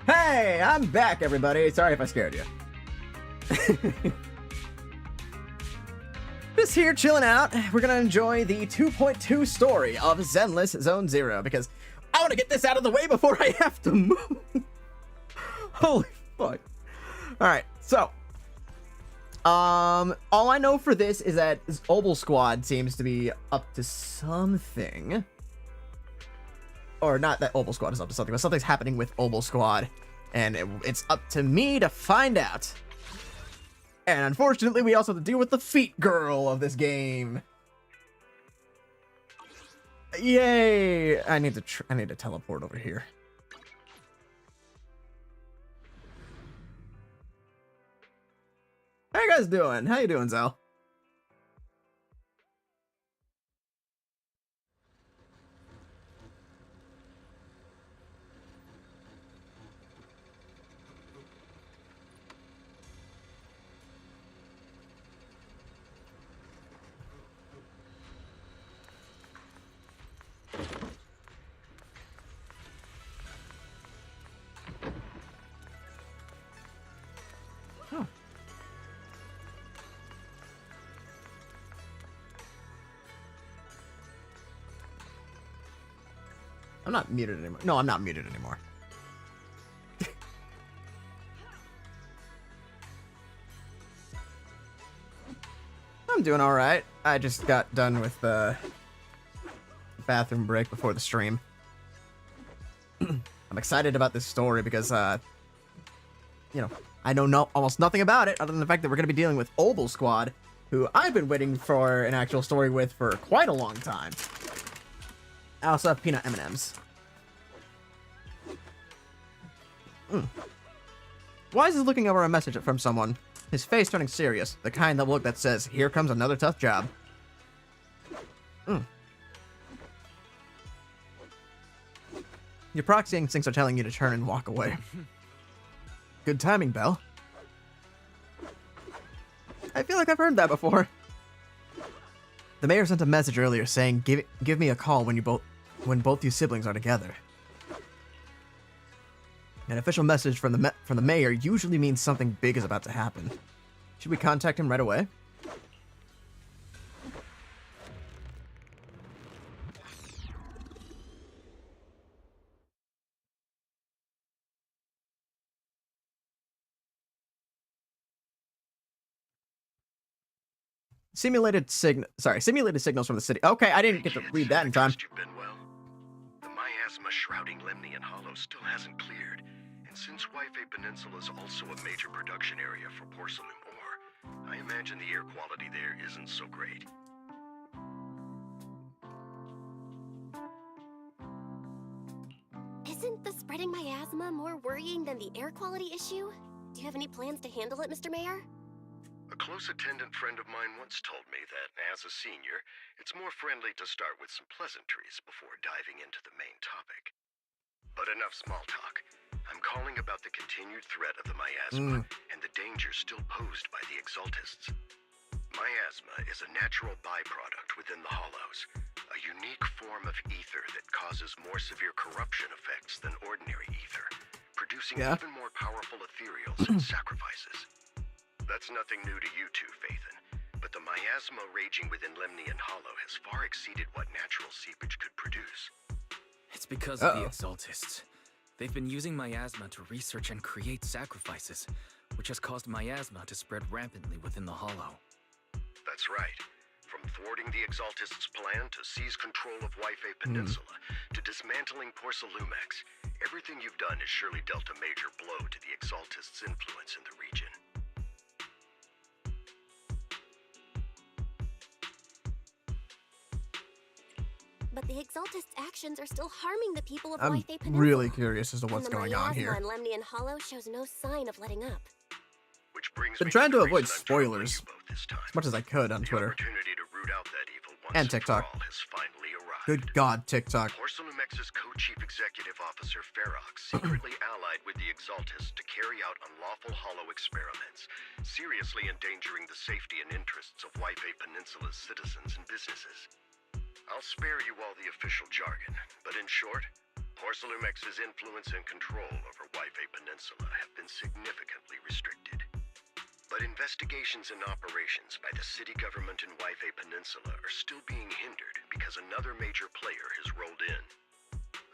Hey, I'm back, everybody. Sorry if I scared you. Just here chilling out. We're gonna enjoy the 2.2 story of Zenless Zone Zero because I want to get this out of the way before I have to move. Holy fuck. Alright, so all I know for this is that OBOL Squad seems to be up to something. Or not that OBOL Squad is up to something, but something's happening with OBOL Squad. And it's up to me to find out. And unfortunately, we also have to deal with the feet girl of this game. Yay! I need to teleport over here. How you guys doing? How you doing, Zal? I'm not muted anymore. No, I'm not muted anymore. I'm doing all right. I just got done with the bathroom break before the stream. I'm excited about this story because, you know, I know almost nothing about it other than the fact that we're going to be dealing with OBOL Squad, who I've been waiting for an actual story with for quite a long time. I also have peanut M&Ms. Wise is looking over a message from someone, his face turning serious, the kind of look that says, "Here comes another tough job." Your proxy instincts are telling you to turn and walk away. Good timing, Belle. I feel like I've heard that before. The mayor sent a message earlier saying, "Give me a call when both you siblings are together." An official message from the mayor usually means something big is about to happen. Should we contact him right away? Simulated signals from the city. Okay, I didn't get to read that in time. You've been well. The miasma shrouding Lemnian Hollow still hasn't cleared, and since Wi-Fi Peninsula is also a major production area for porcelain ore, I imagine the air quality there isn't so great. Isn't the spreading miasma more worrying than the air quality issue? Do you have any plans to handle it, Mr. Mayor? A close attendant friend of mine once told me that, as a senior, it's more friendly to start with some pleasantries before diving into the main topic. But enough small talk. I'm calling about the continued threat of the miasma and the dangers still posed by the Exaltists. Miasma is a natural byproduct within the Hollows, a unique form of ether that causes more severe corruption effects than ordinary ether, producing even more powerful ethereals and sacrifices. That's nothing new to you two, Phaethon, but the miasma raging within Lemnian Hollow has far exceeded what natural seepage could produce. It's because of the Exaltists. They've been using miasma to research and create sacrifices, which has caused miasma to spread rampantly within the Hollow. That's right. From thwarting the Exaltists' plan to seize control of Wi-Fi Peninsula, to dismantling Porcelumex, everything you've done has surely dealt a major blow to the Exaltists' influence in the region. But the Exaltists' actions are still harming the people of I'm Wi-Fi Peninsula. really curious as to what's going on here. And the miasma in Lemnian Hollow shows no sign of letting up. Which brings Been me trying to to the avoid reason I'm talking spoilers to you both this time. as much as I could on The Twitter. opportunity to root out that evil once And TikTok. for all has finally arrived. Good God, TikTok. Porcelumex's co-chief executive officer Ferox secretly allied with the Exaltists to carry out unlawful hollow experiments, seriously endangering the safety and interests of Wi-Fi Peninsula's citizens and businesses. I'll spare you all the official jargon, but in short, Porcelumex's influence and control over Wi-Fi been significantly restricted. But investigations and operations by the city government in Waifei Peninsula are still being hindered because another major player has rolled in.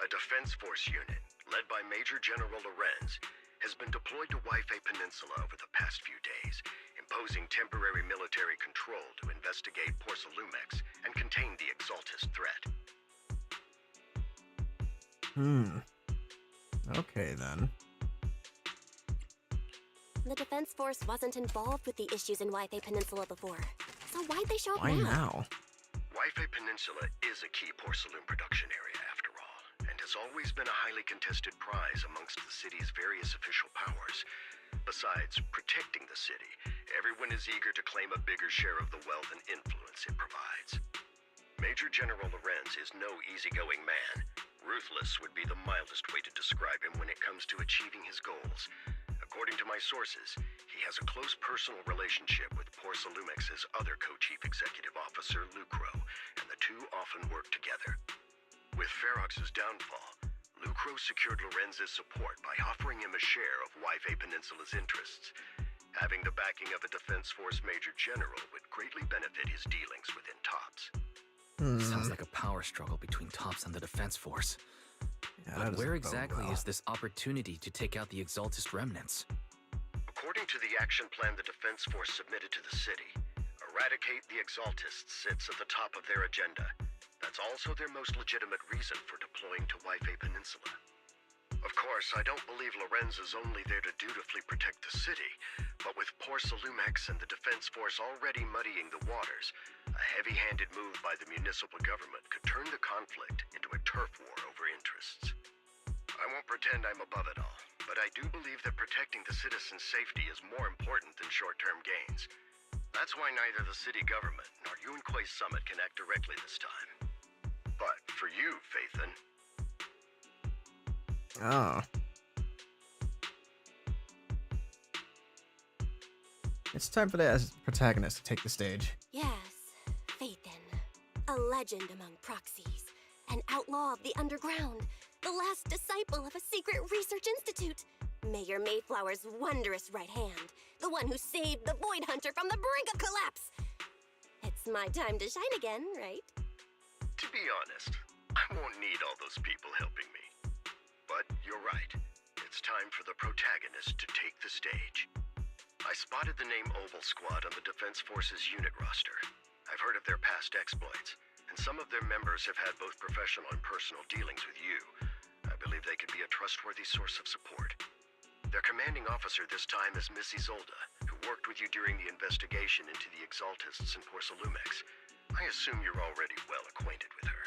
A defense force unit, led by Major General Lorenz, has been deployed to Waifei Peninsula over the past few days, imposing temporary military control to investigate Porcelumex and contain the Exaltist threat. Okay, then. The Defense Force wasn't involved with the issues in Waifei Peninsula before, so why'd they show up Why now? Waifei Peninsula is a key porcelain production area, after all, and has always been a highly contested prize amongst the city's various official powers. Besides protecting the city, everyone is eager to claim a bigger share of the wealth and influence it provides. Major General Lorenz is no easygoing man. Ruthless would be the mildest way to describe him when it comes to achieving his goals. According to my sources, he has a close personal relationship with Porcelumex's other co-chief executive officer, Lucro, and the two often work together. With Ferox's downfall, Lucro secured Lorenz's support by offering him a share of Waifei Peninsula's interests. Having the backing of a Defense Force Major General would greatly benefit his dealings within TOPS. Sounds like a power struggle between TOPS and the Defense Force. Yeah, But that where doesn't bode exactly well. is this opportunity to take out the Exaltist remnants? According to the action plan the Defense Force submitted to the city, eradicate the Exaltists sits at the top of their agenda. That's also their most legitimate reason for deploying to Waifei Peninsula. Of course, I don't believe Lorenz is only there to dutifully protect the city, but with Porcelumex and the Defense Force already muddying the waters, a heavy-handed move by the municipal government could turn the conflict into a turf war over interests. I won't pretend I'm above it all, but I do believe that protecting the citizens' safety is more important than short-term gains. That's why neither the city government nor Yunkui's summit can act directly this time. But for you, Phaethon, Oh. It's time for the protagonist to take the stage. Yes, Phaethon. A legend among proxies. An outlaw of the underground. The last disciple of a secret research institute. Mayor Mayflower's wondrous right hand. The one who saved the Void Hunter from the brink of collapse. It's my time to shine again, right? to be honest, I won't need all those people helping me. But you're right. It's time for the protagonist to take the stage. I spotted the name OBOL Squad on the Defense Force's unit roster. I've heard of their past exploits, and some of their members have had both professional and personal dealings with you. I believe they could be a trustworthy source of support. Their commanding officer this time is Miss Isolda, who worked with you during the investigation into the Exaltists in Porcelumex. I assume you're already well acquainted with her.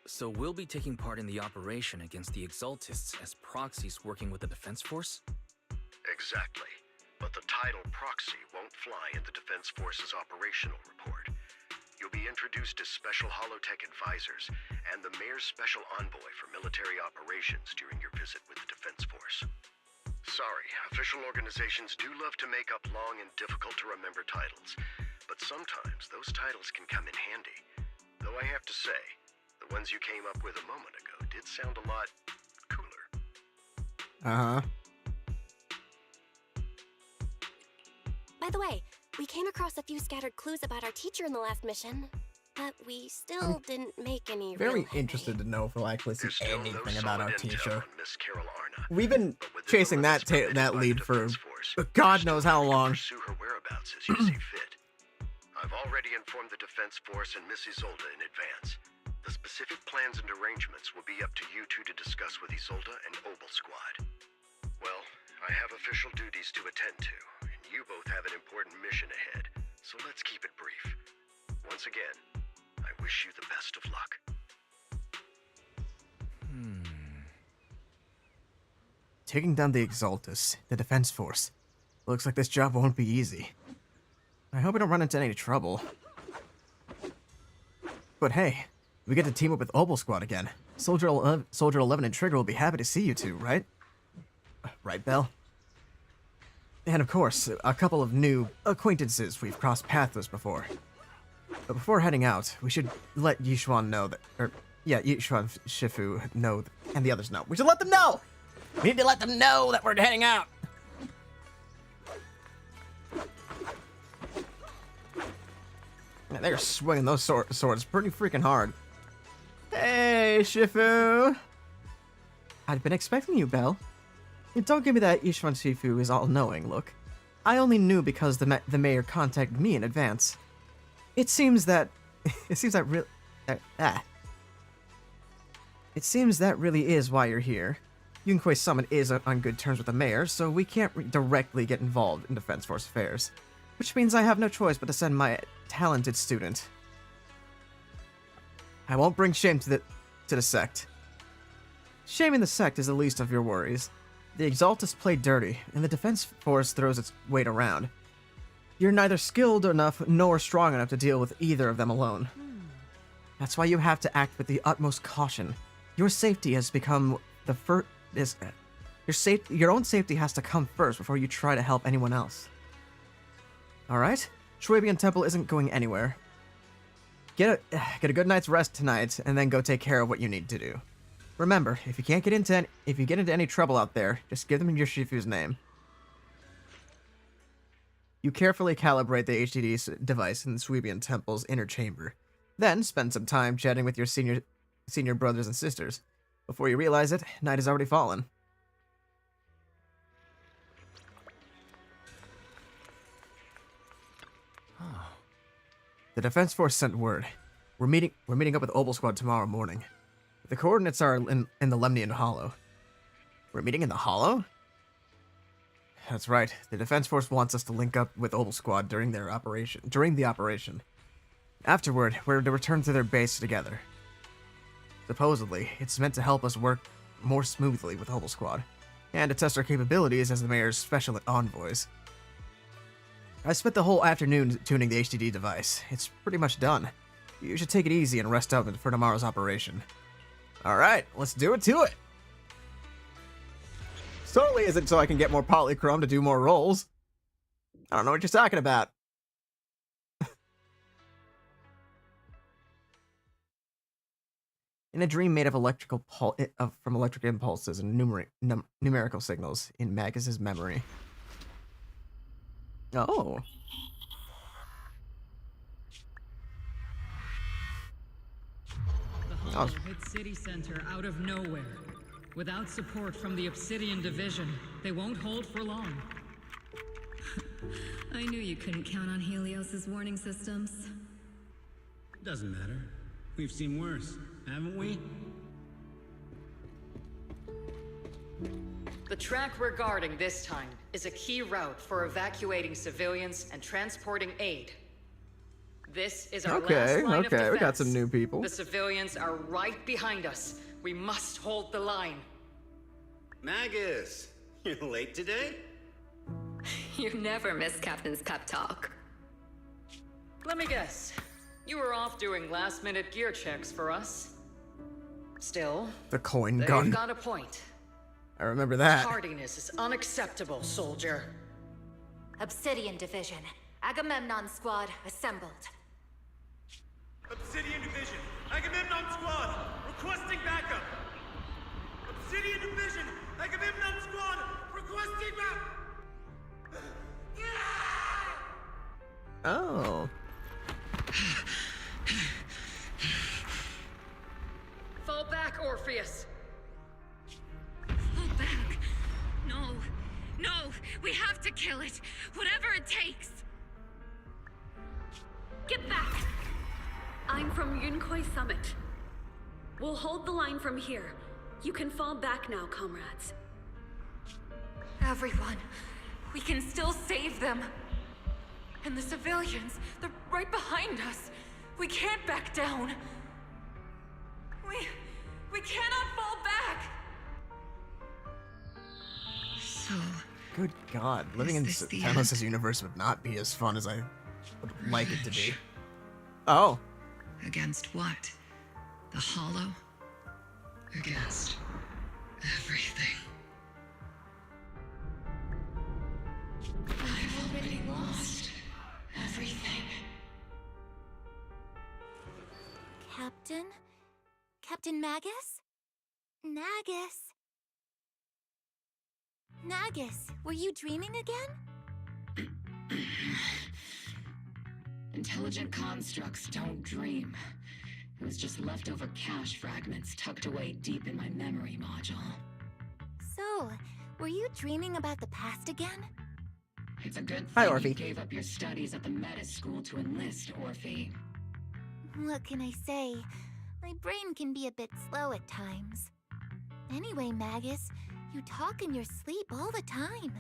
So we'll be taking part in the operation against the Exaltists as proxies working with the Defense Force? Exactly. But the title proxy won't fly in the Defense Force's operational report. You'll be introduced as Special Holotech Advisors and the Mayor's Special Envoy for Military Operations during your visit with the Defense Force. Sorry, official organizations do love to make up long and difficult-to-remember titles, but sometimes those titles can come in handy. Though I have to say, the ones you came up with a moment ago did sound a lot cooler. Uh-huh. By the way, we came across a few scattered clues about our teacher in the last mission, but we still didn't make any Very real headway. interested to know if we'll actually see There's still no anything about our solid intel teacher. on Miss Carol Arna. We've been But within chasing the that limits permitted that by lead the for Defense Force, God you're knows still how free to long. Pursue her whereabouts as you see fit. I've already informed the Defense Force and Miss Isolda in advance. The specific plans and arrangements will be up to you two to discuss with Isolda and OBOL Squad. Well, I have official duties to attend to, and you both have an important mission ahead, so let's keep it brief. Once again, I wish you the best of luck. Taking down the Exaltus, the Defense Force. Looks like this job won't be easy. I hope we don't run into any trouble. But hey, we get to team up with OBOL Squad again. Soldier 11 and Trigger will be happy to see you two, right? Right, Belle? And of course, a couple of new acquaintances we've crossed paths with before. But before heading out, we should let Yishuan know that, Yishuan, Shifu know, and the others know. We should let them know! We need to let them know that we're heading out! Man, they're swinging those swords pretty freaking hard. Hey, Shifu! I'd been expecting you, Belle. Don't give me that Ishvan Shifu is all-knowing look. I only knew because the mayor contacted me in advance. It seems that really is why you're here. Yunque's summit is on good terms with the mayor, so we can't directly get involved in Defense Force affairs. Which means I have no choice but to send my talented student. I won't bring shame to the sect. Shaming the sect is the least of your worries. The Exaltists play dirty, and the Defense Force throws its weight around. You're neither skilled enough nor strong enough to deal with either of them alone. That's why you have to act with the utmost caution. Your safety has become the first. Your own safety has to come first before you try to help anyone else. All right, Shuebian Temple isn't going anywhere. Get a good night's rest tonight, and then go take care of what you need to do. Remember, if you get into any trouble out there, just give them your Shifu's name. You carefully calibrate the HDD device in the Shuebian Temple's inner chamber. Then spend some time chatting with your senior brothers and sisters. Before you realize it, night has already fallen. The Defense Force sent word. We're meeting up with OBOL Squad tomorrow morning. The coordinates are in the Lemnian Hollow. We're meeting in the Hollow? That's right. The Defense Force wants us to link up with OBOL Squad during the operation. Afterward, we're to return to their base together. Supposedly, it's meant to help us work more smoothly with OBOL Squad, and to test our capabilities as the mayor's special envoys. I spent the whole afternoon tuning the HDD device. It's pretty much done. You should take it easy and rest up for tomorrow's operation. Alright, let's do it to it! Totally isn't so I can get more polychrome to do more rolls. I don't know what you're talking about. In a dream made of from electric impulses and numerical signals in Magus's memory. Oh. The Hollow hit city center out of nowhere. Without support from the Obsidian Division, they won't hold for long. I knew you couldn't count on Helios's warning systems. Doesn't matter. We've seen worse, haven't we? The track we're guarding this time is a key route for evacuating civilians and transporting aid. This is our last line of defense. We got some new people. The civilians are right behind us. We must hold the line. Magus, you're late today? You never miss Captain's pep talk. Let me guess. You were off doing last-minute gear checks for us. Still, the coin they've gun. got a point. I remember that. Tardiness is unacceptable, soldier. Obsidian Division. Agamemnon Squad assembled. Obsidian Division. Agamemnon Squad. Requesting backup. Obsidian Division. Agamemnon Squad. Requesting backup. Oh. Fall back, Orpheus. Fall back. No. No. We have to kill it. Whatever it takes. Get back! I'm from Yunque's summit. We'll hold the line from here. You can fall back now, comrades. Everyone. We can still save them. And the civilians, they're right behind us. We can't back down. We cannot fall back. So, good God, living in Zenless' universe would not be as fun as I would like it to be. Oh. Against what? The Hollow? Against everything. I've already lost everything. Captain? Captain Magus? Nagus, were you dreaming again? Intelligent constructs don't dream. It was just leftover cache fragments tucked away deep in my memory module. So, were you dreaming about the past again? It's a good Hi, thing Orphe. you gave up your studies at the Meta School to enlist, Orphe. What can I say? My brain can be a bit slow at times. Anyway, Magus, you talk in your sleep all the time.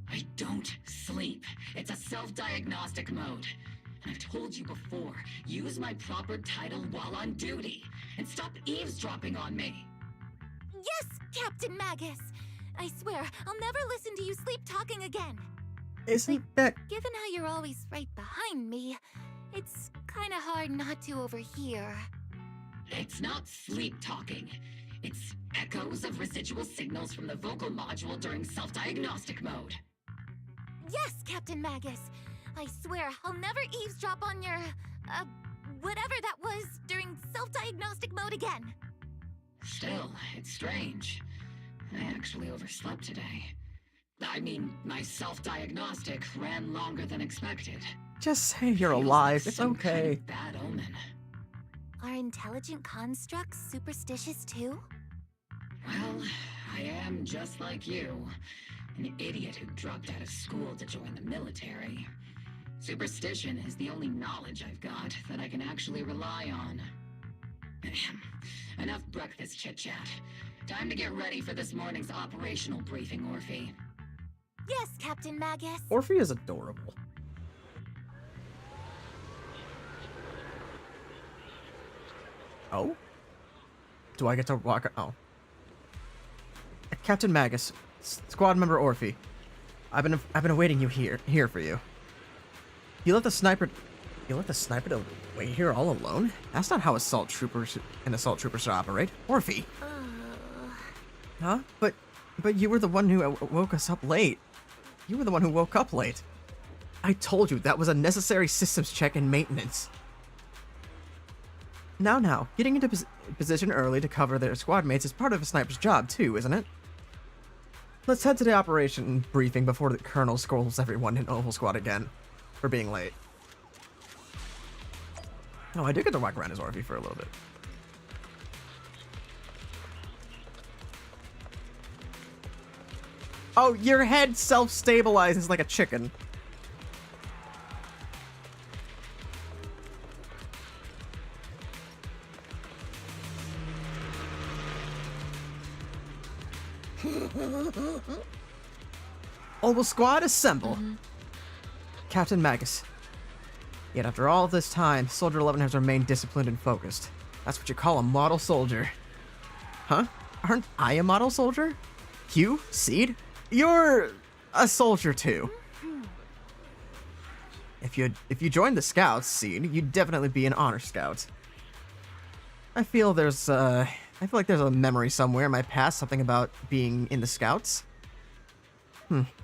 I don't sleep. It's a self-diagnostic mode. And I've told you before, use my proper title while on duty, and stop eavesdropping on me. Yes, Captain Magus! I swear, I'll never listen to you sleep talking again. Isn't that... Given how you're always right behind me, it's kinda hard not to overhear. It's not sleep talking. It's echoes of residual signals from the vocal module during self-diagnostic mode. Yes, Captain Magus! I swear, I'll never eavesdrop on your, whatever that was during self-diagnostic mode again. Still, it's strange. I actually overslept today. I mean, my self-diagnostic ran longer than expected. Just say you're alive. It's okay. Bad omen. Are intelligent constructs superstitious too? Well, I am just like you. An idiot who dropped out of school to join the military. Superstition is the only knowledge I've got that I can actually rely on. Enough breakfast chit-chat. Time to get ready for this morning's operational briefing, Orphe. Yes, Captain Magus. Orphe is adorable. Oh? Do I get to walk? Oh. Captain Magus, squad member Orphe. I've been awaiting you here for you. You let the sniper wait here all alone? That's not how assault troopers should operate. Orphe. Huh? But you were the one who woke us up late. You were the one who woke up late. I told you that was a necessary systems check and maintenance. Now, getting into position early to cover their squad mates is part of a sniper's job too, isn't it? Let's head to the operation briefing before the colonel scolds everyone in OBOL Squad again for being late. Oh, I did get to walk around as Orphe for a little bit. Oh, your head self-stabilizes like a chicken. OBOL Squad, assemble. Captain Magus. Yet after all this time, Soldier 11 has remained disciplined and focused. That's what you call a model soldier. Huh? Aren't I a model soldier? You, Seed? You're a soldier too. If you joined the Scouts, Seed, you'd definitely be an honor scout. I feel like there's a memory somewhere in my past, something about being in the Scouts.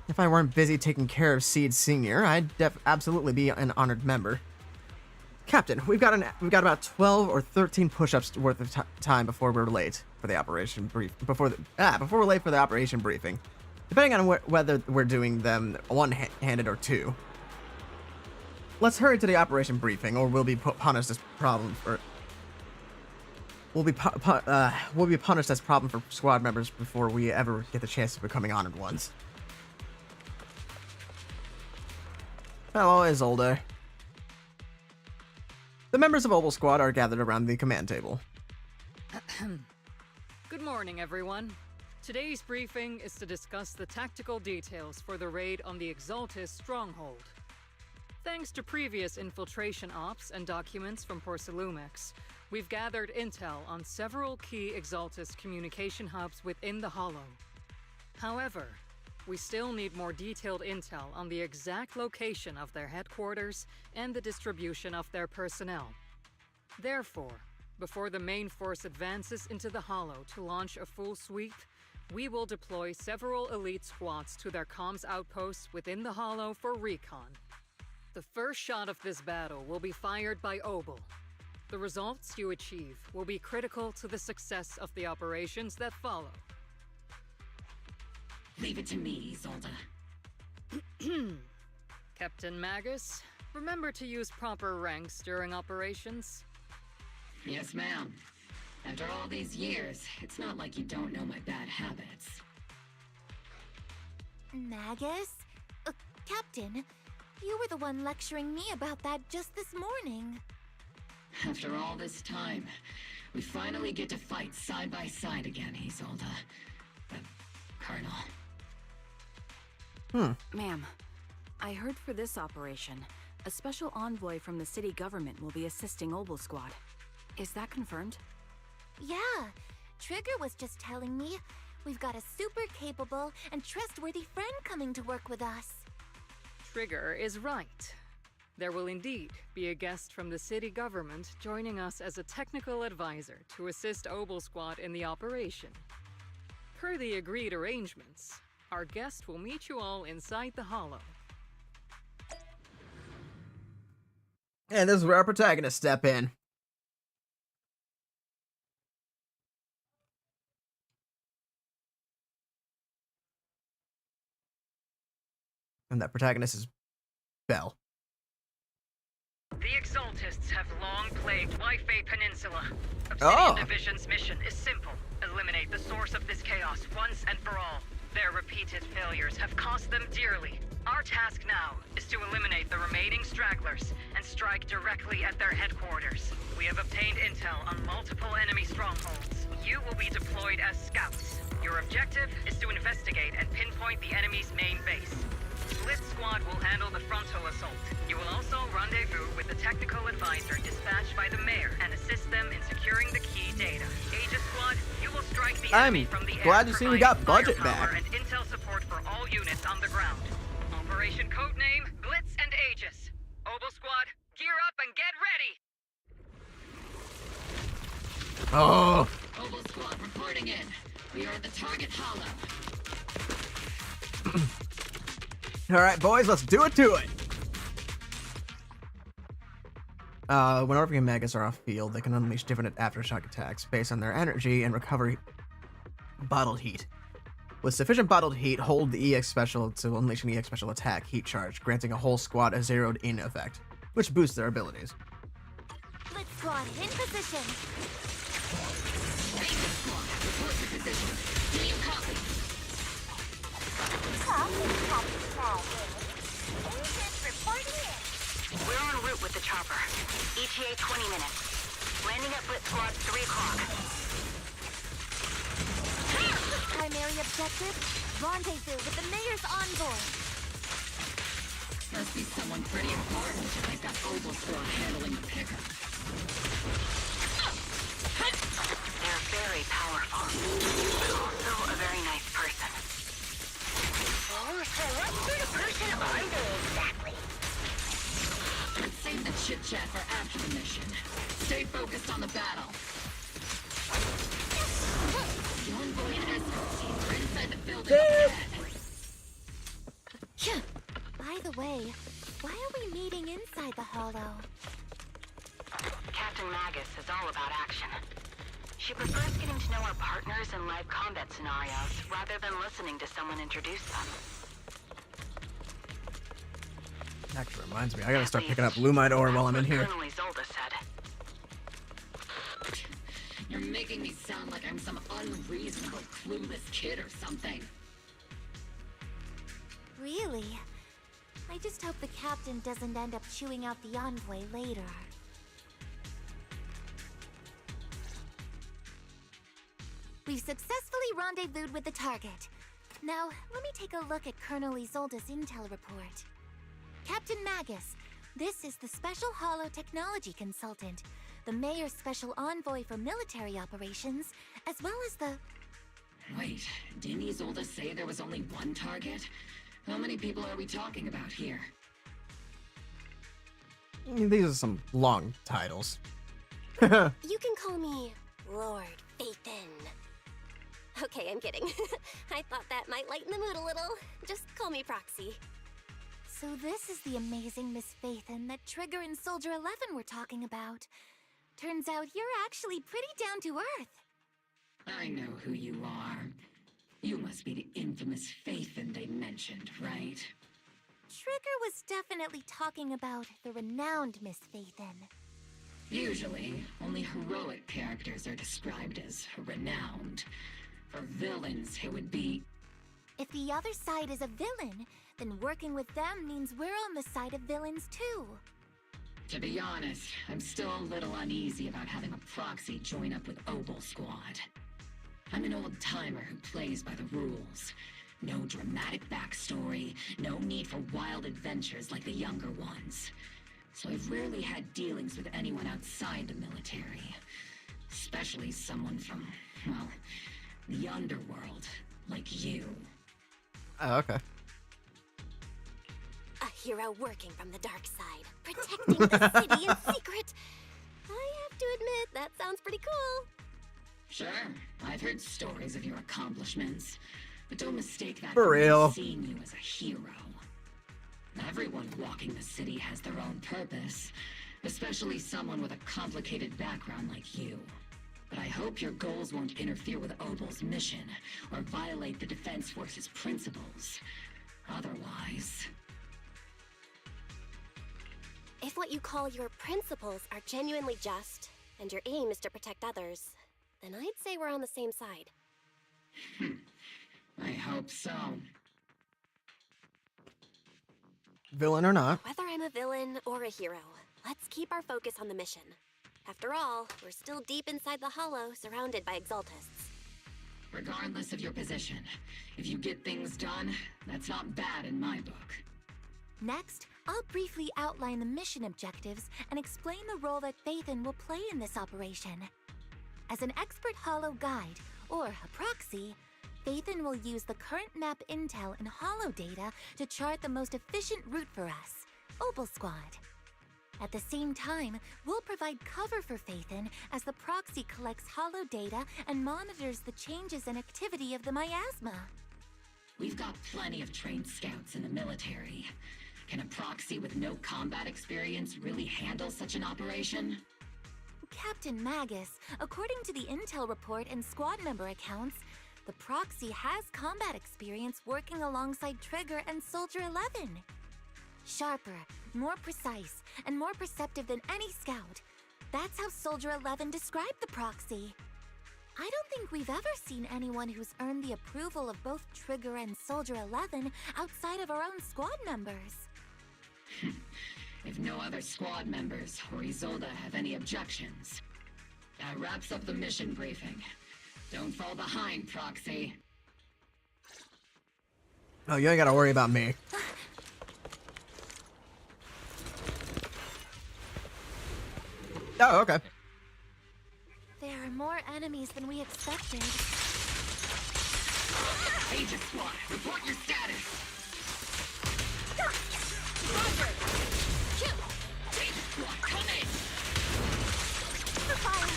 If I weren't busy taking care of Seed Senior, I'd absolutely be an honored member. Captain, we've got about 12 or 13 push-ups worth of time before we're late for the operation before we're late for the operation briefing, depending on whether we're doing them one-handed or two. Let's hurry to the operation briefing, or we'll be punished as problem for. We'll be punished as problem for squad members before we ever get the chance of becoming honored ones. Hello, Isolde. The members of OBOL Squad are gathered around the command table. Good morning, everyone. Today's briefing is to discuss the tactical details for the raid on the Exaltis stronghold. Thanks to previous infiltration ops and documents from Porcelumex, we've gathered intel on several key Exaltis communication hubs within the Hollow. However, we still need more detailed intel on the exact location of their headquarters and the distribution of their personnel. Therefore, before the main force advances into the Hollow to launch a full sweep, we will deploy several elite squads to their comms outposts within the Hollow for recon. The first shot of this battle will be fired by OBOL. The results you achieve will be critical to the success of the operations that follow. Leave it to me, Isolde. Captain Magus, Remember to use proper ranks during operations. Yes, ma'am. After all these years, it's not like you don't know my bad habits. Magus? Captain, you were the one lecturing me about that just this morning. After all this time, we finally get to fight side by side again, Isolde. Colonel. Ma'am, I heard for this operation, a special envoy from the city government will be assisting OBOL Squad. Is that confirmed? Yeah, Trigger was just telling me we've got a super capable and trustworthy friend coming to work with us. Trigger is right. There will indeed be a guest from the city government joining us as a technical advisor to assist OBOL Squad in the operation. Per the agreed arrangements, our guest will meet you all inside the Hollow. And this is where our protagonists step in. And that protagonist is Belle. The Exaltists have long plagued Wi-Fi Peninsula. Obsidian Division's mission is simple. Eliminate the source of this chaos once and for all. Their repeated failures have cost them dearly. Our task now is to eliminate the remaining stragglers and strike directly at their headquarters. We have obtained intel on multiple enemy strongholds. You will be deployed as scouts. Your objective is to investigate and pinpoint the enemy's main base. Split Squad will handle the frontal assault. You will also rendezvous with the technical advisor dispatched by the mayor and assist them in securing the key data. Aegis Squad, you will strike the enemy from the air, glad to see we got budget firepower back. and intel support for all units on the ground. Operation codename Blitz and Aegis. OBOL Squad, gear up and get ready! Oh! OBOL Squad reporting in. We are at the target hollow. Alright, boys, let's do it to it! When Orphan and Magus are off field, they can unleash different aftershock attacks based on their energy and recover bottled heat. With sufficient bottled heat, hold the EX special to unleash an EX special attack heat charge, granting a whole squad a zeroed-in effect, which boosts their abilities. Blitz Squad, in position! Aegis Squad, report to position. Do you copy? We're en route with the chopper. ETA 20 minutes. Landing at Blitz Squad 3 o'clock. Primary objective, rendezvous with the mayor's envoy. Must be someone pretty important if I've got OBOL Squad handling the pickup. They're very powerful, but also a very nice person. Oh, so what sort of person are they exactly? Let's save the chit-chat for after the mission. Stay focused on the battle. The envoy and escort team are inside the building up ahead. By the way, why are we meeting inside the Hollow? Captain Magus is all about action. She prefers getting to know our partners in live combat scenarios rather than listening to someone introduce them. Actually reminds me, I gotta start picking up Lumite ore while I'm in here. Colonel Isolde said. You're making me sound like I'm some unreasonable, clueless kid or something. Really? I just hope the captain doesn't end up chewing out the envoy later. We've successfully rendezvoused with the target. Now, let me take a look at Colonel Isolde's intel report. Captain Magus, this is the Special Hollow Technology Consultant, the Mayor's Special Envoy for Military Operations, as well as the... Wait, didn't Isolde say there was only one target? How many people are we talking about here? These are some long titles. You can call me Lord Phaethon. Okay, I'm kidding. I thought that might lighten the mood a little. Just call me Proxy. So this is the amazing Miss Phaethon that Trigger and Soldier 11 were talking about. Turns out you're actually pretty down to earth. I know who you are. You must be the infamous Phaethon they mentioned, right? Trigger was definitely talking about the renowned Miss Phaethon. Usually, only heroic characters are described as renowned. For villains, it would be... If the other side is a villain, then working with them means we're on the side of villains too. To be honest, I'm still a little uneasy about having a proxy join up with OBOL Squad. I'm an old-timer who plays by the rules. No dramatic backstory, no need for wild adventures like the younger ones. So I've rarely had dealings with anyone outside the military. Especially someone from, well, the underworld, like you. Oh, okay. A hero working from the dark side, protecting the city in secret. I have to admit, that sounds pretty cool. Sure, I've heard stories of your accomplishments, but don't mistake that For real. seeing you as a hero. Everyone walking the city has their own purpose, especially someone with a complicated background like you. But I hope your goals won't interfere with OBOL's mission, or violate the Defense Force's principles. Otherwise... If what you call your principles are genuinely just, and your aim is to protect others, then I'd say we're on the same side. I hope so. Villain or not. Whether I'm a villain or a hero, let's keep our focus on the mission. After all, we're still deep inside the Hollow, surrounded by Exaltists. Regardless of your position, if you get things done, that's not bad in my book. Next, I'll briefly outline the mission objectives and explain the role that Phaethon will play in this operation. As an expert Hollow guide, or a proxy, Phaethon will use the current map intel and Hollow data to chart the most efficient route for us, OBOL Squad. At the same time, we'll provide cover for Phaethon as the proxy collects Hollow data and monitors the changes and activity of the miasma. We've got plenty of trained scouts in the military. Can a proxy with no combat experience really handle such an operation? Captain Magus, according to the intel report and squad member accounts, the proxy has combat experience working alongside Trigger and Soldier 11. Sharper, more precise, and more perceptive than any scout. That's how Soldier 11 described the proxy. I don't think we've ever seen anyone who's earned the approval of both Trigger and Soldier 11 outside of our own squad members. If no other squad members or Isolde have any objections. That wraps up the mission briefing. Don't fall behind, Proxy. Oh, you ain't gotta worry about me. Oh, okay. There are more enemies than we expected. Agent Squad, report your status! Roger! Kill! Agent Squad, come in! Fire!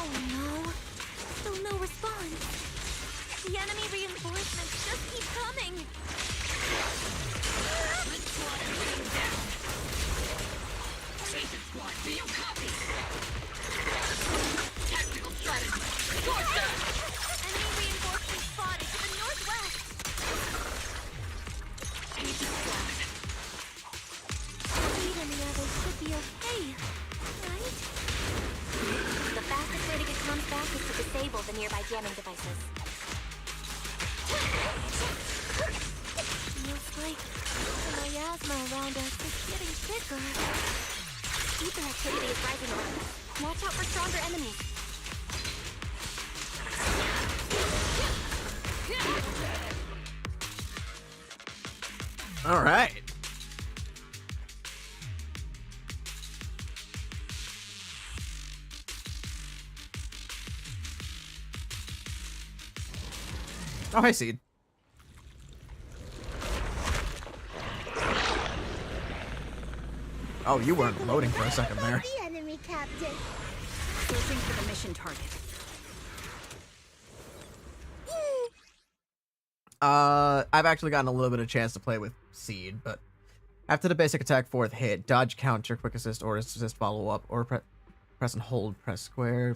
Oh no! Still no response. The enemy reinforcements just keep coming. Red Squad is being down. Agent Squad, do you copy? Tactical strategy. Squad down! Enemy reinforcements spotted to the northwest. Agent Squad. Speed and the others should be okay, right? The fastest way to get comms back is to disable the nearby jamming devices. Feels like the miasma around us is getting thicker. Ether activity is rising around us. Watch out for stronger enemies. All right. Oh, hi, Seed. Oh, you weren't loading for a second there. The enemy, Captain. Searching for the mission target. I've actually gotten a little bit of chance to play with Seed, but after the basic attack fourth hit, dodge counter, quick assist, or assist follow up, or press and hold, press square,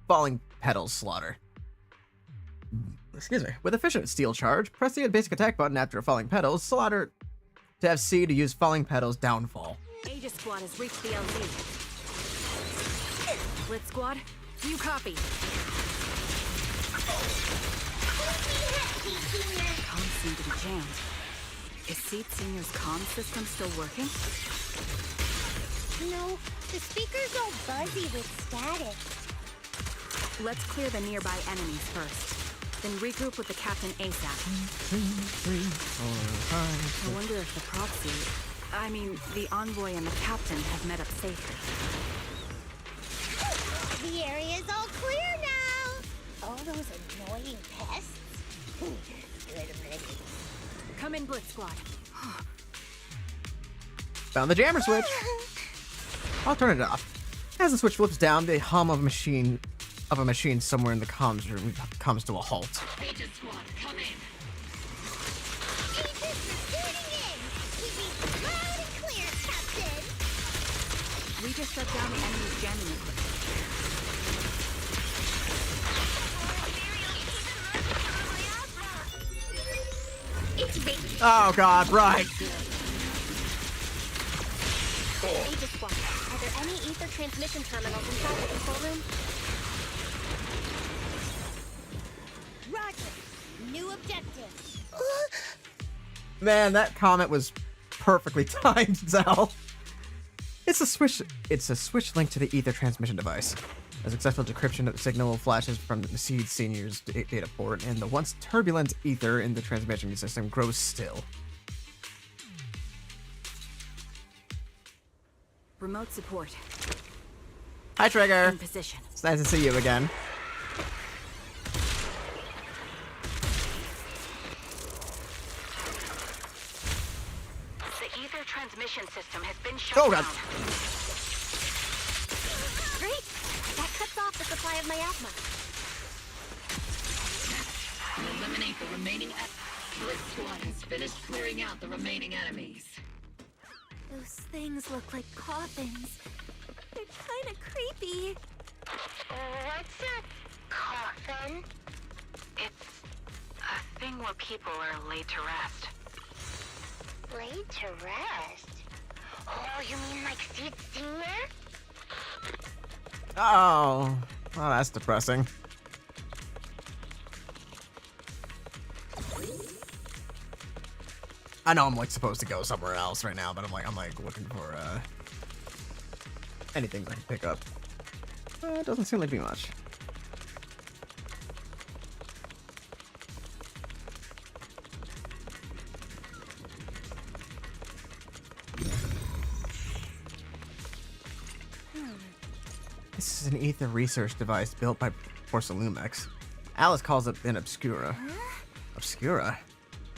falling petals slaughter. excuse me. With efficient steel charge, press the basic attack button after falling petals. Slaughter to have C to use falling petals downfall. Aegis Squad has reached the LZ. Blitz Squad, do you copy? Comms seem to be jammed. Is Seed Senior's comm system still working? No, the speaker's all buzzy with static. Let's clear the nearby enemies first. Then regroup with the captain ASAP. 2, 3, 4, 5, I wonder if the proxy, the envoy and the captain have met up safely. The area's all clear now. All those annoying pests. Come in, Blitz Squad. found the jammer switch. I'll turn it off. As the switch flips down, the hum of a machine somewhere in the comms room comes to a halt. Aegis Squad, come in. Aegis reporting in. We read loud and clear, Captain. We just shut down the enemy's jamming equipment. It's me. Oh God, right. Aegis Squad, are there any ether transmission terminals inside the control room? Roger. New objective. Man, that comment was perfectly timed, Zal. It's a switch link to the ether transmission device. A successful decryption signal flashes from the Seed Senior's data port, and the once turbulent ether in the transmission system grows still. Remote support. Hi, Trigger. In position. It's nice to see you again. The ether transmission system has been shut Oh God. down. Great. That cuts off the supply of miasma. Eliminate the remaining Blitz Squad has finished clearing out the remaining enemies. Those things look like coffins. They're kind of creepy. What's a coffin? It's a thing where people are laid to rest. Laid to rest? Oh, you mean like Seed Senior? Oh, well, that's depressing. I know I'm like supposed to go somewhere else right now, but I'm like looking for anything I can pick up. It doesn't seem like to be much. This is an ether research device built by Porcelumex. Alice calls it an Obscura. Obscura?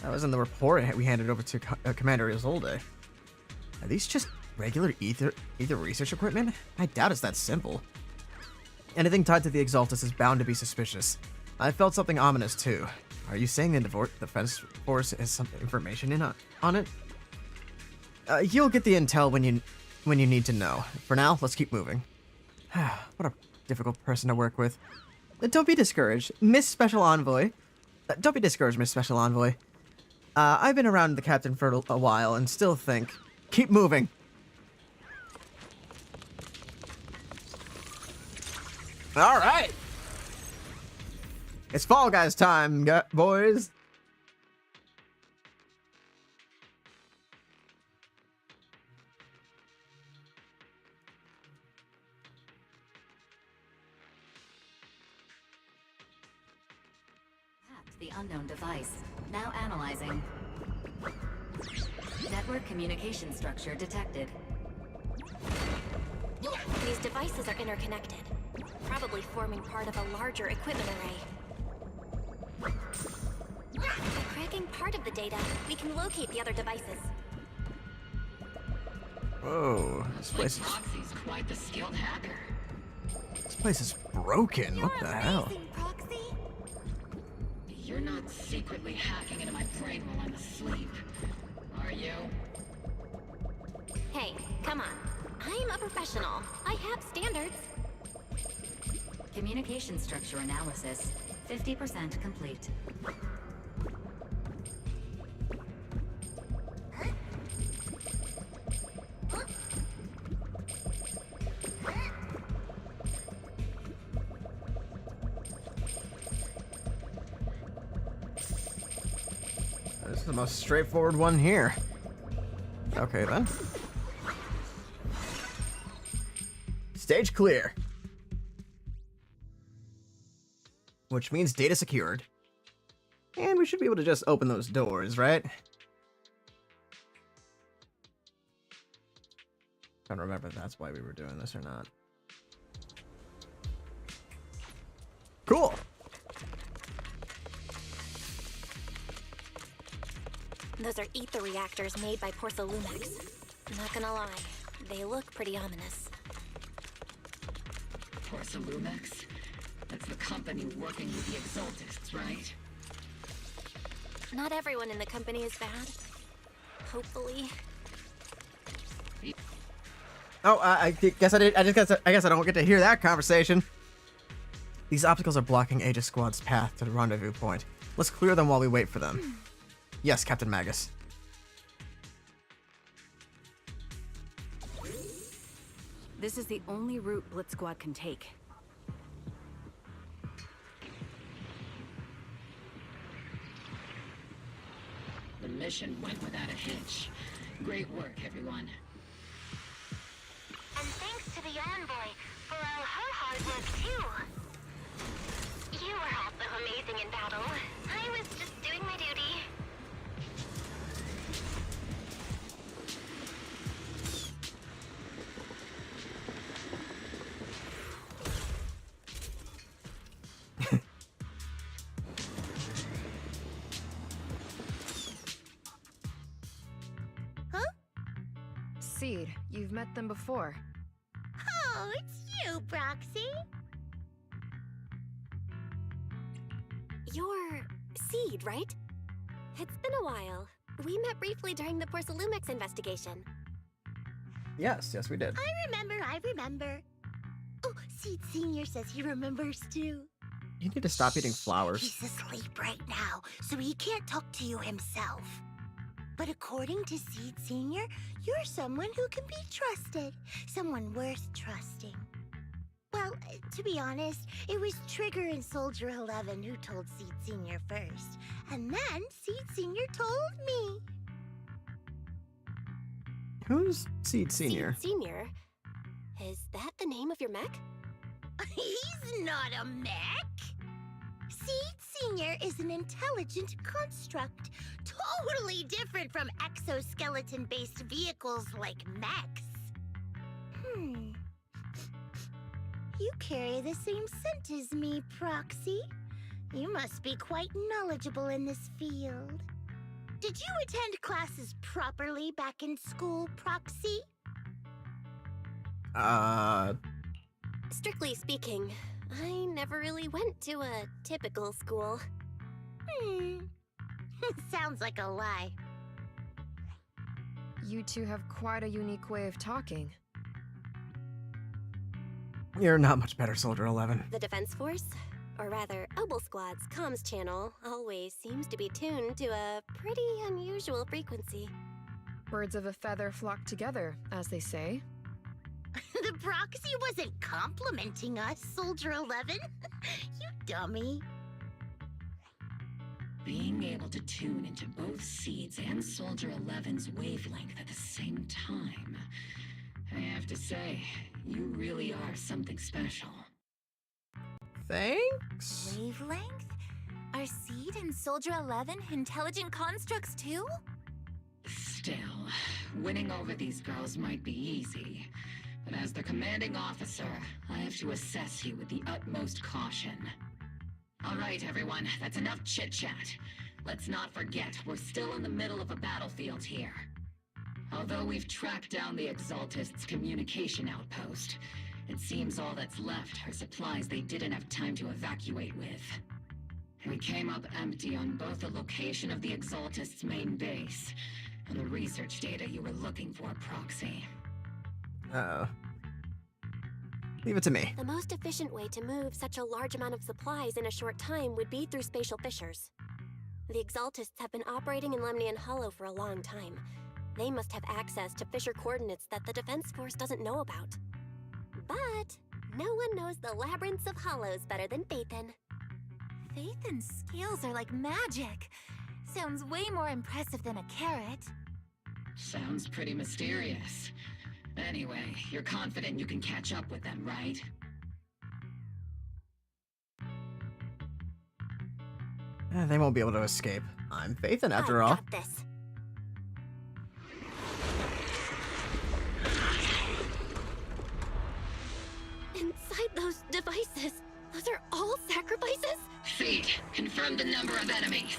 That was in the report we handed over to Commander Isolde. Are these just regular ether research equipment? I doubt it's that simple. Anything tied to the Exaltus is bound to be suspicious. I felt something ominous too. Are you saying the Defense Force has some information on it? You'll get the intel when you need to know. For now, let's keep moving. What a difficult person to work with. Don't be discouraged, Miss Special Envoy. Don't be discouraged, Miss Special Envoy. I've been around the captain for a while and still think. Keep moving. All right. It's Fall Guys time, boys. The unknown device. Now analyzing. Network communication structure detected. These devices are interconnected, probably forming part of a larger equipment array. By cracking part of the data, we can locate the other devices. Whoa, this place is... Proxy's quite the skilled hacker. This place is broken. What the hell? You're not secretly hacking into my brain while I'm asleep, are you? Hey, come on. I'm a professional. I have standards. Communication structure analysis. 50% complete. This is the most straightforward one here. Okay then. Stage clear. Which means data secured. And we should be able to just open those doors, right? Trying to remember if that's why we were doing this or not. Cool. Those are ether reactors made by Porcelumex. Not gonna lie, they look pretty ominous. Porcelumex? That's the company working with the Exaltists, right? Not everyone in the company is bad. Hopefully. Oh, I guess I guess I don't get to hear that conversation. These obstacles are blocking Aegis Squad's path to the rendezvous point. Let's clear them while we wait for them. Yes, Captain Magus. This is the only route Blitz Squad can take. The mission went without a hitch. Great work, everyone. And thanks to the envoy for all her hard work, too. You were also amazing in battle. I was just doing my duty. Seed, you've met them before. Oh, it's you, Proxy. You're Seed, right? It's been a while. We met briefly during the Porcelumex investigation. Yes, we did. I remember. Oh, Seed Senior says he remembers too. You need to stop eating flowers. He's asleep right now, so he can't talk to you himself. But according to Seed Senior, you're someone who can be trusted. Someone worth trusting. Well, to be honest, it was Trigger and Soldier 11 who told Seed Senior first. And then Seed Senior told me. Who's Seed Senior? Seed Senior? Is that the name of your mech? He's not a mech. Seed Senior is an intelligent construct, totally different from exoskeleton-based vehicles like mechs. You carry the same scent as me, Proxy. You must be quite knowledgeable in this field. Did you attend classes properly back in school, Proxy? Strictly speaking, I never really went to a typical school. Sounds like a lie. You two have quite a unique way of talking. You're not much better, Soldier 11. The Defense Force, or rather, OBOL Squad's comms channel, always seems to be tuned to a pretty unusual frequency. Birds of a feather flock together, as they say. The Proxy wasn't complimenting us, Soldier 11. You dummy. Being able to tune into both Seeds and Soldier 11's wavelength at the same time. I have to say, you really are something special. Thanks? Wavelength? Are Seed and Soldier 11 intelligent constructs too? Still, winning over these girls might be easy. But as their commanding officer, I have to assess you with the utmost caution. All right, everyone, that's enough chit-chat. Let's not forget, we're still in the middle of a battlefield here. Although we've tracked down the Exaltists' communication outpost, it seems all that's left are supplies they didn't have time to evacuate with. We came up empty on both the location of the Exaltists' main base and the research data you were looking for, Proxy. Uh-oh. Leave it to me. The most efficient way to move such a large amount of supplies in a short time would be through spatial fissures. The Exaltists have been operating in Lemnian Hollow for a long time. They must have access to fissure coordinates that the Defense Force doesn't know about. But no one knows the labyrinths of hollows better than Phaethon. Phaethon's skills are like magic. Sounds way more impressive than a carrot. Sounds pretty mysterious. Anyway, you're confident you can catch up with them, right? They won't be able to escape. I'm Phaethon after all. I got this. Inside those devices, those are all sacrifices? Seed, confirm the number of enemies.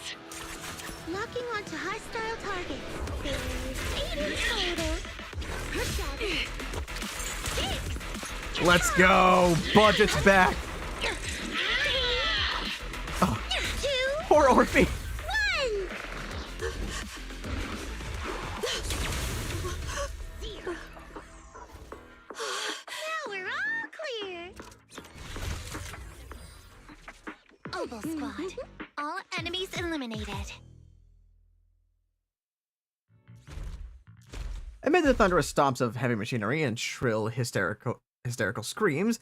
Locking onto hostile targets. There's 8 in total. 7, 6. Let's go! Budget's back! Oh. 2. Poor Orphe! 1. Now we're all clear. OBOL Squad. All enemies eliminated. Amid the thunderous stomps of heavy machinery and shrill hysterical screams,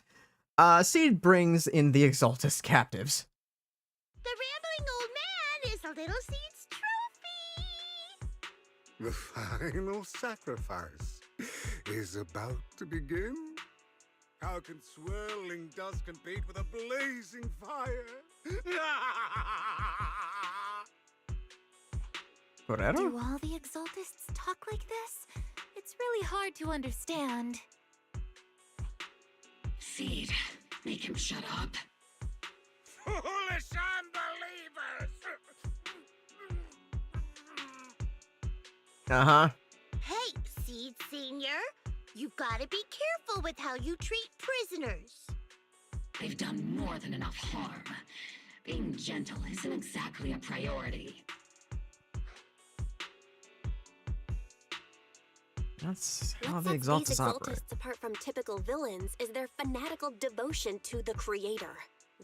Seed brings in the Exaltist captives. The rambling old man is a little Seed's trophy. The final sacrifice is about to begin. How can swirling dust compete with a blazing fire? Correro? Do all the Exaltists talk like this? It's really hard to understand. Seed, make him shut up. Foolish unbelievers! Uh-huh. Hey, Seed Senior, you've got to be careful with how you treat prisoners. They've done more than enough harm. Being gentle isn't exactly a priority. That's how What the sets Exaltists these operate. Exaltists apart from typical villains is their fanatical devotion to the Creator.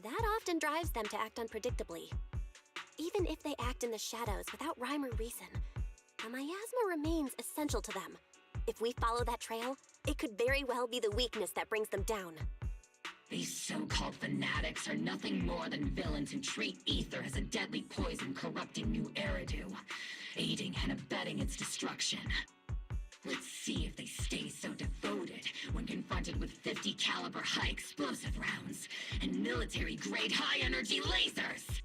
That often drives them to act unpredictably. Even if they act in the shadows without rhyme or reason, the miasma remains essential to them. If we follow that trail, it could very well be the weakness that brings them down. These so-called fanatics are nothing more than villains who treat ether as a deadly poison corrupting new Eridu, aiding and abetting its destruction. Let's see if they stay so devoted when confronted with 50 caliber high explosive rounds and military-grade high-energy lasers!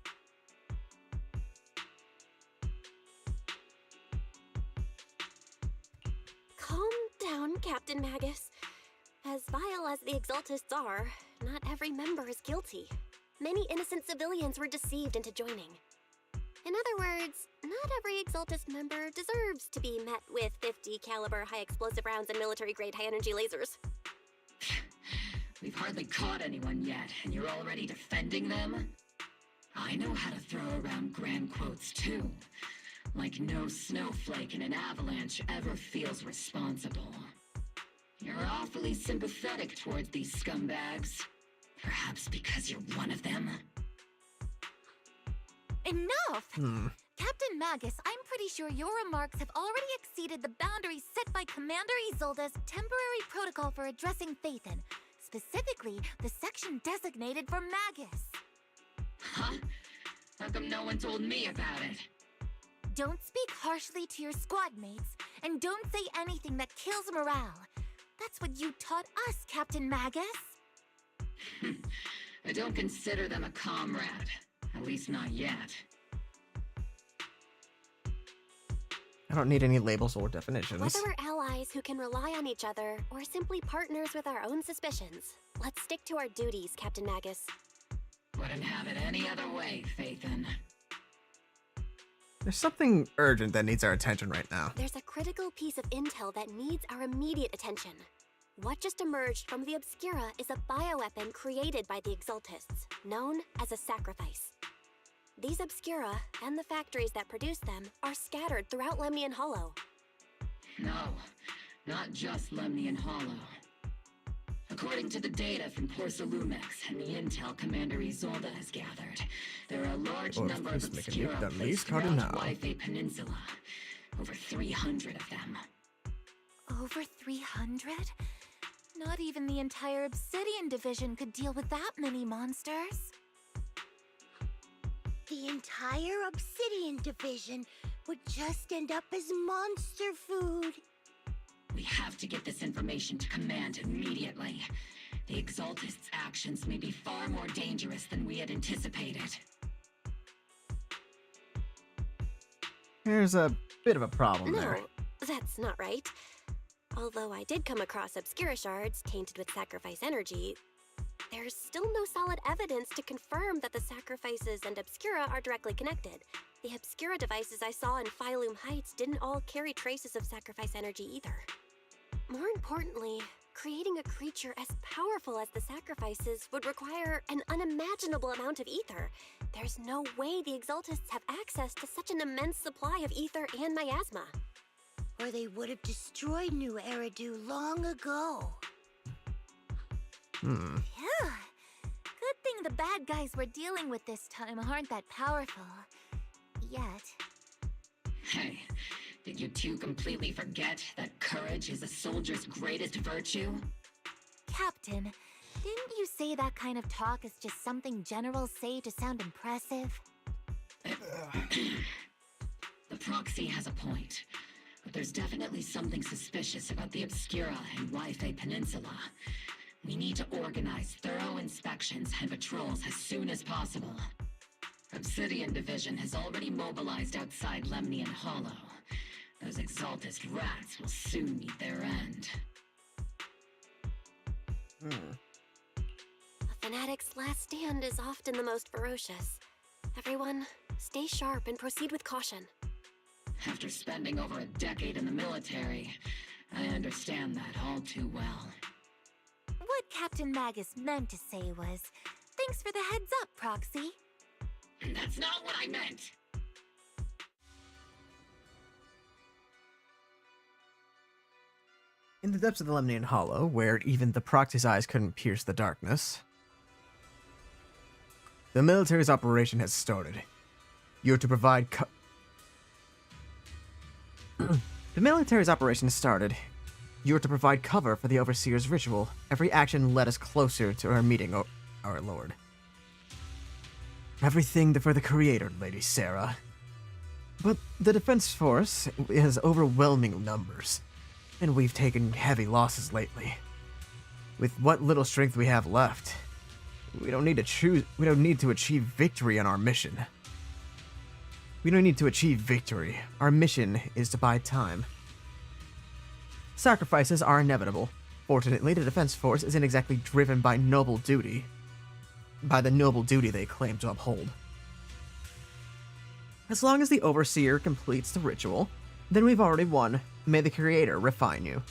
Calm down, Captain Magus. As vile as the Exaltists are, not every member is guilty. Many innocent civilians were deceived into joining. In other words, not every Exaltist member deserves to be met with 50 caliber high explosive rounds and military-grade high-energy lasers. We've hardly caught anyone yet, and you're already defending them? I know how to throw around grand quotes too. Like no snowflake in an avalanche ever feels responsible. You're awfully sympathetic towards these scumbags. Perhaps because you're one of them? Enough! Captain Magus, I'm pretty sure your remarks have already exceeded the boundaries set by Commander Isolde's temporary protocol for addressing Phaethon, specifically the section designated for Magus. Huh? How come no one told me about it? Don't speak harshly to your squad mates, and don't say anything that kills morale. That's what you taught us, Captain Magus. I don't consider them a comrade. At least not yet. I don't need any labels or definitions. Whether we're allies who can rely on each other, or simply partners with our own suspicions, let's stick to our duties, Captain Magus. Wouldn't have it any other way, Phaethon. There's something urgent that needs our attention right now. There's a critical piece of intel that needs our immediate attention. What just emerged from the Obscura is a bioweapon created by the Exaltists, known as a sacrifice. These Obscura, and the factories that produce them, are scattered throughout Lemnian Hollow. No, not just Lemnian Hollow. According to the data from Porcelumex and the intel Commander Isolde has gathered, there are a large number of Obscura placed throughout Wi-Fi Peninsula. Over 300 of them. Over 300? Not even the entire Obsidian Division could deal with that many monsters. The entire Obsidian Division would just end up as monster food. We have to get this information to Command immediately. The Exaltists' actions may be far more dangerous than we had anticipated. There's a bit of a problem there. No, that's not right. Although I did come across Obscura shards tainted with sacrifice energy, there's still no solid evidence to confirm that the sacrifices and Obscura are directly connected. The Obscura devices I saw in Phylum Heights didn't all carry traces of sacrifice energy either. More importantly, creating a creature as powerful as the sacrifices would require an unimaginable amount of ether. There's no way the Exaltists have access to such an immense supply of ether and miasma. Or they would have destroyed New Eridu long ago. Yeah. Good thing the bad guys we're dealing with this time aren't that powerful. Yet. Hey, did you two completely forget that courage is a soldier's greatest virtue? Captain, didn't you say that kind of talk is just something generals say to sound impressive? The proxy has a point, but there's definitely something suspicious about the Obscura and Wi-Fi Peninsula. We need to organize thorough inspections and patrols as soon as possible. Obsidian Division has already mobilized outside Lemnian Hollow. Those Exaltist rats will soon meet their end. A fanatic's last stand is often the most ferocious. Everyone, stay sharp and proceed with caution. After spending over a decade in the military, I understand that all too well. What Captain Magus meant to say was, thanks for the heads up, Proxy. That's not what I meant! In the depths of the Lemnian Hollow, where even the Proxy's eyes couldn't pierce the darkness, the military's operation has started. You're to provide The military's operation has started. You are to provide cover for the Overseer's ritual. Every action led us closer to our meeting, our Lord. Everything for the Creator, Lady Sarah. But the Defense Force has overwhelming numbers, and we've taken heavy losses lately. With what little strength we have left, we don't need to achieve victory on our mission. We don't need to achieve victory. Our mission is to buy time. Sacrifices are inevitable. Fortunately, the Defense Force isn't exactly driven by noble duty. By the noble duty they claim to uphold. As long as the Overseer completes the ritual, then we've already won. May the Creator refine you.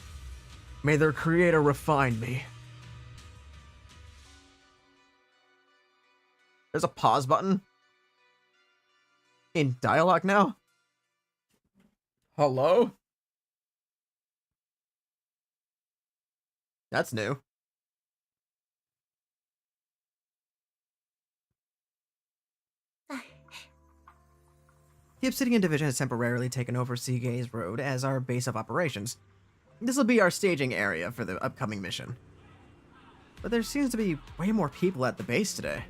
May their Creator refine me. There's a pause button. In dialogue now? Hello? That's new. The Obsidian Division has temporarily taken over Seagaze Road as our base of operations. This will be our staging area for the upcoming mission. But there seems to be way more people at the base today.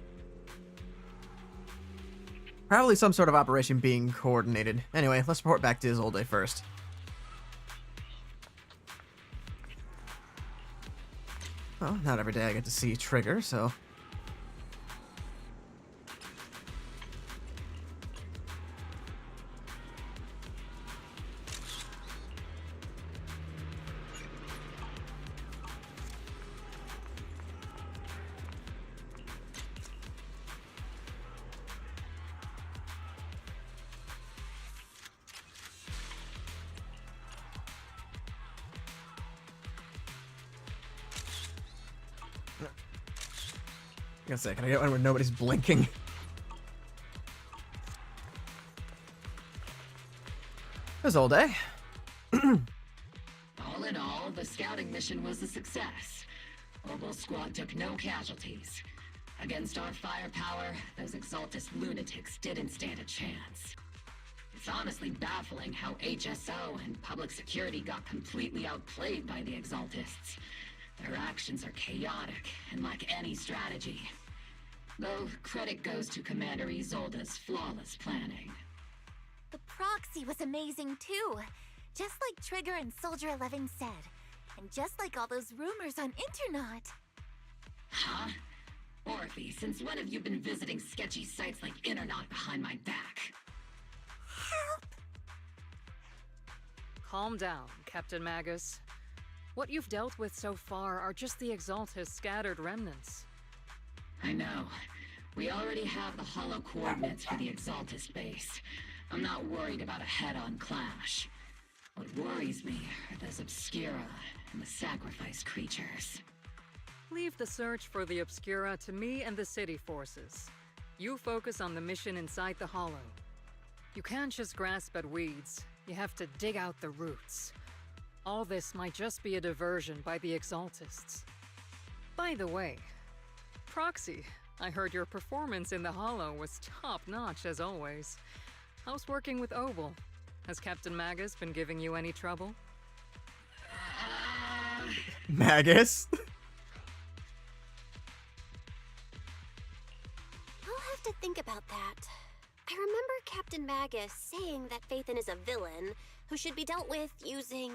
Probably some sort of operation being coordinated. Anyway, let's report back to Isolde first. Well, not every day I get to see Trigger, so... I was gonna say, can I get one where nobody's blinking? It was all day. All in all, the scouting mission was a success. OBOL Squad took no casualties. Against our firepower, those Exaltus lunatics didn't stand a chance. It's honestly baffling how HSO and public security got completely outplayed by the Exaltists. Their actions are chaotic and lack any strategy. Though credit goes to Commander Isolde's flawless planning. The proxy was amazing too. Just like Trigger and Soldier 11 said. And just like all those rumors on Internet. Huh? Orphe, since when have you been visiting sketchy sites like Internet behind my back? Help! Calm down, Captain Magus. What you've dealt with so far are just the Exaltus' scattered remnants. I know. We already have the hollow coordinates for the Exaltus base. I'm not worried about a head-on clash. What worries me are those Obscura and the sacrifice creatures. Leave the search for the Obscura to me and the city forces. You focus on the mission inside the Hollow. You can't just grasp at weeds. You have to dig out the roots. All this might just be a diversion by the Exaltists. By the way, Proxy, I heard your performance in the Hollow was top-notch as always. How's working with OBOL? Has Captain Magus been giving you any trouble? Magus? I'll have to think about that. I remember Captain Magus saying that Phaethon is a villain who should be dealt with using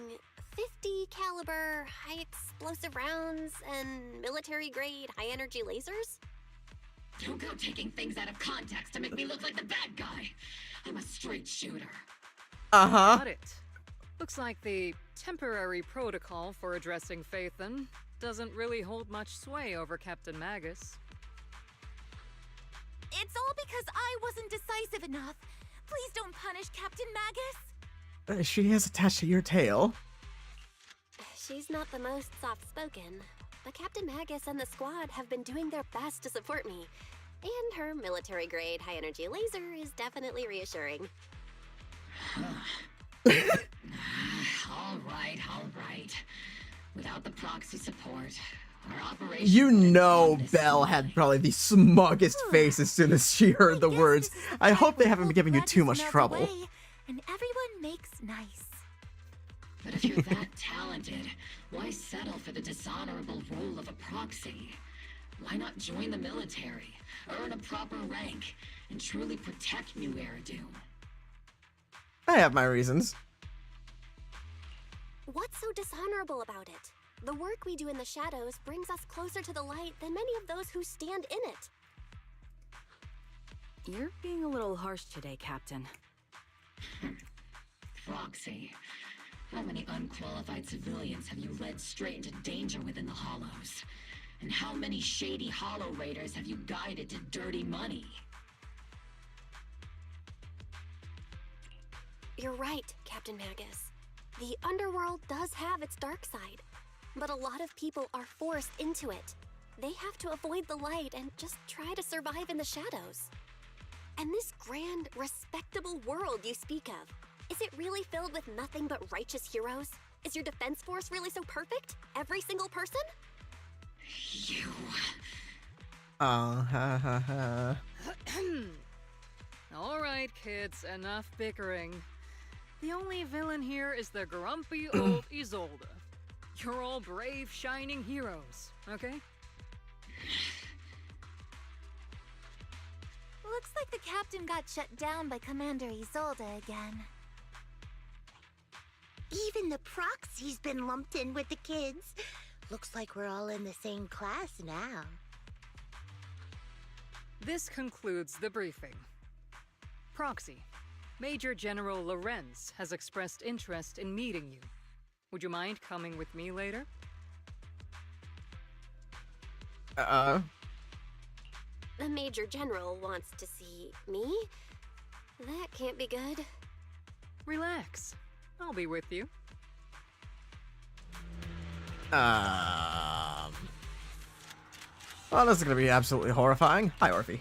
50 caliber high explosive rounds and military-grade high-energy lasers? Don't go taking things out of context to make me look like the bad guy. I'm a straight shooter. Uh-huh. Got it. Looks like the temporary protocol for addressing Phaethon doesn't really hold much sway over Captain Magus. It's all because I wasn't decisive enough. Please don't punish Captain Magus. She is attached to your tail. She's not the most soft-spoken, but Captain Magus and the squad have been doing their best to support me. And her military-grade high-energy laser is definitely reassuring. All right. Without the proxy support, our operation... You know Belle had probably the smuggest face as soon as she heard the words. I hope they haven't been giving you too much trouble. And everyone makes nice. But if you're that talented, why settle for the dishonorable role of a proxy? Why not join the military, earn a proper rank, and truly protect New Eridu? I have my reasons. What's so dishonorable about it? The work we do in the shadows brings us closer to the light than many of those who stand in it. You're being a little harsh today, Captain. Proxy. How many unqualified civilians have you led straight into danger within the Hollows? And how many shady Hollow Raiders have you guided to dirty money? You're right, Captain Magus. The underworld does have its dark side, but a lot of people are forced into it. They have to avoid the light and just try to survive in the shadows. And this grand, respectable world you speak of, is it really filled with nothing but righteous heroes? Is your defense force really so perfect? Every single person? You... Ha. All right, kids, enough bickering. The only villain here is the grumpy old Isolde. You're all brave, shining heroes, okay? Looks like the captain got shut down by Commander Isolde again. Even the proxy's been lumped in with the kids. Looks like we're all in the same class now. This concludes the briefing. Proxy, Major General Lorenz has expressed interest in meeting you. Would you mind coming with me later? The Major General wants to see me? That can't be good. Relax. I'll be with you. Well, this is gonna be absolutely horrifying. Hi, Orphe.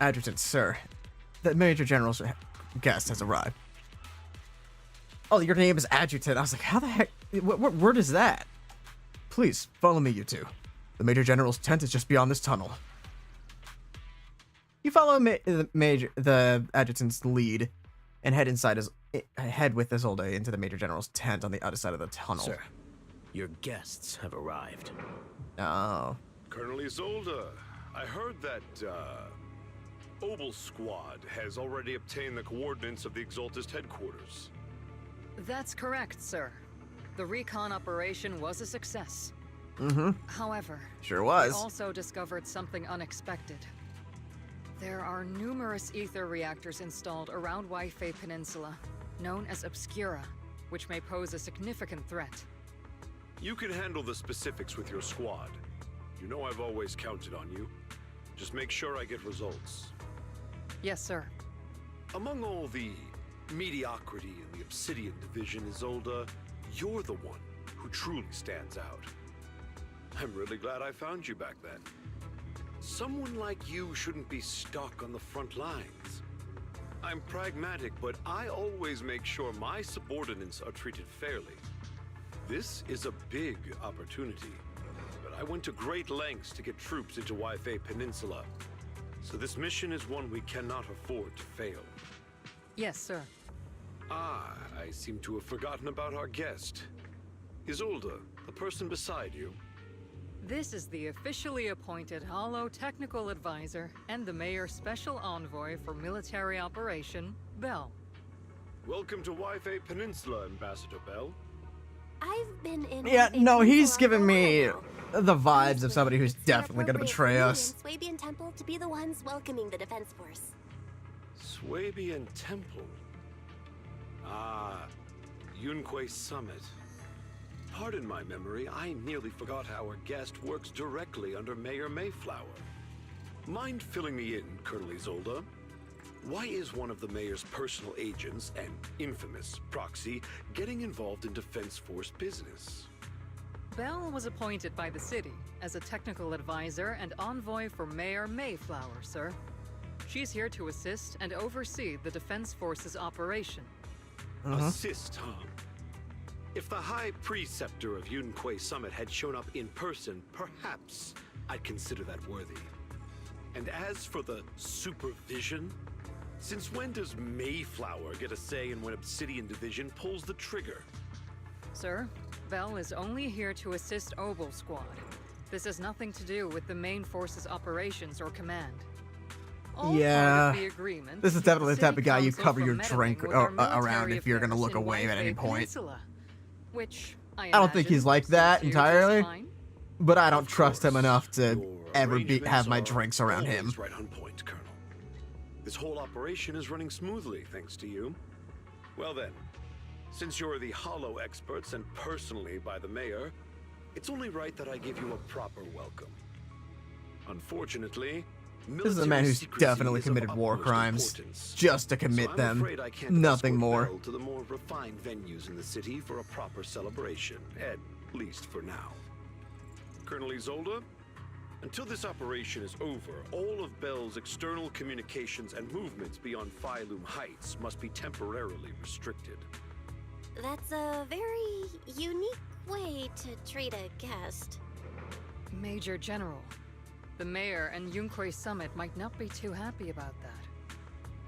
Adjutant, sir. The Major General's guest has arrived. Oh, your name is Adjutant. I was like, how the heck? What word is that? Please, follow me, you two. The Major General's tent is just beyond this tunnel. You follow the Adjutant's lead and head with Isolde into the Major General's tent on the other side of the tunnel. Sir, your guests have arrived. Oh. Colonel Isolde, I heard that, OBOL Squad has already obtained the coordinates of the Exaltist headquarters. That's correct, sir. The recon operation was a success. Mm-hmm. However, sure was. We also discovered something unexpected. There are numerous ether reactors installed around Waifei Peninsula, known as Obscura, which may pose a significant threat. You can handle the specifics with your squad. You know I've always counted on you. Just make sure I get results. Yes, sir. Among all the mediocrity in the Obsidian Division, Isolde, you're the one who truly stands out. I'm really glad I found you back then. Someone like you shouldn't be stuck on the front lines. I'm pragmatic, but I always make sure my subordinates are treated fairly. This is a big opportunity, but I went to great lengths to get troops into Waifei Peninsula. So this mission is one we cannot afford to fail. Yes, sir. Ah, I seem to have forgotten about our guest. Isolde, the person beside you. This is the officially appointed Hollow Technical Advisor and the Mayor's Special Envoy for Military Operation, Bell. Welcome to Waifei Peninsula, Ambassador Bell. I've been in. Yeah, no, he's giving me the vibes of somebody who's definitely gonna betray us. Swabian Temple to be the ones welcoming the Defense Force. Swabian Temple? Ah, Yunquei Summit. Pardon my memory, I nearly forgot our guest works directly under Mayor Mayflower. Mind filling me in, Colonel Isolde? Why is one of the Mayor's personal agents, an infamous proxy, getting involved in Defense Force business? Bell was appointed by the city as a technical advisor and envoy for Mayor Mayflower, sir. She's here to assist and oversee the Defense Force's operation. Assist, huh? If the High Preceptor of Yunquei Summit had shown up in person, perhaps I'd consider that worthy. And as for the supervision, since when does Mayflower get a say in when Obsidian Division pulls the trigger? Sir, Bell is only here to assist OBOL Squad. This has nothing to do with the main force's operations or command. All yeah, part of the agreement, this is definitely the type of guy you Council cover from your meddling drink with our around military if you're gonna affairs look in away at any Waifei point. Peninsula, which I don't think he's imagine like that suits you entirely, just fine. but I don't trust him enough to ever have my drinks around him. Right on point, Colonel. This whole operation is running smoothly, thanks to you. Well then, since you're the Hollow experts and personally by the Mayor, it's only right that I give you a proper welcome. Unfortunately, this is a man who's definitely committed war crimes just to commit them, nothing more. To the more refined venues in the city for a proper celebration, at least for now. Colonel Isolde, until this operation is over, all of Bell's external communications and movements beyond Phylum Heights must be temporarily restricted. That's a very unique way to treat a guest. Major General, the Mayor and Yunquei Summit might not be too happy about that.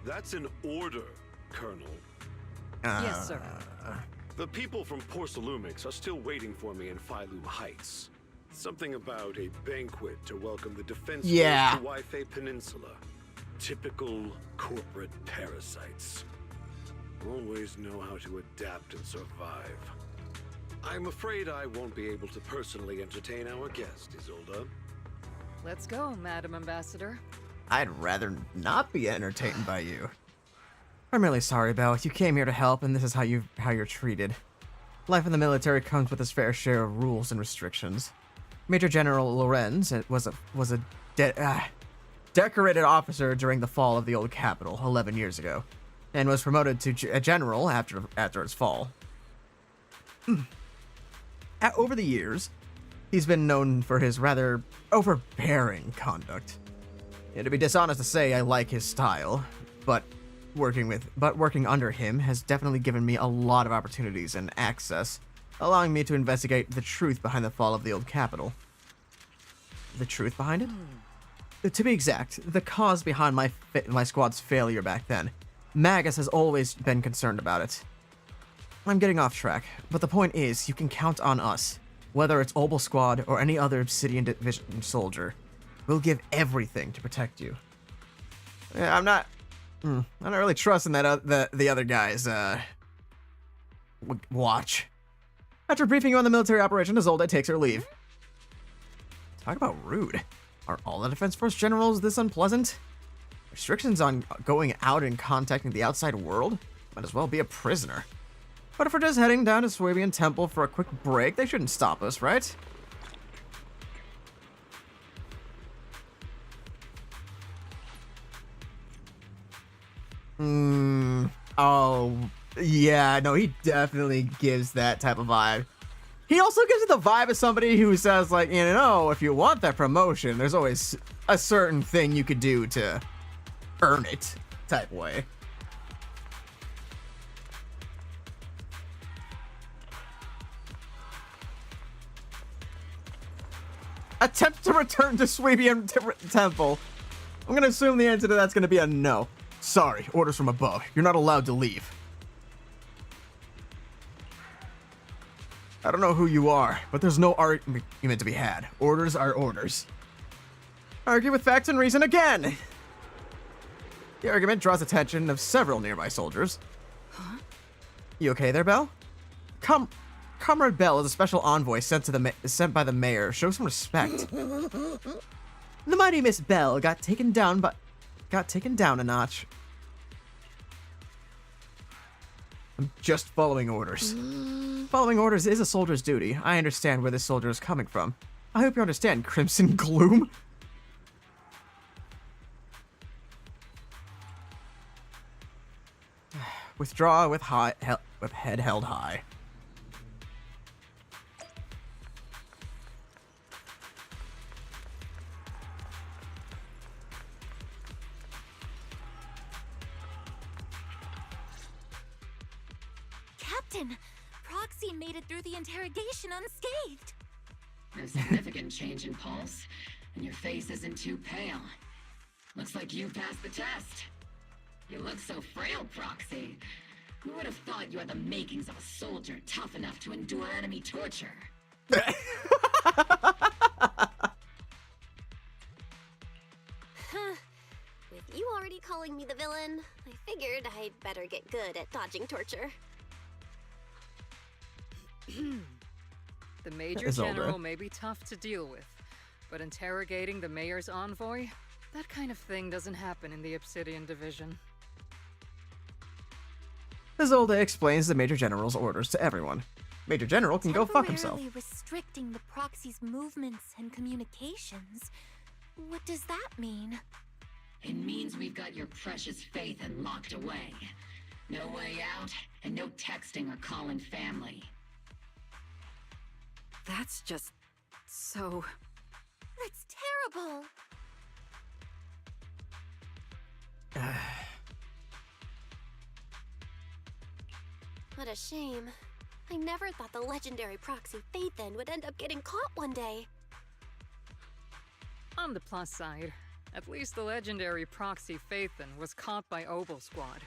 That's an order, Colonel. Yes, sir. The people from Porcelumix are still waiting for me in Phylum Heights. Something about a banquet to welcome the Defense Force to Waifei Peninsula. Typical corporate parasites. Always know how to adapt and survive. I'm afraid I won't be able to personally entertain our guest, Isolde. Let's go, Madam Ambassador. I'd rather not be entertained by you. I'm really sorry, Belle. You came here to help, and this is how you're treated. Life in the military comes with its fair share of rules and restrictions. Major General Lorenz was a decorated officer during the fall of the old capital 11 years ago, and was promoted to a general after its fall. Over the years, he's been known for his rather overbearing conduct. And to be dishonest to say, I like his style, but working under him has definitely given me a lot of opportunities and access, allowing me to investigate the truth behind the fall of the old capital. The truth behind it? To be exact, the cause behind my squad's failure back then. Magus has always been concerned about it. I'm getting off track, but the point is, you can count on us. Whether it's OBOL Squad or any other Obsidian Division soldier, we'll give everything to protect you. Yeah, I'm not really trusting that the other guys watch. After briefing you on the military operation, Isolde takes her leave. Talk about rude. Are all the Defense Force generals this unpleasant? Restrictions on going out and contacting the outside world? Might as well be a prisoner. But if we're just heading down to Swabian Temple for a quick break, they shouldn't stop us, right? Oh, yeah, no, he definitely gives that type of vibe. He also gives it the vibe of somebody who says, like, you know, if you want that promotion, there's always a certain thing you could do to earn it, type way. Attempt to return to Swabian Temple. I'm gonna assume the answer to that's gonna be a no. Sorry, orders from above. You're not allowed to leave. I don't know who you are, but there's no argument to be had. Orders are orders. Argue with facts and reason again! The argument draws attention of several nearby soldiers. Huh? You okay there, Belle? Comrade Bell is a special envoy sent by the mayor. Show some respect. The mighty Miss Bell got taken down a notch. I'm just following orders. Following orders is a soldier's duty. I understand where this soldier is coming from. I hope you understand, Crimson Gloom. Withdraw with head held high. Captain, Proxy made it through the interrogation unscathed. No significant change in pulse, and your face isn't too pale. Looks like you passed the test. You look so frail, Proxy. Who would have thought you had the makings of a soldier tough enough to endure enemy torture? With you already calling me the villain, I figured I'd better get good at dodging torture. The Major General may be tough to deal with, but interrogating the Mayor's envoy? That kind of thing doesn't happen in the Obsidian Division. Isolde explains the Major General's orders to everyone. Major General can go fuck himself. Temporarily restricting the Proxy's movements and communications. What does that mean? It means we've got your precious faith and locked away. No way out, and no texting or calling family. That's just so... That's terrible! What a shame. I never thought the legendary Proxy Phaethon would end up getting caught one day. On the plus side, at least the legendary Proxy Phaethon was caught by OBOL Squad.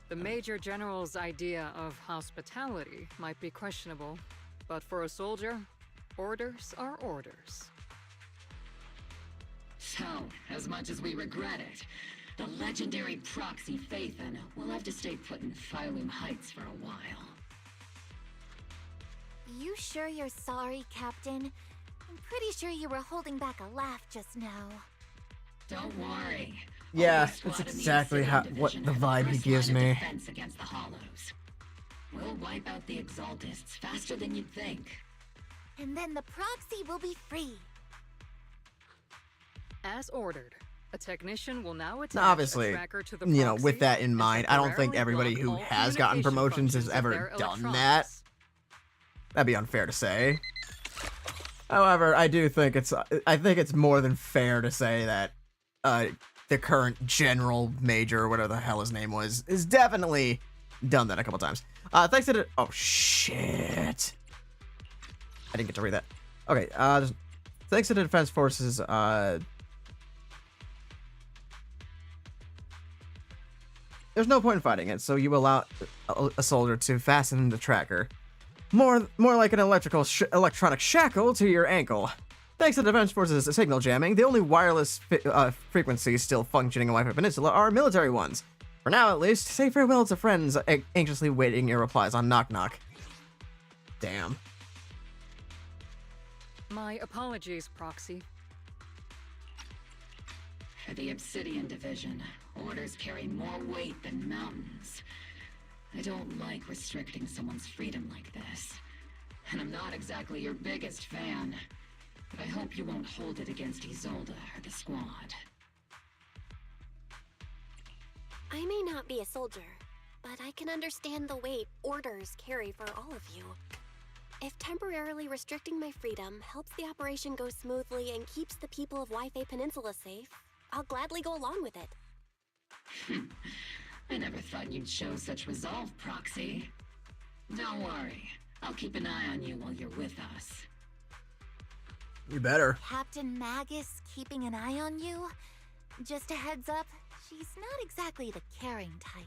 The Major General's idea of hospitality might be questionable, but for a soldier, orders are orders. So, as much as we regret it, the legendary Proxy Phaethon will have to stay put in Phylum Heights for a while. You sure you're sorry, Captain? I'm pretty sure you were holding back a laugh just now. Don't worry. Yeah, that's exactly what the vibe he gives me. Defense against the Hollows. We'll wipe out the Exaltists faster than you'd think. And then the Proxy will be free. As ordered, a technician will now attach obviously, a tracker to the you know, proxy with that in mind, I don't think temporarily everybody block who all has gotten communication promotions has functions of ever their done that. electronics. That'd be unfair to say. However, I think it's more than fair to say that the current general major, or whatever the hell his name was, is definitely done that a couple times. Thanks to the... Oh, shit. I didn't get to read that. Okay, thanks to the Defense Forces, there's no point in fighting it, so you allow a soldier to fasten the tracker. More like an electronic shackle to your ankle. Thanks to the Defense Forces' signal jamming, the only wireless frequencies still functioning on Wi-Fi Peninsula are military ones. For now, at least, say farewell to friends anxiously waiting your replies on Knock Knock. Damn. My apologies, Proxy. For the Obsidian Division, orders carry more weight than mountains. I don't like restricting someone's freedom like this. And I'm not exactly your biggest fan. But I hope you won't hold it against Isolde or the squad. I may not be a soldier, but I can understand the weight orders carry for all of you. If temporarily restricting my freedom helps the operation go smoothly and keeps the people of Wi-Fi Peninsula safe, I'll gladly go along with it. I never thought you'd show such resolve, Proxy. Don't worry. I'll keep an eye on you while you're with us. You better. Captain Magus keeping an eye on you? Just a heads up, she's not exactly the caring type.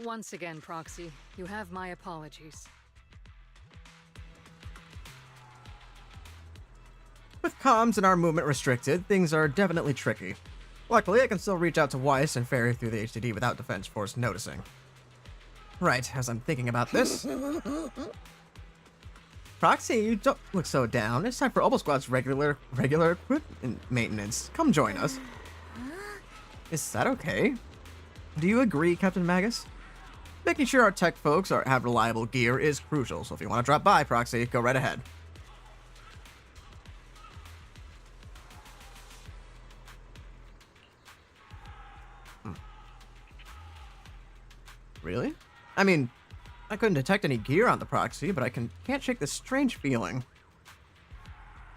Once again, Proxy, you have my apologies. With comms and our movement restricted, things are definitely tricky. Luckily, I can still reach out to Weiss and ferry through the HDD without Defense Force noticing. Right, as I'm thinking about this... Proxy, you don't look so down. It's time for OBOL Squad's regular equipment maintenance. Come join us. Is that okay? Do you agree, Captain Magus? Making sure our tech folks have reliable gear is crucial, so if you want to drop by, Proxy, go right ahead. Really? I mean, I couldn't detect any gear on the Proxy, but I can't shake this strange feeling.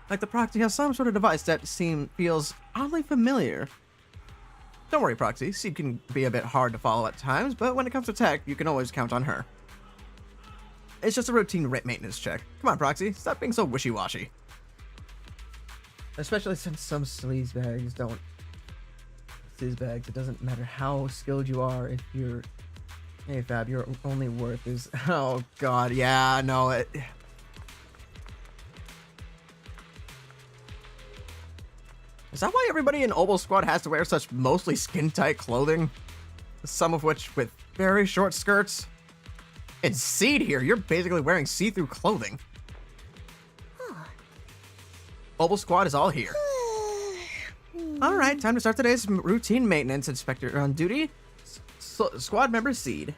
Like the Proxy has some sort of device that feels oddly familiar. Don't worry, Proxy. Seed can be a bit hard to follow at times, but when it comes to tech, you can always count on her. It's just a routine maintenance check. Come on, Proxy. Stop being so wishy-washy. Especially since some sleazebags don't... Sleazebags, it doesn't matter how skilled you are if you're... Hey, Fab, your only worth is... Oh, God, yeah, no, it... Is that why everybody in OBOL Squad has to wear such mostly skin-tight clothing? Some of which with very short skirts? And Seed here, you're basically wearing see-through clothing. OBOL Squad is all here. Alright, time to start today's routine maintenance. Inspector on duty. Squad member Seed.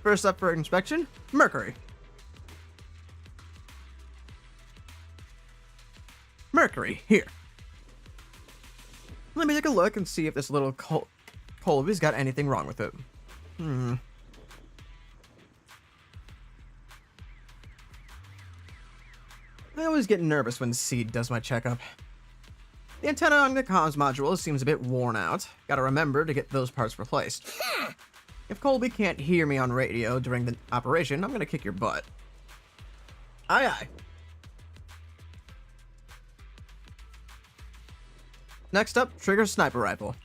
First up for inspection, Mercury. Mercury, here. Let me take a look and see if this little Colby's got anything wrong with it. I always get nervous when Seed does my checkup. The antenna on the comms module seems a bit worn out. Gotta remember to get those parts replaced. If Colby can't hear me on radio during the operation, I'm gonna kick your butt. Aye aye. Next up, trigger sniper rifle.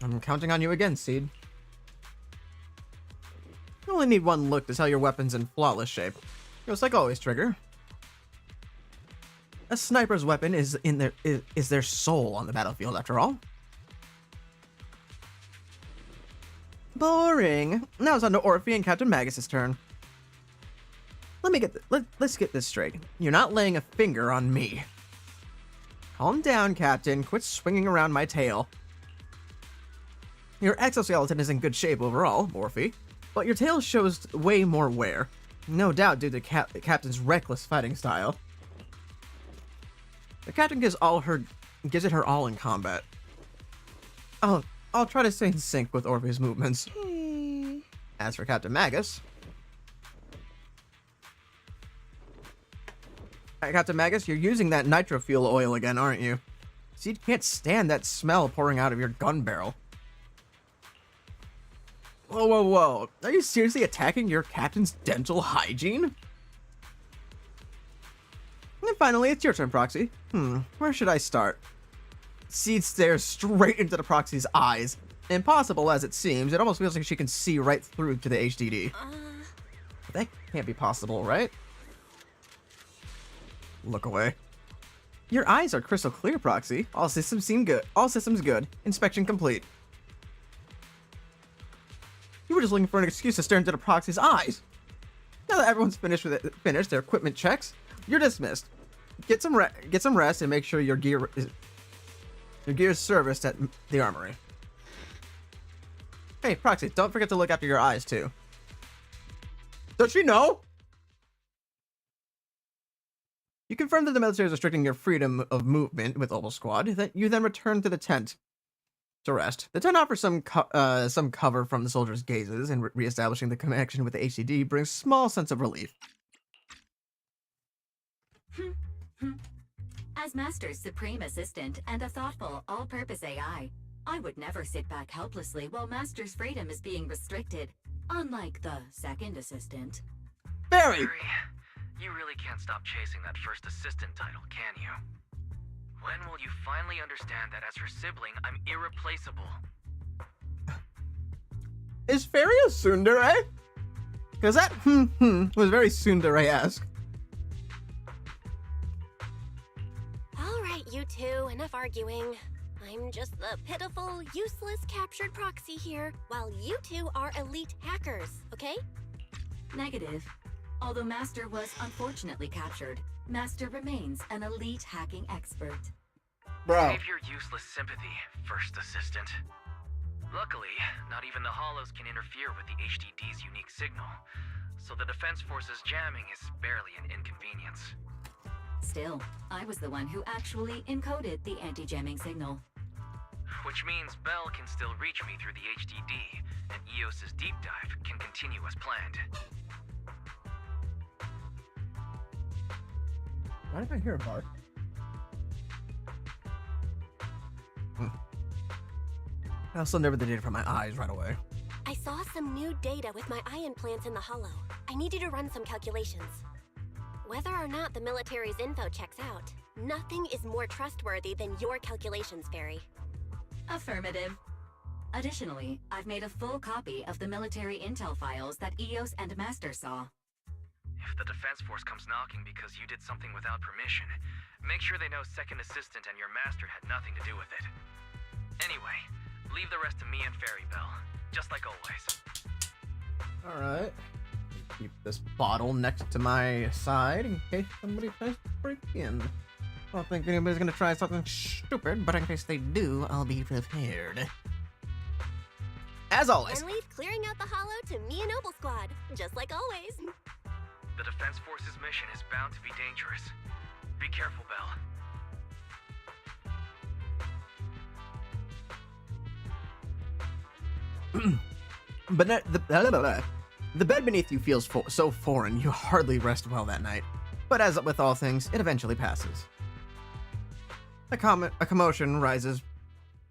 I'm counting on you again, Seed. You only need one look to tell your weapon's in flawless shape. Just like always, Trigger. A sniper's weapon is their soul on the battlefield, after all. Boring. Now it's on to Orphe and Captain Magus' turn. Let's get this straight. You're not laying a finger on me. Calm down, Captain. Quit swinging around my tail. Your exoskeleton is in good shape overall, Orphe, but your tail shows way more wear. No doubt due to the Captain's reckless fighting style. The Captain gives it her all in combat. I'll try to stay in sync with Orphe's movements. As for Captain Magus, Captain Magus, you're using that nitro fuel oil again, aren't you? Seed can't stand that smell pouring out of your gun barrel. Whoa, whoa, whoa. Are you seriously attacking your captain's dental hygiene? And finally, it's your turn, Proxy. Where should I start? Seed stares straight into the Proxy's eyes. Impossible as it seems, it almost feels like she can see right through to the HDD. But that can't be possible, right? Look away. Your eyes are crystal clear, Proxy. All systems seem good. All systems good. Inspection complete. You were just looking for an excuse to stare into the Proxy's eyes. Now that everyone's finished their equipment checks, you're dismissed. Get some rest and make sure your gear is serviced at the armory. Hey, Proxy, don't forget to look after your eyes too. Does she know? You confirm that the military is restricting your freedom of movement with OBOL Squad. That you then return to the tent to rest. The tent offers some cover from the soldiers' gazes, and re-establishing the connection with the HDD brings small sense of relief. As Master's supreme assistant and a thoughtful, all-purpose AI, I would never sit back helplessly while Master's freedom is being restricted, unlike the second assistant. Barry! You really can't stop chasing that first assistant title, can you? When will you finally understand that as her sibling, I'm irreplaceable? Is Fairy a tsundere? Because that was very tsundere-esque. Alright, you two, enough arguing. I'm just the pitiful, useless captured proxy here, while you two are elite hackers, okay? Negative. Although Master was unfortunately captured, Master remains an elite hacking expert. Bro. Save your useless sympathy, first assistant. Luckily, not even the Hollows can interfere with the HDD's unique signal, so the Defense Force's jamming is barely an inconvenience. Still, I was the one who actually encoded the anti-jamming signal. Which means Bell can still reach me through the HDD, and EOS's deep dive can continue as planned. Why did I hear a bark? I'll send over the data from my eyes right away. I saw some new data with my eye implants in the hollow. I need you to run some calculations. Whether or not the military's info checks out, nothing is more trustworthy than your calculations, Fairy. Affirmative. Additionally, I've made a full copy of the military intel files that EOS and Master saw. If the Defense Force comes knocking because you did something without permission, make sure they know Second Assistant and your Master had nothing to do with it. Anyway, leave the rest to me and Fairy Bell, just like always. Alright. Keep this bottle next to my side in case somebody tries to break in. I don't think anybody's gonna try something stupid, but in case they do, I'll be prepared. As always. And leave clearing out the hollow to me and OBOL Squad, just like always. The Defense Force's mission is bound to be dangerous. Be careful, Bell. But the bed beneath you feels so foreign, you hardly rest well that night. But as with all things, it eventually passes. A commotion rises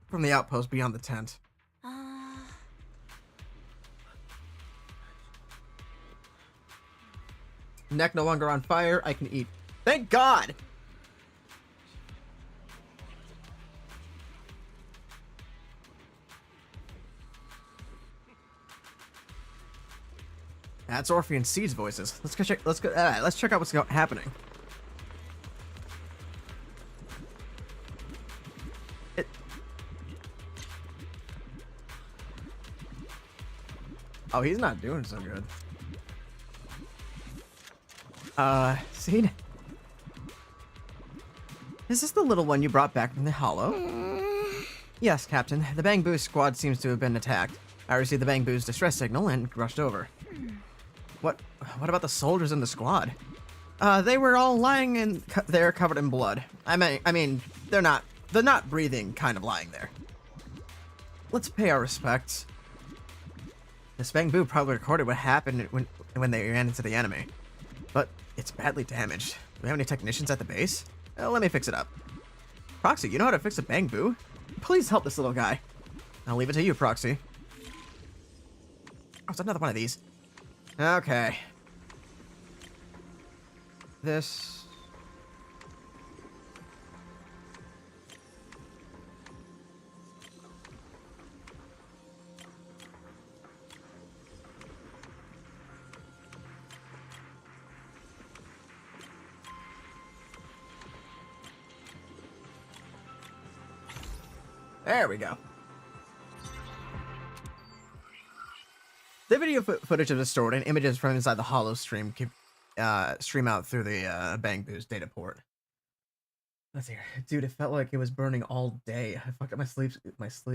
from the outpost beyond the tent. Neck no longer on fire, I can eat. Thank God! That's Orphe and Seed's voices. Let's check out what's happening. Oh, he's not doing so good. Seed? Is this the little one you brought back from the hollow? Yes, Captain. The Bang Boo squad seems to have been attacked. I received the Bang Boo's distress signal and rushed over. What about the soldiers in the squad? They were all lying there covered in blood. I mean, they're not breathing, kind of lying there. Let's pay our respects. This Bang Boo probably recorded what happened when they ran into the enemy. But it's badly damaged. we have any technicians at the base? Let me fix it up. Proxy, you know how to fix a bang boo? Please help this little guy. I'll leave it to you, Proxy. Oh, it's another one of these. Okay. This... There we go. The video footage of the stored and images from inside the Hollow stream can stream out through the Bang Boo's data port. Let's see here. Dude, it felt like it was burning all day. I fucked up my sleep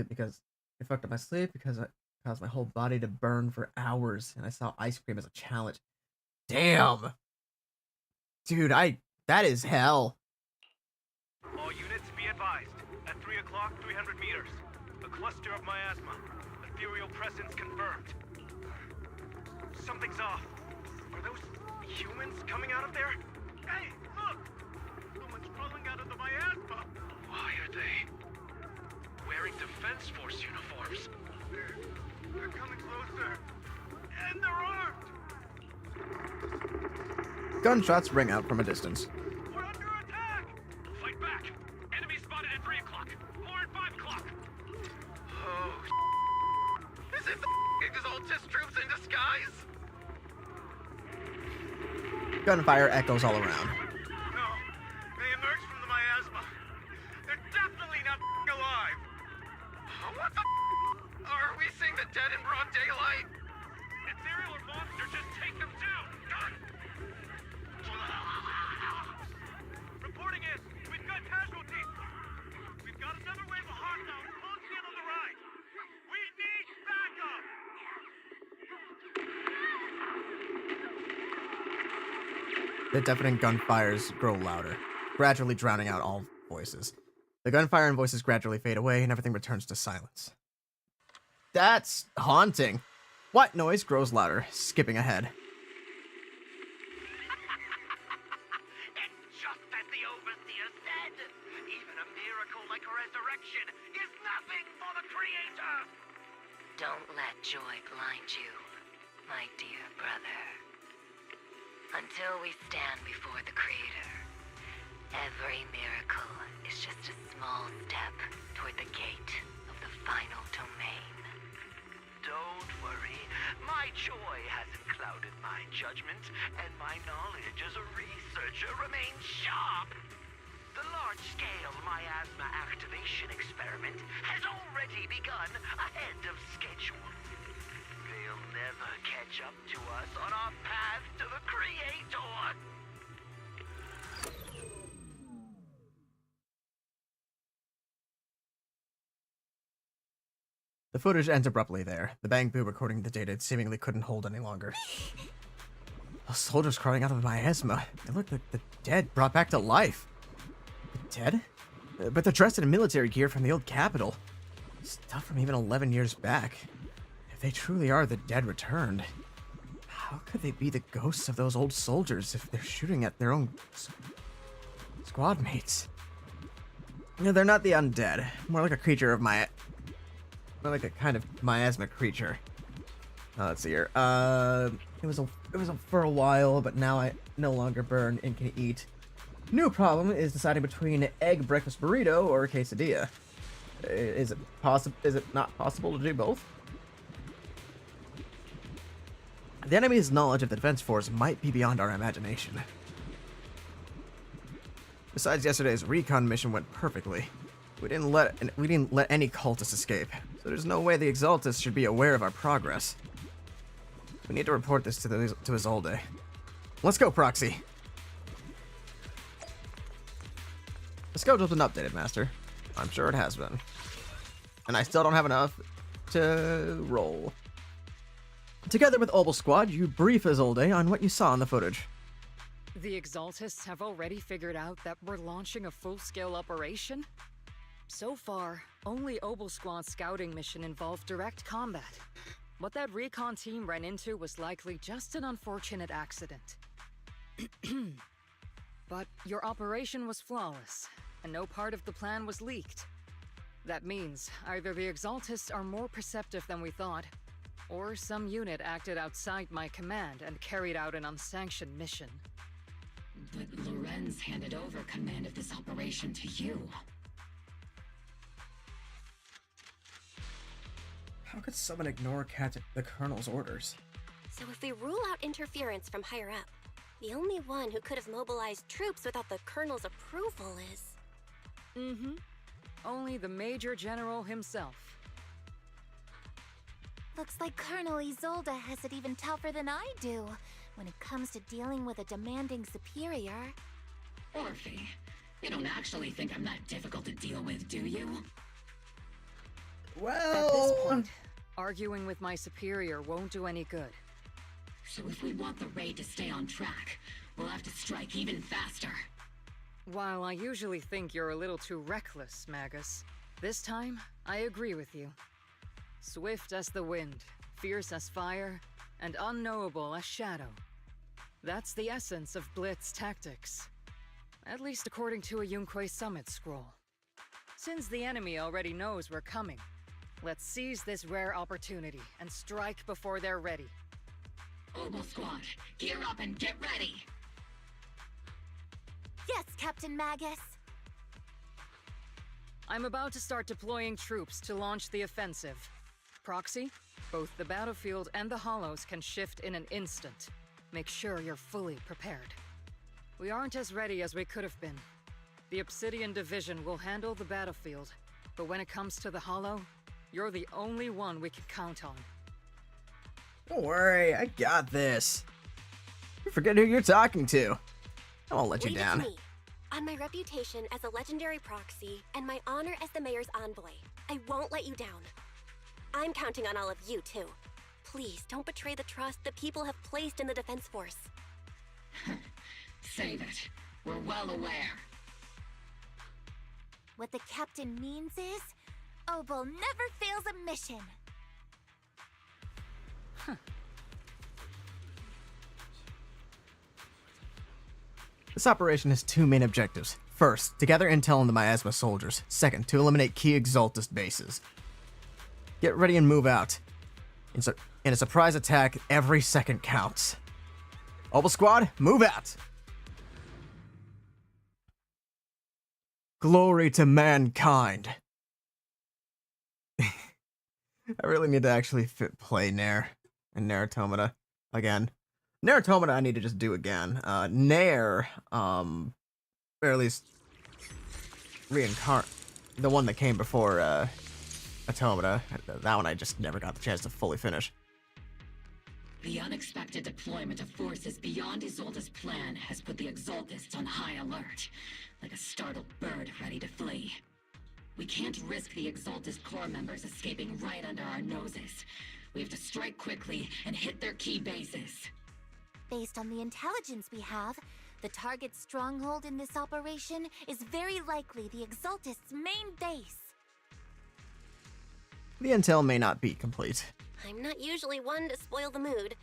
because I caused my whole body to burn for hours, and I saw ice cream as a challenge. Damn. Dude, that is hell. All units be advised. At 3 o'clock, 300 meters. A cluster of miasma. Ethereal presence confirmed. Something's off. Are those humans coming out of there? Hey, look! Someone's crawling out of the miasma. Why are they wearing Defense Force uniforms? They're coming closer. And they're armed! Gunshots ring out from a distance. We're under attack! Fight back! Enemy spotted at 3 o'clock. 4 and 5 o'clock. Oh, is it the Exaltus troops in disguise? Gunfire echoes all around. No, they emerged from the miasma. They're definitely not alive. What the are we seeing the dead in broad daylight? Ethereal or monster, just take them down. Reporting in. We've got casualties. We've got another wave of hostiles closing in on the right. We need backup. The deafening gunfires grow louder, gradually drowning out all voices. The gunfire and voices gradually fade away, and everything returns to silence. That's haunting. What noise grows louder, skipping ahead. Just as the Overseer said, even a miracle like resurrection is nothing for the Creator. Don't let joy blind you, my dear brother. Until we stand before the Creator, every miracle is just a small step toward the gate of the final domain. Don't worry, my joy hasn't clouded my judgment, and my knowledge as a researcher remains sharp. The large-scale miasma activation experiment has already begun ahead of schedule. They'll never catch up to us on our path to the Creator! The footage ends abruptly there. The Bang Boo recording the data seemingly couldn't hold any longer. Those soldiers crawling out of the miasma. They look like the dead brought back to life. The dead? But they're dressed in military gear from the old capital. Stuff from even 11 years back. If they truly are the dead returned, how could they be the ghosts of those old soldiers if they're shooting at their own squad mates? No, they're not the undead. More like a creature of more like a kind of miasma creature. Let's see here. It was for a while, but now I no longer burn and can eat. New problem is deciding between egg breakfast burrito or quesadilla. Is it not possible to do both? The enemy's knowledge of the defense force might be beyond our imagination. Besides, yesterday's recon mission went perfectly. We didn't let any cultists escape, so there's no way the Exaltus should be aware of our progress. We need to report this to Isolde. Let's go, Proxy. The schedule's been updated, Master. I'm sure it has been. And I still don't have enough to roll. Together with OBOL Squad, you brief Isolde on what you saw in the footage. The Exaltists have already figured out that we're launching a full-scale operation? So far, only OBOL Squad's scouting mission involved direct combat. What that recon team ran into was likely just an unfortunate accident. But your operation was flawless, and no part of the plan was leaked. That means either the Exaltists are more perceptive than we thought, or some unit acted outside my command and carried out an unsanctioned mission. But Lorenz handed over command of this operation to you. How could someone ignore the Colonel's orders? So if we rule out interference from higher up, the only one who could have mobilized troops without the Colonel's approval is... Mm-hmm. Only the Major General himself. Looks like Colonel Isolde has it even tougher than I do when it comes to dealing with a demanding superior. Orphe, you don't actually think I'm that difficult to deal with, do you? At this point, arguing with my superior won't do any good. So if we want the raid to stay on track, we'll have to strike even faster. While I usually think you're a little too reckless, Magus, this time, I agree with you. Swift as the wind, fierce as fire, and unknowable as shadow. That's the essence of Blitz tactics. At least according to a Yunque Summit scroll. Since the enemy already knows we're coming, let's seize this rare opportunity and strike before they're ready. OBOL Squad, gear up and get ready! Yes, Captain Magus! I'm about to start deploying troops to launch the offensive. Proxy, both the battlefield and the hollows can shift in an instant. Make sure you're fully prepared. We aren't as ready as we could have been. The Obsidian Division will handle the battlefield, but when it comes to the hollow, you're the only one we can count on. Don't worry, I got this. You forget who you're talking to. I won't let you down. Leave it to me. On my reputation as a legendary proxy and my honor as the mayor's envoy, I won't let you down. I'm counting on all of you, too. Please don't betray the trust that people have placed in the Defense Force. Save it. We're well aware. What the captain means is, OBOL never fails a mission. This operation has two main objectives. First, to gather intel on the miasma soldiers. Second, to eliminate key Exaltist bases. Get ready and move out. In a surprise attack, every second counts. OBOL Squad, move out! Glory to mankind. I really need to actually play Nair and Nair Automata again. Nair Automata I need to just do again. Nair, or at least the one that came before Automata. That one I just never got the chance to fully finish. The unexpected deployment of forces beyond Isolde's plan has put the Exaltists on high alert, like a startled bird ready to flee. We can't risk the Exaltist core members escaping right under our noses. We have to strike quickly and hit their key bases. Based on the intelligence we have, the target's stronghold in this operation is very likely the Exaltist's main base. The intel may not be complete. I'm not usually one to spoil the mood,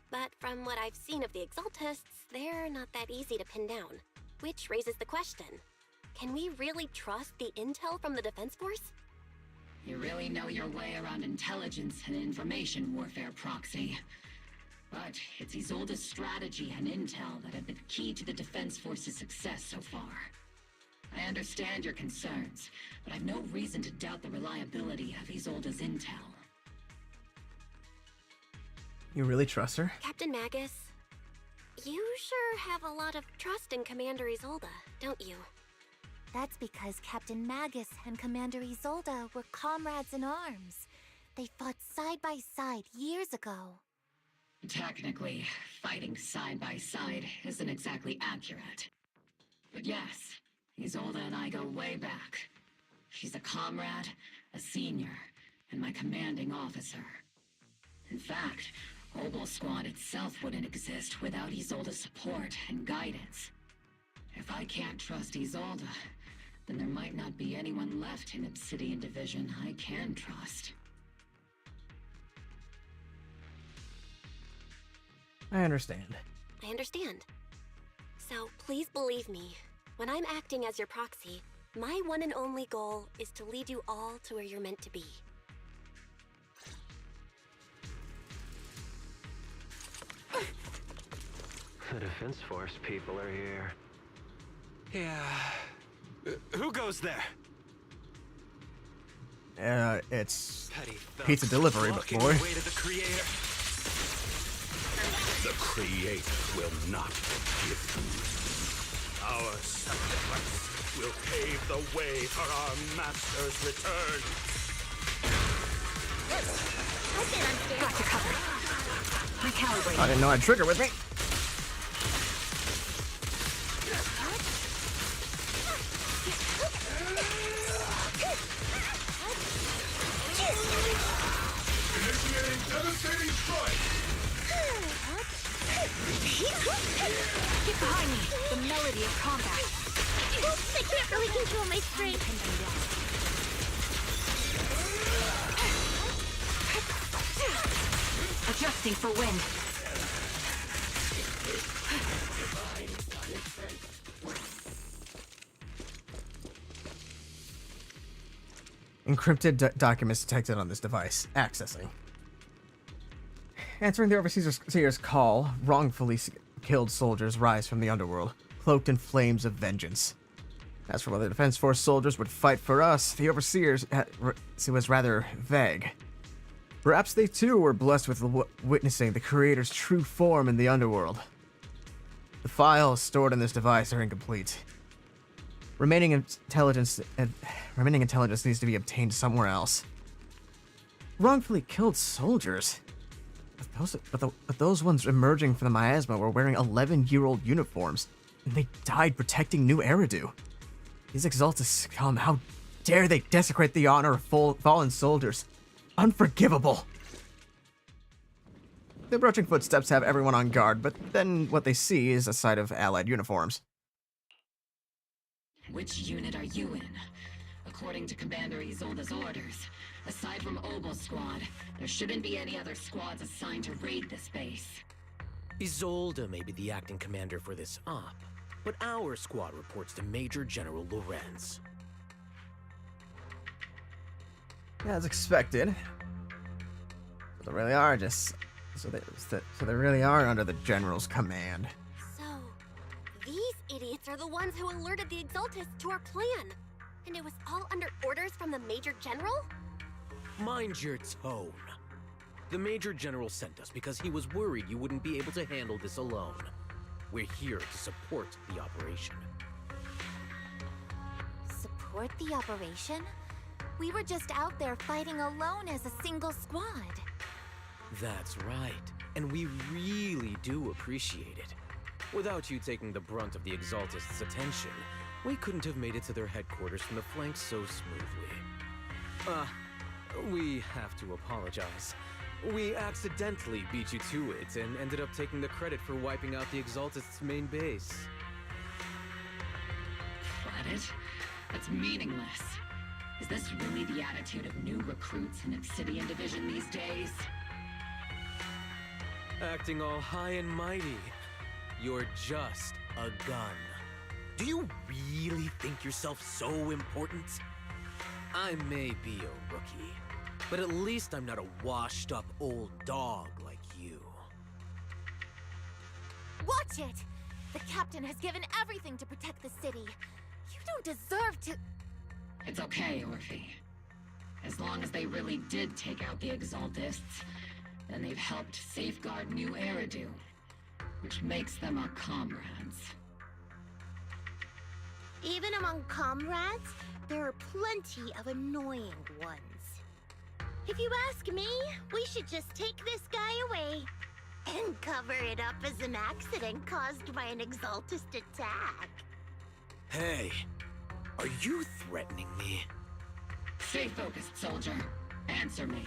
but from what I've seen of the Exaltists, they're not that easy to pin down. Which raises the question, can we really trust the intel from the Defense Force? You really know your way around intelligence and information warfare, Proxy. But it's Isolde's strategy and intel that have been key to the Defense Force's success so far. I understand your concerns, but I've no reason to doubt the reliability of Isolde's intel. You really trust her? Captain Magus, you sure have a lot of trust in Commander Isolde, don't you? That's because Captain Magus and Commander Isolde were comrades in arms. They fought side by side years ago. Technically, fighting side by side isn't exactly accurate. But yes, Isolde and I go way back. She's a comrade, a senior, and my commanding officer. In fact, OBOL Squad itself wouldn't exist without Isolde's support and guidance. If I can't trust Isolde, then there might not be anyone left in Obsidian Division I can trust. I understand. I understand. So please believe me, when I'm acting as your proxy, my one and only goal is to lead you all to where you're meant to be. The Defense Force people are here. Yeah. Who goes there? It's pizza delivery, but boy. The Creator will not give food. Our sacrifice will pave the way for our Master's return. Got you covered. Recalibrate. I didn't know I'd trigger with me. Initiating devastating strike. Get behind me. The melody of combat. Oops, I can't really control my strength. Adjusting for wind. Encrypted documents detected on this device. Accessing. Answering the Overseer's call, wrongfully killed soldiers rise from the underworld, cloaked in flames of vengeance. As for whether Defense Force soldiers would fight for us, the Overseers was rather vague. Perhaps they too were blessed with witnessing the Creator's true form in the underworld. The files stored in this device are incomplete. Remaining intelligence needs to be obtained somewhere else. Wrongfully killed soldiers? But those ones emerging from the miasma were wearing 11-year-old uniforms, and they died protecting New Eridu. These Exaltus scum, how dare they desecrate the honor of fallen soldiers? Unforgivable! The approaching footsteps have everyone on guard, but then what they see is a sight of Allied uniforms. Which unit are you in? According to Commander Isolde's orders, aside from OBOL Squad, there shouldn't be any other squads assigned to raid this base. Isolde may be the acting commander for this op, but our squad reports to Major General Lorenz. As expected. So they really are they really are under the General's command. So, these idiots are the ones who alerted the Exaltists to our plan. And it was all under orders from the Major General? Mind your tone. The Major General sent us because he was worried you wouldn't be able to handle this alone. We're here to support the operation. Support the operation? We were just out there fighting alone as a single squad. That's right, and we really do appreciate it. Without you taking the brunt of the Exaltists' attention, we couldn't have made it to their headquarters from the flanks so smoothly. We have to apologize. We accidentally beat you to it and ended up taking the credit for wiping out the Exaltists' main base. Flat it? That's meaningless. Is this really the attitude of new recruits in Obsidian Division these days? Acting all high and mighty. You're just a gun. Do you really think yourself so important? I may be a rookie, but at least I'm not a washed-up old dog like you. Watch it! The captain has given everything to protect the city. You don't deserve to... It's okay, Orphe. As long as they really did take out the Exaltists, then they've helped safeguard New Eridu, which makes them our comrades. Even among comrades, there are plenty of annoying ones. If you ask me, we should just take this guy away and cover it up as an accident caused by an Exaltist attack. Hey, are you threatening me? Stay focused, soldier. Answer me.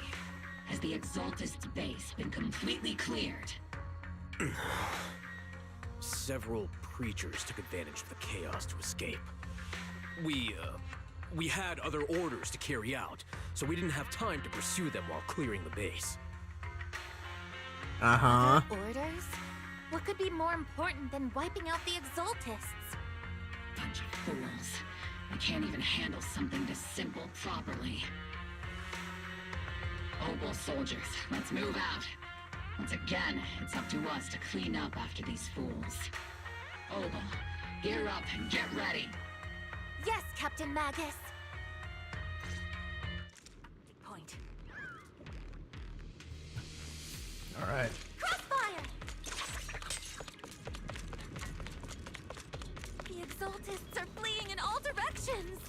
Has the Exaltist's base been completely cleared? Several preachers took advantage of the chaos to escape. We had other orders to carry out, so we didn't have time to pursue them while clearing the base. Uh-huh. Orders? What could be more important than wiping out the Exaltists? Bunch of fools. I can't even handle something this simple properly. OBOL soldiers, let's move out. Once again, it's up to us to clean up after these fools. OBOL, gear up and get ready. Yes, Captain Magus. Point. All right. Crossfire! The Exaltists are fleeing in all directions.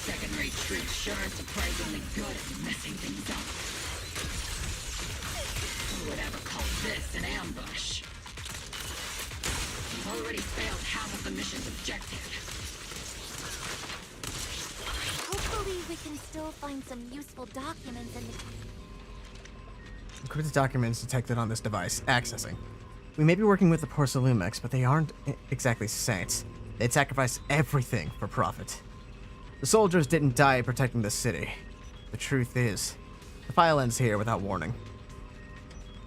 Second-rate troops sure are surprisingly good at messing things up. Who would ever call this an ambush? We've already failed half of the mission's objective. Hopefully we can still find some useful documents in the... Encrypted documents detected on this device. Accessing. We may be working with the Porcelumex, but they aren't exactly saints. They'd sacrifice everything for profit. The soldiers didn't die protecting the city. The truth is, the file ends here without warning.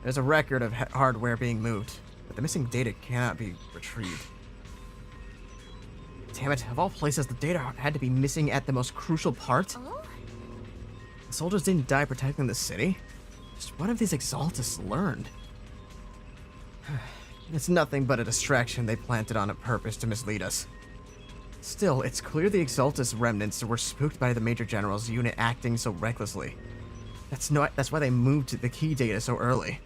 There's a record of hardware being moved, but the missing data cannot be retrieved. Damn it, of all places, the data had to be missing at the most crucial part? Oh? The soldiers didn't die protecting the city? Just what have these Exaltists learned? It's nothing but a distraction they planted on purpose to mislead us. Still, it's clear the Exaltist remnants were spooked by the Major General's unit acting so recklessly. That's why they moved the key data so early.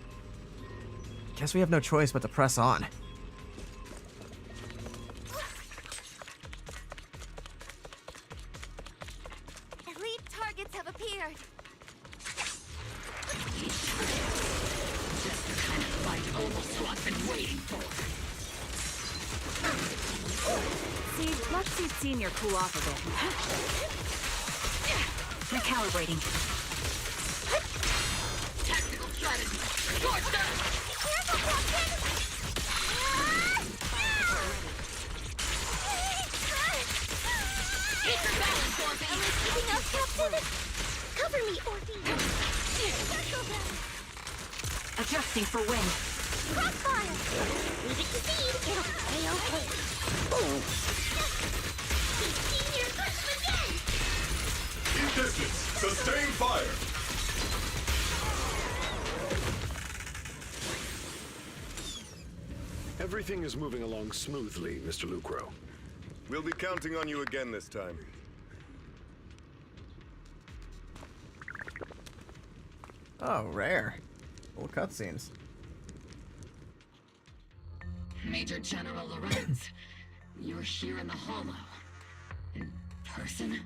Guess we have no choice but to press on. Elite targets have appeared. Just the kind of fight OBOL Squad's been waiting for. See, let's see Senior cool off a bit. Recalibrating. Tactical strategy. Scorched earth. Careful, Captain! Keep your balance, Orphe. Am I keeping up, Captain? Cover me, Orphe. Circle them. Adjusting for wind. Crossfire! Leave it to speed. It'll stay okay. Senior, push again! Keep distance. Sustain fire. Everything is moving along smoothly, Mr. Lucro. We'll be counting on you again this time. Oh, rare. Cool cutscenes. Major General Lorenz, you're here in the Hollow. In person?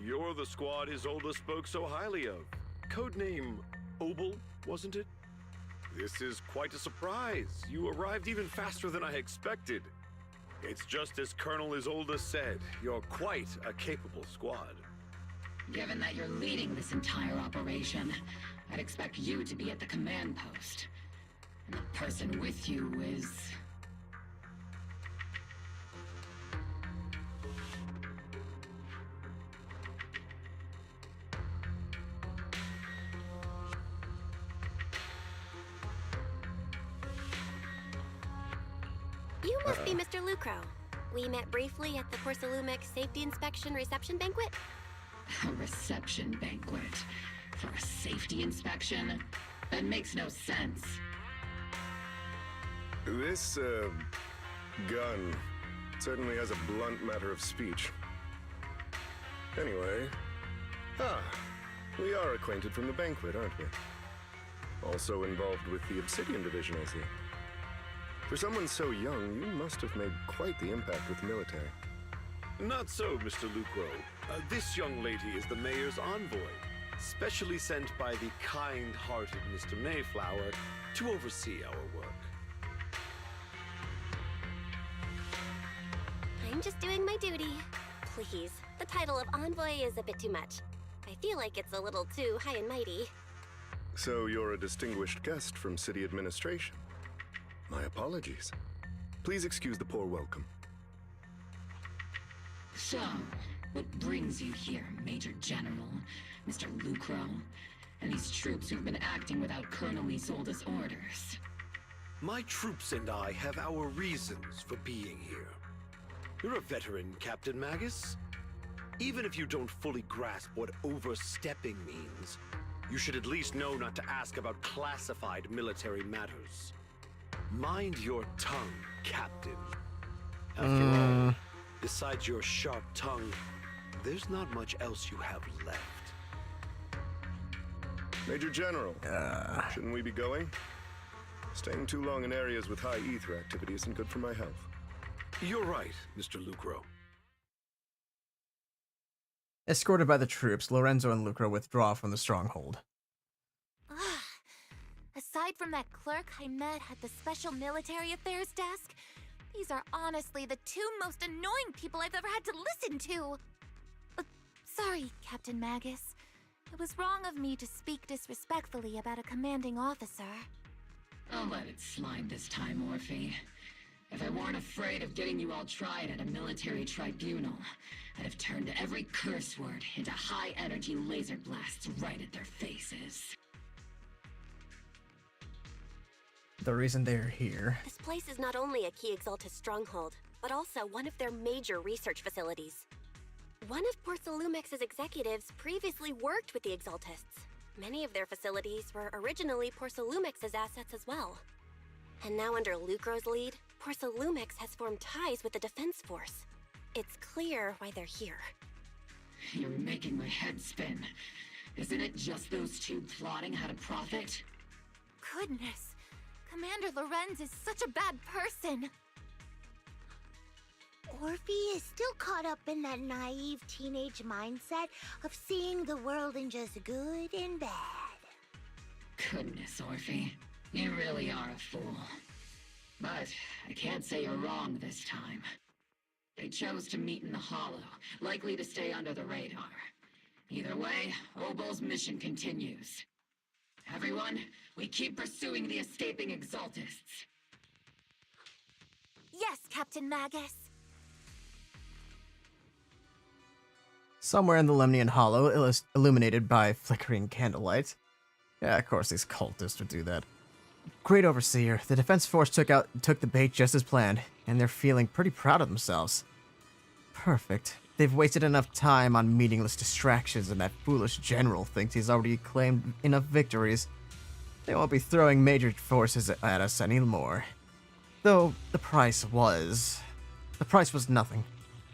You're the squad Isolde spoke so highly of. Codename OBOL, wasn't it? This is quite a surprise. You arrived even faster than I expected. It's just as Colonel Isolde said, you're quite a capable squad. Given that you're leading this entire operation, I'd expect you to be at the command post. And the person with you is... You must be Mr. Lucro. We met briefly at the Porcelumex Safety Inspection Reception Banquet. A reception banquet? For a safety inspection? That makes no sense. This, gun certainly has a blunt matter of speech. Anyway, we are acquainted from the banquet, aren't we? Also involved with the Obsidian Division, I see. For someone so young, you must have made quite the impact with the military. Not so, Mr. Lucro. This young lady is the mayor's envoy, specially sent by the kind-hearted Mr. Mayflower to oversee our work. I'm just doing my duty. Please, the title of envoy is a bit too much. I feel like it's a little too high and mighty. So you're a distinguished guest from city administration. My apologies. Please excuse the poor welcome. So, what brings you here, Major General, Mr. Lucro? and these troops who've been acting without Colonel Isolde's orders. My troops and I have our reasons for being here. You're a veteran, Captain Magus. Even if you don't fully grasp what overstepping means, you should at least know not to ask about classified military matters. Mind your tongue, Captain. After all, besides your sharp tongue, there's not much else you have left. Major General, shouldn't we be going? Staying too long in areas with high ether activity isn't good for my health. You're right, Mr. Lucro. Escorted by the troops, Lorenzo and Lucro withdraw from the stronghold. Aside from that clerk I met at the Special Military Affairs desk, these are honestly the two most annoying people I've ever had to listen to. Sorry, Captain Magus. It was wrong of me to speak disrespectfully about a commanding officer. I'll let it slide this time, Orphe. If I weren't afraid of getting you all tried at a military tribunal, I'd have turned every curse word into high-energy laser blasts right at their faces. The reason they're here. This place is not only a key Exaltus stronghold, but also one of their major research facilities. One of Porcelumex's executives previously worked with the Exaltists. Many of their facilities were originally Porcelumex's assets as well. And now under Lucro's lead, Porcelumex has formed ties with the Defense Force. It's clear why they're here. You're making my head spin. Isn't it just those two plotting how to profit? Goodness, Commander Lorenz is such a bad person. Orphe is still caught up in that naive teenage mindset of seeing the world in just good and bad. Goodness, Orphe. You really are a fool. But I can't say you're wrong this time. They chose to meet in the Hollow, likely to stay under the radar. Either way, OBOL's mission continues. Everyone, we keep pursuing the escaping Exaltists. Yes, Captain Magus. Somewhere in the Lemnian Hollow, illuminated by flickering candlelight. Yeah, of course these cultists would do that. Great Overseer, the Defense Force took the bait just as planned, and they're feeling pretty proud of themselves. Perfect. They've wasted enough time on meaningless distractions, and that foolish general thinks he's already claimed enough victories. They won't be throwing major forces at us anymore. Though the price was nothing.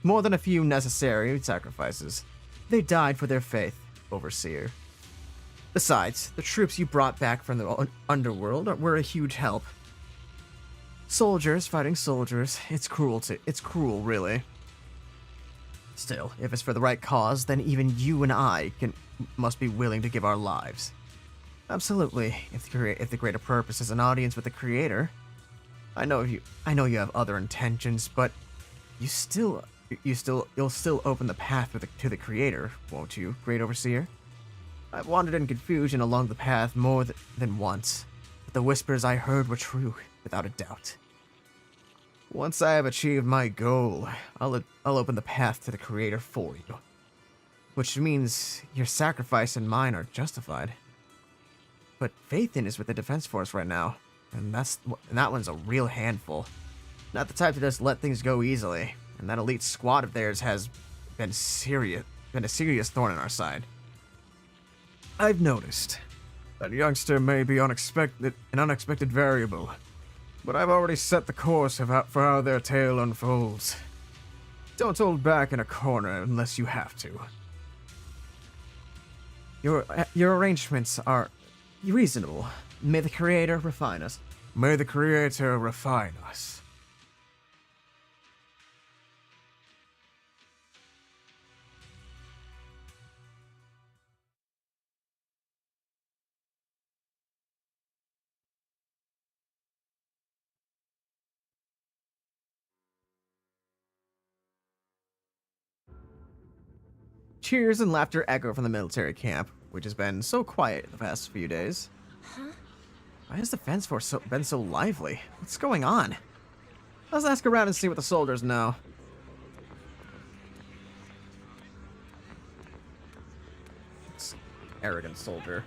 More than a few necessary sacrifices. They died for their faith, Overseer. Besides, the troops you brought back from the underworld were a huge help. Soldiers fighting soldiers, it's cruel, really. Still, if it's for the right cause, then even you and I must be willing to give our lives. Absolutely, if the greater purpose is an audience with the Creator. I know you have other intentions, but you'll still open the path to the Creator, won't you, Great Overseer? I've wandered in confusion along the path more than once, but the whispers I heard were true, without a doubt. Once I have achieved my goal, I'll open the path to the Creator for you. Which means your sacrifice and mine are justified. But Phaethon is with the Defense Force right now, and that one's a real handful. Not the type to just let things go easily, and that elite squad of theirs has been a serious thorn in our side. I've noticed that youngster may be an unexpected variable, but I've already set the course for how their tale unfolds. Don't hold back in a corner unless you have to. Your arrangements are reasonable. May the Creator refine us. May the Creator refine us. Cheers and laughter echo from the military camp, which has been so quiet the past few days. Huh? Why has the Defense Force been so lively? What's going on? Let's ask around and see what the soldiers know. Arrogant soldier.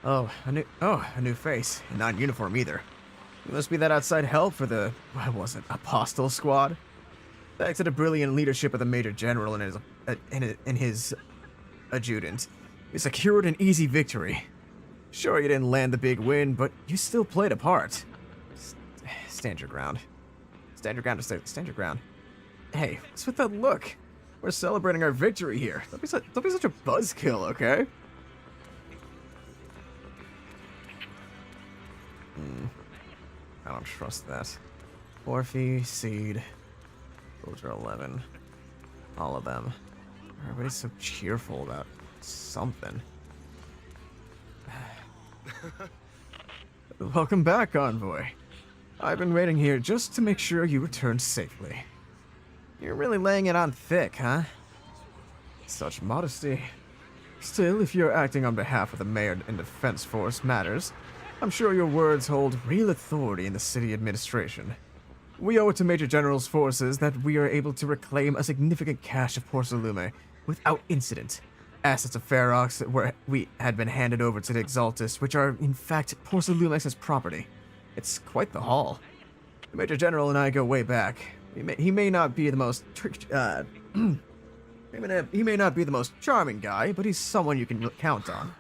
Oh, a new face. And not in uniform either. You must be that outside help for the, what was it, OBOL Squad? Thanks to the brilliant leadership of the Major General and his adjutant, we secured an easy victory. Sure, you didn't land the big win, but you still played a part. Stand your ground. Stand your ground to stand your ground. Hey, what's with that look? We're celebrating our victory here. Don't be such a buzzkill, okay? I don't trust that. Orphe, Seed, Soldier 11. All of them. Everybody's so cheerful about something. Welcome back, Envoy. I've been waiting here just to make sure you returned safely. You're really laying it on thick, huh? Such modesty. Still, if you're acting on behalf of the Mayor and Defense Force matters, I'm sure your words hold real authority in the city administration. We owe it to Major General's forces that we are able to reclaim a significant cache of Porcelume without incident. Assets of Ferox had been handed over to the Exaltus, which are, in fact, Porcelumex's property. It's quite the haul. The Major General and I go way back. He may not be the most he may not be the most charming guy, but he's someone you can count on.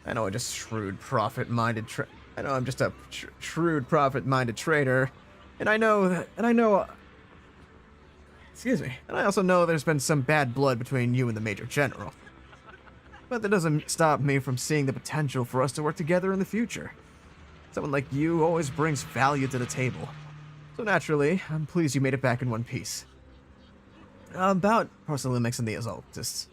I know I'm just shrewd, profit-minded trader, and I also know there's been some bad blood between you and the Major General. But that doesn't stop me from seeing the potential for us to work together in the future. Someone like you always brings value to the table. So naturally, I'm pleased you made it back in one piece. About Porcelumex and the Exaltists.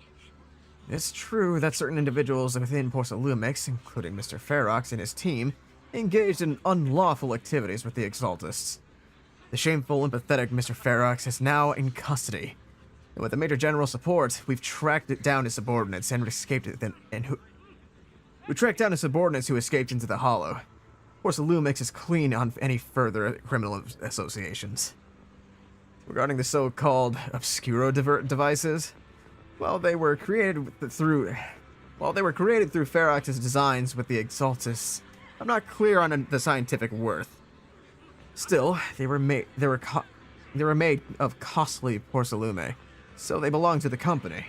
It's true that certain individuals within Porcelumex, including Mr. Ferox and his team, engaged in unlawful activities with the Exaltists. The shameful and pathetic Mr. Ferox is now in custody. And with the Major General's support, we've tracked down his subordinates who escaped into the Hollow. Porcelumex is clean on any further criminal associations. Regarding the so-called Obscuro devices, while they were created through Ferox's designs with the Exaltus, I'm not clear on the scientific worth. Still, they were made of costly porcelume, so they belong to the company.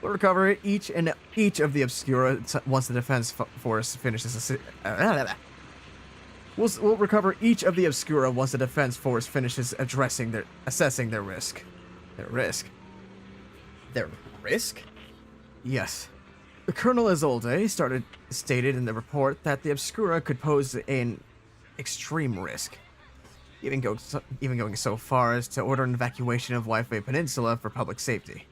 We'll recover each of the Obscura once the defense force finishes. We'll recover each of the Obscura once the defense force finishes assessing their risk. Their risk? Their risk? Yes. Colonel Isolde stated in the report that the Obscura could pose an extreme risk, even going so far as to order an evacuation of Wi-Fi Peninsula for public safety.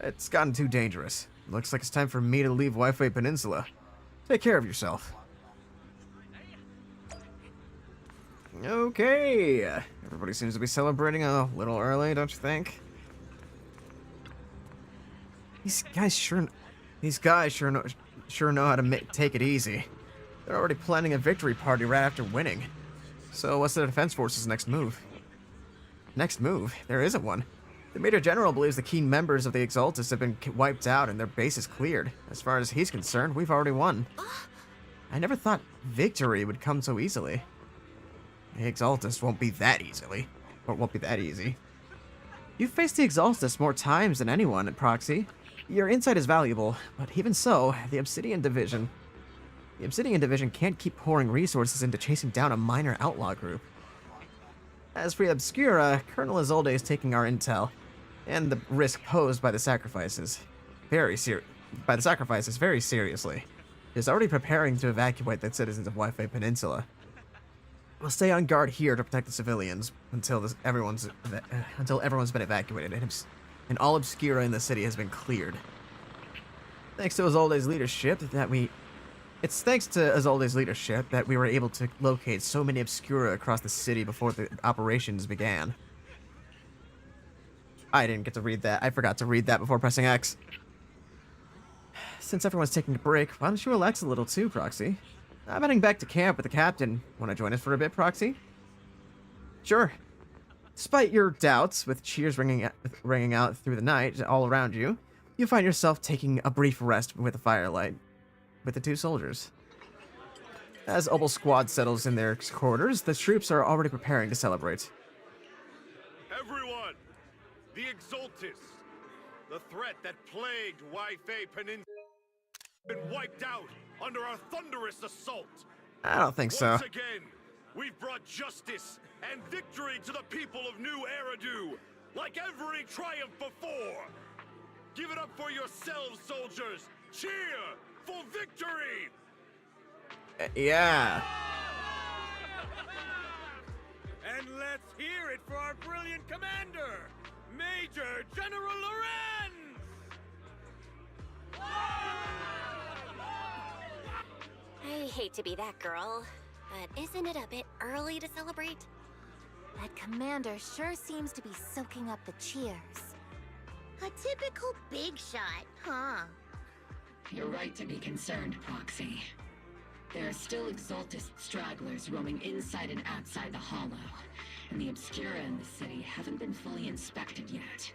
It's gotten too dangerous. Looks like it's time for me to leave Wi-Fi Peninsula. Take care of yourself. Okay. Everybody seems to be celebrating a little early, don't you think? These guys sure know how to take it easy. They're already planning a victory party right after winning. So what's the Defense Force's next move? Next move? There isn't one. The Major General believes the key members of the Exaltus have been wiped out and their base is cleared. As far as he's concerned, we've already won. I never thought victory would come so easily. The Exaltus won't be that easy. You've faced the Exaltus more times than anyone at Proxy. Your insight is valuable, but even so, the Obsidian Division can't keep pouring resources into chasing down a minor outlaw group. As for the Obscura, Colonel Isolde is taking our intel and the risk posed by the sacrifices very seriously. He is already preparing to evacuate the citizens of Wi-Fi Peninsula. We'll stay on guard here to protect the civilians until everyone's been evacuated and all Obscura in the city has been cleared. Thanks to Isolde's leadership that we were able to locate so many Obscura across the city before the operations began. I didn't get to read that. I forgot to read that before pressing X. Since everyone's taking a break, why don't you relax a little too, Proxy? I'm heading back to camp with the captain. Want to join us for a bit, Proxy? Sure. Despite your doubts, with cheers ringing out through the night all around you, you find yourself taking a brief rest with the firelight. with the two soldiers. As OBOL Squad settles in their quarters, the troops are already preparing to celebrate. Everyone, the Exaltists, the threat that plagued Wi-Fei Peninsula, has been wiped out under our thunderous assault. I don't think so. Once again, we've brought justice and victory to the people of New Eridu, like every triumph before. Give it up for yourselves, soldiers. Cheer for victory. Yeah. And let's hear it for our brilliant commander, Major General Lorenz! I hate to be that girl, but isn't it a bit early to celebrate? That commander sure seems to be soaking up the cheers. A typical big shot, huh? You're right to be concerned, Proxy. There are still Exaltist stragglers roaming inside and outside the Hollow, and the Obscura in the city haven't been fully inspected yet.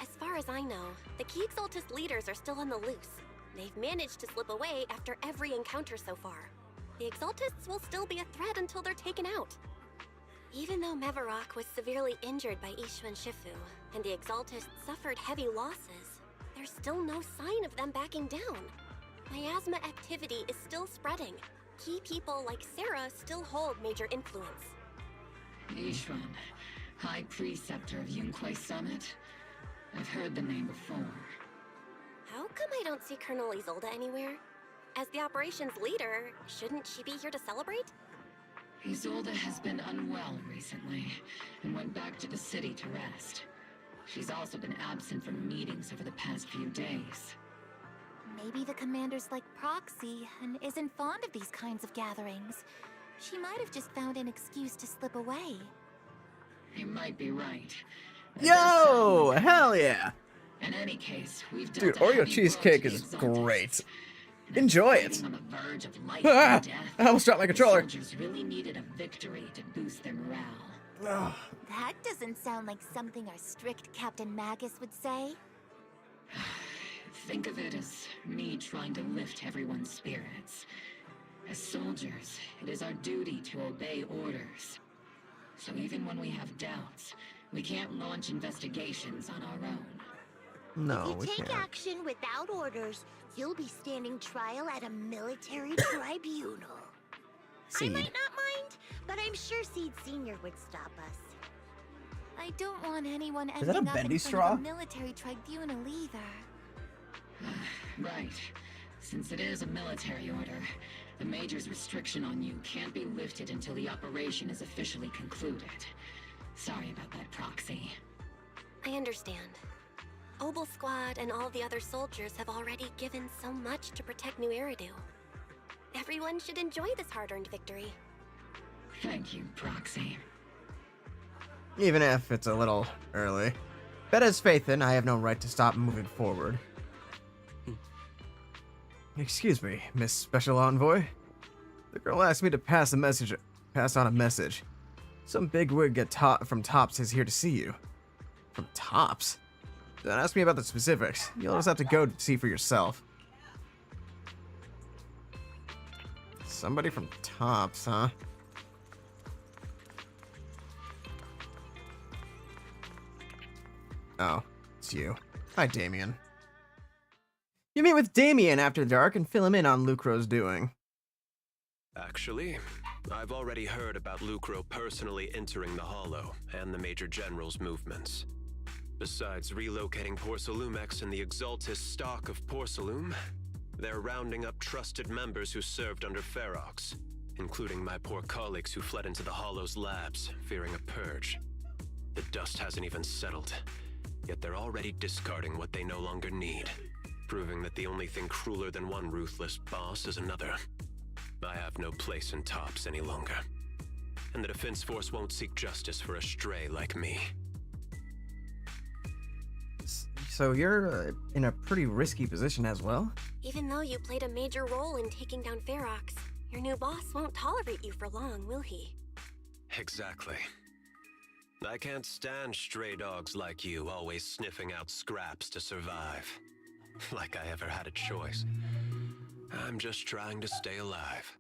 As far as I know, the key Exaltist leaders are still on the loose. They've managed to slip away after every encounter so far. The Exaltists will still be a threat until they're taken out. Even though Mevarok was severely injured by Ishu and Shifu, and the Exaltists suffered heavy losses, there's still no sign of them backing down. Miasma activity is still spreading. Key people like Sarah still hold major influence. Ishwan, High Preceptor of Yunkwei Summit? I've heard the name before. How come I don't see Colonel Isolde anywhere? As the operations leader, shouldn't she be here to celebrate? Isolde has been unwell recently, and went back to the city to rest. She's also been absent from meetings over the past few days. Maybe the commander's like Proxy and isn't fond of these kinds of gatherings. She might have just found an excuse to slip away. You might be right. Yo! Hell yeah! In any case, we've Dude, Oreo cheesecake is great. Enjoy it. On the verge of life Ah! and death. I almost dropped my controller. The soldiers really needed a victory to boost their morale. That doesn't sound like something our strict Captain Magus would say. Think of it as me trying to lift everyone's spirits. As soldiers, it is our duty to obey orders. So even when we have doubts, we can't launch investigations on our own. No, If we you take can't. action without orders, you'll be standing trial at a military tribunal. I Seed. might not mind, but I'm sure Seed Senior would stop us. I don't want anyone Is that a ending up bendy in straw? front of a military tribunal either. Right. Since it is a military order, the Major's restriction on you can't be lifted until the operation is officially concluded. Sorry about that, Proxy. I understand. OBOL Squad and all the other soldiers have already given so much to protect New Eridu. Everyone should enjoy this hard-earned victory. Thank you, Proxy. Even if it's a little early. Bet as faith in, I have no right to stop moving forward. Excuse me, Miss Special Envoy. The girl asked me to pass on a message. Some bigwig from Tops is here to see you. From Tops? Don't ask me about the specifics. You'll just have to go see for yourself. Somebody from Tops, huh? Oh, it's you. Hi, Damien. You meet with Damien after dark and fill him in on Lucro's doing. Actually, I've already heard about Lucro personally entering the Hollow and the Major General's movements. Besides relocating Porcelumex and the Exaltist stock of Porcelume, they're rounding up trusted members who served under Ferox, including my poor colleagues who fled into the Hollow's labs, fearing a purge. The dust hasn't even settled, yet they're already discarding what they no longer need, proving that the only thing crueler than one ruthless boss is another. I have no place in Tops any longer, and the Defense Force won't seek justice for a stray like me. So you're in a pretty risky position as well? Even though you played a major role in taking down Ferox, your new boss won't tolerate you for long, will he? Exactly. I can't stand stray dogs like you always sniffing out scraps to survive. Like I ever had a choice. I'm just trying to stay alive.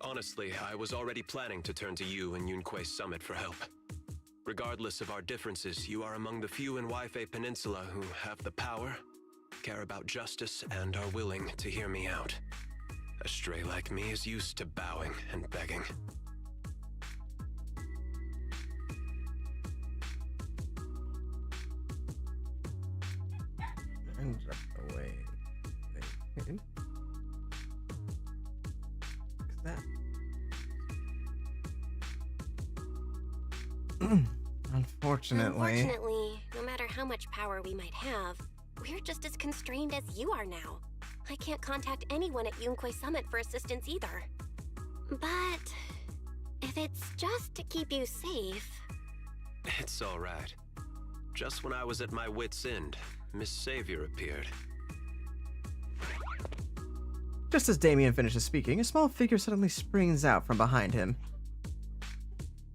Honestly, I was already planning to turn to you and Yunquay Summit for help. Regardless of our differences, you are among the few in Waifei Peninsula who have the power, care about justice, and are willing to hear me out. A stray like me is used to bowing and begging. And drop away. Look at that. Unfortunately, no matter how much power we might have, we're just as constrained as you are now. I can't contact anyone at Yunquay Summit for assistance either. But if it's just to keep you safe... It's all right. Just when I was at my wit's end, Miss Savior appeared. just as Damien finishes speaking, a small figure suddenly springs out from behind him.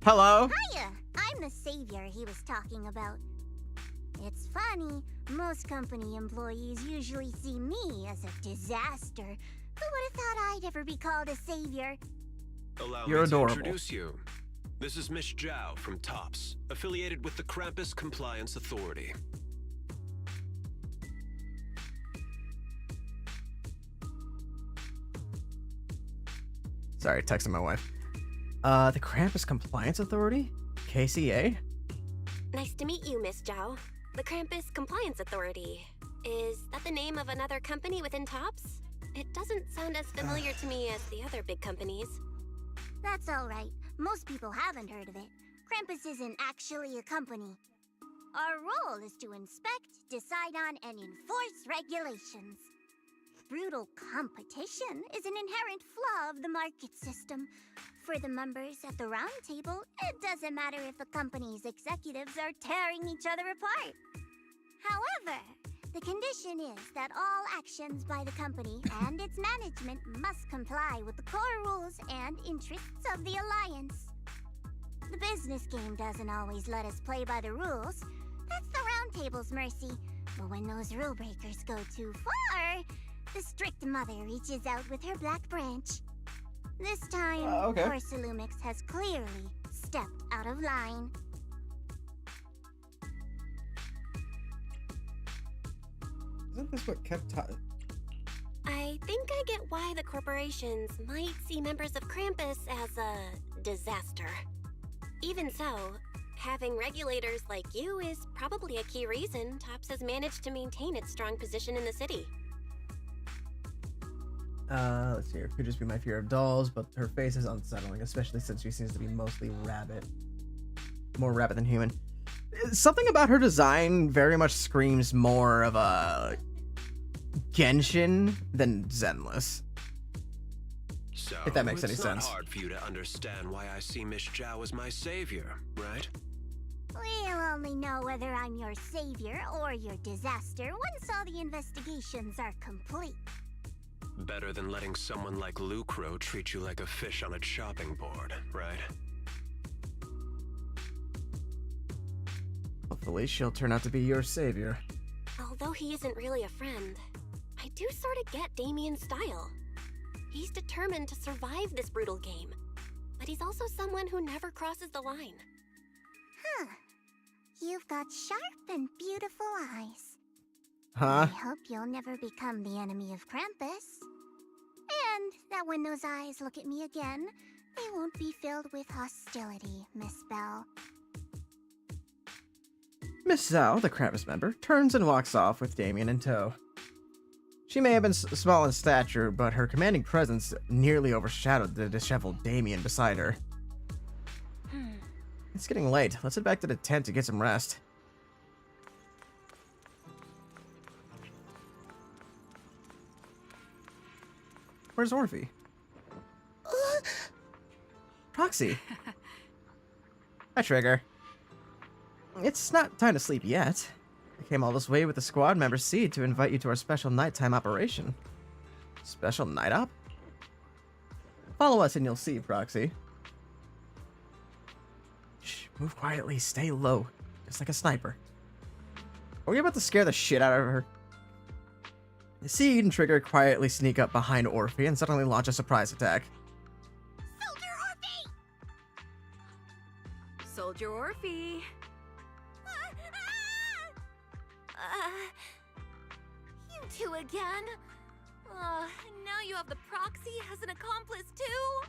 Hello? Hiya! I'm the savior he was talking about. It's funny, most company employees usually see me as a disaster. Who would have thought I'd ever be called a savior? Allow You're me to adorable. introduce you. This is Miss Zhao from TOPS, affiliated with the Krampus Compliance Authority. Sorry, texting my wife. The Krampus Compliance Authority? KCA? Nice to meet you, Miss Zhao. The Krampus Compliance Authority. Is that the name of another company within TOPS? It doesn't sound as familiar to me as the other big companies. That's alright. Most people haven't heard of it. Krampus isn't actually a company. Our role is to inspect, decide on, and enforce regulations. Brutal competition is an inherent flaw of the market system. For the members at the round table, it doesn't matter if a company's executives are tearing each other apart. However, the condition is that all actions by the company and its management must comply with the core rules and interests of the Alliance. The business game doesn't always let us play by the rules. That's the round table's mercy. But when those rule breakers go too far, the strict mother reaches out with her black branch. This time, okay. poor Salumix has clearly stepped out of line. Isn't this what kept I think I get why the corporations might see members of Krampus as a disaster. Even so, having regulators like you is probably a key reason TOPS has managed to maintain its strong position in the city. Let's see here. Could just be my fear of dolls, but her face is unsettling, especially since she seems to be mostly rabbit. More rabbit than human. Something about her design very much screams more of a Genshin than Zenless. So, if that makes any it's sense. not hard for you to understand why I see Miss Zhao as my savior, right? We'll only know whether I'm your savior or your disaster once all the investigations are complete. Better than letting someone like Lucro treat you like a fish on a chopping board, right? Hopefully she'll turn out to be your savior. Although he isn't really a friend, I do sort of get Damien's style. He's determined to survive this brutal game, but he's also someone who never crosses the line. Huh. You've got sharp and beautiful eyes. Huh? I hope you'll never become the enemy of Krampus. And that when those eyes look at me again, they won't be filled with hostility, Miss Bell. Miss Zhao, the Krampus member, turns and walks off with Damien in tow. She may have been small in stature, but her commanding presence nearly overshadowed the disheveled Damien beside her. It's getting late. Let's head back to the tent to get some rest. Where's Orphe? Proxy. Hi, Trigger. It's not time to sleep yet. I came all this way with the squad member Seed to invite you to our special nighttime operation. Special night op? Follow us and you'll see, Proxy. Shh, move quietly, stay low, just like a sniper. Are we about to scare the shit out of her? Seed and Trigger quietly sneak up behind Orphe and suddenly launch a surprise attack. Soldier Orphe! You two again? Now you have the proxy as an accomplice too?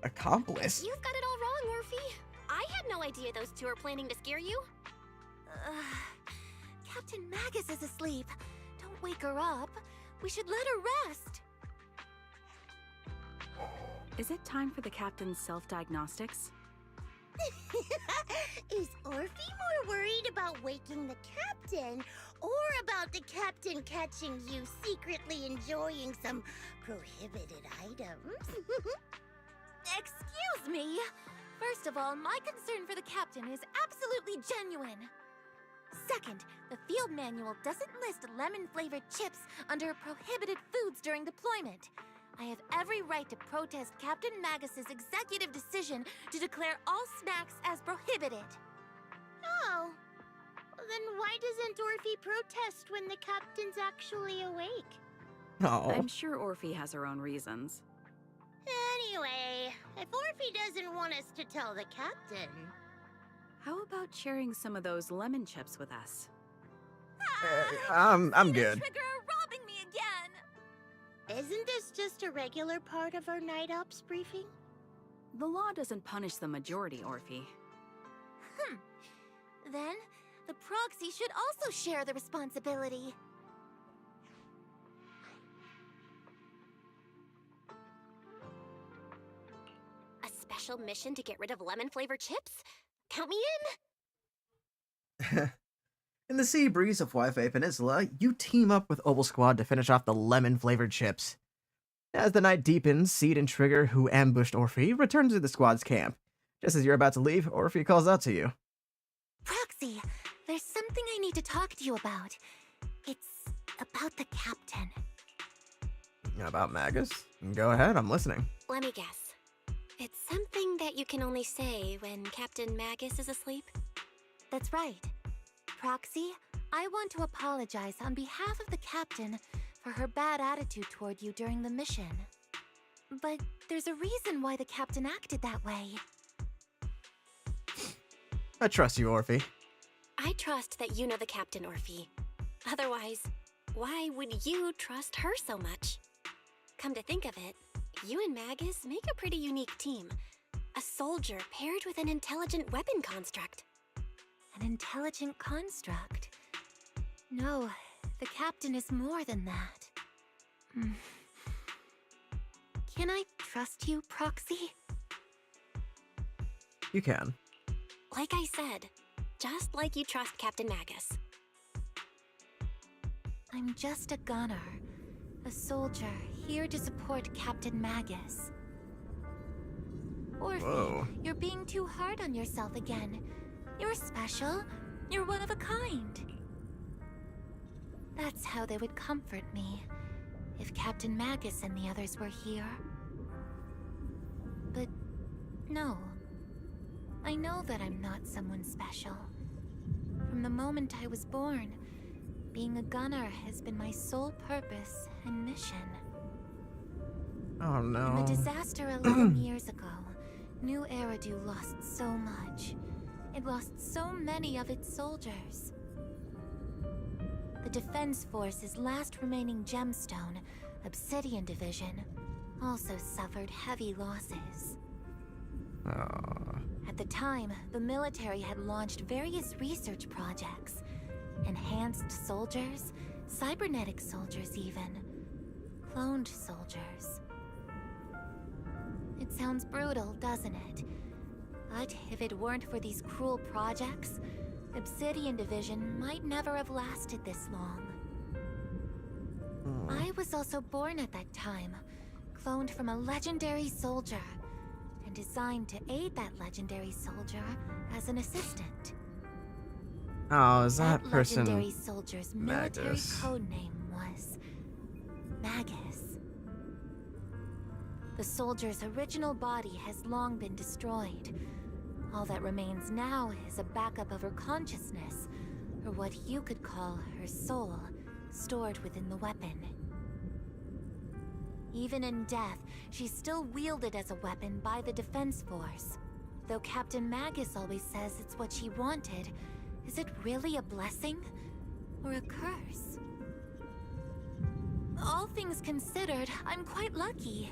Accomplice? You've got it all wrong, Orphe. I had no idea those two are planning to scare you. Captain Magus is asleep. Don't wake her up. We should let her rest. Is it time for the captain's self-diagnostics? Is Orphe more worried about waking the captain, or about the captain catching you secretly enjoying some prohibited items? Excuse me. First of all, my concern for the captain is absolutely genuine. Second, the field manual doesn't list lemon-flavored chips under prohibited foods during deployment. I have every right to protest Captain Magus's executive decision to declare all snacks as prohibited. Oh. Then why doesn't Orphe protest when the captain's actually awake? Oh. I'm sure Orphe has her own reasons. Anyway, if Orphe doesn't want us to tell the captain... How about sharing some of those lemon chips with us? I'm good. Trigger robbing me again! Isn't this just a regular part of our night ops briefing? The law doesn't punish the majority, Orphe. Then, the proxy should also share the responsibility. A special mission to get rid of lemon-flavored chips? Count me in! In the sea breeze of Wi-Fi Peninsula, you team up with OBOL Squad to finish off the lemon-flavored chips. As the night deepens, Seed and Trigger, who ambushed Orphe, return to the squad's camp. Just as you're about to leave, Orphe calls out to you. Proxy, there's something I need to talk to you about. It's about the captain. About Magus? Go ahead, I'm listening. Let me guess. It's something that you can only say when Captain Magus is asleep? That's right. Proxy, I want to apologize on behalf of the captain for her bad attitude toward you during the mission. But there's a reason why the captain acted that way. I trust you, Orphe. I trust that you know the captain, Orphe. Otherwise, why would you trust her so much? Come to think of it, you and Magus make a pretty unique team. A soldier paired with an intelligent weapon construct. An intelligent construct? No, the captain is more than that. Can I trust you, Proxy? You can. Like I said, just like you trust Captain Magus. I'm just a gunner. A soldier, here to support Captain Magus. Orphe, Whoa. You're being too hard on yourself again. You're special. You're one of a kind. That's how they would comfort me, if Captain Magus and the others were here. But no. I know that I'm not someone special. From the moment I was born, being a gunner has been my sole purpose and mission. Oh no. In the disaster 11 years ago, New Eridu lost so much. It lost so many of its soldiers. The Defense Force's last remaining gemstone, Obsidian Division, also suffered heavy losses. At the time, the military had launched various research projects. Enhanced soldiers, cybernetic soldiers even. Cloned soldiers. It sounds brutal, doesn't it? But if it weren't for these cruel projects, Obsidian Division might never have lasted this long. I was also born at that time, cloned from a legendary soldier, and designed to aid that legendary soldier as an assistant. Oh, is that person legendary soldier's military Magus? codename was Magus. The soldier's original body has long been destroyed. All that remains now is a backup of her consciousness, or what you could call her soul, stored within the weapon. Even in death, she's still wielded as a weapon by the Defense Force. Though Captain Magus always says it's what she wanted, is it really a blessing or a curse? All things considered, I'm quite lucky.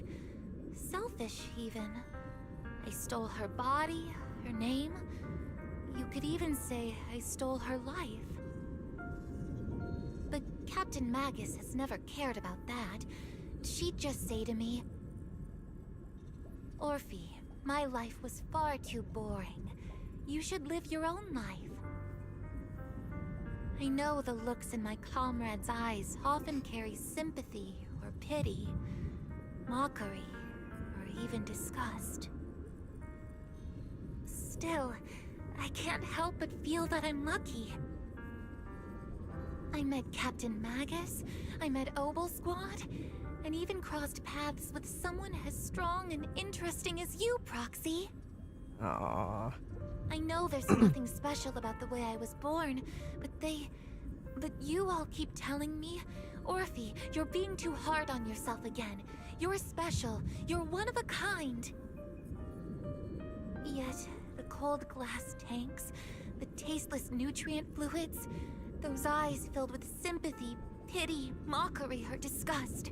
Selfish, even. I stole her body, her name. You could even say I stole her life. But Captain Magus has never cared about that. She'd just say to me, "Orphe, my life was far too boring. You should live your own life." I know the looks in my comrades' eyes often carry sympathy or pity, mockery, or even disgust. Still, I can't help but feel that I'm lucky. I met Captain Magus, I met OBOL Squad, and even crossed paths with someone as strong and interesting as you, Proxy. Aww. I know there's nothing special about the way I was born, but you all keep telling me, "Orphe, you're being too hard on yourself again. You're special. You're one of a kind." Yet, the cold glass tanks, the tasteless nutrient fluids, those eyes filled with sympathy, pity, mockery, or disgust,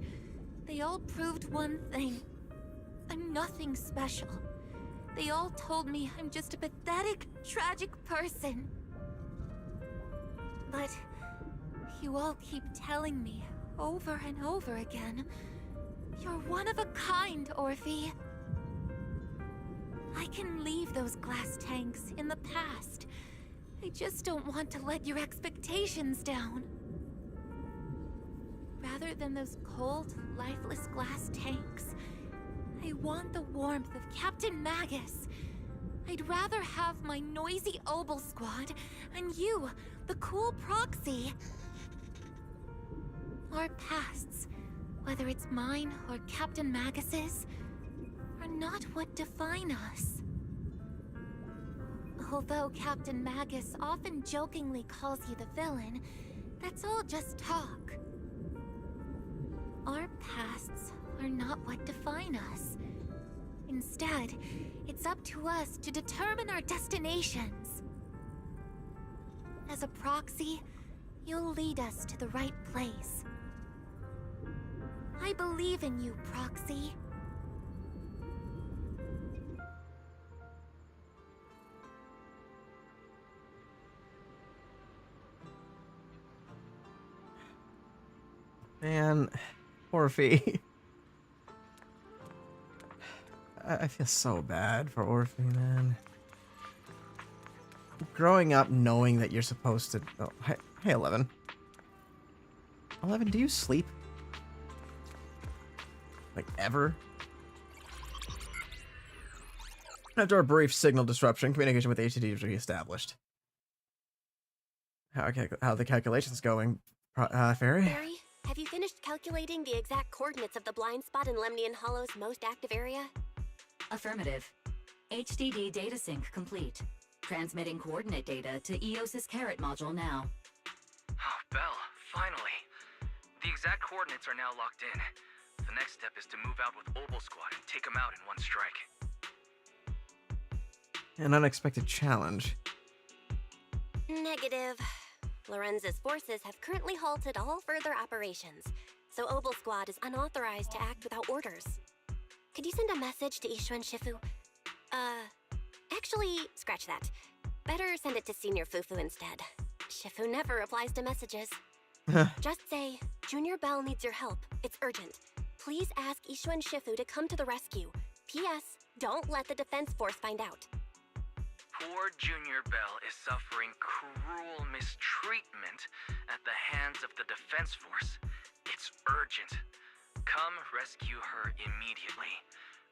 they all proved one thing. I'm nothing special. They all told me I'm just a pathetic, tragic person. But you all keep telling me over and over again, "You're one of a kind, Orphe." I can leave those glass tanks in the past. I just don't want to let your expectations down. Rather than those cold, lifeless glass tanks, I want the warmth of Captain Magus. I'd rather have my noisy OBOL Squad and you, the cool Proxy. Our pasts, whether it's mine or Captain Magus's, are not what define us. Although Captain Magus often jokingly calls you the villain, that's all just talk. Our pasts are not what define us. Instead, it's up to us to determine our destinations. As a Proxy, you'll lead us to the right place. I believe in you, Proxy. Man, Orphe. I feel so bad for Orphe, man. Growing up knowing that you're supposed to... Oh, hey, 11. 11, do you sleep? Like, ever? After a brief signal disruption, communication with HDD was reestablished. How the calculations going, Fairy? Fairy, have you finished calculating the exact coordinates of the blind spot in Lemnian Hollow's most active area? Affirmative. HDD data sync complete. Transmitting coordinate data to EOS's Carrot module now. Oh, Belle, finally. The exact coordinates are now locked in. The next step is to move out with OBOL Squad and take them out in one strike. An unexpected challenge. Negative. Lorenz's forces have currently halted all further operations, so OBOL Squad is unauthorized to act without orders. Could you send a message to Ishuen Shifu? Actually, scratch that. Better send it to Senior Fufu instead. Shifu never replies to messages. Just say, Junior Bell needs your help. It's urgent. Please ask Ishuen Shifu to come to the rescue. P.S. Don't let the Defense Force find out. Poor Junior Bell is suffering cruel mistreatment at the hands of the Defense Force. It's urgent. Come rescue her immediately.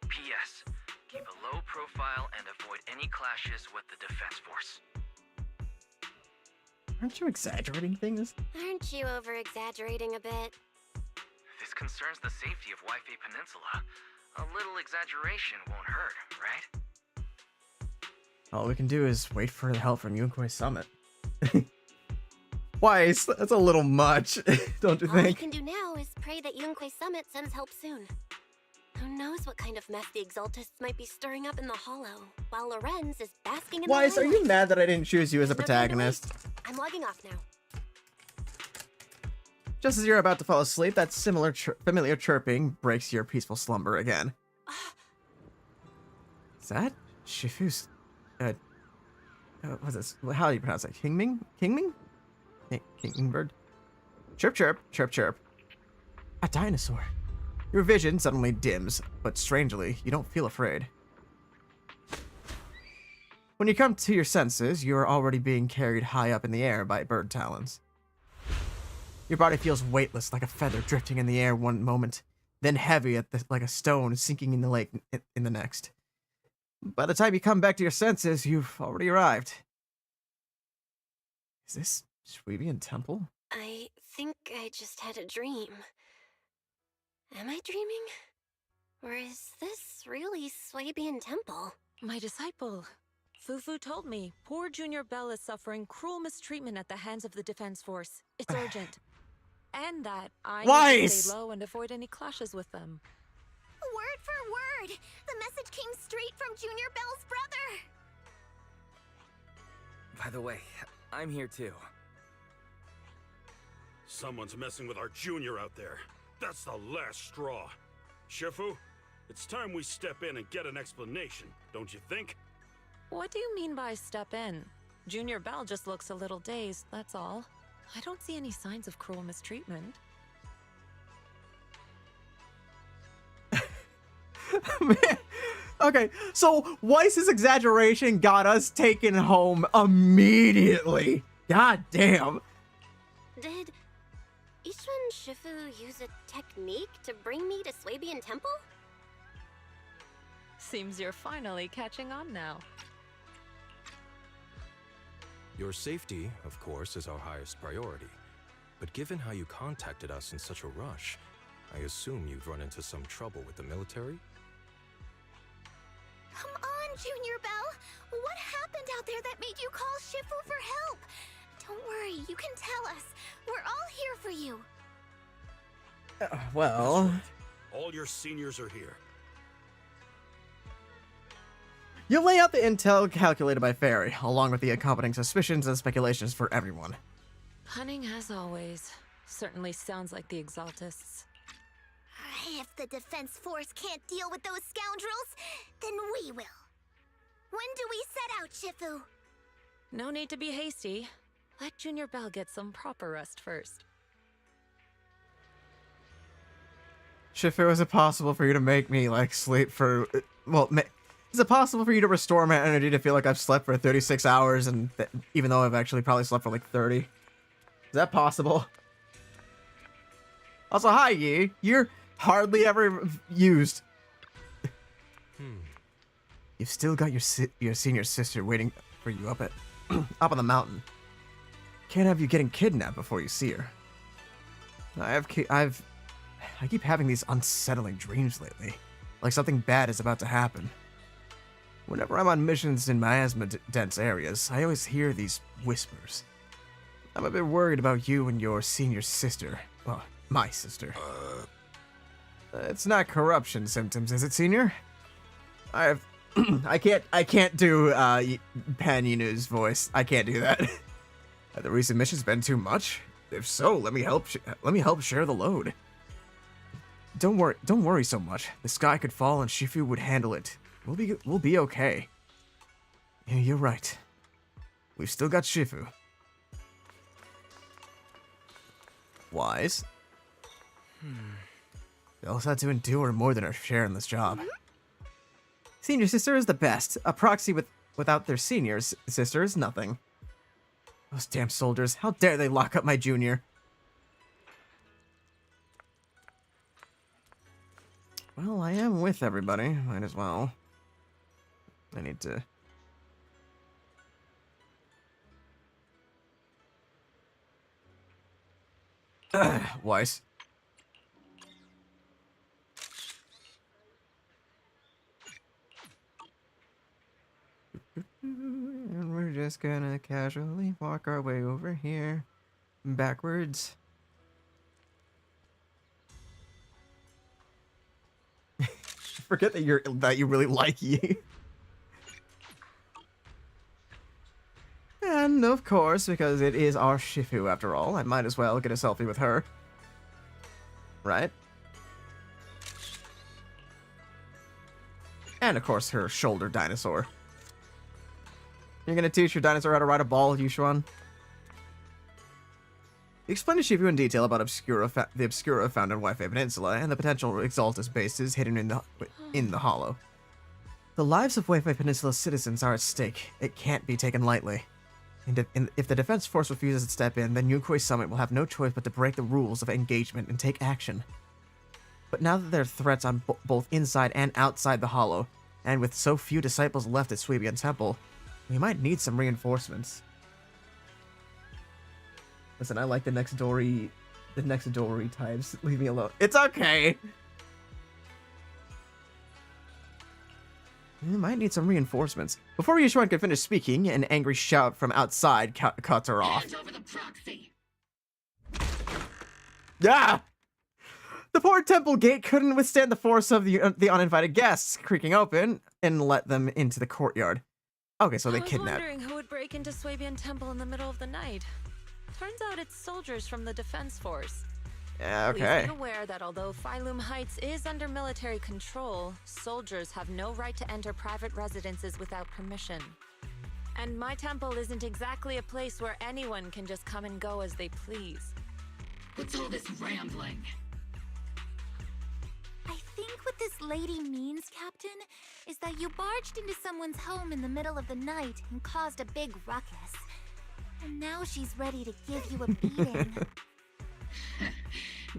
P.S. Keep a low profile and avoid any clashes with the Defense Force. Aren't you exaggerating things? Aren't you over-exaggerating a bit? This concerns the safety of Wi-Fi Peninsula. A little exaggeration won't hurt, right? All we can do is wait for the help from Yunkoi Summit. Weiss, that's a little much, don't you All we think? can do now is pray that Yunquay Summit sends help soon. Who knows what kind of mess the Exaltists might be stirring up in the Hollow, while Lorenz is basking in Weiss, the are you limelight. mad that I didn't choose you as a There's no time to protagonist? waste. I'm logging off now. Just as you're about to fall asleep, that familiar chirping breaks your peaceful slumber again. Is that Shifu's... what's this? How do you pronounce it? Kingming? Kingming? Kingbird? Chirp, chirp, chirp, chirp. A dinosaur. Your vision suddenly dims, but strangely, you don't feel afraid. When you come to your senses, you are already being carried high up in the air by bird talons. Your body feels weightless, like a feather drifting in the air one moment, then heavy like a stone sinking in the lake in the next. By the time you come back to your senses, you've already arrived. Is this Swabian Temple? I think I just had a dream. Am I dreaming? Or is this really Swabian Temple? My disciple, Fufu told me poor Junior Bell is suffering cruel mistreatment at the hands of the Defense Force. It's urgent. And that I need to Weiss! stay low and avoid any clashes with them. Word for word! The message came straight from Junior Bell's brother! By the way, I'm here too. Someone's messing with our junior out there. That's the last straw. Shifu, it's time we step in and get an explanation, don't you think? What do you mean by step in? Junior Bell just looks a little dazed, that's all. I don't see any signs of cruel mistreatment. Okay, so Weiss's exaggeration got us taken home immediately. God damn. Did Ishwan Shifu use a technique to bring me to Swabian Temple? Seems you're finally catching on now. Your safety, of course, is our highest priority. But given how you contacted us in such a rush, I assume you've run into some trouble with the military? Come on, Junior Bell! What happened out there that made you call Shifu for help? Don't worry, you can tell us. We're all here for you. Well... All your seniors are here. You lay out the intel calculated by Fairy, along with the accompanying suspicions and speculations for everyone. Cunning as always. Certainly sounds like the Exaltists. If the Defense Force can't deal with those scoundrels, then we will. When do we set out, Shifu? No need to be hasty. Let Junior Bell get some proper rest first. Shifu, is it possible for you to make me, like, sleep for... Well, is it possible for you to restore my energy to feel like I've slept for 36 hours, and even though I've actually probably slept for, like, 30? Is that possible? Also, hi, Yi. You're hardly ever used. You've still got your senior sister waiting for you up on the mountain. Can't have you getting kidnapped before you see her. I keep having these unsettling dreams lately, like something bad is about to happen. Whenever I'm on missions in miasma-dense areas, I always hear these whispers. I'm a bit worried about you and your senior sister. Well, my sister. It's not corruption symptoms, is it, Senior? I can't do Pan Yinu's voice. I can't do that. Have the recent missions been too much? If so, let me help share the load. Don't worry so much. The sky could fall and Shifu would handle it. We'll be okay. Yeah, you're right. We've still got Shifu. Wise. We also had to endure more than our share in this job. Senior sister is the best. A proxy without their senior sister is nothing. Those damn soldiers, how dare they lock up my junior? Well, I am with everybody. Might as well. I need to... Weiss. And we're just gonna casually walk our way over here. backwards. Forget that you really like you. And of course, because it is our Shifu after all, I might as well get a selfie with her. Right? And of course, her shoulder dinosaur. You're gonna teach your dinosaur how to ride a ball, Yushuan? Explain to Shifu in detail about the Obscura found on Wi-Fi Peninsula and the potential Exaltus bases hidden in the hollow. The lives of Wi-Fi Peninsula citizens are at stake. It can't be taken lightly. And if the Defense Force refuses to step in, then Yunkoi Summit will have no choice but to break the rules of engagement and take action. But now that there are threats on both inside and outside the hollow, and with so few disciples left at Suibian Temple, we might need some reinforcements. Listen, I like the next Dory types. Leave me alone. It's okay! We might need some reinforcements. Before Yushuan could finish speaking, an angry shout from outside cuts her off. Hand over the proxy. Yeah! The poor temple gate couldn't withstand the force of the uninvited guests creaking open and let them into the courtyard. Okay, so they kidnapped. I was wondering who would break into Swabian Temple in the middle of the night. Turns out it's soldiers from the Defense Force. Yeah, okay. Please be aware that although Phylum Heights is under military control, soldiers have no right to enter private residences without permission. And my temple isn't exactly a place where anyone can just come and go as they please. What's all this rambling? I think what this lady means, Captain, is that you barged into someone's home in the middle of the night and caused a big ruckus. And now she's ready to give you a beating.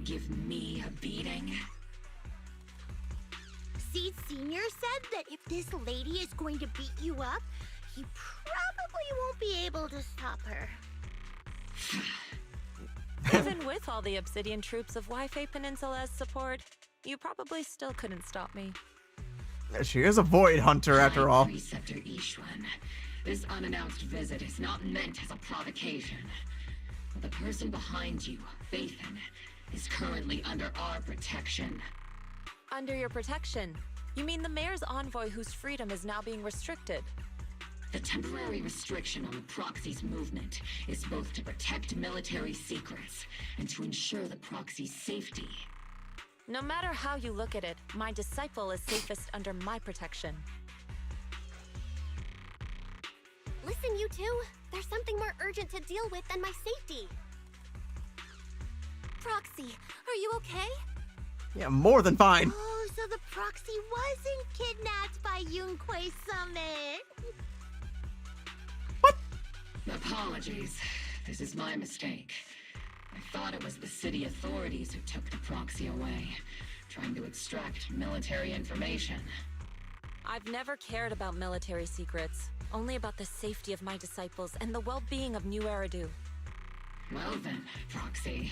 Give me a beating? Seed Senior said that if this lady is going to beat you up, he probably won't be able to stop her. Even with all the Obsidian troops of Wi-Fi Peninsula's support, you probably still couldn't stop me. She is a void hunter after all. Preceptor Ishwan, this unannounced visit is not meant as a provocation. But the person behind you, Phaethon, is currently under our protection. Under your protection? You mean the mayor's envoy whose freedom is now being restricted? The temporary restriction on the proxy's movement is both to protect military secrets and to ensure the proxy's safety. No matter how you look at it, my disciple is safest under my protection. Listen, you two. There's something more urgent to deal with than my safety. Proxy, are you okay? Yeah, more than fine. Oh, so the proxy wasn't kidnapped by Yunkoi Summit. Apologies. This is my mistake. I thought it was the city authorities who took the proxy away, trying to extract military information. I've never cared about military secrets, only about the safety of my disciples and the well-being of New Eridu. Well then, Proxy,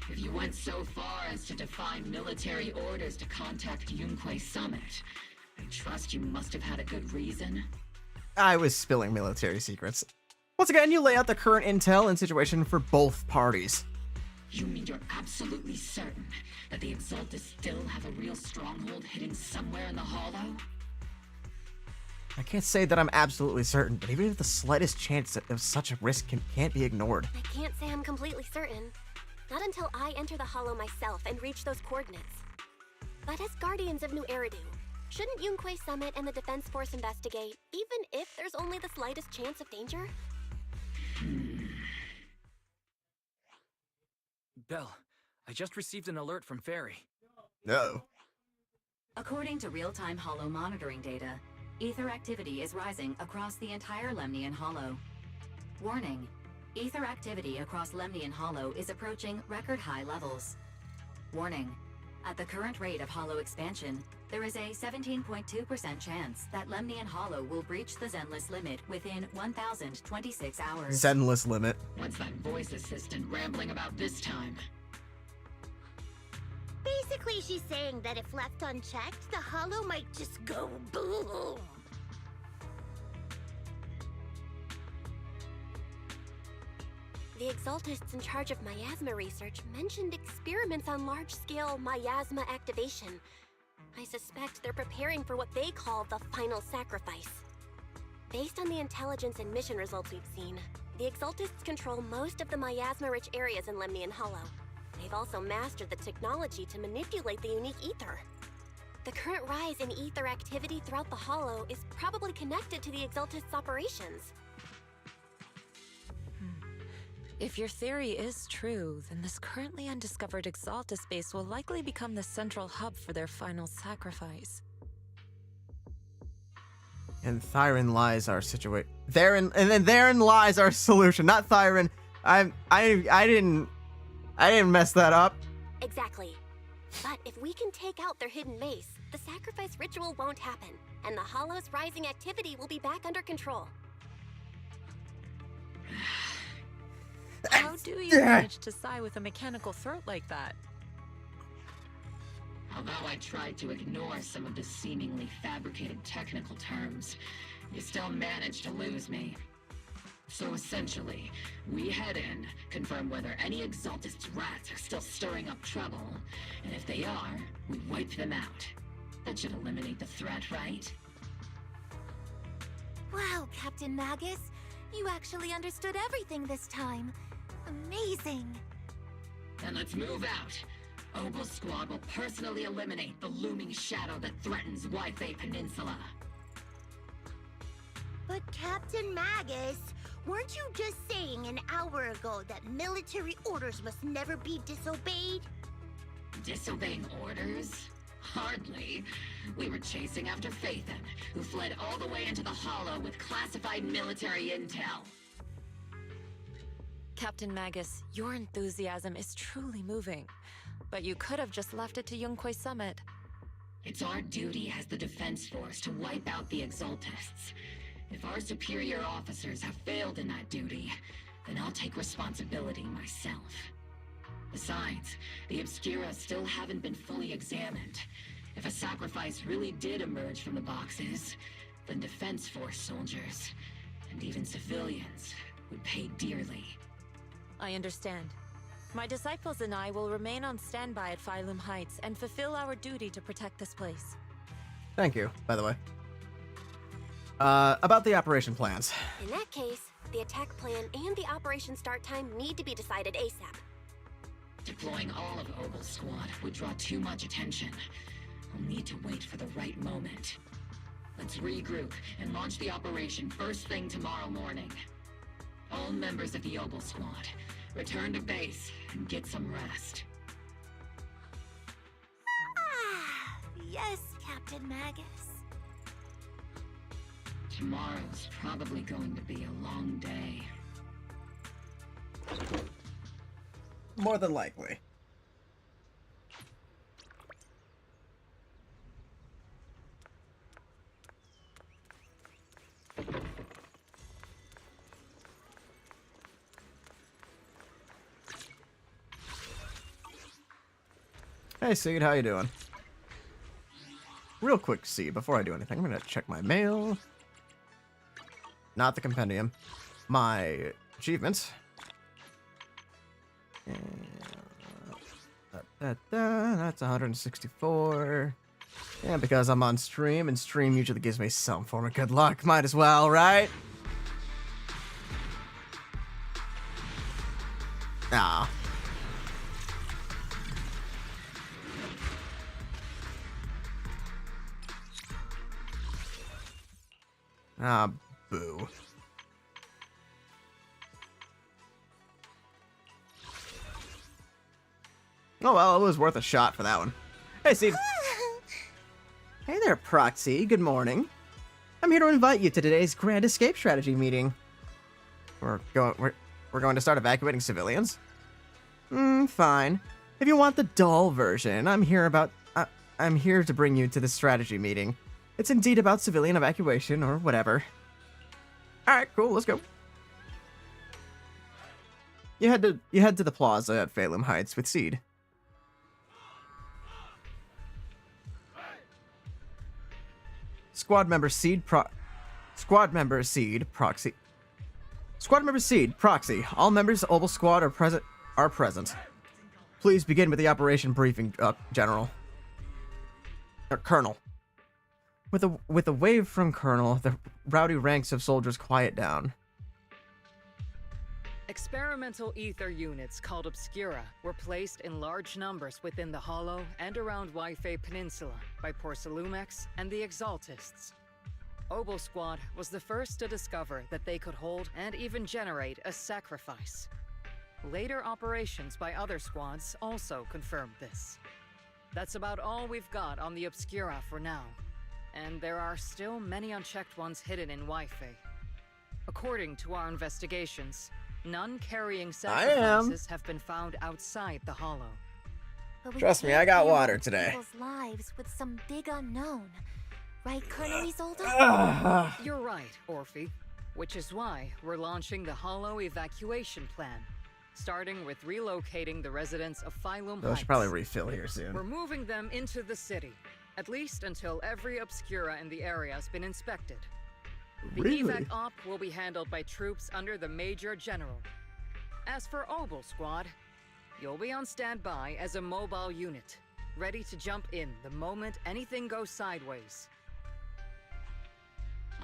if you went so far as to defy military orders to contact Yunkoi Summit, I trust you must have had a good reason. I was spilling military secrets. Once again, you lay out the current intel and situation for both parties. You mean you're absolutely certain that the Exaltus still have a real stronghold hidden somewhere in the Hollow? I can't say that I'm absolutely certain, but even if the slightest chance of such a risk can't be ignored. I can't say I'm completely certain. Not until I enter the Hollow myself and reach those coordinates. But as Guardians of New Eridu, shouldn't Yunkoi Summit and the Defense Force investigate, even if there's only the slightest chance of danger? Belle, I just received an alert from Fairy. No. According to real-time Hollow monitoring data, ether activity is rising across the entire Lemnian Hollow. Warning, ether activity across Lemnian Hollow is approaching record-high levels. Warning, at the current rate of Hollow expansion, there is a 17.2% chance that Lemnian Hollow will breach the Zenless limit within 1,026 hours. Zenless limit. What's that voice assistant rambling about this time? Basically, she's saying that if left unchecked, the Hollow might just go boom. The Exaltists in charge of miasma research mentioned experiments on large-scale miasma activation. I suspect they're preparing for what they call the final sacrifice. Based on the intelligence and mission results we've seen, the Exaltists control most of the miasma-rich areas in Lemnian Hollow. They've also mastered the technology to manipulate the unique ether. The current rise in ether activity throughout the Hollow is probably connected to the Exaltists' operations. If your theory is true, then this currently undiscovered Exaltus base will likely become the central hub for their final sacrifice. And therein lies our situation. Therein lies our solution. Not Thyron. I didn't mess that up. Exactly. But if we can take out their hidden base, the sacrifice ritual won't happen, and the Hollow's rising activity will be back under control. How do you manage to sigh with a mechanical throat like that? Although I tried to ignore some of the seemingly fabricated technical terms, you still managed to lose me. So essentially, we head in, confirm whether any Exaltist rats are still stirring up trouble, and if they are, we wipe them out. That should eliminate the threat, right? Wow, Captain Magus. You actually understood everything this time. Amazing. Then let's move out. OBOL Squad will personally eliminate the looming shadow that threatens Wi-Fi Peninsula. But Captain Magus, weren't you just saying an hour ago that military orders must never be disobeyed? Disobeying orders? Hardly. We were chasing after Phaethon, who fled all the way into the Hollow with classified military intel. Captain Magus, your enthusiasm is truly moving. But you could have just left it to Yunquay Summit. It's our duty as the defense force to wipe out the Exaltists. If our superior officers have failed in that duty, then I'll take responsibility myself. Besides, the Obscura still haven't been fully examined. If a sacrifice really did emerge from the boxes, then defense force soldiers, and even civilians, would pay dearly. I understand. My disciples and I will remain on standby at Phylum Heights and fulfill our duty to protect this place. Thank you, by the way. About the operation plans. In that case, the attack plan and the operation start time need to be decided ASAP. Deploying all of OBOL Squad would draw too much attention. We'll need to wait for the right moment. Let's regroup and launch the operation first thing tomorrow morning. All members of the OBOL Squad, return to base and get some rest. Yes, Captain Magus. Tomorrow's probably going to be a long day. More than likely. Hey Seed, how you doing? Real quick, Seed, before I do anything, I'm gonna check my mail. Not the compendium. My achievements. That's 164. And because I'm on stream, and stream usually gives me some form of good luck, might as well, right? Ah. Ah, boo. Oh well, it was worth a shot for that one. Hey, Steve. Hey there, Proxy. Good morning. I'm here to invite you to today's Grand Escape Strategy meeting. We're going to start evacuating civilians? Fine. If you want the dull version, I'm here to bring you to the strategy meeting. It's indeed about civilian evacuation or whatever. Alright, cool, let's go. You head to the plaza at Phylum Heights with Seed. Squad member Seed Proxy Squad member Seed, Proxy. All members of OBOL Squad are present. Please begin with the operation briefing, General. Colonel. With a wave from Colonel, the rowdy ranks of soldiers quiet down. Experimental ether units called Obscura were placed in large numbers within the Hollow and around Waifei Peninsula by Porcelumex and the Exaltists. OBOL Squad was the first to discover that they could hold and even generate a sacrifice. Later operations by other squads also confirmed this. That's about all we've got on the Obscura for now, and there are still many unchecked ones hidden in Waifei. According to our investigations, none carrying sacrifices have been found outside the Hollow. Trust me, I got water today. People's lives with some big unknown. Right, Colonel Isolde? You're right, Orphe. Which is why we're launching the Hollow evacuation plan, starting with relocating the residents of Phylum I Heights. should probably refill here soon. We're moving them into the city, at least until every Obscura in the area has been inspected. The Really? evac op will be handled by troops under the Major General. As for OBOL Squad, you'll be on standby as a mobile unit, ready to jump in the moment anything goes sideways.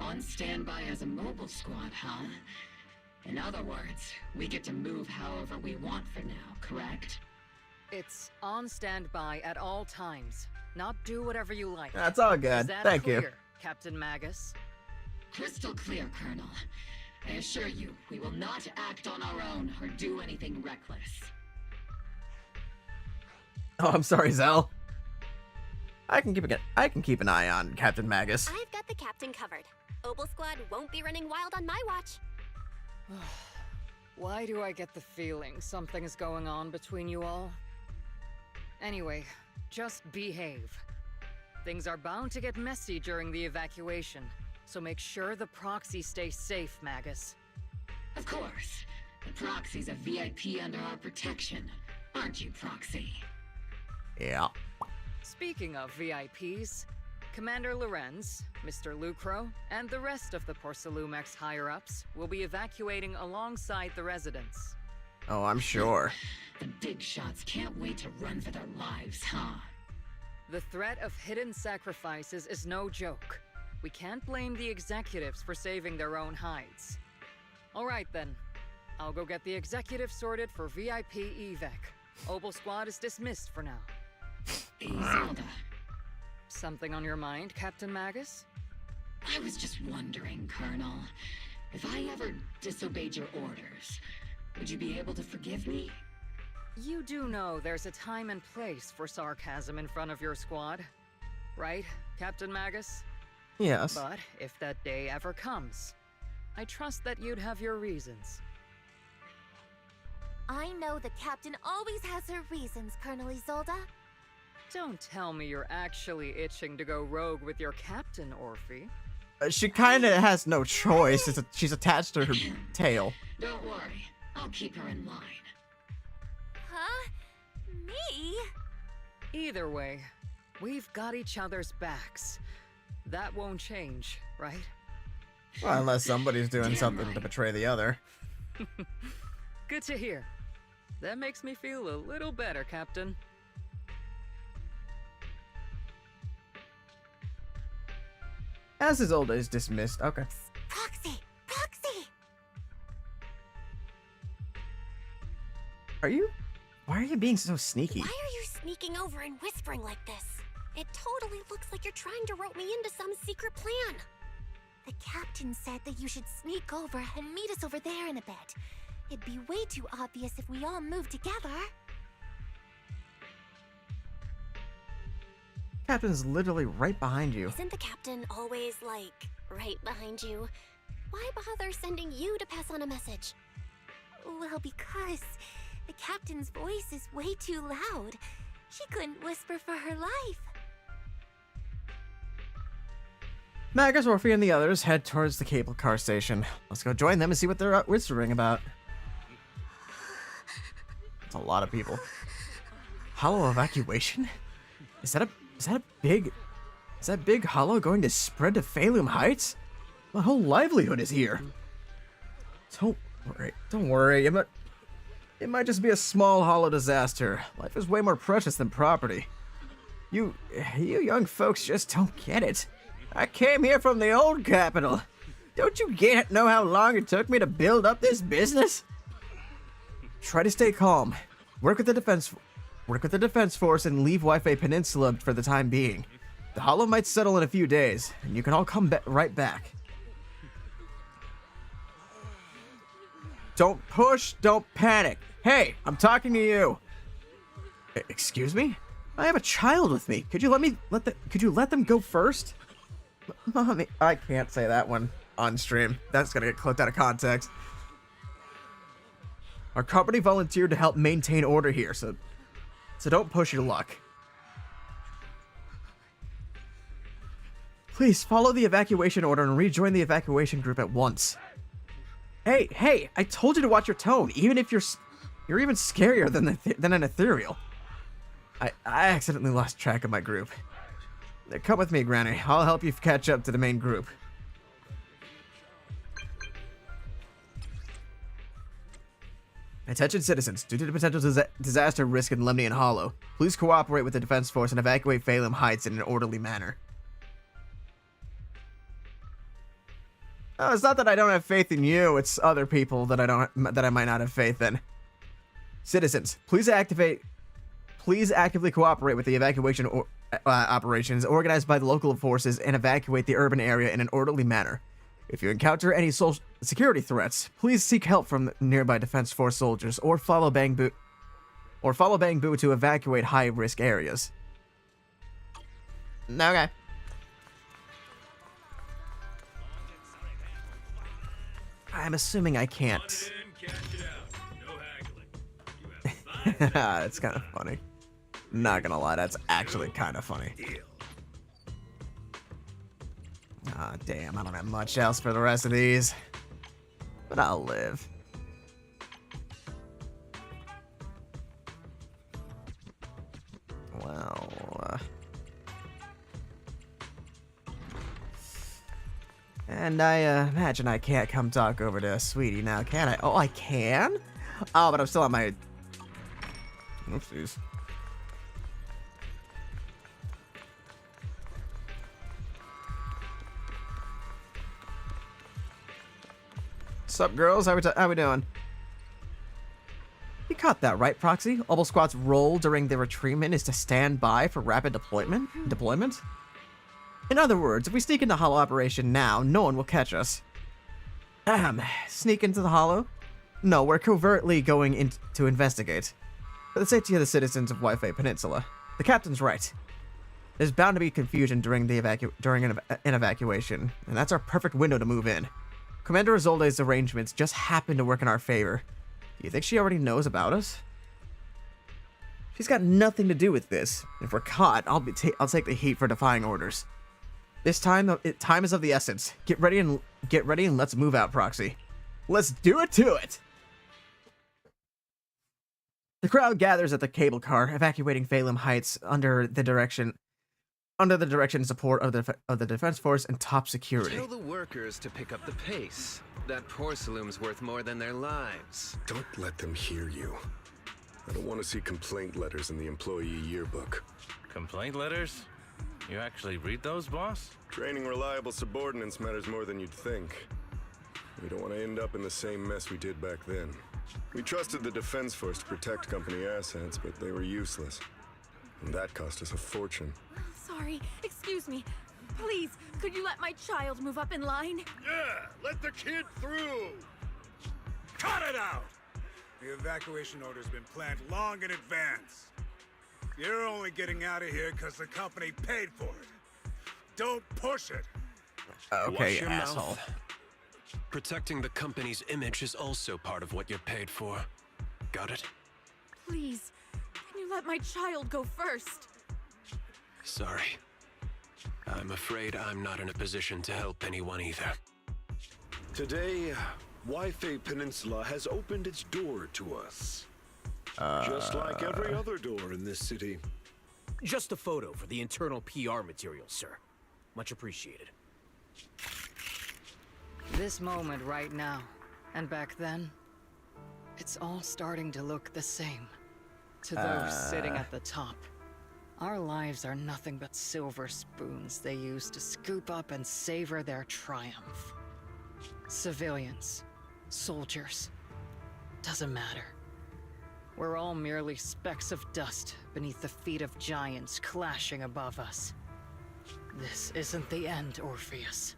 On standby as a mobile squad, huh? In other words, we get to move however we want for now, correct? It's on standby at all times, not do whatever you like. That's all good. Is that Thank you. clear, Captain Magus? Crystal clear, Colonel. I assure you, we will not act on our own or do anything reckless. Oh, I'm sorry, Zell. I can keep an eye on Captain Magus. I've got the captain covered. OBOL Squad won't be running wild on my watch. Why do I get the feeling something's going on between you all? Anyway, just behave. Things are bound to get messy during the evacuation, so make sure the proxy stays safe, Magus. Of course. The proxy's a VIP under our protection, aren't you, Proxy? Yeah. Speaking of VIPs, Commander Lorenz, Mr. Lucro, and the rest of the Porcelumex higher-ups will be evacuating alongside the residents. Oh, I'm sure. The big shots can't wait to run for their lives, huh? The threat of hidden sacrifices is no joke. We can't blame the executives for saving their own hides. All right then, I'll go get the executives sorted for VIP evac. OBOL Squad is dismissed for now. Isolde. Something on your mind, Captain Magus? I was just wondering, Colonel, if I ever disobeyed your orders, would you be able to forgive me? You do know there's a time and place for sarcasm in front of your squad, right, Captain Magus? Yes. But if that day ever comes, I trust that you'd have your reasons. I know the captain always has her reasons, Colonel Isolde. Don't tell me you're actually itching to go rogue with your captain, Orphe. She kind of has no choice. She's attached to her tail. Don't worry, I'll keep her in line. Huh? Me? Either way, we've got each other's backs. That won't change, right? Well, unless somebody's doing something to betray the other. Good to hear. That makes me feel a little better, Captain. As Isolde is dismissed. Okay. Proxy! Proxy! Why are you being so sneaky? Why are you sneaking over and whispering like this? It totally looks like you're trying to rope me into some secret plan. The captain said that you should sneak over and meet us over there in a bit. It'd be way too obvious if we all moved together. Captain's literally right behind you. Isn't the captain always, like, right behind you? Why bother sending you to pass on a message? Well, because the captain's voice is way too loud. She couldn't whisper for her life. Magus, Orphe, and the others head towards the cable car station. Let's go join them and see what they're whispering about. That's a lot of people. Hollow evacuation? Is that big hollow going to spread to Phylum Heights? My whole livelihood is here. So Don't worry. It might just be a small hollow disaster. Life is way more precious than property. You young folks just don't get it. I came here from the old capital. Don't you know how long it took me to build up this business? Try to stay calm. Work with the defense force and leave Wi-Fi Peninsula for the time being. The hollow might settle in a few days, and you can all come right back. Don't push, don't panic. Hey, I'm talking to you. Excuse me? I have a child with me. Could you let them go first? Mommy, I can't say that one on stream. That's gonna get clipped out of context. Our company volunteered to help maintain order here, so don't push your luck. Please follow the evacuation order and rejoin the evacuation group at once. Hey, I told you to watch your tone, even if you're even scarier than an ethereal. I accidentally lost track of my group. Come with me, Granny. I'll help you catch up to the main group. Attention citizens, due to the potential disaster risk in Lemnian Hollow, please cooperate with the defense force and evacuate Phalem Heights in an orderly manner. Oh, it's not that I don't have faith in you, it's other people that I might not have faith in. Citizens, please actively cooperate with the evacuation operations organized by the local forces and evacuate the urban area in an orderly manner. If you encounter any security threats, please seek help from nearby defense force soldiers or follow Bangbu to evacuate high-risk areas. Okay. I'm assuming I can't. It's kind of funny. Not gonna lie, that's actually kind of funny. Ah, damn, I don't have much else for the rest of these. But I'll live. Well, and I imagine I can't come talk over to Sweetie now, can I? Oh, I can? Oh, but I'm still on my... Oopsies. Sup, girls? How we doing? You caught that right, Proxy? OBOL Squad's role during the retreatment is to stand by for rapid deployment? In other words, if we sneak into Hollow Operation now, no one will catch us. Sneak into the Hollow? No, we're covertly going in to investigate. For the safety of the citizens of Wi-Fi Peninsula. The captain's right. There's bound to be confusion during an evacuation, and that's our perfect window to move in. Commander Izolde's arrangements just happen to work in our favor. Do you think she already knows about us? She's got nothing to do with this. If we're caught, I'll take the heat for defying orders. This time, time is of the essence. Get ready and let's move out, Proxy. Let's do it to it! The crowd gathers at the cable car, evacuating Phalem Heights under the direction and support of the defense force and top security. Tell the workers to pick up the pace. That porcelain's worth more than their lives. Don't let them hear you. I don't want to see complaint letters in the employee yearbook. Complaint letters? You actually read those, boss? Training reliable subordinates matters more than you'd think. We don't want to end up in the same mess we did back then. We trusted the defense force to protect company assets, but they were useless. And that cost us a fortune. Sorry, excuse me. Please, could you let my child move up in line? Yeah, let the kid through! Cut it out! The evacuation order's been planned long in advance. You're only getting out of here because the company paid for it. Don't push it! Okay, Wash your asshole. mouth. Protecting the company's image is also part of what you're paid for. Got it? Please, can you let my child go first? Sorry. I'm afraid I'm not in a position to help anyone either. Today, Wi-Fi Peninsula has opened its door to us. Just like every other door in this city. Just a photo for the internal PR material, sir. Much appreciated. This moment right now, And back then, it's all starting to look the same. To those sitting at the top, our lives are nothing but silver spoons they use to scoop up and savor their triumph. Civilians, soldiers, doesn't matter. We're all merely specks of dust beneath the feet of giants clashing above us. This isn't the end, Orpheus.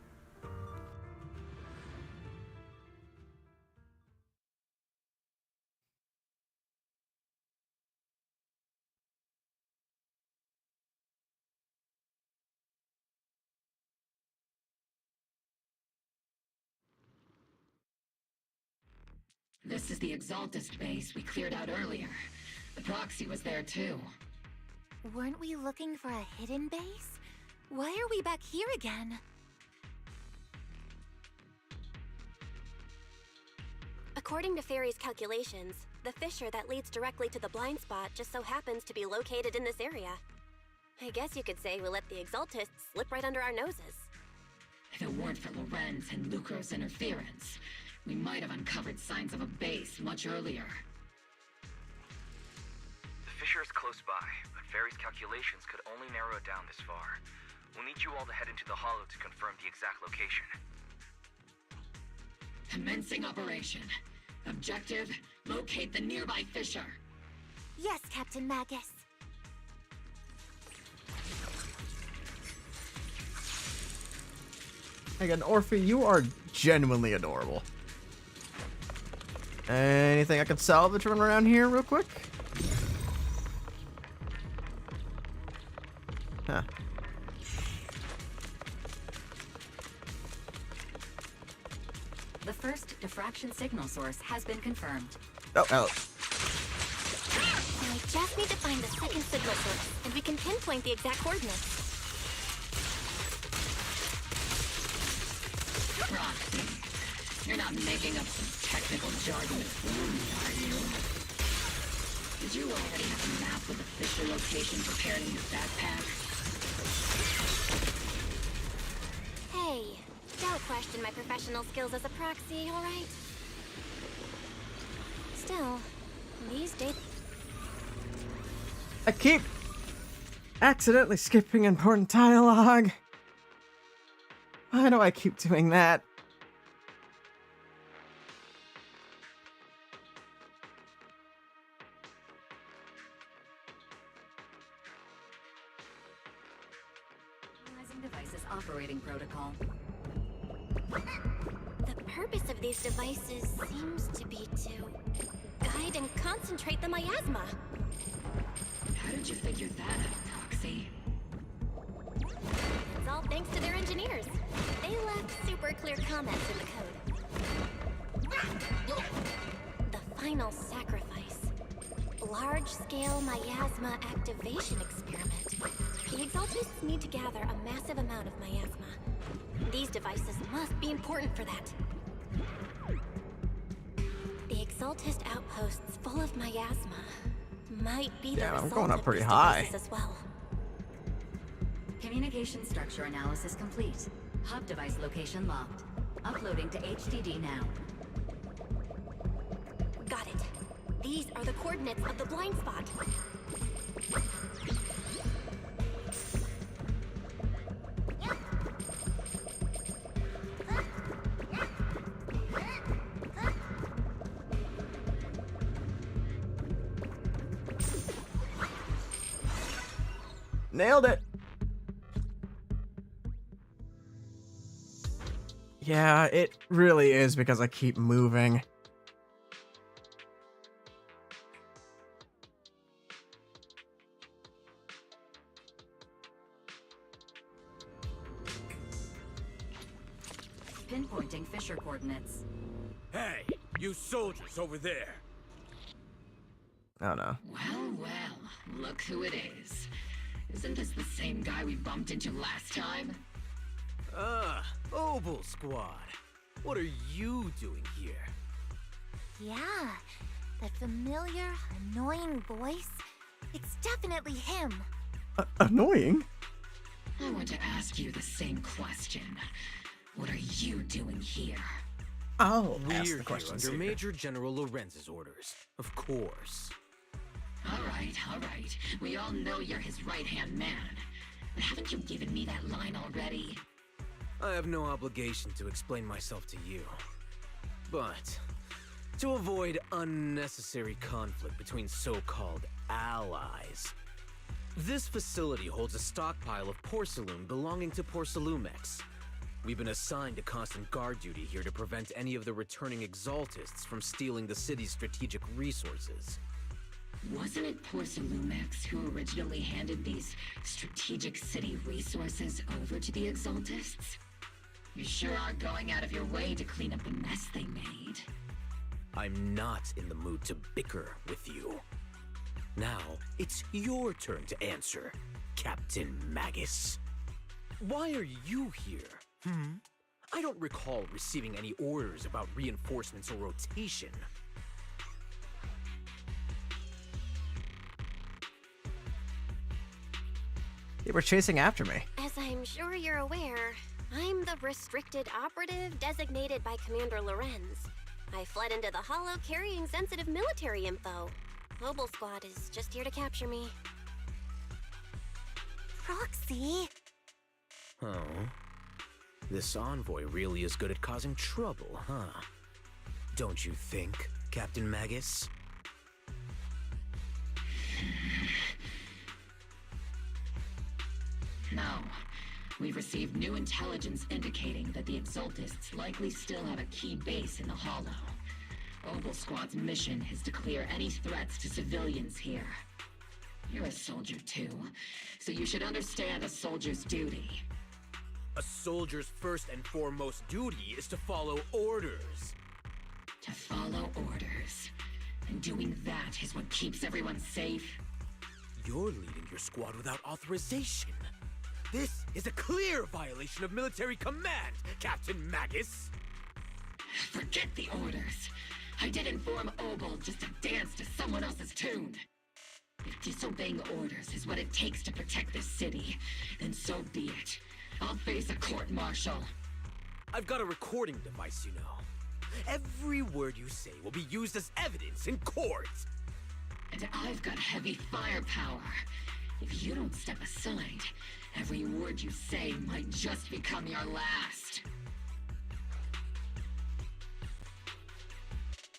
This is the Exaltist base we cleared out earlier. The proxy was there too. Weren't we looking for a hidden base? Why are we back here again? According to Fairy's calculations, the fissure that leads directly to the blind spot just so happens to be located in this area. I guess you could say we let the Exaltists slip right under our noses. If it weren't for Lorenz and Lucro's interference, we might have uncovered signs of a base much earlier. The fissure is close by, but Fairy's calculations could only narrow it down this far. We'll need you all to head into the hollow to confirm the exact location. Commencing operation. Objective, locate the nearby fissure. Yes, Captain Magus. Again, Orphe, you are genuinely adorable. Anything I can salvage from around here real quick? Huh. The first diffraction signal source has been confirmed. Oh. I just need to find the second signal source, and we can pinpoint the exact coordinates. Roxy, you're not making up some technical jargon to fool me, are you? Did you already have a map with the fissure location prepared in your backpack? Hey, don't question my professional skills as a proxy, alright? Still, these days... I keep accidentally skipping important dialogue. Why do I keep doing that? Analyzing devices operating protocol. The purpose of these devices seems to be to guide and concentrate the miasma. How did you figure that out, Roxy? It's all thanks to their engineers. They left super clear comments in the code. The final sacrifice. Large-scale miasma activation experiment. The Exaltists need to gather a massive amount of miasma. These devices must be important for that. The Exaltist outposts full of miasma might be the result I'm going up of pretty these high. devices as well. Communication structure analysis complete. Hub device location locked. Uploading to HDD now. Got it. These are the coordinates of the blind spot. Nailed it. Yeah, it really is because I keep moving. Pinpointing fissure coordinates. Hey, you soldiers over there. Oh no. Well, look who it is. Isn't this the same guy we bumped into last time? OBOL Squad. What are you doing here? Yeah, that familiar, annoying voice. It's definitely him. Annoying? I want to ask you the same question. What are you doing here? I'll ask We're the here questions under here. Major General Lorenz's orders, of course. All right. We all know you're his right-hand man. But haven't you given me that line already? I have no obligation to explain myself to you. But, to avoid unnecessary conflict between so-called allies, this facility holds a stockpile of porcelain belonging to Porcelumex. We've been assigned to constant guard duty here to prevent any of the returning Exaltists from stealing the city's strategic resources. Wasn't it Porcelumex who originally handed these strategic city resources over to the Exaltists? You sure are going out of your way to clean up the mess they made. I'm not in the mood to bicker with you. Now, it's your turn to answer, Captain Magus. Why are you here? I don't recall receiving any orders about reinforcements or rotation. They were chasing after me. As I'm sure you're aware, I'm the restricted operative designated by Commander Lorenz. I fled into the Hollow carrying sensitive military info. OBOL Squad is just here to capture me. Proxy? Oh. This envoy really is good at causing trouble, huh? Don't you think, Captain Magus? No. We've received new intelligence indicating that the Exaltists likely still have a key base in the Hollow. OBOL Squad's mission is to clear any threats to civilians here. You're a soldier too, so you should understand a soldier's duty. A soldier's first and foremost duty is to follow orders. To follow orders. And doing that is what keeps everyone safe. You're leading your squad without authorization. This is a clear violation of military command, Captain Magus! Forget the orders. I didn't form OBOL just to dance to someone else's tune. If disobeying orders is what it takes to protect this city, then so be it. I'll face a court-martial. I've got a recording device, you know. Every word you say will be used as evidence in court. And I've got heavy firepower. If you don't step aside, every word you say might just become your last.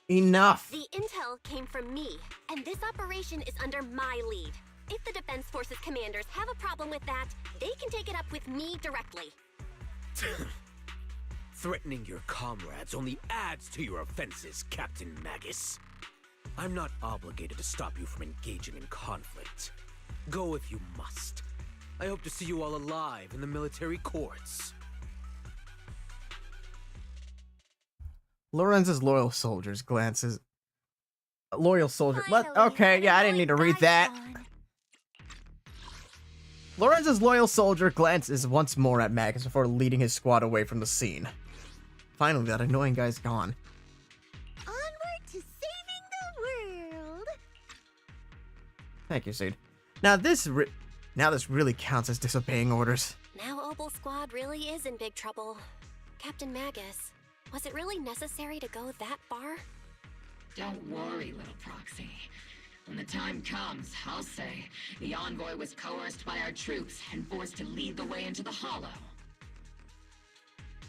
Enough! The intel came from me, and this operation is under my lead. If the Defense Forces commanders have a problem with that, they can take it up with me directly. Threatening your comrades only adds to your offenses, Captain Magus. I'm not obligated to stop you from engaging in conflict. Go if you must. I hope to see you all alive in the military courts. Lorenz's loyal soldiers glances. Loyal soldier. What? Okay, yeah, I didn't need to read that. Lorenz's loyal soldier glances once more at Magus before leading his squad away from the scene. Finally, that annoying guy's gone. Onward to saving the world. Thank you, Seed. Now this really counts as disobeying orders. Now OBOL Squad really is in big trouble. Captain Magus, was it really necessary to go that far? Don't worry, little Proxy. When the time comes, I'll say the envoy was coerced by our troops and forced to lead the way into the Hollow.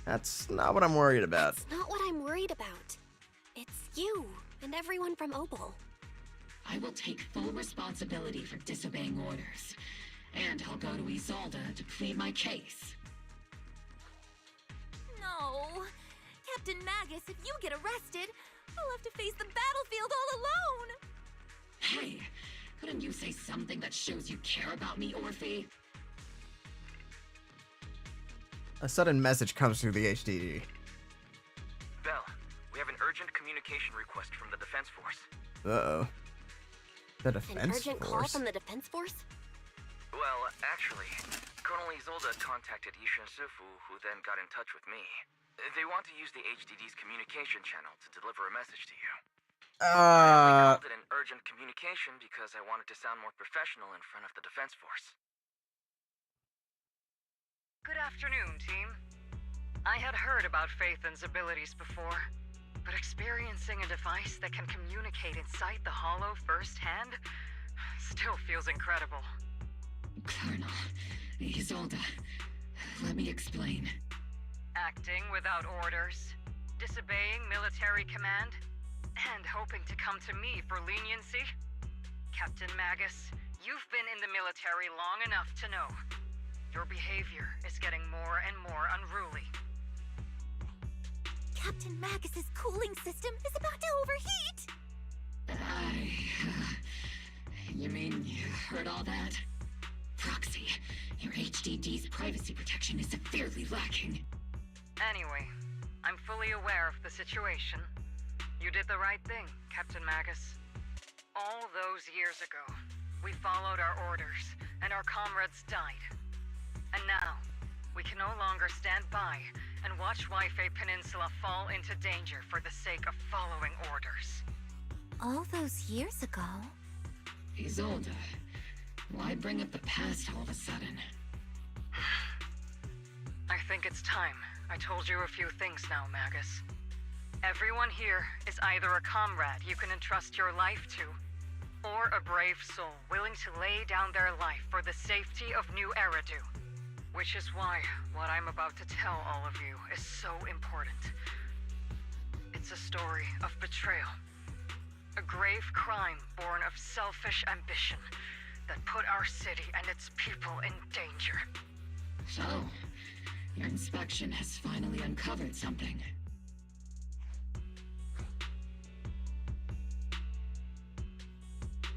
That's not what I'm worried about. That's not what I'm worried about. It's you and everyone from OBOL. I will take full responsibility for disobeying orders. And I'll go to Isolde to plead my case. No. Captain Magus, if you get arrested, I'll have to face the battlefield all alone. Hey, couldn't you say something that shows you care about me, Orphe? A sudden message comes through the HDD. Bell, we have an urgent communication request from the Defense Force. Uh-oh. The An Defense urgent call Force? from the Defense Force? Well, actually, Colonel Isolde contacted Ishin Sifu, who then got in touch with me. They want to use the HDD's communication channel to deliver a message to you. I called it an urgent communication because I wanted to sound more professional in front of the Defense Force. Good afternoon, team. I had heard about Phaethon's abilities before, but experiencing a device that can communicate inside the Hollow firsthand still feels incredible. Colonel, Isolde, let me explain. Acting without orders, disobeying military command, and hoping to come to me for leniency? Captain Magus, you've been in the military long enough to know. Your behavior is getting more and more unruly. Captain Magus's cooling system is about to overheat! You mean you heard all that? Proxy, your HDD's privacy protection is severely lacking. Anyway, I'm fully aware of the situation. You did the right thing, Captain Magus. All those years ago, we followed our orders, and our comrades died. And now, we can no longer stand by and watch Wi-Fi Peninsula fall into danger for the sake of following orders. All those years ago? Isolde, why bring up the past all of a sudden? I think it's time I told you a few things now, Magus. Everyone here is either a comrade you can entrust your life to, or a brave soul willing to lay down their life for the safety of New Eridu. Which is why what I'm about to tell all of you is so important. It's a story of betrayal. A grave crime born of selfish ambition that put our city and its people in danger. So, your inspection has finally uncovered something.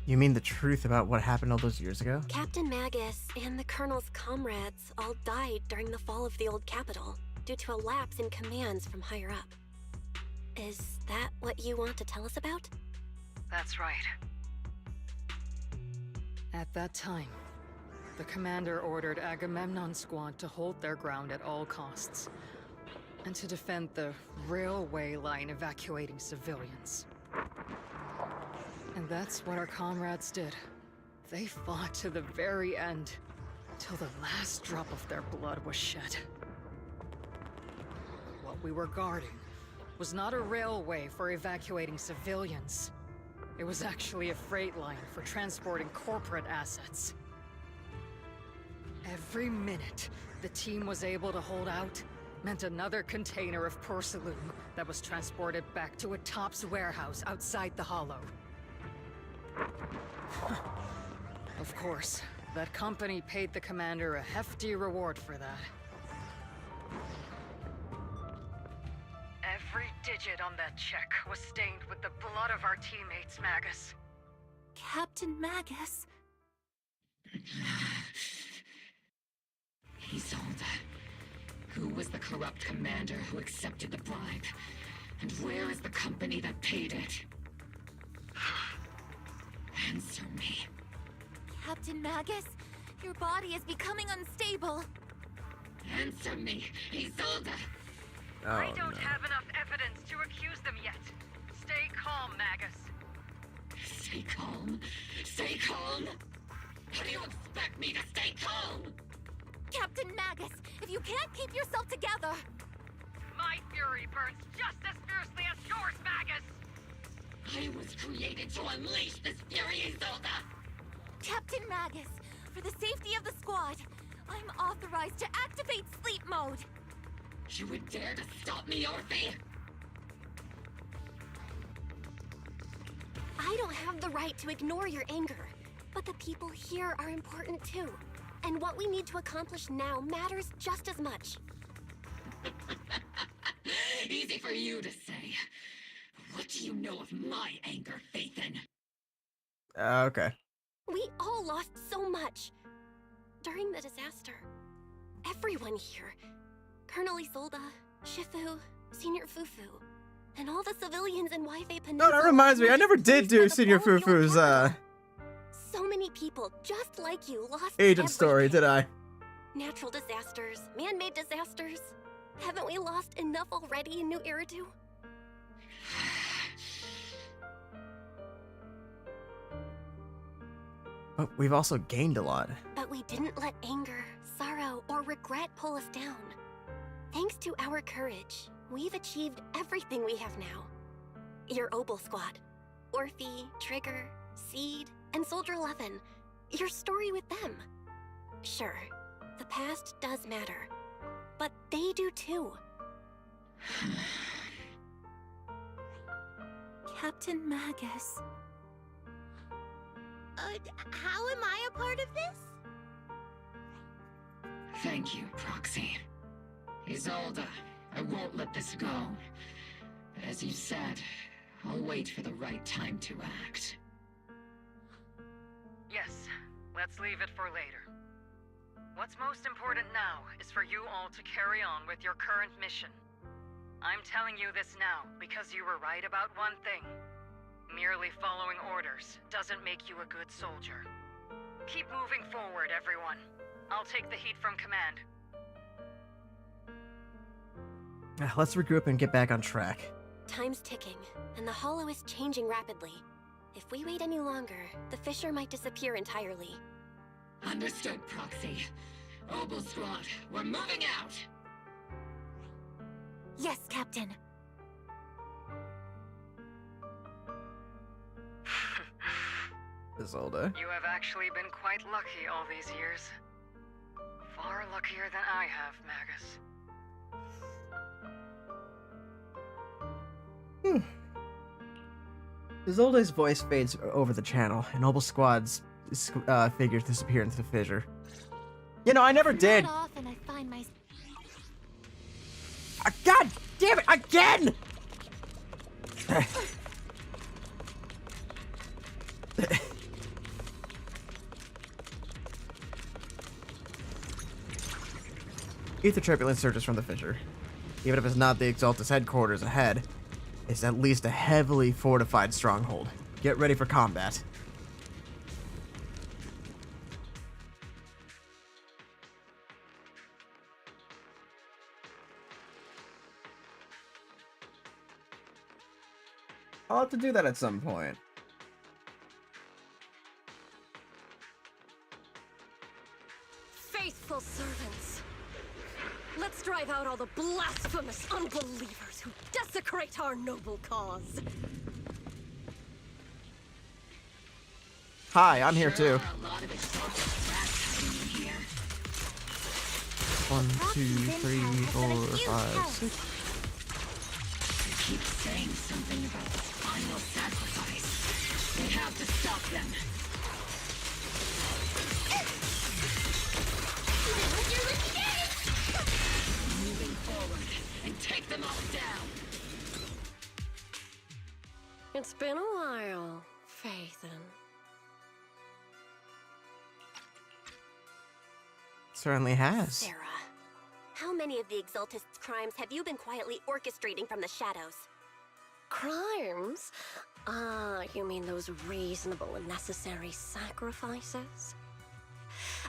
You mean the truth about what happened all those years ago? Captain Magus and the Colonel's comrades all died during the fall of the old capital due to a lapse in commands from higher up. Is that what you want to tell us about? That's right. At that time, the commander ordered Agamemnon's squad to hold their ground at all costs, and to defend the railway line evacuating civilians. And that's what our comrades did. They fought to the very end, till the last drop of their blood was shed. What we were guarding was not a railway for evacuating civilians. It was actually a freight line for transporting corporate assets. Every minute the team was able to hold out meant another container of porcelain that was transported back to a Topps warehouse outside the Hollow. Of course, that company paid the commander a hefty reward for that. Every digit on that check was stained with the blood of our teammates, Magus. Captain Magus? Isolde, who was the corrupt commander who accepted the bribe? And where is the company that paid it? Answer me. Captain Magus, your body is becoming unstable. Answer me, Isolde! I don't have enough evidence to accuse them yet. Stay calm, Magus. Stay calm? Stay calm? How do you expect me to stay calm? Captain Magus, if you can't keep yourself together... My fury burns just as fiercely as yours, Magus! I was created to unleash this fury, Isolde! Captain Magus, for the safety of the squad, I'm authorized to activate sleep mode. You would dare to stop me, Orphe? I don't have the right to ignore your anger, but the people here are important too. And what we need to accomplish now matters just as much. Easy for you to say. What do you know of my anger, Phaethon? Okay. We all lost so much. During the disaster, everyone here, Colonel Isolde, Shifu, Senior Fufu, and all the civilians in Wi-Fi Peninsula... No, that reminds me, I never did do Senior Fufu's, So many people just like you lost agent everything. story, did I? Natural disasters, man-made disasters. Haven't we lost enough already in New Eridu? But we've also gained a lot. But we didn't let anger, sorrow, or regret pull us down. Thanks to our courage, we've achieved everything we have now. Your OBOL Squad, Orphe, Trigger, Seed, and Soldier 11. Your story with them. Sure, the past does matter, but they do too. Captain Magus. How am I a part of this? Thank you, Proxy. Isolde, I won't let this go. But as you said, I'll wait for the right time to act. Yes, let's leave it for later. What's most important now is for you all to carry on with your current mission. I'm telling you this now because you were right about one thing. Merely following orders doesn't make you a good soldier. Keep moving forward, everyone. I'll take the heat from command. Let's regroup and get back on track. Time's ticking, and the Hollow is changing rapidly. If we wait any longer, the fissure might disappear entirely. Understood, Proxy. OBOL Squad, we're moving out! Yes, Captain. Isolde. You have actually been quite lucky all these years. Far luckier than I have, Magus. Isolde's voice fades over the channel, and OBOL Squad's figures disappear into the fissure. You know, I never did. Not often I find my... God damn it! Again! Ether turbulence surges from the fissure. Even if it's not the Exaltus headquarters ahead, it's at least a heavily fortified stronghold. Get ready for combat. I'll have to do that at some point. Faithful servants, let's drive out all the blasphemous unbelievers who desecrate our noble cause. Hi, I'm here too. 1, 2, 3, 4, 5, 6. They keep saying something about the final sacrifice. We have to stop them. Moving forward and take them all down. It's been a while, Phaethon. Certainly has. Sarah, how many of the Exaltist's crimes have you been quietly orchestrating from the shadows? Crimes? Ah, you mean those reasonable and necessary sacrifices?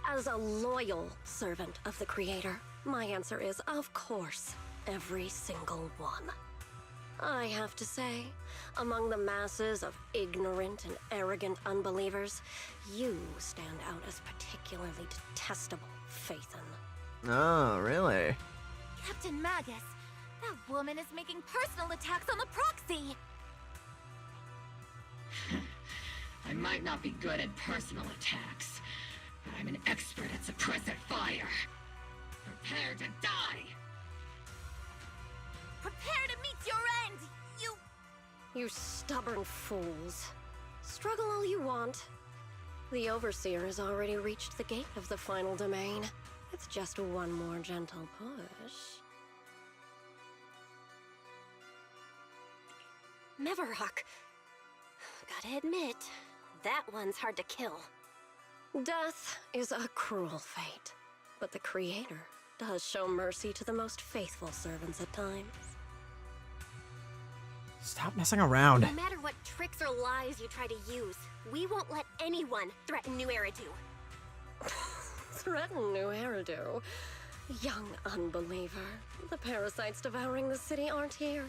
As a loyal servant of the Creator, my answer is, of course, every single one. I have to say, among the masses of ignorant and arrogant unbelievers, you stand out as particularly detestable, Phaethon. Oh, really? Captain Magus, that woman is making personal attacks on the Proxy! I might not be good at personal attacks, but I'm an expert at suppressive fire. Prepare to die! Prepare to meet your end, you... You stubborn fools. Struggle all you want. The Overseer has already reached the gate of the final domain. It's just one more gentle push. Mevarok. Gotta admit, that one's hard to kill. Death is a cruel fate, but the Creator does show mercy to the most faithful servants at times. Stop messing around. No matter what tricks or lies you try to use, we won't let anyone threaten New Eridu. Threaten New Eridu? Young unbeliever. The parasites devouring the city aren't here.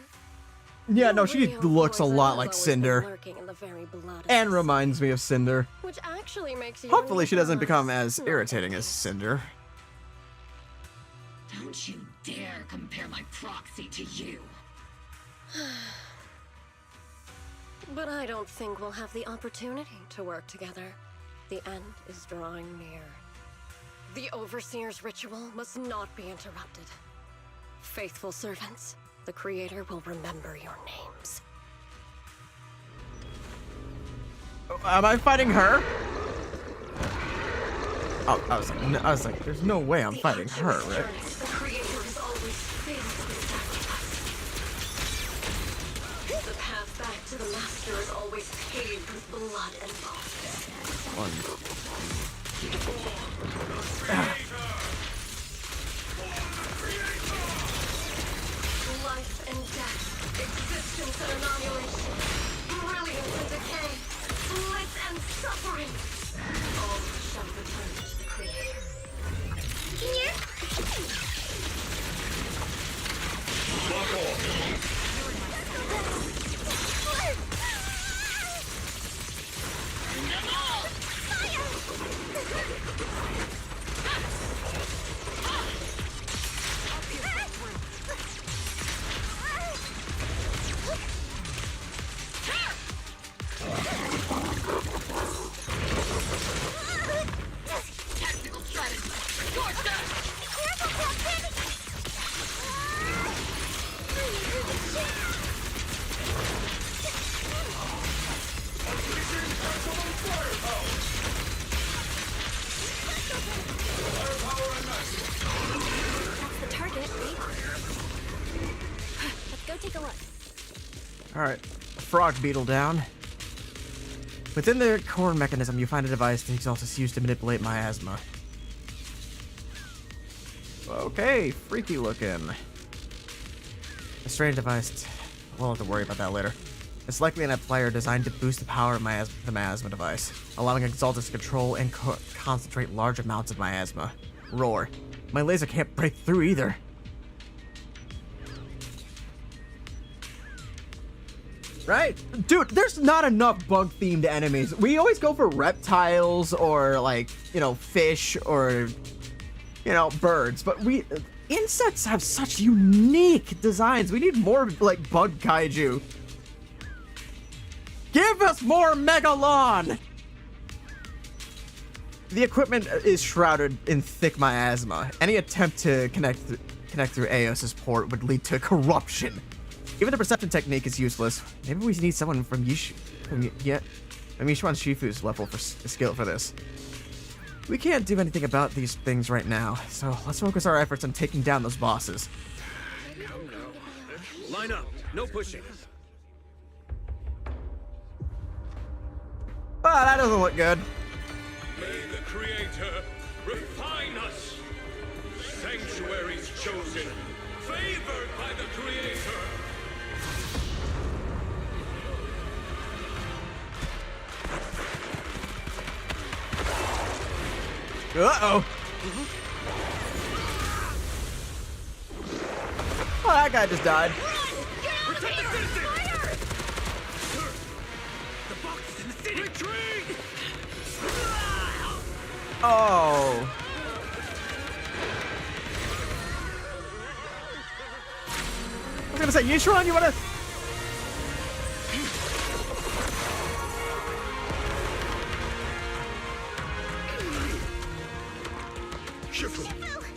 Yeah, no, she looks a lot like Cinder. Lurking in the very blood of And the reminds me of Cinder. which actually makes you Hopefully she doesn't become as not irritating as Cinder. Don't you dare compare my proxy to you. But I don't think we'll have the opportunity to work together. The end is drawing near. The Overseer's ritual must not be interrupted. Faithful servants, the Creator will remember your names. Am I fighting her? Oh, I was like, there's no way I'm fighting her, right? The Creator is always faced with sacrifice. The path back to the Master is always paved with blood and life and death, existence and annihilation, brilliance and decay, bliss and suffering. All shall return to the Creator. Here? Fuck off! Tactical strategy! Towards that! That's the target, right? Let's go take a look. Alright, frog beetle down. Within the core mechanism, you find a device the Exaltus used to manipulate miasma. Okay, freaky looking. A strange device. We'll have to worry about that later. It's likely an applier designed to boost the power of the miasma device, allowing Exaltus to control and concentrate large amounts of miasma. Roar. My laser can't break through either. Right? Dude, there's not enough bug-themed enemies. We always go for reptiles or, like, you know, fish or, you know, birds. But insects have such unique designs. We need more, like, bug kaiju. Give us more Megalon! The equipment is shrouded in thick miasma. Any attempt to connect through Eos's port would lead to corruption. Even the perception technique is useless. Maybe we need someone from Yishuan Shifu's level for skill for this. We can't do anything about these things right now, so let's focus our efforts on taking down those bosses. Come now. Line up. No pushing. Ah, that doesn't look good. May the Creator refine us. Sanctuaries chosen, favored by the Creator. Uh-oh. Oh, that guy just died. Protect the citizen! The box is in the city! Retreat! Oh. I was gonna say, Yishuan, you wanna...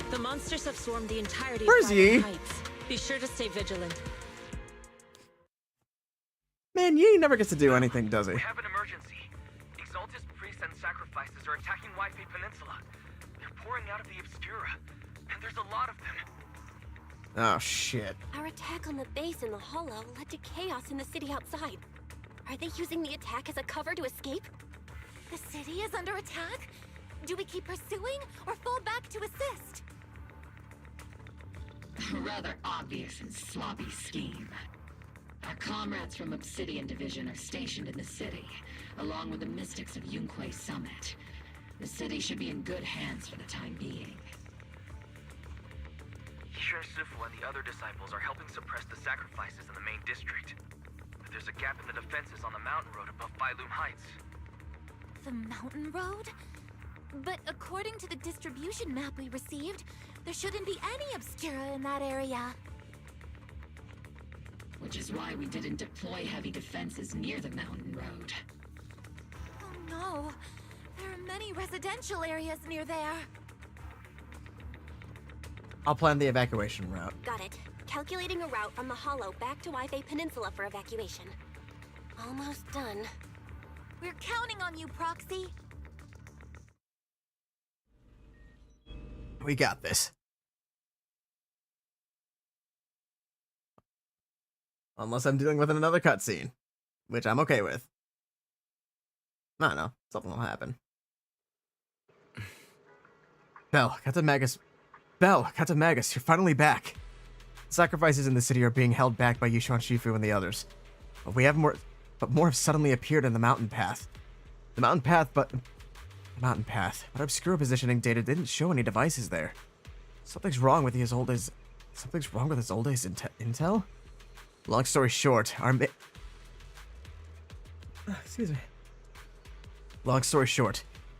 The monsters have swarmed the entirety Where's of Yi? Heights. Be sure to stay vigilant. Man, Yi never gets to do anything, does he? We have an emergency. Exaltus priests and sacrifices are attacking Wi-Fi Peninsula. They're pouring out of the Obscura, and there's a lot of them. Oh, shit. Our attack on the base in the Hollow led to chaos in the city outside. Are they using the attack as a cover to escape? The city is under attack? Do we keep pursuing or fall back to assist? A rather obvious and sloppy scheme. Our comrades from Obsidian Division are stationed in the city, along with the mystics of Yunquay Summit. The city should be in good hands for the time being. Yishun Sifu and the other disciples are helping suppress the sacrifices in the main district. But there's a gap in the defenses on the mountain road above Bailoom Heights. The mountain road? But according to the distribution map we received, there shouldn't be any Obscura in that area. Which is why we didn't deploy heavy defenses near the mountain road. Oh no, there are many residential areas near there. I'll plan the evacuation route. Got it. Calculating a route from the Hollow back to Wi-Fi Peninsula for evacuation. Almost done. We're counting on you, Proxy. We got this. Unless I'm dealing with another cutscene, which I'm okay with. I don't know. Something will happen. Bell, Captain Magus. Bell, Captain Magus, you're finally back. Sacrifices in the city are being held back by Yushan Shifu and the others. But more have suddenly appeared in the mountain path. But obscure positioning data didn't show any devices there. Something's wrong with his old days intel? Long story short,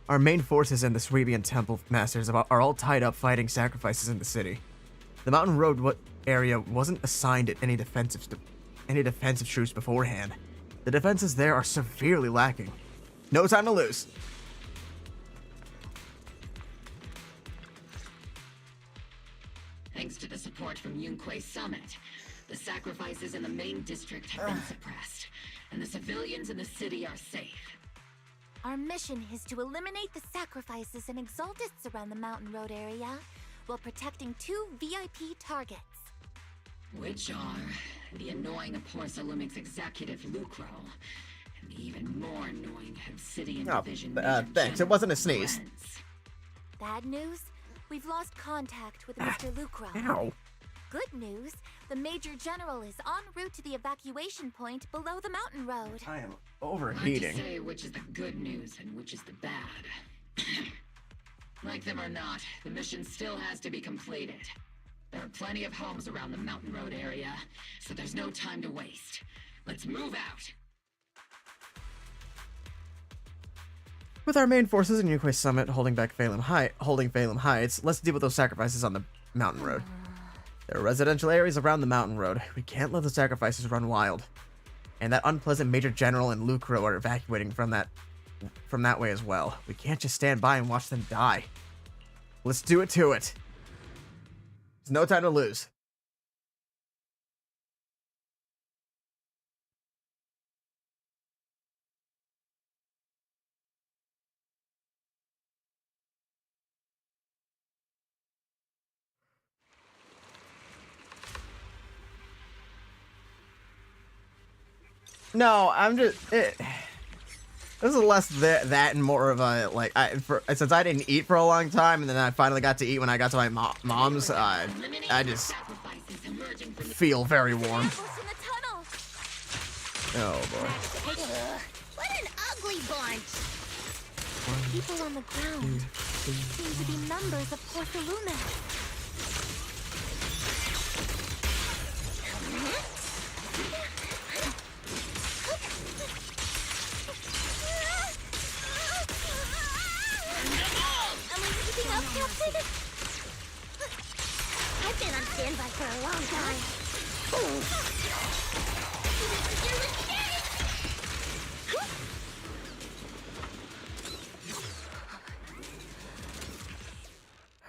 our main forces and the Swabian Temple Masters are all tied up fighting sacrifices in the city. The mountain road area wasn't assigned any defensive troops beforehand. The defenses there are severely lacking. No time to lose. Thanks to the support from Yunquei Summit, the sacrifices in the main district have been suppressed, and the civilians in the city are safe. Our mission is to eliminate the sacrifices and exaltists around the mountain road area while protecting 2 VIP targets. Which are the annoying Porcelumix executive Lucro, and the even more annoying Obsidian Division Major thanks. It wasn't a sneeze. Lens. Bad news? We've lost contact with Mr. Lucro. Ow. Good news, the Major General is en route to the evacuation point below the mountain road. I am Hard overheating. to say which is the good news and which is the bad. Like them or not, the mission still has to be completed. There are plenty of homes around the mountain road area, so there's no time to waste. Let's move out. With our main forces in Yunquei Summit holding Phalem Heights, let's deal with those sacrifices on the mountain road. There are residential areas around the mountain road. We can't let the sacrifices run wild. And that unpleasant Major General and Lucro are evacuating from that way as well. We can't just stand by and watch them die. Let's do it to it. There's no time to lose. No, I'm just. This is less that and more of a like. Since I didn't eat for a long time, and then I finally got to eat when I got to my mom's. I just feel very warm. Oh boy. What an ugly bunch! People on the ground seem to be members of Porcelumix. Up, Captain? I've been on standby for a long time.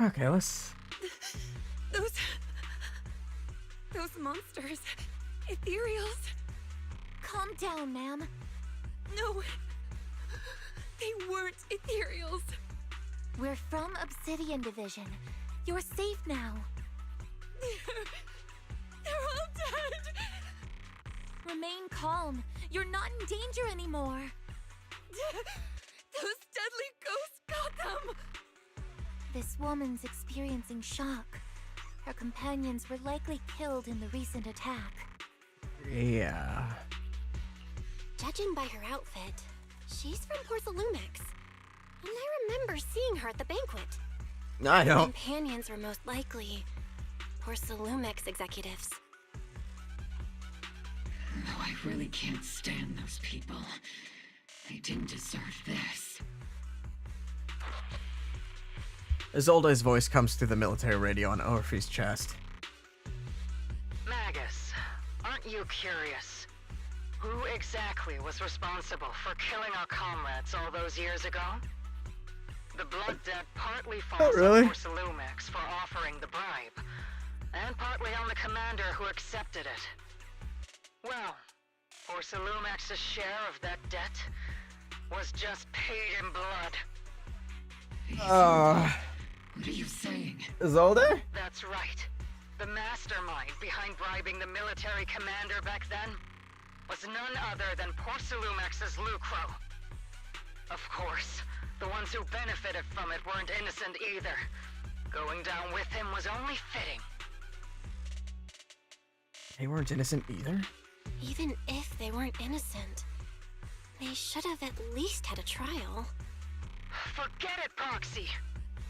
Okay, let's. Those monsters. Ethereals. Calm down, ma'am. No. They weren't ethereals. We're from Obsidian Division. You're safe now. They're all dead. Remain calm. You're not in danger anymore. Those deadly ghosts got them. This woman's experiencing shock. Her companions were likely killed in the recent attack. Yeah. Judging by her outfit, she's from Porcelumix. And I remember seeing her at the banquet. I Her don't. companions were most likely Porcelumix executives. Though I really can't stand those people. They didn't deserve this. Isolde's voice comes through the military radio on Orphe's chest. Magus, aren't you curious? Who exactly was responsible for killing our comrades all those years ago? The Blood Debt partly falls really. on Porcelumex for offering the bribe, and partly on the commander who accepted it. Well, Porcelumex's share of that debt was just paid in blood. What are you saying? Isolde? That's right. The mastermind behind bribing the military commander back then was none other than Porcelumex's Lucro. Of course, the ones who benefited from it weren't innocent either. Going down with him was only fitting. They weren't innocent either? Even if they weren't innocent, they should have at least had a trial. Forget it, Proxy.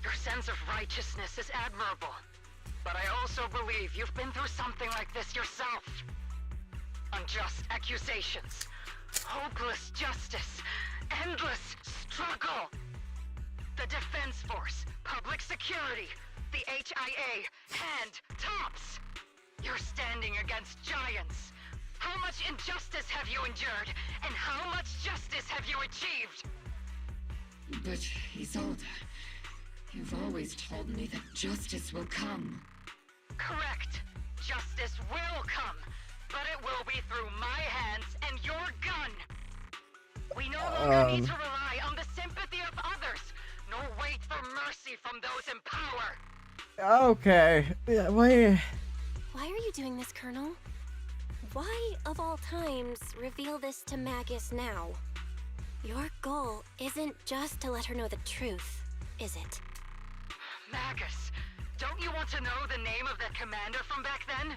Your sense of righteousness is admirable. But I also believe you've been through something like this yourself. Unjust accusations, hopeless justice, endless struggle. The Defense Force, public security, the HIA, and TOPS. You're standing against giants. How much injustice have you endured, and how much justice have you achieved? But, Isolde, you've always told me that justice will come. Correct. Justice will come, but it will be through my hands and your gun. We no longer need to rely on the sympathy of others, nor wait for mercy from those in power. Okay. Yeah, why are you doing this, Colonel? Why, of all times, reveal this to Magus now? Your goal isn't just to let her know the truth, is it? Magus, don't you want to know the name of that commander from back then?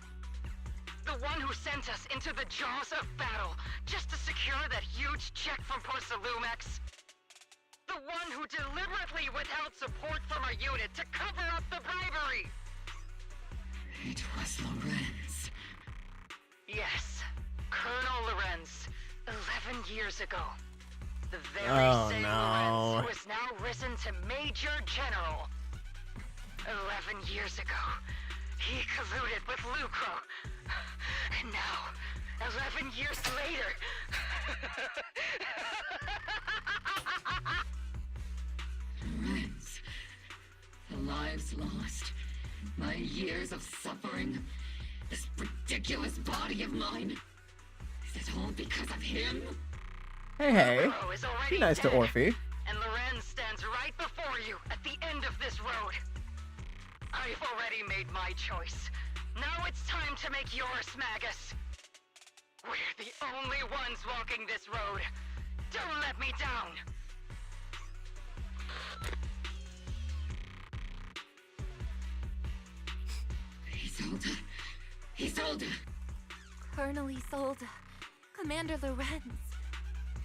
The one who sent us into the jaws of battle just to secure that huge check from Porcelumex? The one who deliberately withheld support from our unit to cover up the bribery? It was Lorenz. Yes, Colonel Lorenz, 11 years ago. The very same Lorenz who has now risen to Major General. 11 years ago, he colluded with Lucro. And now, 11 years later... Lorenz, the lives lost, my years of suffering, this ridiculous body of mine. Is it all because of him? Hey, be nice to Orphe. And Lorenz stands right before you at the end of this road. I've already made my choice. Now it's time to make yours, Magus. We're the only ones walking this road. Don't let me down. Isolde. Isolde. Colonel Isolde. Commander Lorenz.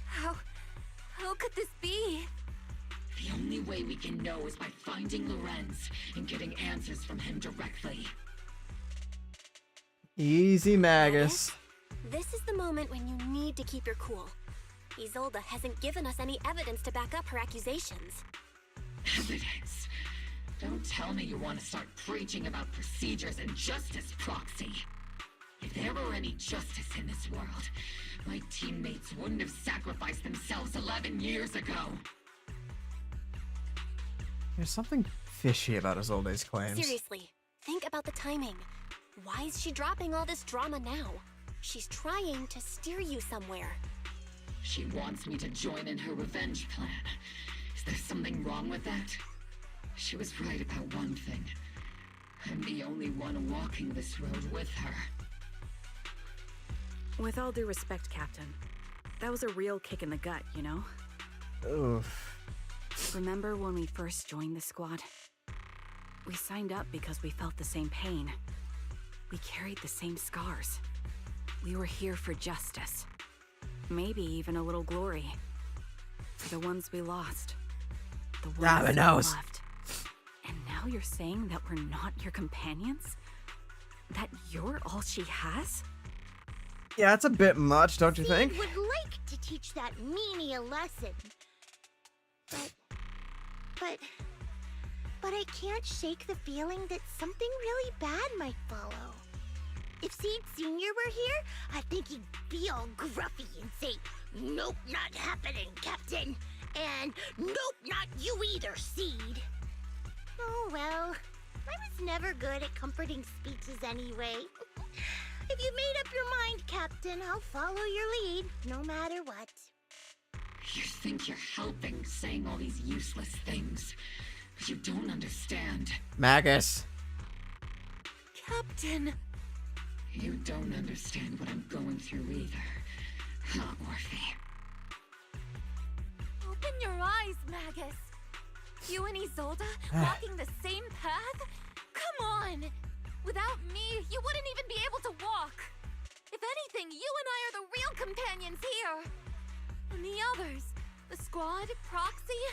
How could this be? The only way we can know is by finding Lorenz and getting answers from him directly. Easy, Magus. This is the moment when you need to keep your cool. Isolde hasn't given us any evidence to back up her accusations. Evidence? Don't tell me you want to start preaching about procedures and justice, Proxy. If there were any justice in this world, my teammates wouldn't have sacrificed themselves 11 years ago. There's something fishy about Isolde's claims. Seriously, think about the timing. Why is she dropping all this drama now? She's trying to steer you somewhere. She wants me to join in her revenge plan. Is there something wrong with that? She was right about one thing. I'm the only one walking this road with her. With all due respect, Captain, that was a real kick in the gut, you know? Oof. Remember when we first joined the squad? We signed up because we felt the same pain. We carried the same scars. We were here for justice. Maybe even a little glory. For the ones we lost. The ones we loved. And now you're saying that we're not your companions? That you're all she has? Yeah, it's a bit much, don't you think? Would like to teach that meanie a lesson. But but I can't shake the feeling that something really bad might follow. If Seed Sr. were here, I think he'd be all gruffy and say, "Nope, not happening, Captain." And "Nope, not you either, Seed." Oh well, I was never good at comforting speeches anyway. If you made up your mind, Captain, I'll follow your lead, no matter what. You think you're helping, saying all these useless things, but you don't understand. Magus. Captain! You don't understand what I'm going through either, huh, Orphe? Open your eyes, Magus. You and Isolde walking the same path? Come on! Without me, you wouldn't even be able to walk. If anything, you and I are the real companions here. And the others, the Squad, Proxy,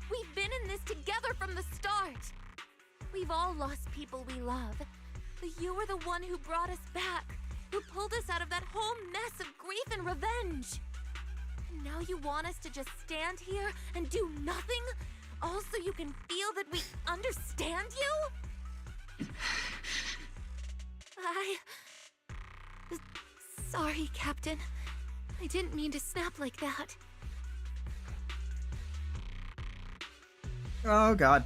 we've been in this together from the start. We've all lost people we love, but you were the one who brought us back, who pulled us out of that whole mess of grief and revenge. And now you want us to just stand here and do nothing, all so you can feel that we understand you? Sorry, Captain. I didn't mean to snap like that. Oh, God.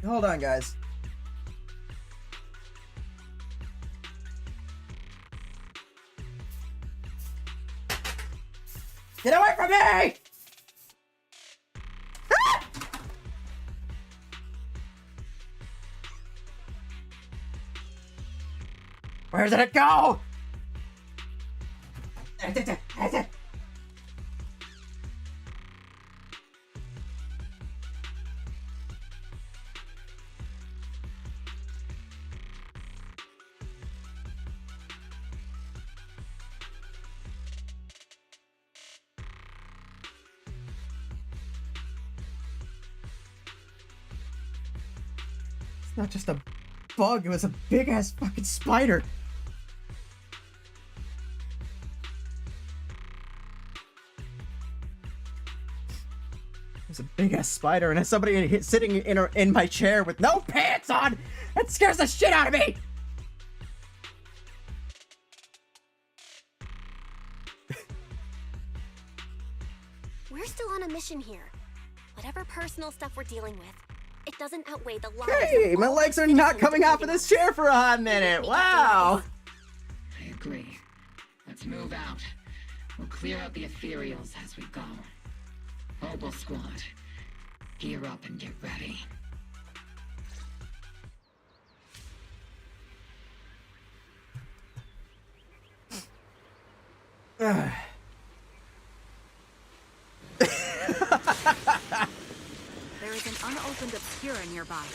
Hold on, guys. Get away from me! Ah! Where did it go? It's not just a bug, it was a big ass fucking spider. There's a big ass spider and there's somebody sitting in my chair with no pants on. That scares the shit out of me. We're still on a mission here. Whatever personal stuff we're dealing with, it doesn't outweigh the lives. Hey, my legs are not coming off of this chair for a hot minute. Wow. I agree. Let's move out. We'll clear out the ethereals as we go. OBOL Squad, gear up and get ready. There is an unopened Obscura nearby.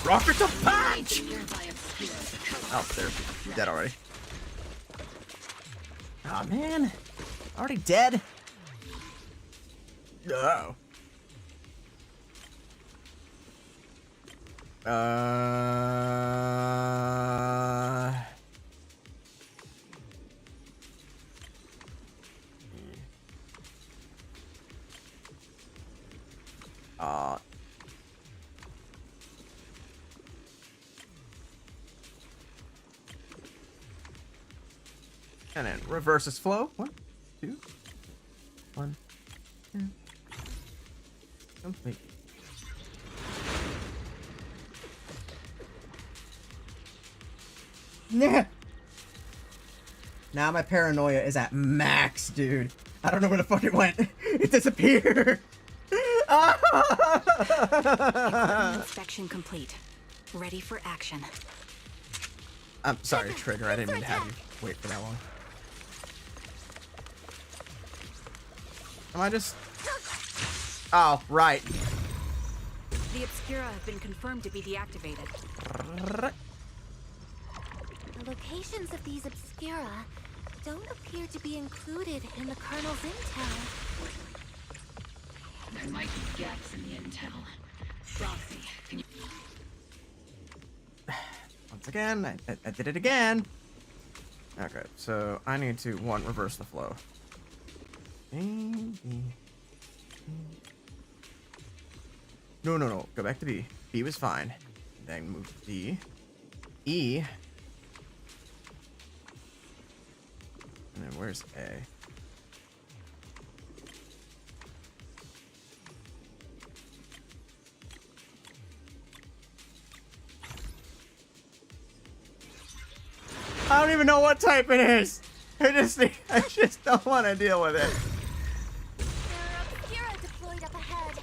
Rocket to punch! Oh, they're dead already. Oh man, already dead. Oh. And then reverses flow. 1, 2, 1, 2. Complete. Yeah. Now my paranoia is at max, dude. I don't know where the fuck it went. It disappeared. Inspection complete. Ready for action. I'm sorry, Trigger. I didn't mean to have you wait for that long. Am I just... Oh, right. The Obscura have been confirmed to be deactivated. The locations of these Obscura don't appear to be included in the Colonel's intel. There might be gaps in the intel. Proxy, can you... Once again, I did it again. Okay, so I need to, one, reverse the flow. No. Go back to B. B was fine. Then move to D. E. And then where's A? I don't even know what type it is. I just don't want to deal with it. Obscura deployed up ahead.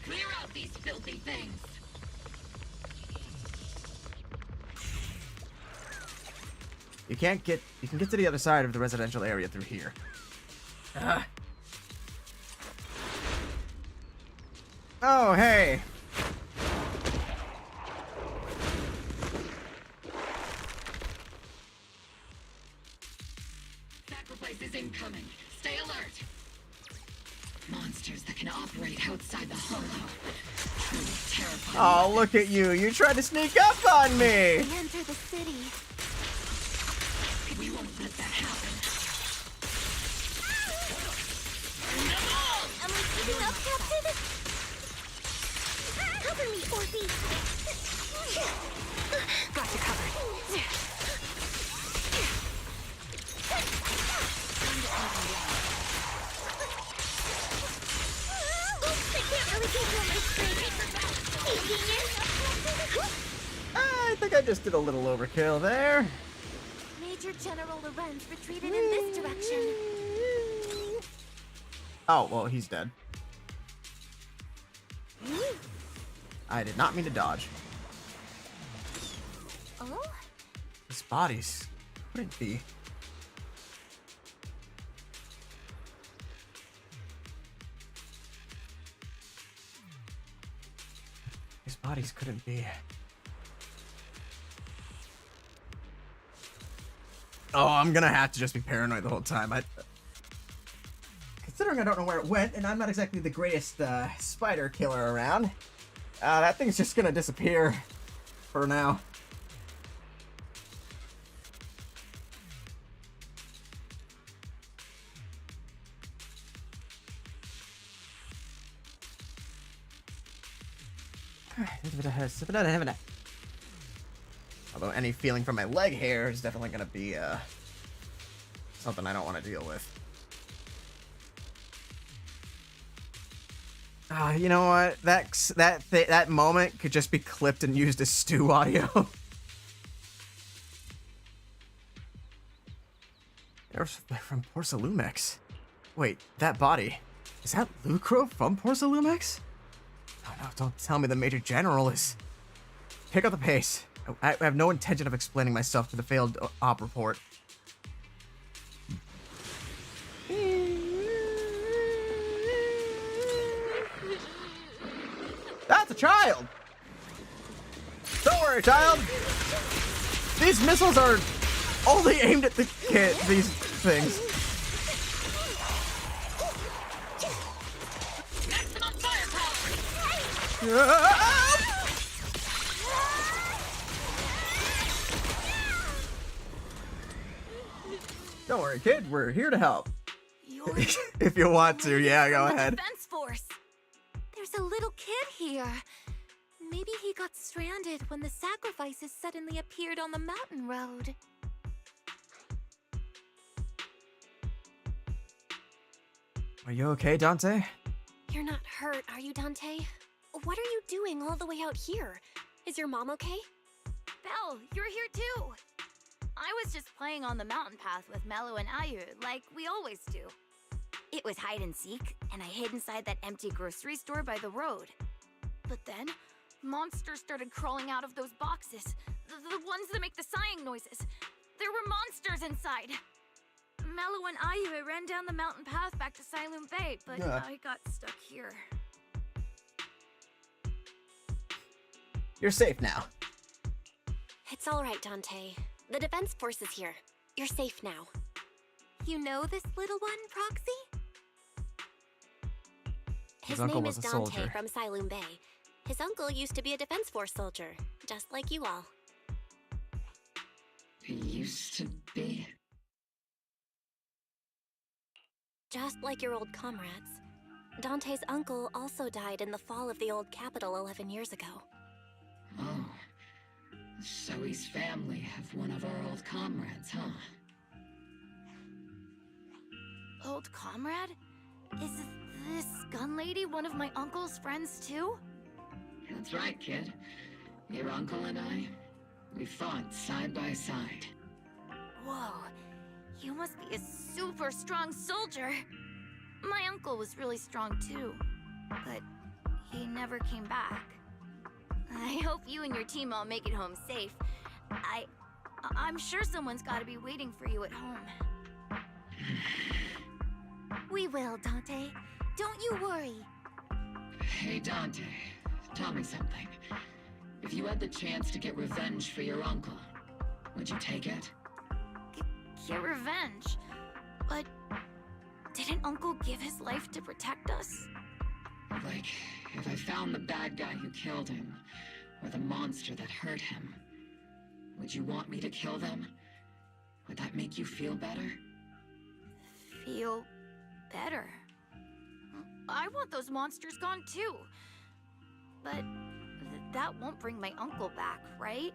Clear out these filthy things. You can get to the other side of the residential area through here. Oh, hey. Sacrifice is incoming. Stay alert. Monsters that can operate outside the hollow. Truly terrifying. Oh, look at you. You tried to sneak up on me. We enter the city. We won't let that happen. Am I keeping up, Captain? Cover me, Orphe. Got you covered. I can't really control my strength. I think I just did a little overkill there. Major General Lorenz retreated in this direction. Oh, well, he's dead. I did not mean to dodge. Oh? His bodies couldn't be. His bodies couldn't be. Oh, I'm gonna have to just be paranoid the whole time. Considering I don't know where it went, and I'm not exactly the greatest spider killer around, that thing's just gonna disappear for now. Although any feeling from my leg hair is definitely gonna be something I don't want to deal with. You know what? That moment could just be clipped and used as stew audio. They're from Porsalumex. Wait, that body. Is that Lucro from Porsalumex? Oh no, don't tell me the Major General is... Pick up the pace. I have no intention of explaining myself to the failed op report. That's a child! Don't worry, child! These missiles are only aimed at the kid, these things. Don't worry, kid. We're here to help. If you want to, yeah, go ahead. Defense force. There's a little kid here. Maybe he got stranded when the sacrifices suddenly appeared on the mountain road. Are you okay, Dante? You're not hurt, are you, Dante? What are you doing all the way out here? Is your mom okay? Belle, you're here too. I was just playing on the mountain path with Mello and Ayu, like we always do. It was hide and seek, and I hid inside that empty grocery store by the road. But then, monsters started crawling out of those boxes. The ones that make the sighing noises. There were monsters inside. Mello and Ayu ran down the mountain path back to Siloon Bay, but I got stuck here. You're safe now. It's all right, Dante. The defense force is here. You're safe now. You know this little one, Proxy? His name is Dante from Siloon Bay. His uncle used to be a defense force soldier. just like you all. Used to be. Just like your old comrades. Dante's uncle also died in the fall of the old capital 11 years ago. Oh. So his family have one of our old comrades, huh? Old comrade? Is this gun lady one of my uncle's friends too? That's right, kid. Your uncle and I, we fought side by side. Whoa, you must be a super strong soldier. My uncle was really strong too, but he never came back. I hope you and your team all make it home safe. I'm sure someone's gotta be waiting for you at home. We will, Dante. Don't you worry. Hey, Dante, tell me something. If you had the chance to get revenge for your uncle, would you take it? Get revenge? But didn't Uncle give his life to protect us? Like, if I found the bad guy who killed him, or the monster that hurt him, would you want me to kill them? Would that make you feel better? Feel better? I want those monsters gone too. But that won't bring my uncle back, right?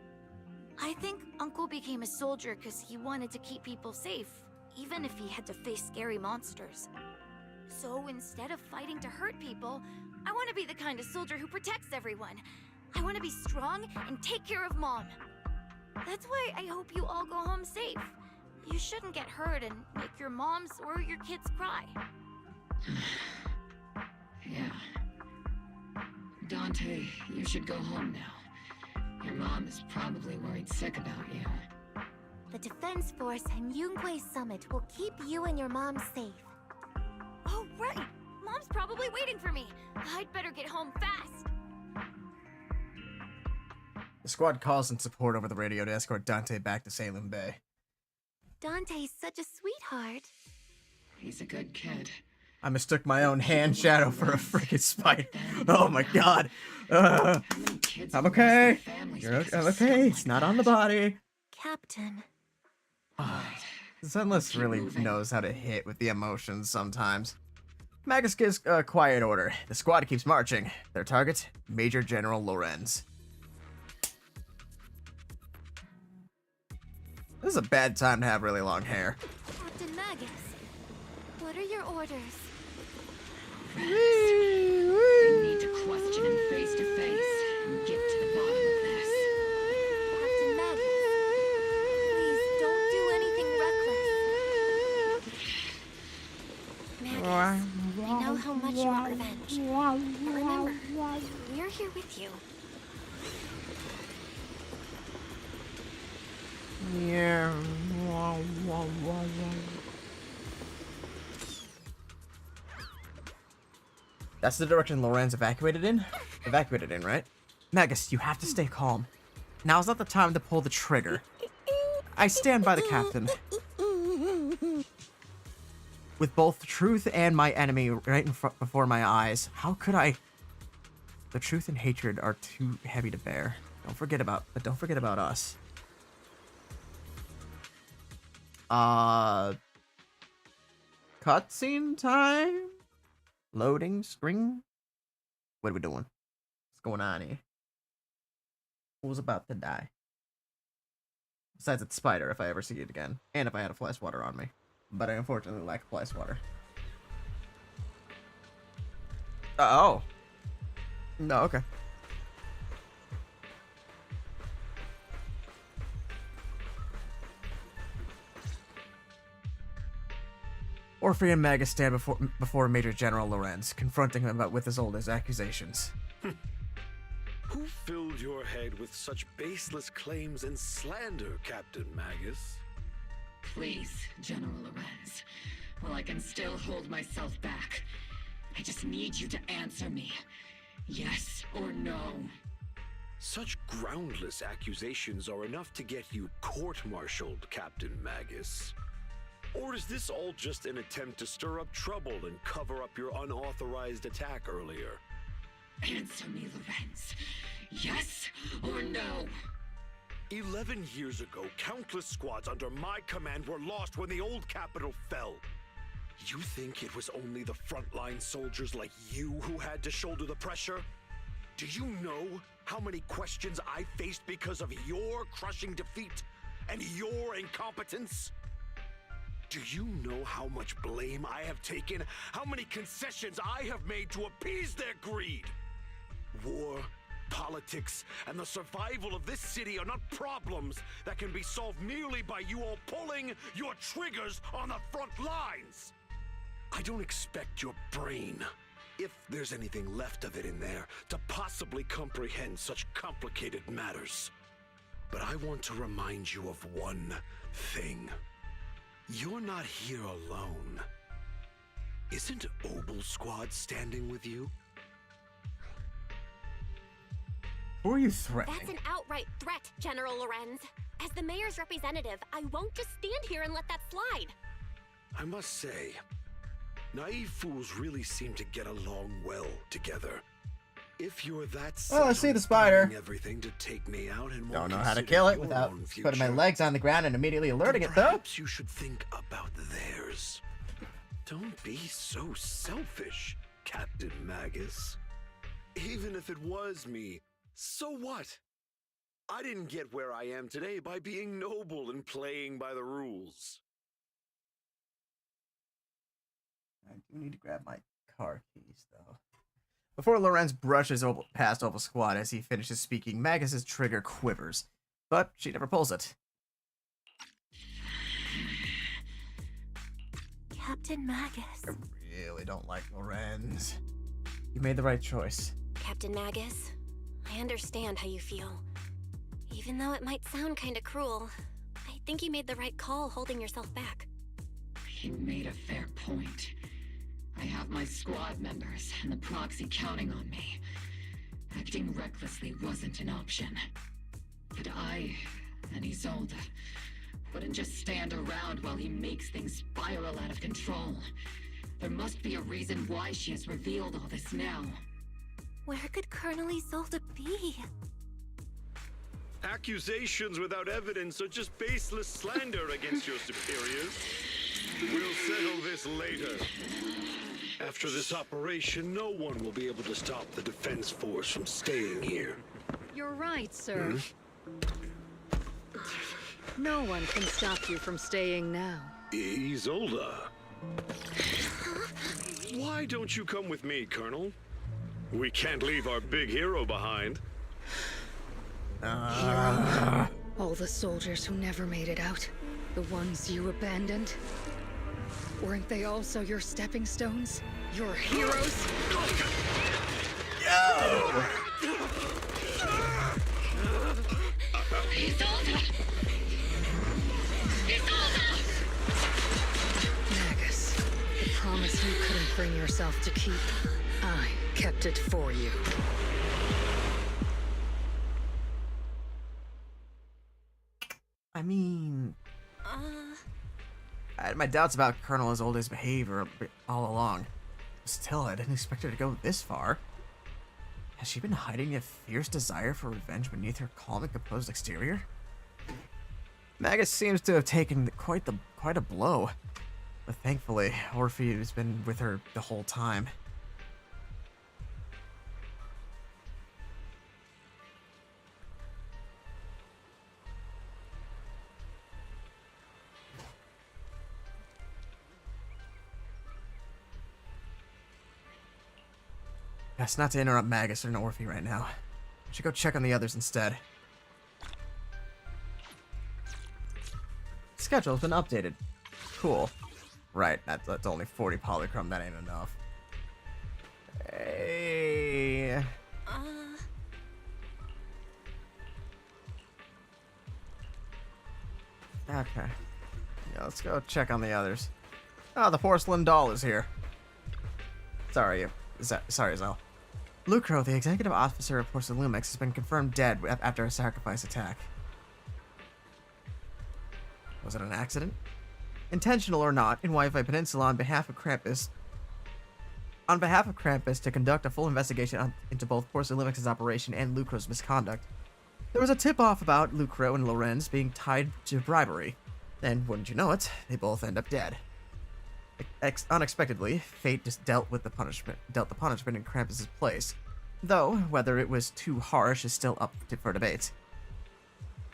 I think Uncle became a soldier because he wanted to keep people safe, even if he had to face scary monsters. So instead of fighting to hurt people, I want to be the kind of soldier who protects everyone. I want to be strong and take care of Mom. That's why I hope you all go home safe. You shouldn't get hurt and make your moms or your kids cry. Yeah. Dante, you should go home now. Your mom is probably worried sick about you. The Defense Force and Yunque Summit will keep you and your mom safe. Oh, right! Mom's probably waiting for me. I'd better get home fast. The squad calls in support over the radio to escort Dante back to Salem Bay. Dante's such a sweetheart. He's a good kid. I mistook my own hand shadow for a freaking spider. Oh my god. I'm okay. You're okay. I'm okay. It's not on the body. Captain. Zenless really knows how to hit with the emotions sometimes. Magus gives a quiet order. The squad keeps marching. Their target, Major General Lorenz. This is a bad time to have really long hair. Captain Magus, what are your orders? We need to question him face to face and get to the bottom of this. Captain Magus, please don't do anything reckless. Magus, I know how much you want revenge. But remember, we're here with you. Yeah. That's the direction Lorenz evacuated in, right? Magus, you have to stay calm. Now's not the time to pull the trigger. I stand by the captain. With both the truth and my enemy right in front before my eyes, how could I? The truth and hatred are too heavy to bear. Don't forget about us. Cutscene time? Loading screen? What are we doing? What's going on here? Who's about to die? Besides it's Spider, if I ever see it again. And if I had a flash water on me. But I unfortunately lack flash water. Oh. No, okay. Orphe and Magus stand before Major General Lorenz, confronting him with his oldest accusations. Who filled your head with such baseless claims and slander, Captain Magus? Please, General Lorenz. While I can still hold myself back, I just need you to answer me. Yes or no? Such groundless accusations are enough to get you court-martialed, Captain Magus. Or is this all just an attempt to stir up trouble and cover up your unauthorized attack earlier? Answer me, Lorenz. Yes or no? 11 years ago, countless squads under my command were lost when the old capital fell. You think it was only the frontline soldiers like you who had to shoulder the pressure? Do you know how many questions I faced because of your crushing defeat and your incompetence? Do you know how much blame I have taken? How many concessions I have made to appease their greed? War, politics, and the survival of this city are not problems that can be solved merely by you all pulling your triggers on the front lines. I don't expect your brain, if there's anything left of it in there, to possibly comprehend such complicated matters. But I want to remind you of one thing. You're not here alone. Isn't OBOL Squad standing with you? Who are you threatening? That's an outright threat, General Lorenz. As the mayor's representative, I won't just stand here and let that slide. I must say, naive fools really seem to get along well together. If you're that Oh, I see the spider. doing everything to take me out and Don't know how to kill it without putting my legs on the ground and immediately alerting it, though. Perhaps you should think about theirs. Don't be so selfish, Captain Magus. Even if it was me, so what? I didn't get where I am today by being noble and playing by the rules. I do need to grab my car keys, though. Before Lorenz brushes past OBOL Squad as he finishes speaking, Magus's trigger quivers, but she never pulls it. Captain Magus. I really don't like Lorenz. You made the right choice. Captain Magus, I understand how you feel. Even though it might sound kinda cruel, I think you made the right call holding yourself back. He made a fair point. I have my squad members and the proxy counting on me. Acting recklessly wasn't an option. But I and Isolde wouldn't just stand around while he makes things spiral out of control. There must be a reason why she has revealed all this now. Where could Colonel Isolde be? Accusations without evidence are just baseless slander against your superiors. We'll settle this later. After this operation, no one will be able to stop the defense force from staying here. You're right, sir. No one can stop you from staying now. Isolde. Why don't you come with me, Colonel? We can't leave our big hero behind. All the soldiers who never made it out, the ones you abandoned, weren't they also your stepping stones? Your heroes? Yo! Magus, the promise you couldn't bring yourself to keep, I kept it for you. I mean, I had my doubts about Colonel Isolde's behavior all along. Still, I didn't expect her to go this far. Has she been hiding a fierce desire for revenge beneath her calm and composed exterior? Magus seems to have taken quite a blow, but thankfully, Orphe has been with her the whole time. Best not to interrupt Magus or Orphe right now. I should go check on the others instead. Schedule's been updated. Cool. Right, that's only 40 polychrome, that ain't enough. Hey. Okay. Yeah, let's go check on the others. Oh, the porcelain doll is here. Sorry, Zell. Lucro, the executive officer of Porcelumix, has been confirmed dead after a sacrifice attack. Was it an accident? Intentional or not, in Wi-Fi Peninsula on behalf of Krampus, on behalf of Krampus to conduct a full investigation into both Porcelumex's operation and Lucro's misconduct. There was a tip-off about Lucro and Lorenz being tied to bribery. And wouldn't you know it, they both end up dead. Unexpectedly, fate just dealt the punishment in Krampus's place, though whether it was too harsh is still up for debate.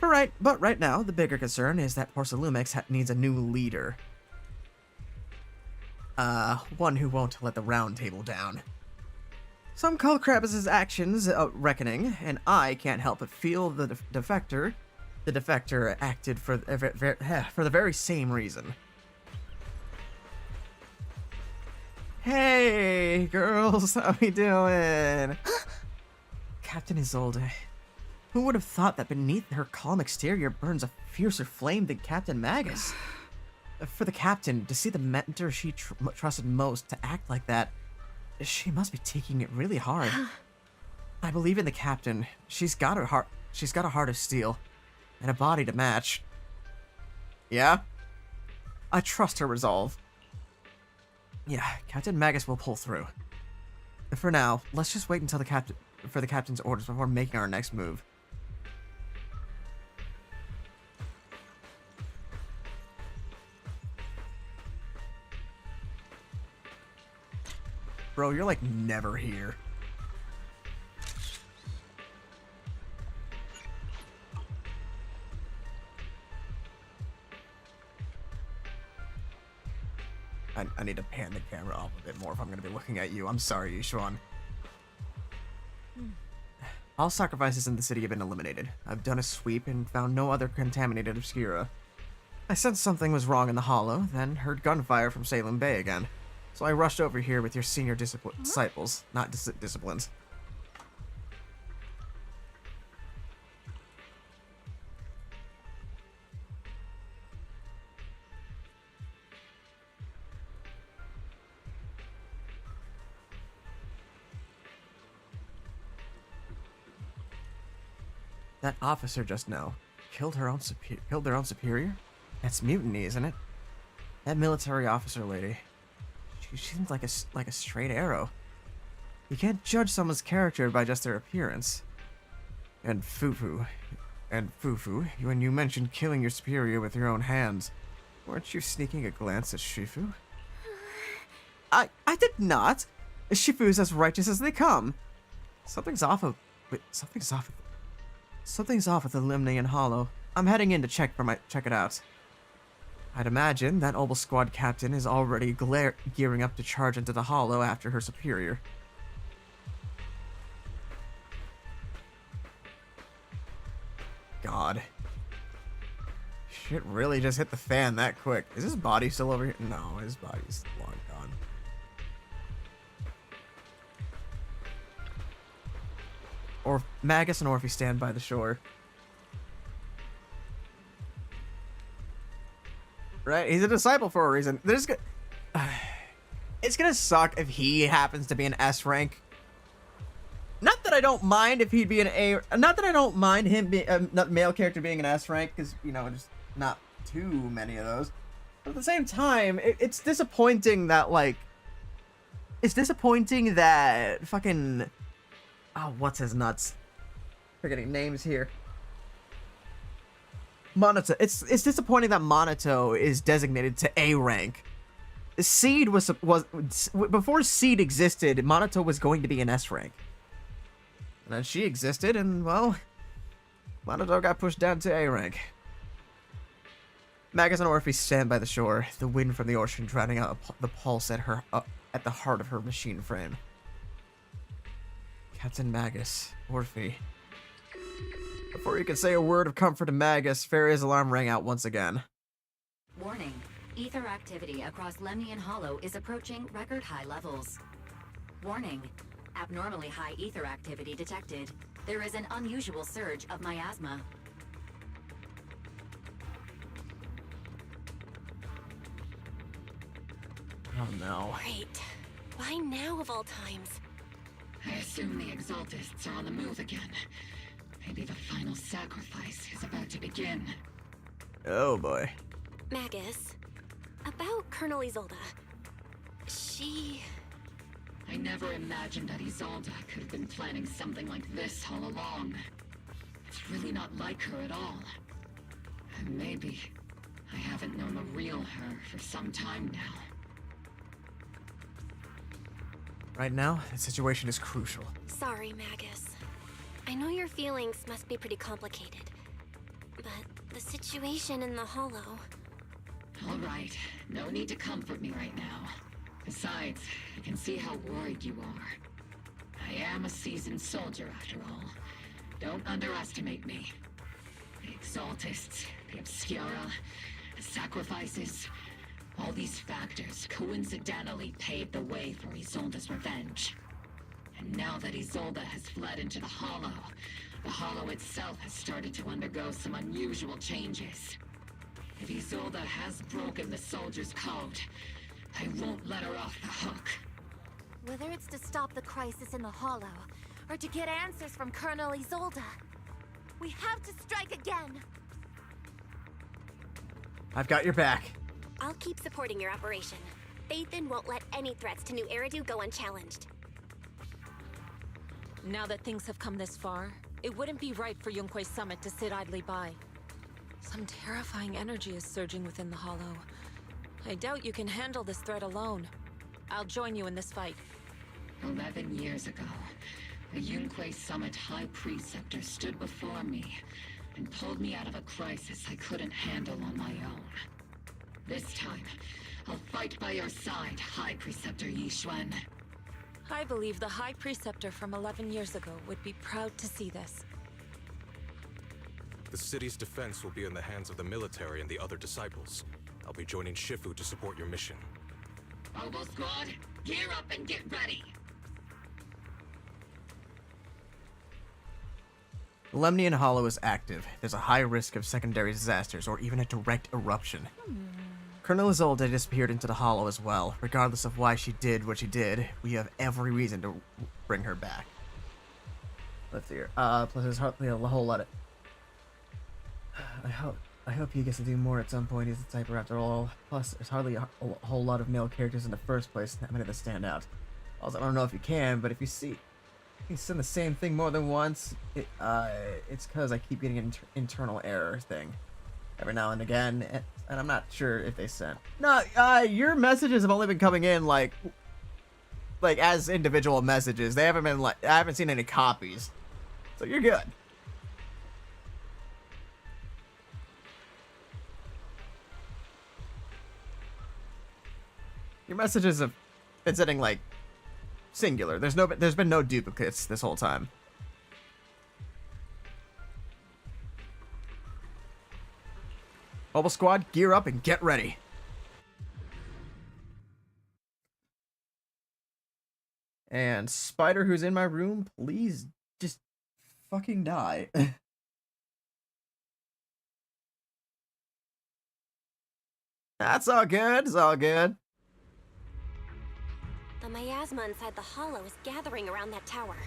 But right now, the bigger concern is that Porcelumex needs a new leader. One who won't let the round table down. Some call Krampus's actions a reckoning, and I can't help but feel the defector acted for the very same reason. Hey, girls, how we doing? Captain Isolde. Who would have thought that beneath her calm exterior burns a fiercer flame than Captain Magus? For the captain, to see the mentor she trusted most to act like that, she must be taking it really hard. I believe in the captain. She's got a heart of steel, and a body to match. Yeah? I trust her resolve. Yeah, Captain Magus will pull through. For now, let's just wait until for the captain's orders before making our next move. Bro, you're like never here. I need to pan the camera up a bit more if I'm going to be looking at you. I'm sorry, Yishuan. All sacrifices in the city have been eliminated. I've done a sweep and found no other contaminated Obscura. I sensed something was wrong in the hollow, then heard gunfire from Salem Bay again. So I rushed over here with your senior disciples, not disciplines. That officer just now killed their own superior? That's mutiny, isn't it? That military officer lady. She seems like a straight arrow. You can't judge someone's character by just their appearance. And Fufu, when you mentioned killing your superior with your own hands, weren't you sneaking a glance at Shifu? I did not. Shifu's as righteous as they come. Something's off with the Lemnian Hollow. I'm heading in to check it out. I'd imagine that OBOL Squad captain is already gearing up to charge into the Hollow after her superior. God. Shit really just hit the fan that quick. Is his body still over here? No, his body's long gone. Or Magus and Orphe stand by the shore. Right? He's a disciple for a reason. It's gonna suck if he happens to be an S rank. Not that I don't mind if he'd be an A. Not that I don't mind him being a male character being an S rank, because you know, just not too many of those. But at the same time, it's disappointing that fucking what's his nuts? Forgetting names here. Monato. It's disappointing that Monato is designated to A rank. Seed was before Seed existed, Monato was going to be an S rank. And then she existed, and well, Monato got pushed down to A rank. Magus and Orphe stand by the shore, the wind from the ocean drowning out the pulse at the heart of her machine frame. Captain Magus, Orphe. Before you can say a word of comfort to Magus, Fairy's alarm rang out once again. Warning. Ether activity across Lemnian Hollow is approaching record high levels. Warning. Abnormally high ether activity detected. There is an unusual surge of miasma. Oh no. Great. Why now of all times? I assume the Exaltists are on the move again. Maybe the final sacrifice is about to begin. Oh boy. Magus, about Colonel Isolde. I never imagined that Isolde could have been planning something like this all along. It's really not like her at all. And maybe I haven't known the real her for some time now. Right now, the situation is crucial. Sorry, Magus. I know your feelings must be pretty complicated. But the situation in the Hollow... All right, no need to comfort me right now. Besides, I can see how worried you are. I am a seasoned soldier, after all. Don't underestimate me. The Exaltists, the Obscura, the sacrifices, all these factors coincidentally paved the way for Isolde's revenge. And now that Isolde has fled into the Hollow itself has started to undergo some unusual changes. If Isolde has broken the soldier's code, I won't let her off the hook. Whether it's to stop the crisis in the Hollow, or to get answers from Colonel Isolde, we have to strike again! I've got your back. I'll keep supporting your operation. Phaethon won't let any threats to New Eridu go unchallenged. Now that things have come this far, it wouldn't be right for Yunque's summit to sit idly by. Some terrifying energy is surging within the Hollow. I doubt you can handle this threat alone. I'll join you in this fight. 11 years ago, a Yunque Summit High Preceptor stood before me and pulled me out of a crisis I couldn't handle on my own. This time, I'll fight by your side, High Preceptor Yixuan. I believe the High Preceptor from 11 years ago would be proud to see this. The city's defense will be in the hands of the military and the other disciples. I'll be joining Shifu to support your mission. OBOL Squad, gear up and get ready! The Lemnian Hollow is active. There's a high risk of secondary disasters or even a direct eruption. Colonel Isolde disappeared into the Hollow as well. Regardless of why she did what she did, we have every reason to bring her back. Let's see here. Plus there's hardly a whole lot of... I hope he gets to do more at some point. He's the type after all. Plus, there's hardly a whole lot of male characters in the first place that many that stand out. Also, I don't know if you can, but if you see he's done the same thing more than once, it's because I keep getting an internal error thing every now and again, and I'm not sure if they sent. No, your messages have only been coming in like as individual messages. They haven't been like, I haven't seen any copies, so you're good. Your messages have been sending like singular. There's been no duplicates this whole time. OBOL Squad, gear up and get ready. And Spider, who's in my room, please just fucking die. That's all good. It's all good. The miasma inside the Hollow is gathering around that tower.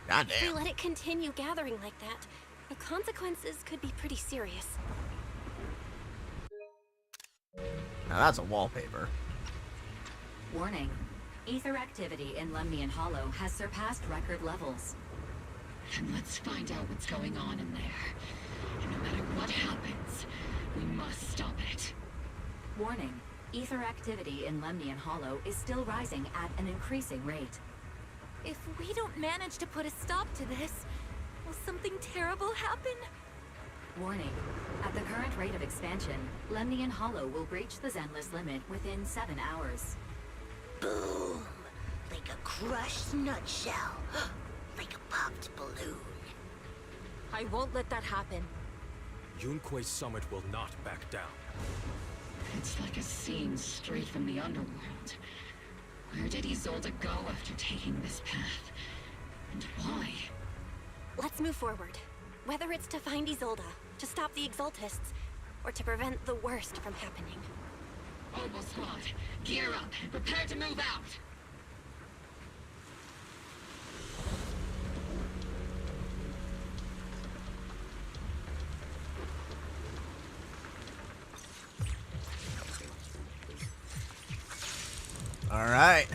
Goddamn. If we let it continue gathering like that, the consequences could be pretty serious. Now that's a wallpaper. Warning. Ether activity in Lemnian Hollow has surpassed record levels. And let's find out what's going on in there. And no matter what happens, we must stop it. Warning. Ether activity in Lemnian Hollow is still rising at an increasing rate. If we don't manage to put a stop to this, will something terrible happen? Warning. At the current rate of expansion, Lemnian Hollow will breach the Zenless limit within 7 hours. Boom! Like a crushed nutshell. Like a popped balloon. I won't let that happen. Yunque's summit will not back down. It's like a scene straight from the underworld. Where did Isolde go after taking this path? And why? Let's move forward. Whether it's to find Isolde, to stop the Exaltists, or to prevent the worst from happening. OBOL Squad, gear up and prepare to move out! All right.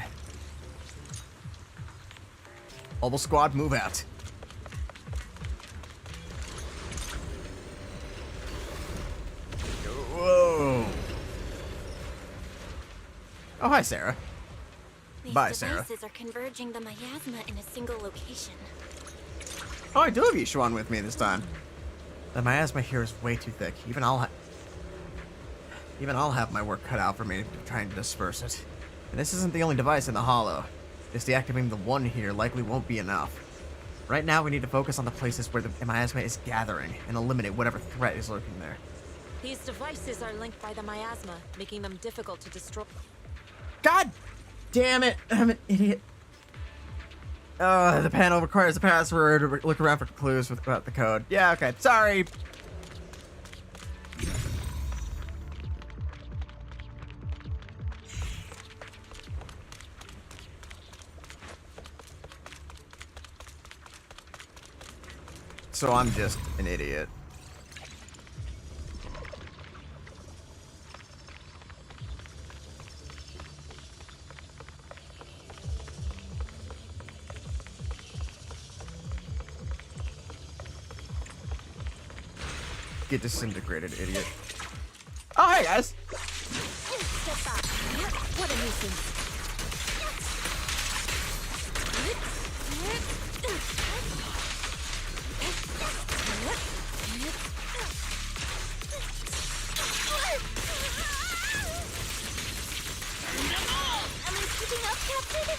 OBOL Squad, move out. Whoa. Oh, hi, Sarah. These Bye, Sarah. devices are converging the miasma in a single location. Oh, I do have Yishuan with me this time. The miasma here is way too thick. Even I'll have my work cut out for me trying to disperse it. And this isn't the only device in the hollow. Just deactivating the one here likely won't be enough. Right now, we need to focus on the places where the miasma is gathering and eliminate whatever threat is lurking there. These devices are linked by the miasma, making them difficult to destroy. God damn it! I'm an idiot. The panel requires a password. Look around for clues about the code. Yeah, okay. Sorry. So I'm just an idiot. Get disintegrated, idiot. Oh, hey, guys. Step back. What a nuisance. Am I keeping up, Captain?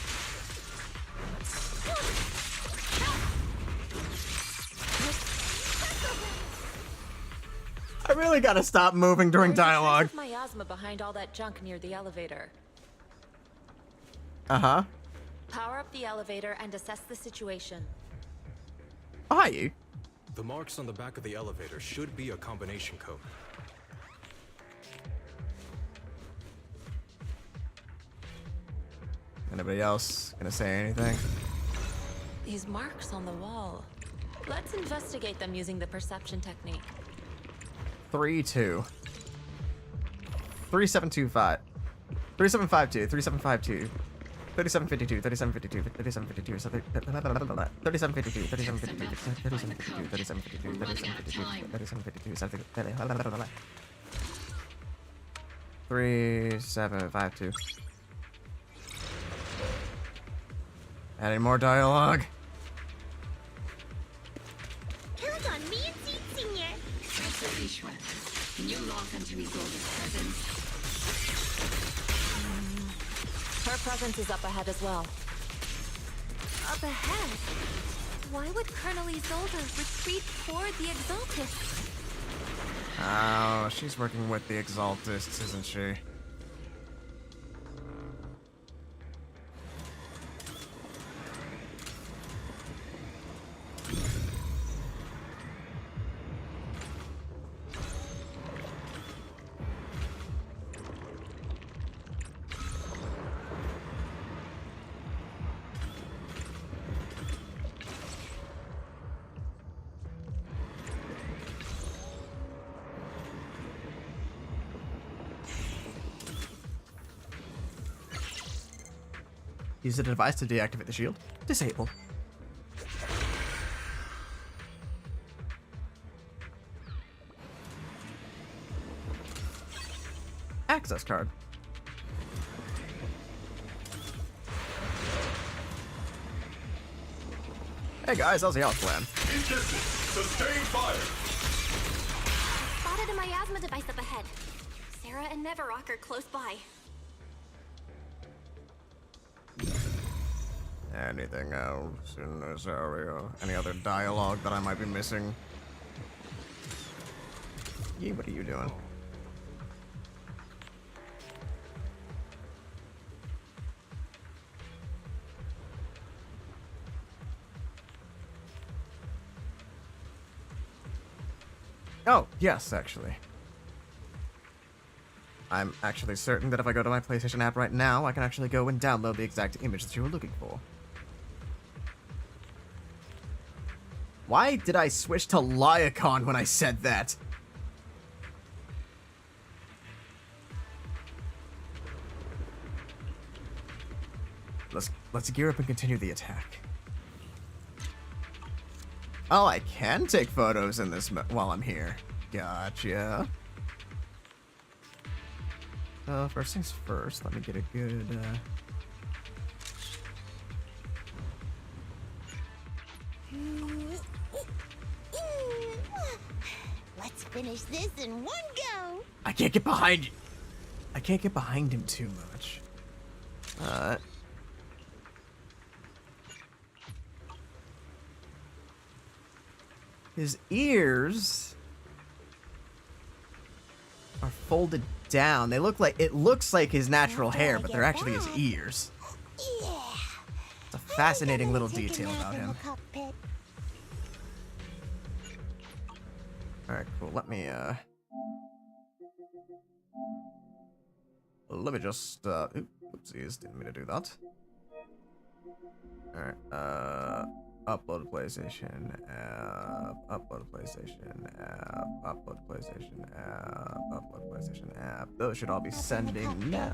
I really gotta stop moving during dialogue. There's miasma behind all that junk near the elevator. Uh-huh. Power up the elevator and assess the situation. Oh, hi, you. The marks on the back of the elevator should be a combination code. Anybody else gonna say anything? These marks on the wall. Let's investigate them using the perception technique. 3-2. 3725. 3752. 3752. 3752. 3752. 3752. 3752. 3752. 3752. 3752. 3752. 3752. Adding more dialogue. Count on me and Seed Senior. Professor Ishwan, can you log into Isolde's presence? Her presence is up ahead as well. Up ahead? Why would Colonel Isolde retreat toward the Exaltists? Oh, she's working with the Exaltists, isn't she? Use the device to deactivate the shield. Disable. Access card. Hey guys, how's the health plan? Sustained fire. Spotted a miasma device up ahead. Sarah and Neverrock are close by. Anything else in this area? Any other dialogue that I might be missing? Yee, what are you doing? Oh, yes, actually. I'm actually certain that if I go to my PlayStation app right now, I can actually go and download the exact image that you were looking for. Why did I switch to Lyacon when I said that? Let's gear up and continue the attack. Oh, I can take photos in this while I'm here. Gotcha. So first things first, let me get a good. Let's finish this in one go. I can't get behind you. I can't get behind him too much. His ears are folded down. They look like it looks like his natural hair, but they're actually his ears. Yeah. It's a fascinating little detail about him. All right, cool. Let me just oopsies, didn't mean to do that. All right, upload PlayStation app, upload PlayStation app, upload PlayStation app, upload PlayStation app. Those should all be sending now.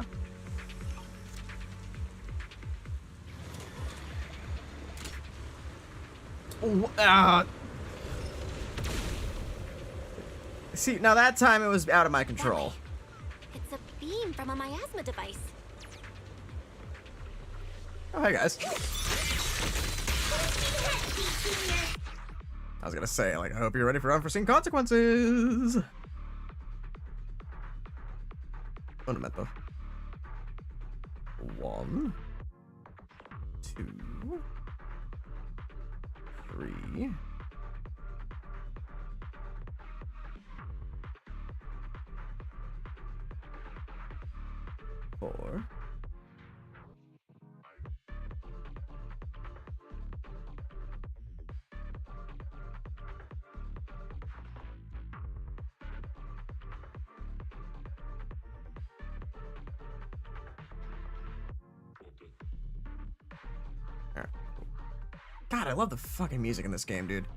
See, now that time it was out of my control. It's a beam from a miasma device. Oh, hey guys. I was gonna say, like, I hope you're ready for unforeseen consequences. Un momento. 1, 2, 3. 4. God, I love the fucking music in this game, dude.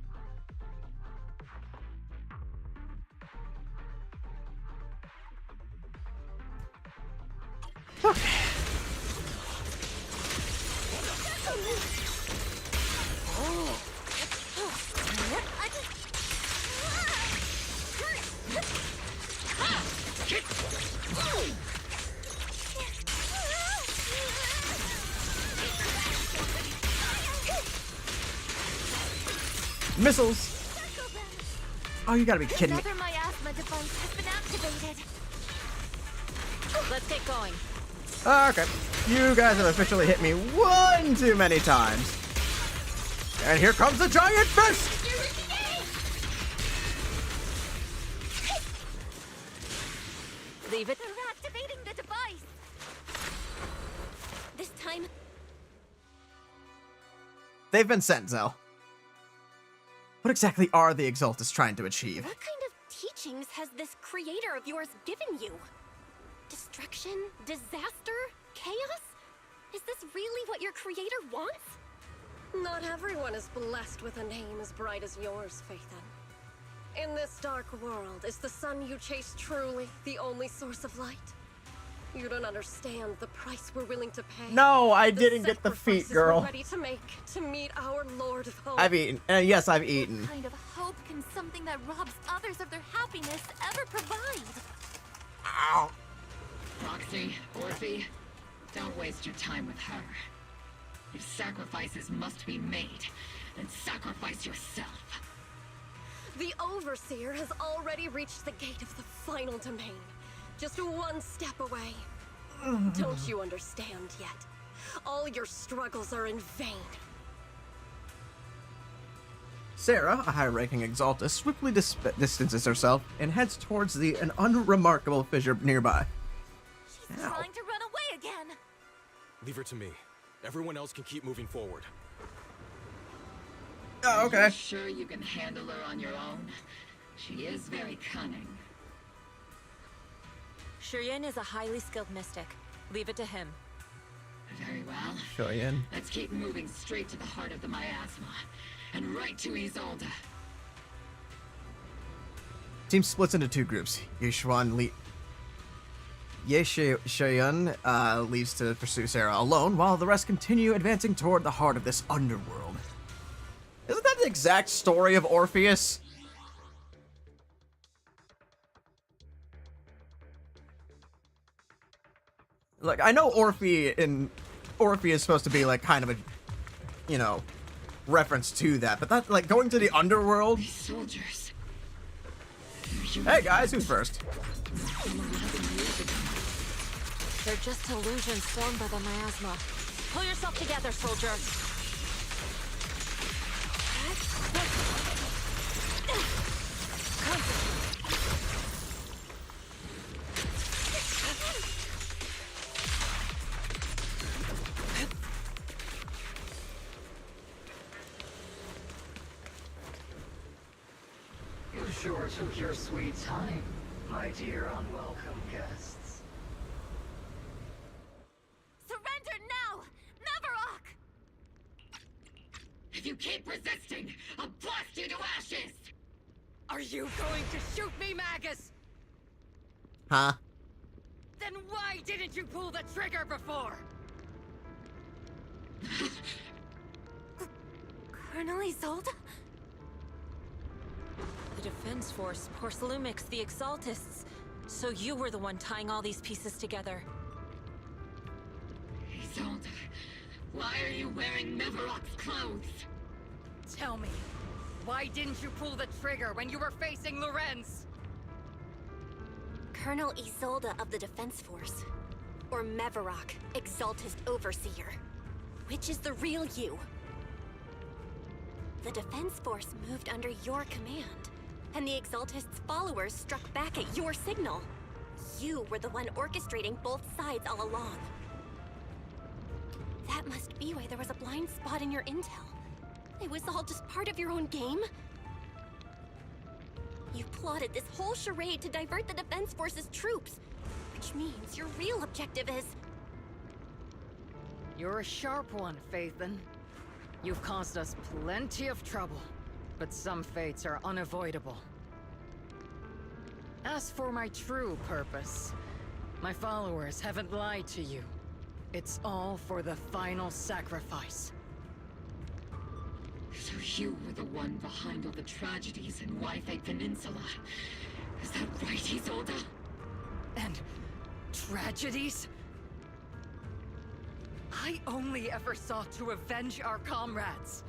Okay. Missiles! Oh, you gotta be kidding me. Another miasma device has been activated. Let's get going. Okay. You guys have officially hit me one too many times. And here comes the giant fist! Leave it. They're activating the device. This time, They've been sent, Zell. What exactly are the Exaltus trying to achieve? what kind of teachings has this creator of yours given you? Destruction? Disaster? Chaos? Is this really what your creator wants? Not everyone is blessed with a name as bright as yours, Phaethon. In this dark world, is the sun you chase truly the only source of light? You don't understand the price we're willing to pay. No, I didn't get the feet, sacrifices girl. we're ready to make to meet our Lord of Hope. I've eaten. Yes, I've eaten. What kind of hope can something that robs others of their happiness ever provide? Ow. Roxy, Orphe, don't waste your time with her. If sacrifices must be made, then sacrifice yourself. The Overseer has already reached the gate of the final domain. Just one step away. Don't you understand yet? All your struggles are in vain. Sarah, a high-ranking Exaltus, swiftly distances herself and heads towards an unremarkable fissure nearby. She's trying to run away again. Leave her to me. Everyone else can keep moving forward. Oh, okay. Are you sure you can handle her on your own? She is very cunning. Shurien is a highly skilled mystic. Leave it to him. Very well. Shoyin. Let's keep moving straight to the heart of the miasma, and right to Isolde. Team splits into two groups. Yeshuan leaves to pursue Sarah alone, while the rest continue advancing toward the heart of this underworld. Isn't that exact story of Orpheus? Like, I know Orpheus is supposed to be like kind of a, you know, reference to that, but that, like, going to the underworld. Soldiers. Hey guys, who's first? They're just illusions formed by the miasma. Pull yourself together, soldier. You sure took your sweet time, my dear unwelcome guests. Surrender now! Mavarok! If you keep resisting, I'll blast you to ashes! Are you going to shoot me, Magus? Huh? Then why didn't you pull the trigger before? Colonel Isolde? The Defense Force, Porcelumix, the Exaltists. So you were the one tying all these pieces together. Isolde, why are you wearing Mavarok's clothes? Tell me, why didn't you pull the trigger when you were facing Lorenz? Colonel Isolde of the Defense Force. Or Mavarok, Exaltist Overseer. Which is the real you? The Defense Force moved under your command, and the Exaltist's followers struck back at your signal. You were the one orchestrating both sides all along. That must be why there was a blind spot in your intel. It was all just part of your own game? You plotted this whole charade to divert the Defense Force's troops, which means your real objective is... You're a sharp one, Phaethon. You've caused us plenty of trouble, but some fates are unavoidable. As for my true purpose, my followers haven't lied to you. It's all for the final sacrifice. So you were the one behind all the tragedies in Wi-Fi Peninsula. Is that right, Isolde? And tragedies? I only ever sought to avenge our comrades.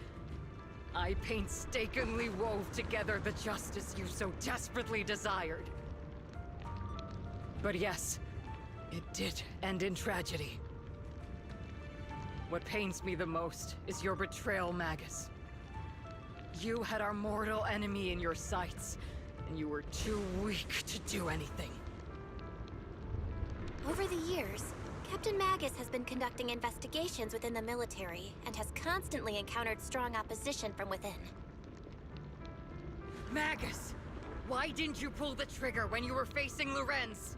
I painstakingly wove together the justice you so desperately desired. But yes, it did end in tragedy. What pains me the most is your betrayal, Magus. You had our mortal enemy in your sights, and you were too weak to do anything. Over the years, Captain Magus has been conducting investigations within the military and has constantly encountered strong opposition from within. Magus! Why didn't you pull the trigger when you were facing Lorenz?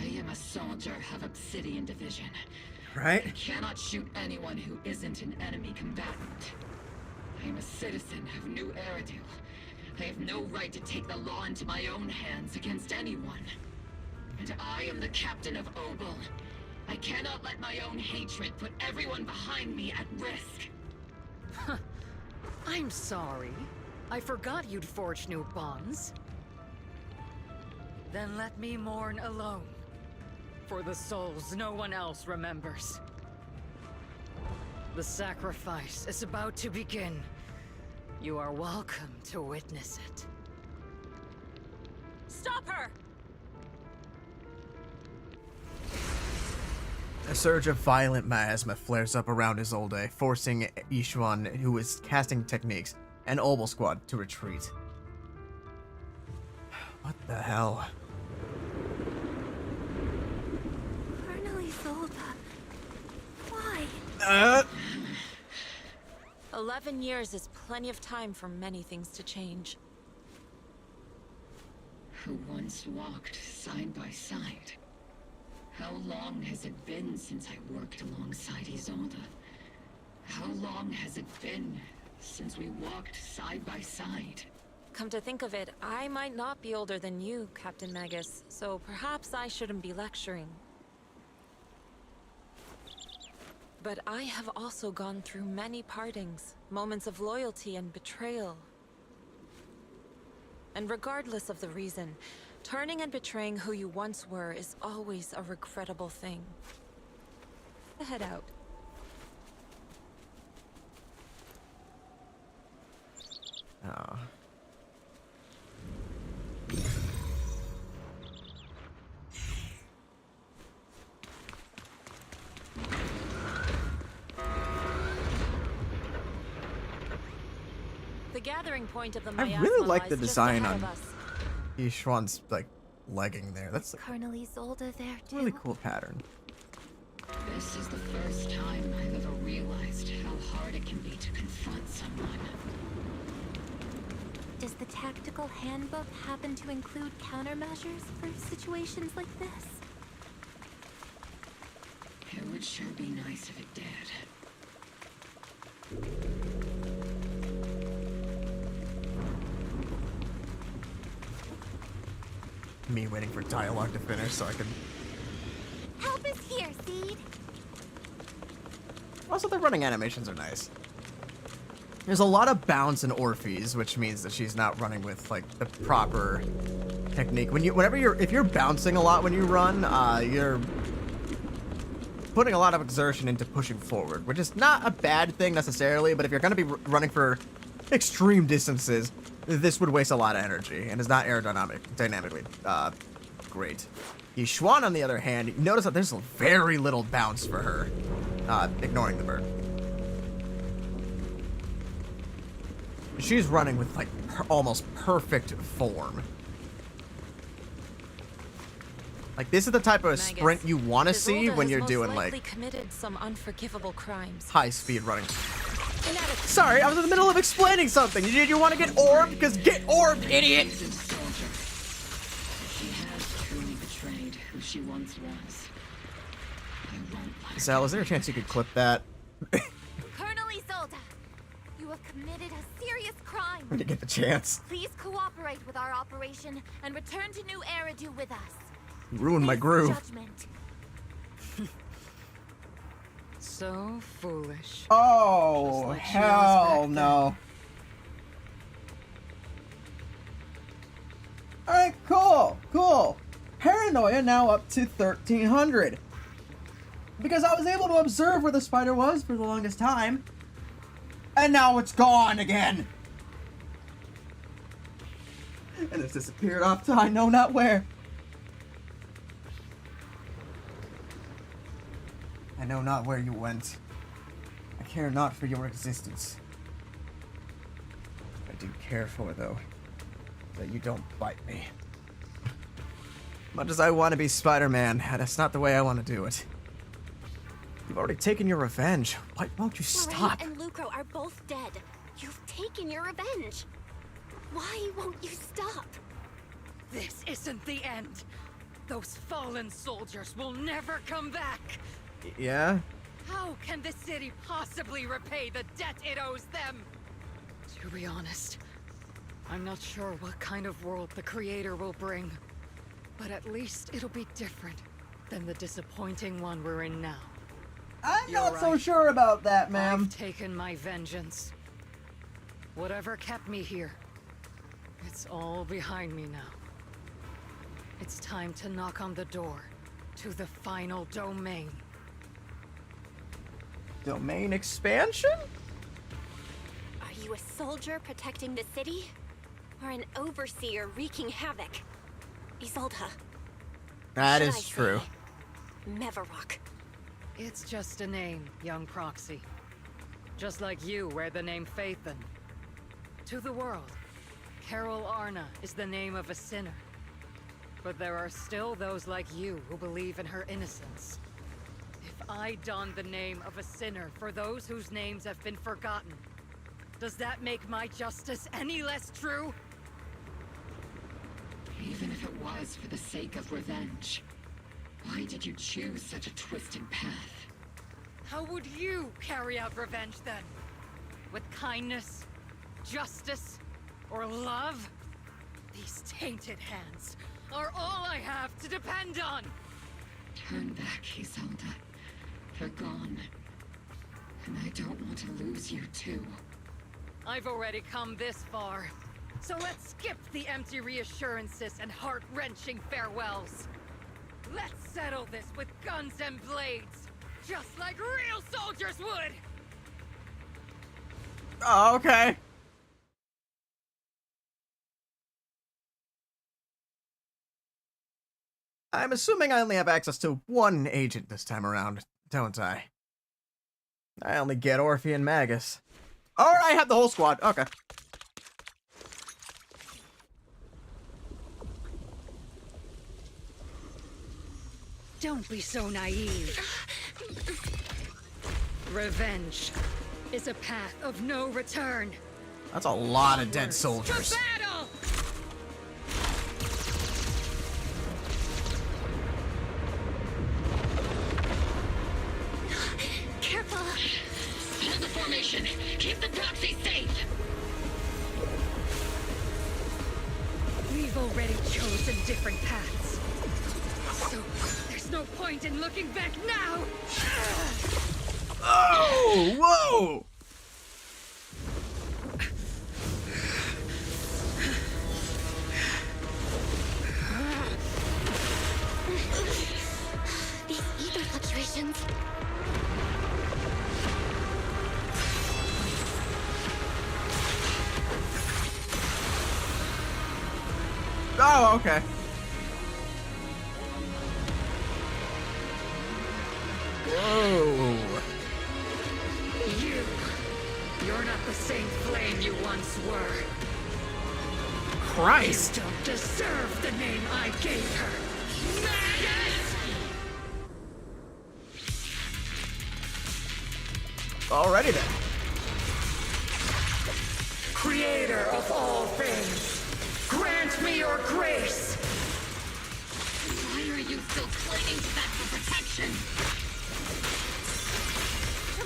I am a soldier of Obsidian Division. Right? I cannot shoot anyone who isn't an enemy combatant. I am a citizen of New Eridu. I have no right to take the law into my own hands against anyone. And I am the captain of OBOL. I cannot let my own hatred put everyone behind me at risk. I'm sorry. I forgot you'd forged new bonds. Then let me mourn alone. For the souls no one else remembers. The sacrifice is about to begin. You are welcome to witness it. Stop her! A surge of violent miasma flares up around Isolde, forcing Ishuan, who is casting techniques, and OBOL Squad to retreat. What the hell? Colonel Isolde... Why? 11 years is plenty of time for many things to change. Who once walked side by side. How long has it been since I worked alongside Isolde? How long has it been since we walked side by side? Come to think of it, I might not be older than you, Captain Magus, so perhaps I shouldn't be lecturing. But I have also gone through many partings, moments of loyalty and betrayal. And regardless of the reason, turning and betraying who you once were is always a regrettable thing. Head out. Oh. The gathering point of the I really like the lies just design ahead on of us. Yishuan's like legging there. That's a Colonel Isolde there too. really cool pattern. This is the first time I've ever realized how hard it can be to confront someone. Does the tactical handbook happen to include countermeasures for situations like this? It would sure be nice if it did. Me waiting for dialogue to finish so I can. Help is here, Seed. Also, the running animations are nice. There's a lot of bounce in Orpheus, which means that she's not running with like the proper technique. If you're bouncing a lot when you run, you're putting a lot of exertion into pushing forward, which is not a bad thing necessarily. But if you're going to be running for extreme distances, this would waste a lot of energy and is not dynamically great. Yishuan, on the other hand, you notice that there's very little bounce for her, ignoring the bird. She's running with like almost perfect form. Like this is the type of sprint you want to see when you're doing like committed some unforgivable crimes. high speed running. Sorry, I was in the middle of explaining something. You want to get orbed? Because get orbed, idiot! She has truly betrayed who she once was. I won't let her. Sal, is there a chance you could clip that? Colonel Isolde, you have committed a serious crime. When you get the chance. Please cooperate with our operation and return to New Eridu with us. Ruin my groove. Judgment. So foolish. Oh, Just like she was back hell then. no. Alright, cool. Paranoia now up to 1300. Because I was able to observe where the spider was for the longest time. And now it's gone again. And it's disappeared off to I know not where. I know not where you went. I care not for your existence. I do care for, though, that you don't bite me. Much as I want to be Spider-Man, that's not the way I want to do it. You've already taken your revenge. Why won't you stop? Lorraine and Lucro are both dead. You've taken your revenge. Why won't you stop? This isn't the end. Those fallen soldiers will never come back. Yeah? How can the city possibly repay the debt it owes them? To be honest, I'm not sure what kind of world the Creator will bring. But at least it'll be different than the disappointing one we're in now. I'm You're not so right. sure about that, ma'am. I've taken my vengeance. Whatever kept me here, it's all behind me now. It's time to knock on the door to the final domain. Domain expansion? Are you a soldier protecting the city? Or an overseer wreaking havoc? Isolde. That Should is I true. say Mevarok. It's just a name, young Proxy. Just like you wear the name Phaethon. To the world, Carol Arna is the name of a sinner. But there are still those like you who believe in her innocence. If I don the name of a sinner for those whose names have been forgotten, does that make my justice any less true? Even if it was for the sake of revenge, why did you choose such a twisted path? How would you carry out revenge then? With kindness, justice, or love? These tainted hands are all I have to depend on! Turn back, Isolde. They're gone. And I don't want to lose you too. I've already come this far. So let's skip the empty reassurances and heart-wrenching farewells. Let's settle this with guns and blades, just like real soldiers would! Oh, okay. I'm assuming I only have access to one agent this time around, don't I? I only get Orphe and Magus. Or I have the whole squad. Okay. Don't be so naive. Revenge is a path of no return. That's a lot of dead soldiers. To battle! Careful! Hold the formation! Keep the proxy safe! We've already chosen different paths. So, there's no point in looking back now! Oh! Whoa! These ether fluctuations. Oh, okay. Whoa. You're not the same flame you once were. Christ. You don't deserve the name I gave her. Magus! Alrighty then. Creator of all things, grant me your grace! Why are you still clinging to that for protection?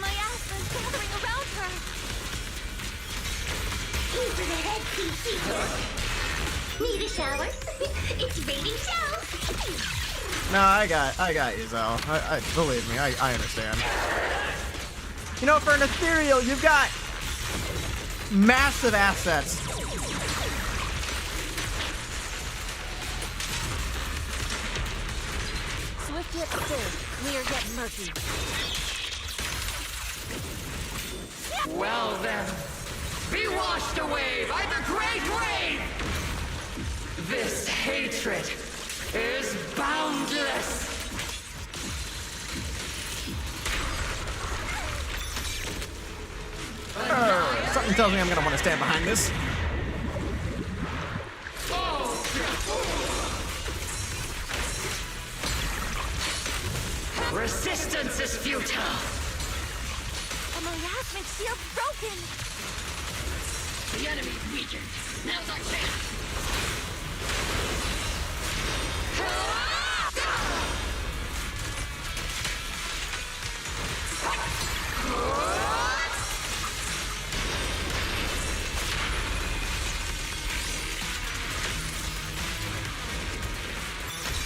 My ass is gathering around her. Over the head, Need a shower? It's raining shells. No, I got you, Zell. I believe me, I understand. You know, for an ethereal, you've got massive assets. Swift yet still, clear yet murky. Well then, be washed away by the great rain! This hatred is boundless! Something tells me I'm gonna want to stand behind this. Resistance is futile! My Yasmin shield broken! The enemy's weakened. Now's our chance.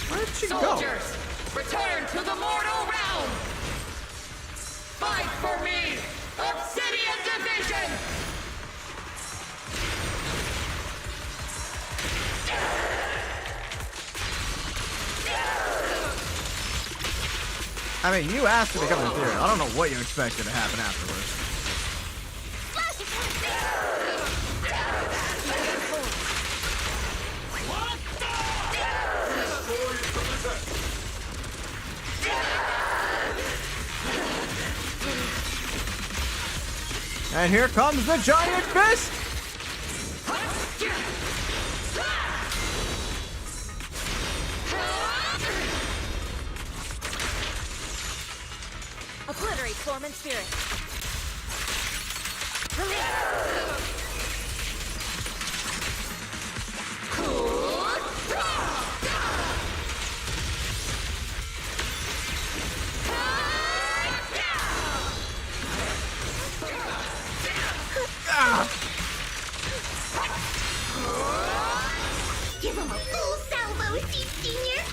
Where'd she go? Soldiers, return to the mortal realm! Fight for me! Obsidian Division! I mean, you asked to become an ethereal. I don't know what you expected to happen afterwards. And here comes the giant fist! Obliterate form and spirit. Give him a full salvo, Senior.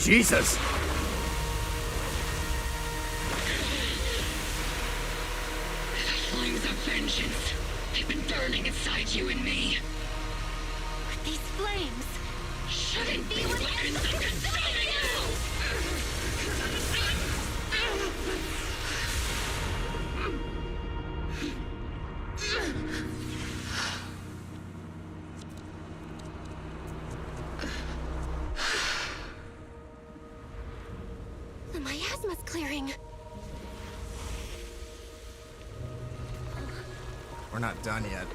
Jesus! The flames of vengeance. They've been burning inside you and me. But these flames Shouldn't be weapons of consuming you! The miasma's clearing. We're not done yet.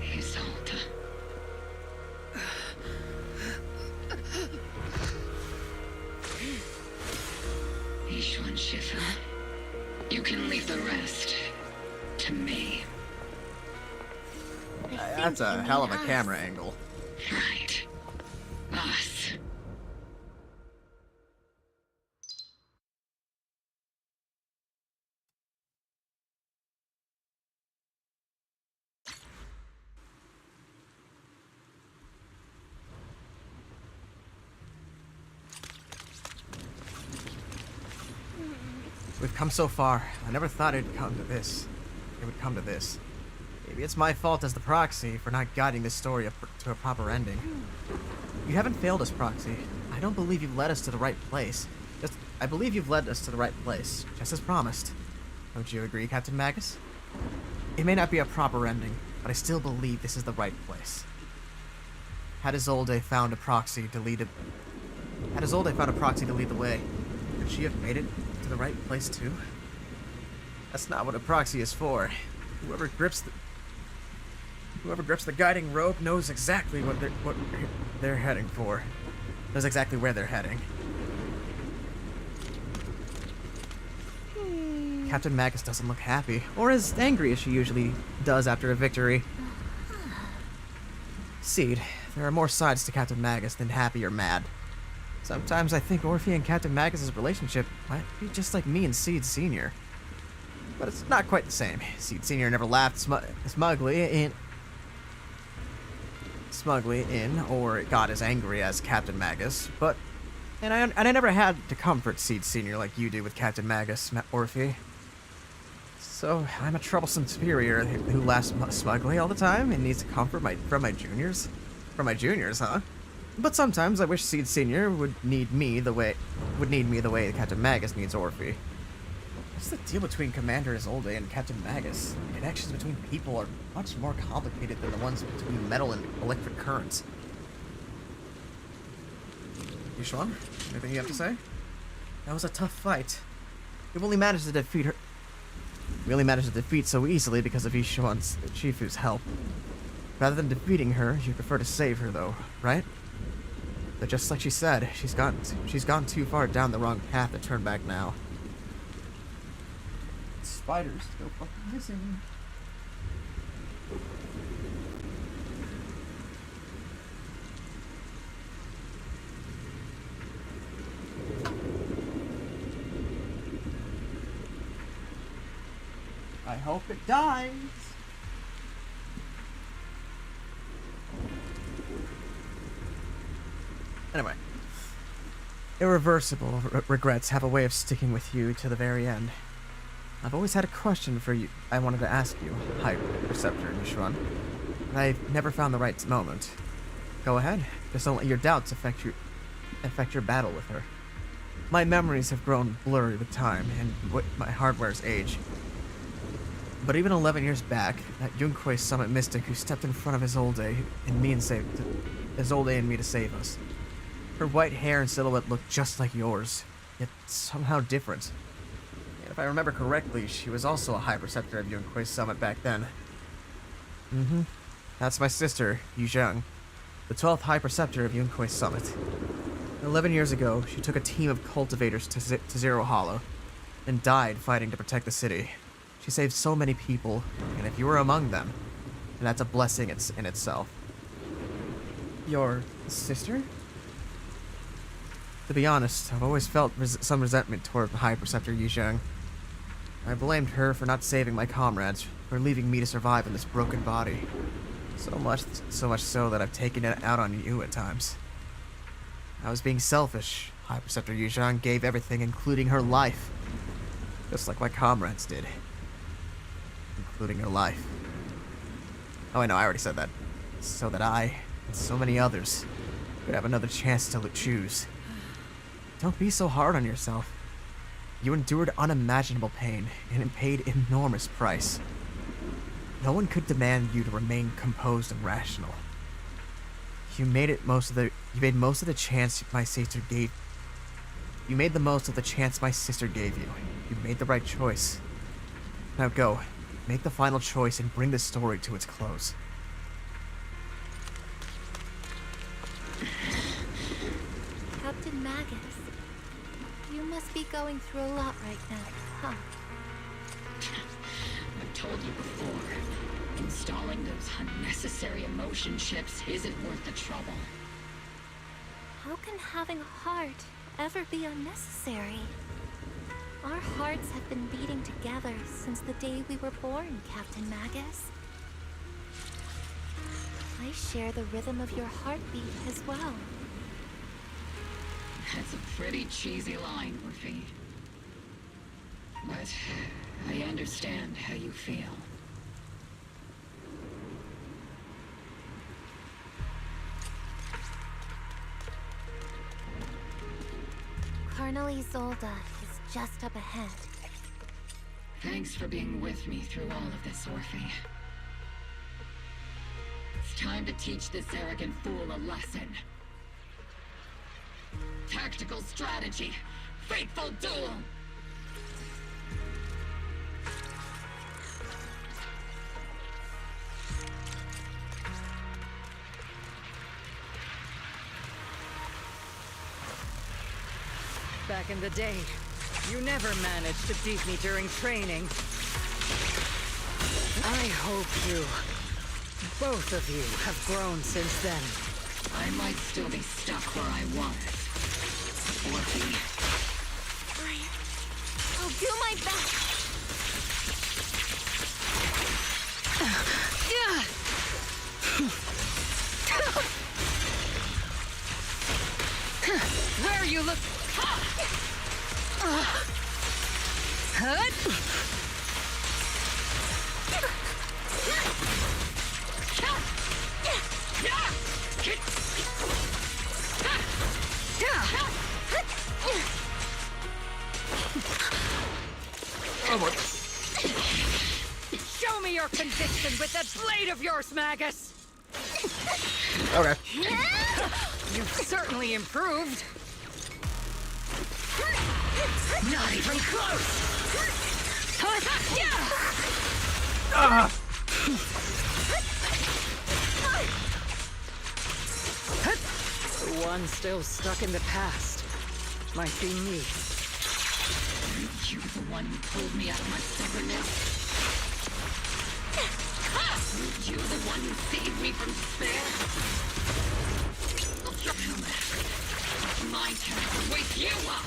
Isolde. Ishwan Shifa. You can leave the rest to me. That's a hell of a camera angle. Right. Us. We've come so far. I never thought it'd come to this. It would come to this. Maybe it's my fault as the proxy for not guiding this story to a proper ending. You haven't failed us, proxy. I don't believe you've led us to the right place. I believe you've led us to the right place, just as promised. Don't you agree, Captain Magus? It may not be a proper ending, but I still believe this is the right place. Had Isolde found a proxy to lead the way, could she have made it to the right place too? That's not what a proxy is for. Whoever grips the guiding rope knows exactly what they're heading for. Knows exactly where they're heading. Captain Magus doesn't look happy, or as angry as she usually does after a victory. Seed, there are more sides to Captain Magus than happy or mad. Sometimes I think Orphe and Captain Magus' relationship might be just like me and Seed Sr. But it's not quite the same. Seed Sr. never laughed smugly in or got as angry as Captain Magus, and I never had to comfort Seed Sr. like you do with Captain Magus, Orphe. So I'm a troublesome superior who laughs smugly all the time and needs comfort from my juniors. From my juniors, huh? But sometimes I wish Seed Sr. would need me the way Captain Magus needs Orphe. What's the deal between Commander Isolde and Captain Magus? Connections between people are much more complicated than the ones between metal and electric currents. Ishwan, anything you have to say? That was a tough fight. We only managed to defeat her. We only managed to defeat so easily because of Ishwan's Chifu's help. Rather than defeating her, you prefer to save her, though, right? But just like she said, she's gone too far down the wrong path to turn back now. Spiders still fucking missing. I hope it dies. Anyway. Irreversible regrets have a way of sticking with you to the very end. I've always had a question for you I wanted to ask you, High Receptor Ishwan, but I've never found the right moment. Go ahead. Just don't let your doubts affect your battle with her. My memories have grown blurry with time and my hardware's age. But even 11 years back, that Yunque Summit mystic who stepped in front of Isolde and me to save us. Her white hair and silhouette looked just like yours, yet somehow different. And if I remember correctly, she was also a High Preceptor of Yunque Summit back then. That's my sister, Yuzheng, the 12th High Preceptor of Yunque Summit. 11 years ago, she took a team of cultivators to Zero Hollow, and died fighting to protect the city. She saved so many people, and if you were among them, then that's a blessing in itself. Your sister? To be honest, I've always felt some resentment toward High Preceptor Yuzheng. I blamed her for not saving my comrades, for leaving me to survive in this broken body. So much so that I've taken it out on you at times. I was being selfish. High Preceptor Yuzhan gave everything, including her life. Just like my comrades did. Including her life. Oh, I know, I already said that. So that I, and so many others, could have another chance to choose. Don't be so hard on yourself. You endured unimaginable pain, and it paid enormous price. No one could demand you to remain composed and rational. You made most of the chance my sister gave. You made the most of the chance my sister gave you. You made the right choice. Now go, make the final choice and bring this story to its close. Captain Magus, you must be going through a lot right now, huh? I've told you before, installing those unnecessary emotion chips isn't worth the trouble. How can having a heart ever be unnecessary? Our hearts have been beating together since the day we were born, Captain Magus. I share the rhythm of your heartbeat as well. That's a pretty cheesy line, Orphe. But I understand how you feel. Colonel Isolde is just up ahead. Thanks for being with me through all of this, Orphe. It's time to teach this arrogant fool a lesson. Tactical strategy. Fateful duel. Back in the day, you never managed to beat me during training. I hope both of you, have grown since then. I might still be stuck where I was. Orphe. I'll do my best. Where you look... Show me your conviction with that blade of yours, Magus! Okay. You've certainly improved. Not even close! The one still stuck in the past might be me. You the one who pulled me out of my stubbornness? You the one who saved me from despair? It's my turn to wake you up!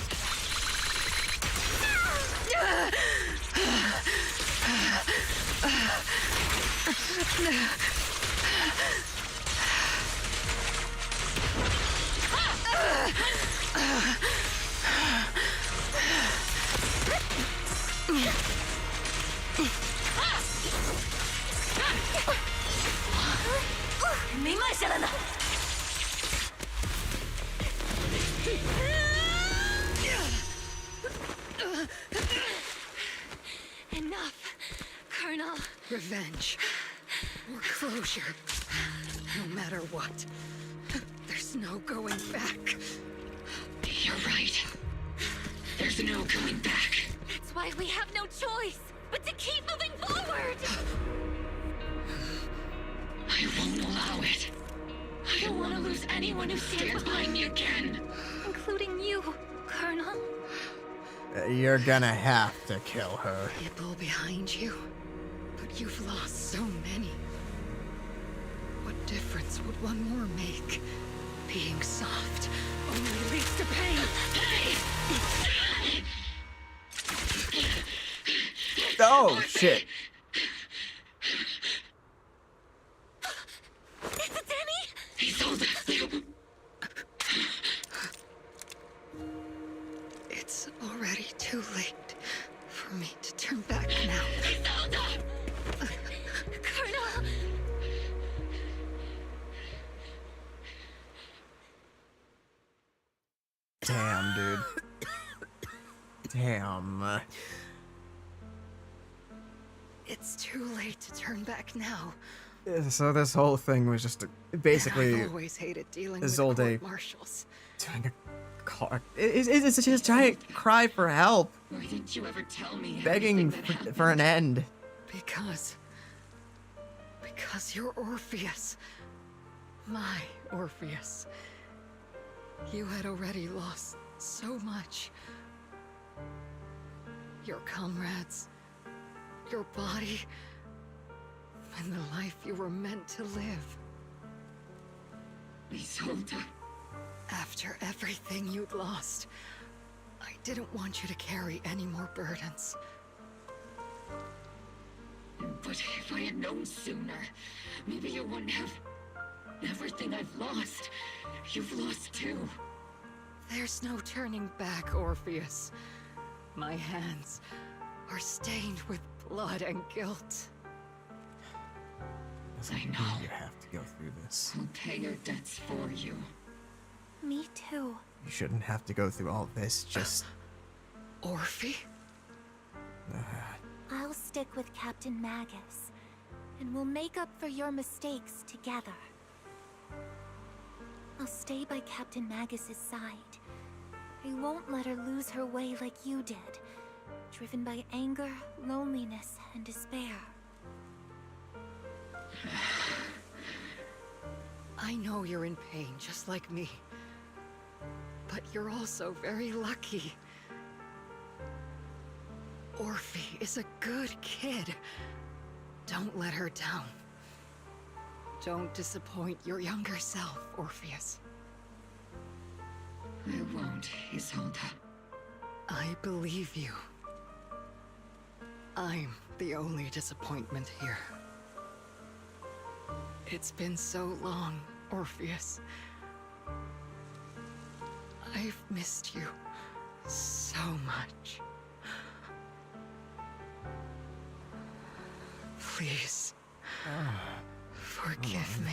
Enough, Colonel. Revenge. Or closure. No matter what. There's no going back. You're right. There's no going back. That's why we have no choice but to keep moving forward. I won't allow it. I don't want to lose anyone who stands behind me again. Including you, Colonel. You're gonna have to kill her. People behind you, but you've lost so many. What difference would one more make? Being soft only leads to pain. Oh, shit. Damn, dude. Damn. It's too late to turn back now. So this whole thing was just basically I've always hated dealing with Isolde court-martials. doing a car. It's just a giant cry for help. Why didn't you ever tell me Begging everything that for an end. Because you're Orpheus. My Orpheus. You had already lost so much. Your comrades, your body, and the life you were meant to live. Isolde. After everything you'd lost, I didn't want you to carry any more burdens. But if I had known sooner, maybe you wouldn't have... Everything I've lost, you've lost too. There's no turning back, Orpheus. My hands are stained with blood and guilt. I know. You have to go through this. I'll pay your debts for you. Me too. You shouldn't have to go through all this, just... Orphe? I'll stick with Captain Magus, and we'll make up for your mistakes together. I'll stay by Captain Magus's side. I won't let her lose her way like you did, driven by anger, loneliness, and despair. I know you're in pain, just like me. But you're also very lucky. Orphe is a good kid. Don't let her down. Don't disappoint your younger self, Orpheus. I won't, Isolde. I believe you. I'm the only disappointment here. It's been so long, Orpheus. I've missed you so much. Please, forgive me.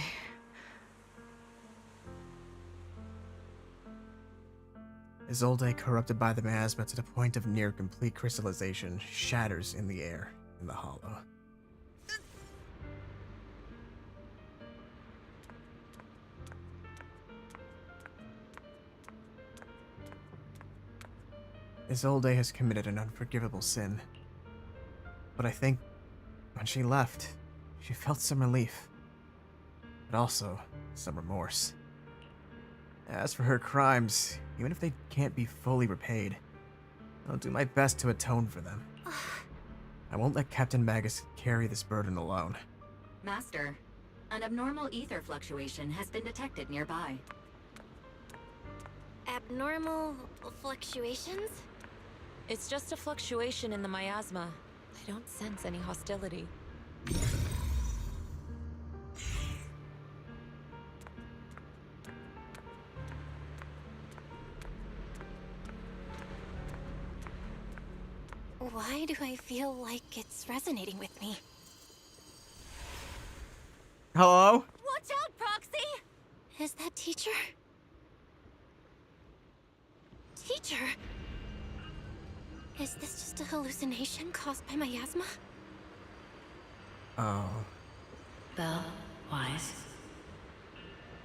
Isolde, corrupted by the miasma to the point of near complete crystallization, shatters in the air in the hollow. Isolde has committed an unforgivable sin. But I think when she left, she felt some relief. But also some remorse. As for her crimes, even if they can't be fully repaid, I'll do my best to atone for them. I won't let Captain Magus carry this burden alone. Master, an abnormal ether fluctuation has been detected nearby. Abnormal fluctuations? It's just a fluctuation in the miasma. I don't sense any hostility. Why do I feel like it's resonating with me? Hello? Watch out, Proxy! Is that teacher? Teacher? Is this just a hallucination caused by miasma? Oh. Belle, Wise.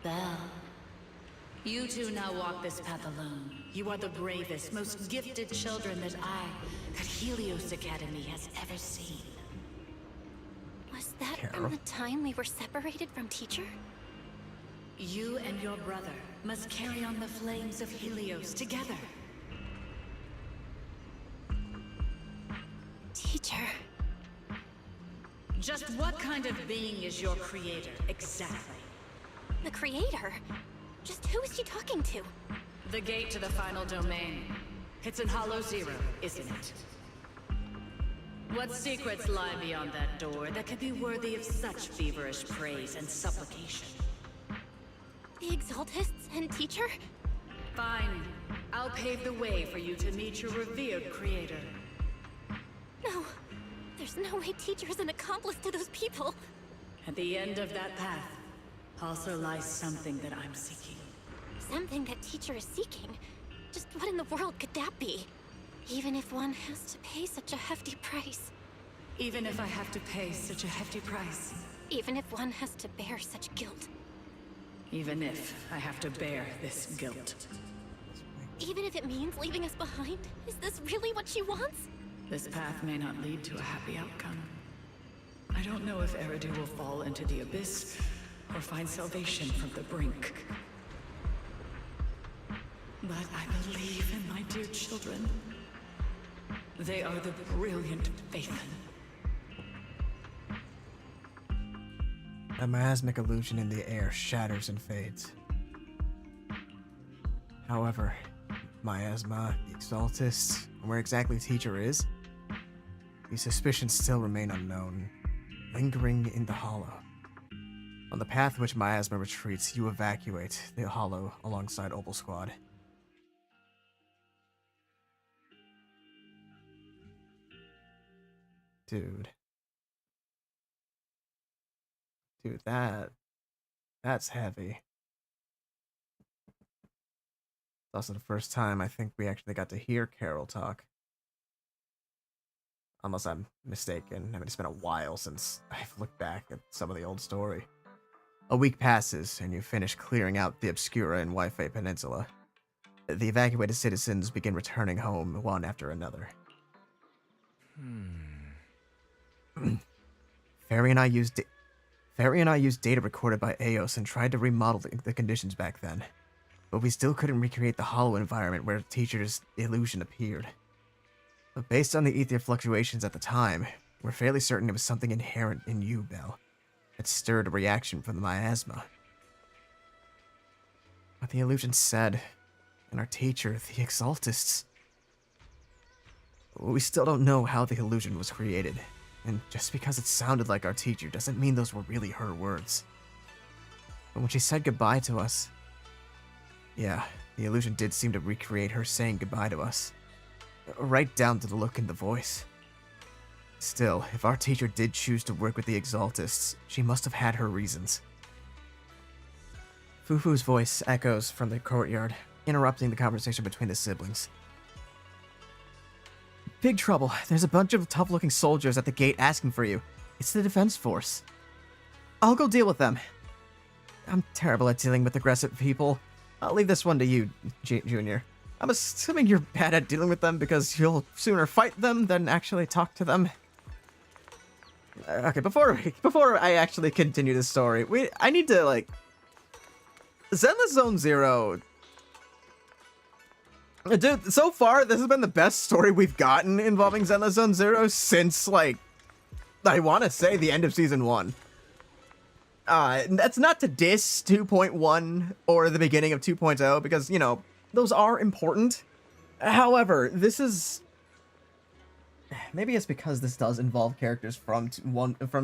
Belle. You two now walk this path alone. You are the bravest, most gifted children that Helios Academy has ever seen. Was that from the time we were separated from teacher? You and your brother must carry on the flames of Helios together. Teacher. Just what kind of being is your creator, exactly? The creator? Just who is she talking to? The gate to the final domain. It's in Hollow Zero, isn't it? What secrets lie beyond that door that could be worthy of such feverish praise and supplication? The Exaltists and teacher? Fine. I'll pave the way for you to meet your revered creator. No. There's no way teacher is an accomplice to those people. At the end of that path also lies something that I'm seeking. Something that teacher is seeking? Just what in the world could that be? Even if one has to pay such a hefty price. Even if I have to pay such a hefty price. Even if one has to bear such guilt. Even if I have to bear this guilt. Even if it means leaving us behind? Is this really what she wants? This path may not lead to a happy outcome. I don't know if Eridu will fall into the abyss or find salvation from the brink. But I believe in my dear children. They are the brilliant Phaethon. A miasmic illusion in the air shatters and fades. However, miasma, the Exaltists, and where exactly Teacher is, these suspicions still remain unknown, lingering in the Hollow. On the path which miasma retreats, you evacuate the Hollow alongside OBOL Squad. Dude, that's heavy. It's also the first time I think we actually got to hear Carol talk. Unless I'm mistaken. I mean, it's been a while since I've looked back at some of the old story. A week passes, and you finish clearing out the Obscura and Wi-Fi Peninsula. The evacuated citizens begin returning home one after another. Ferry and I used data recorded by Eos and tried to remodel the conditions back then. But we still couldn't recreate the hollow environment where Teacher's illusion appeared. But based on the ether fluctuations at the time, we're fairly certain it was something inherent in you, Belle, that stirred a reaction from the miasma. What the illusion said, and our teacher, the Exaltists, we still don't know how the illusion was created, and just because it sounded like our teacher doesn't mean those were really her words. But when she said goodbye to us, yeah, the illusion did seem to recreate her saying goodbye to us. Right down to the look in the voice. Still, if our teacher did choose to work with the Exaltists, she must have had her reasons. Fufu's voice echoes from the courtyard, interrupting the conversation between the siblings. Big trouble. There's a bunch of tough-looking soldiers at the gate asking for you. It's the defense force. I'll go deal with them. I'm terrible at dealing with aggressive people. I'll leave this one to you, Junior. I'm assuming you're bad at dealing with them because you'll sooner fight them than actually talk to them. Okay, before I actually continue this story, I need to, like... Zenless Zone Zero... Dude, so far, this has been the best story we've gotten involving Zenless Zone Zero since, like... I want to say the end of Season 1. That's not to diss 2.1 or the beginning of 2.0, because, you know... Those are important. However, this is... Maybe it's because this does involve characters from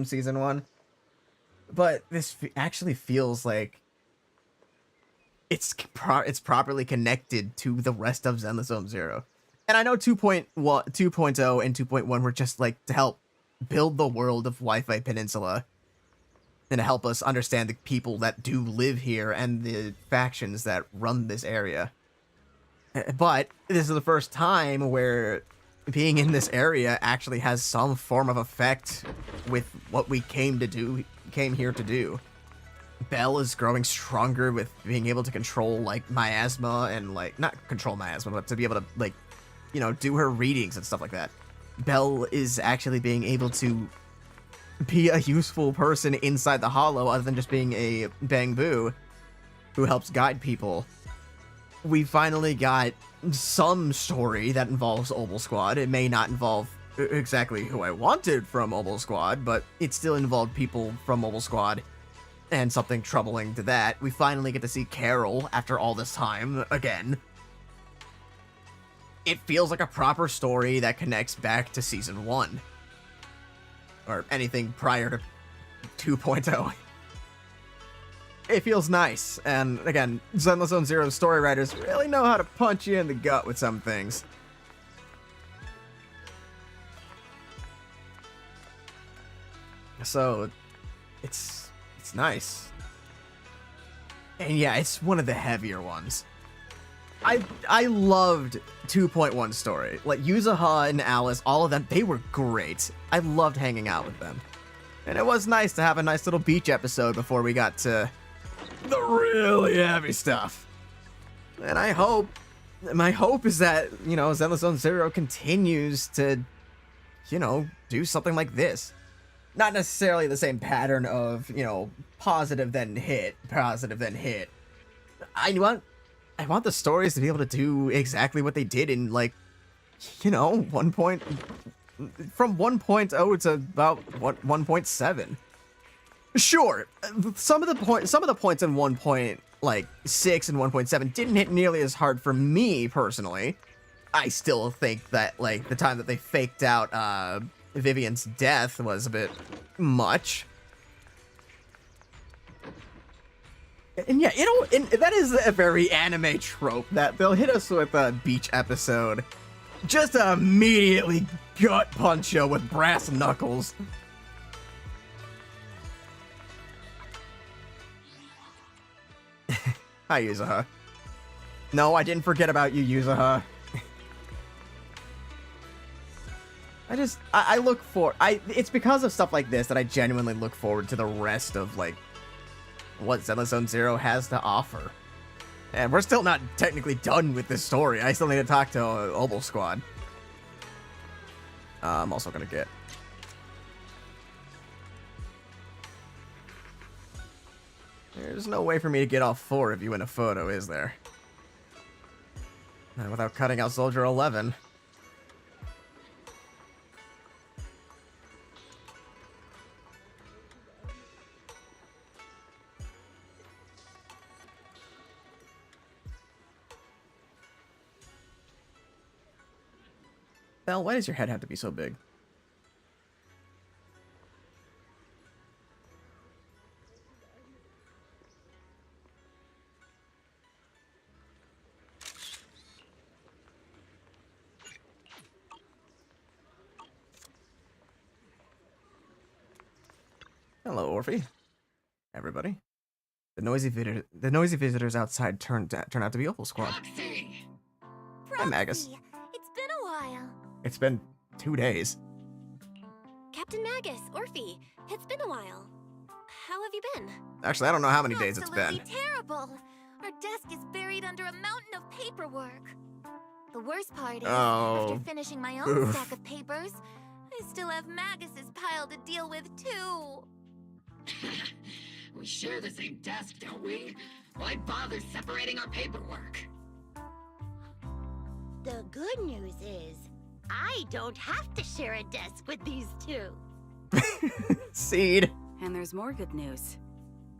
Season 1. But this actually feels like... It's properly connected to the rest of Zenless Zone Zero. And I know 2.0 and 2.1 were just like to help build the world of Wi-Fi Peninsula. And to help us understand the people that do live here and the factions that run this area. But this is the first time where being in this area actually has some form of effect with what we came here to do. Belle is growing stronger with being able to control, like, miasma and, like, not control miasma, but to be able to, like, you know, do her readings and stuff like that. Belle is actually being able to be a useful person inside the Hollow other than just being a Bang Boo who helps guide people. We finally got some story that involves OBOL Squad. It may not involve exactly who I wanted from OBOL Squad, but it still involved people from OBOL Squad and something troubling to that. We finally get to see Carol after all this time again. It feels like a proper story that connects back to Season 1. Or anything prior to 2.0. It feels nice, and again, Zenless Zone Zero's story writers really know how to punch you in the gut with some things. So, it's nice. And yeah, it's one of the heavier ones. I loved 2.1 story. Like Yuzuha and Alice, all of them, they were great. I loved hanging out with them. And it was nice to have a nice little beach episode before we got to the really heavy stuff. And my hope is that, you know, Zenless Zone Zero continues to, you know, do something like this. Not necessarily the same pattern of, you know, positive then hit. I want the stories to be able to do exactly what they did in, like, you know, from 1.0 to about 1.7. Sure, some of the points in 1.6 and 1.7 didn't hit nearly as hard for me personally. I still think that, like, the time that they faked out Vivian's death was a bit much. And yeah, that is a very anime trope that they'll hit us with a beach episode, just to immediately gut punch you with brass knuckles. Hi, Yuzuha. No, I didn't forget about you, Yuzuha. It's because of stuff like this that I genuinely look forward to the rest of, like, what Zenless Zone Zero has to offer. And we're still not technically done with this story. I still need to talk to OBOL Squad. I'm also gonna get... There's no way for me to get all 4 of you in a photo, is there? Not without cutting out Soldier 11. Belle, why does your head have to be so big? Hello, Orphe. Everybody. The noisy visitors outside turned out to be OBOL Squad. Hi, Magus. It's been a while. It's been 2 days. Captain Magus, Orphe, it's been a while. How have you been? Actually, I don't know how many days it's been. Absolutely terrible. Our desk is buried under a mountain of paperwork. The worst part is, after finishing my own stack of papers, I still have Magus's pile to deal with too. We share the same desk, don't we? Why bother separating our paperwork? The good news is, I don't have to share a desk with these two. Seed. And there's more good news.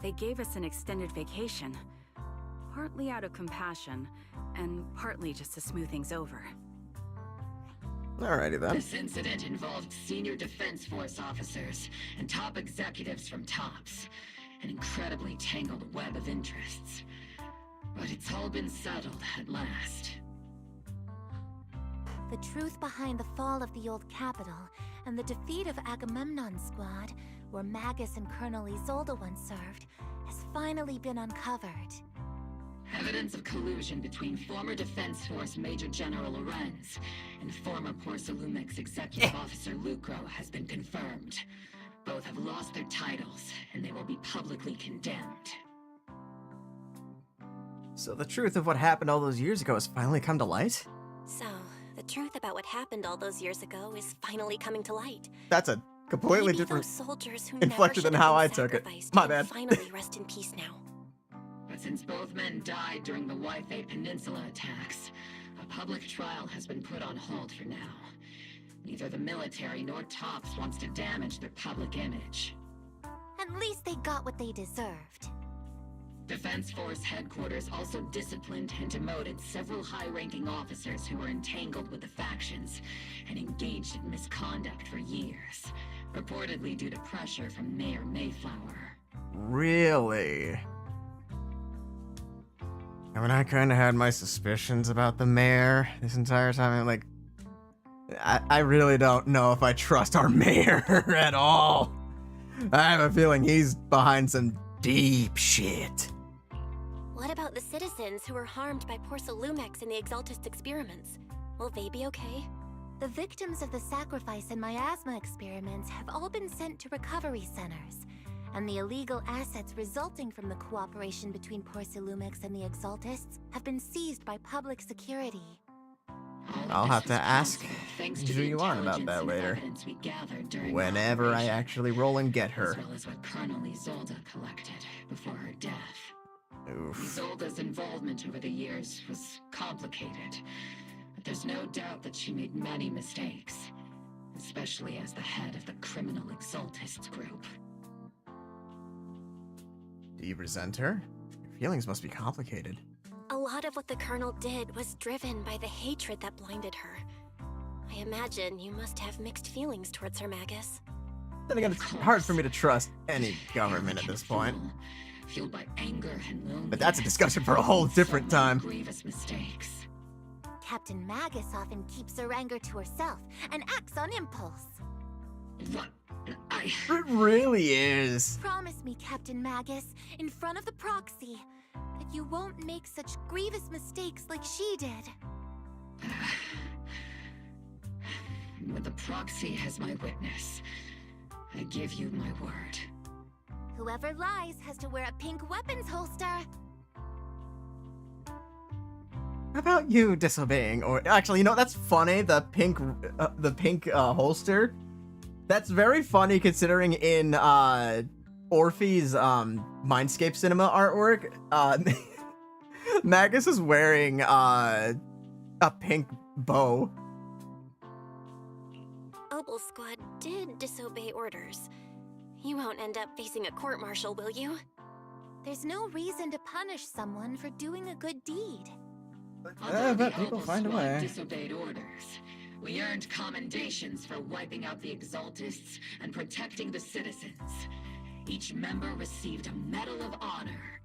They gave us an extended vacation. Partly out of compassion, and partly just to smooth things over. Alrighty then. This incident involved senior Defense Force officers and top executives from TOPS. An incredibly tangled web of interests. But it's all been settled at last. The truth behind the fall of the old capital and the defeat of Agamemnon's squad, where Magus and Colonel Isolde once served, has finally been uncovered. Evidence of collusion between former Defense Force Major General Lorenz and former Porcelumex Executive Officer Lucro has been confirmed. Both have lost their titles, and they will be publicly condemned. So the truth of what happened all those years ago has finally come to light? So, the truth about what happened all those years ago is finally coming to light. That's a completely Maybe different those soldiers who inflection than how I took it. My bad. Finally rest in peace now. But since both men died during the Waifei Peninsula attacks, a public trial has been put on hold for now. Neither the military nor TOPS wants to damage their public image. At least they got what they deserved. Defense Force headquarters also disciplined and demoted several high-ranking officers who were entangled with the factions and engaged in misconduct for years, reportedly due to pressure from Mayor Mayflower. Really? I mean, I kind of had my suspicions about the mayor this entire time. I'm like, I really don't know if I trust our mayor at all. I have a feeling he's behind some deep shit. What about the citizens citizens who were harmed by Porcelumex in the Exaltist experiments. Will they be okay? The victims of the sacrifice and miasma experiments have all been sent to recovery centers, and the illegal assets resulting from the cooperation between Porcelumex and the Exaltists have been seized by public security. I'll have to ask who you on about that later. Whenever I actually roll and get her. As well as what Colonel Isolde collected before her death. Oof. Isolde's involvement over the years was complicated, but there's no doubt that she made many mistakes, especially as the head of the criminal Exaltists group. Do you resent her? Your feelings must be complicated. A lot of what the Colonel did was driven by the hatred that blinded her. I imagine you must have mixed feelings towards her, Magus. Then again, it's hard for me to trust any government at this point. Fueled by anger and loneliness. But that's a discussion for a whole different time. Grievous mistakes. Captain Magus often keeps her anger to herself and acts on impulse. What? It really is. Promise me, Captain Magus, in front of the proxy, that you won't make such grievous mistakes like she did. With the proxy as my witness, I give you my word. Whoever lies has to wear a pink weapons holster. How about you disobeying? Or actually, you know, that's funny. The pink holster. That's very funny considering in Orphe's Mindscape Cinema artwork, Magus is wearing a pink bow. OBOL Squad did disobey orders. You won't end up facing a court-martial, will you? There's no reason to punish someone for doing a good deed. But people find a way. Disobeyed orders. We earned commendations for wiping out the Exaltists and protecting the citizens. Each member received a Medal of Honor.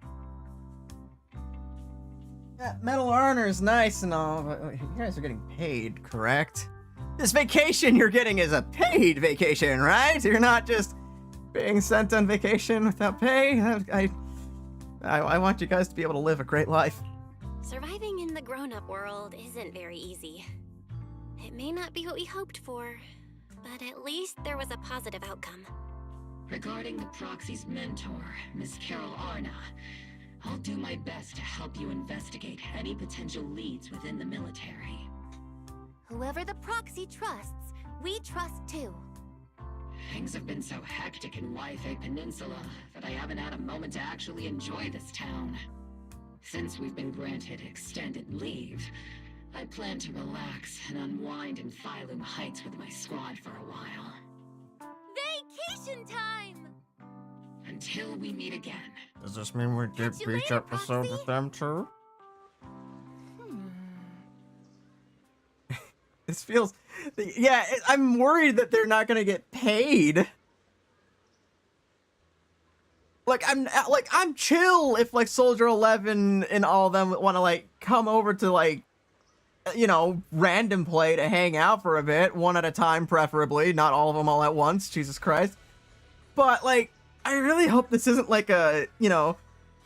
Yeah, Medal of Honor is nice and all, but you guys are getting paid, correct? This vacation you're getting is a paid vacation, right? You're not just being sent on vacation without pay. I want you guys to be able to live a great life. Surviving in the grown-up world isn't very easy. It may not be what we hoped for, but at least there was a positive outcome. Regarding the proxy's mentor, Miss Carol Arna, I'll do my best to help you investigate any potential leads within the military. Whoever the proxy trusts, we trust too. Things have been so hectic in Wi-Fi Peninsula that I haven't had a moment to actually enjoy this town. Since we've been granted extended leave, I plan to relax and unwind in Phylum Heights with my squad for a while. Vacation time! Until we meet again. Does this mean we get beach episode with them too? This feels... Yeah, I'm worried that they're not gonna get paid. I'm chill if, like, Soldier 11 and all of them want to, like, come over to, like, you know, random play to hang out for a bit, one at a time preferably, not all of them all at once, Jesus Christ. But, like, I really hope this isn't like a, you know,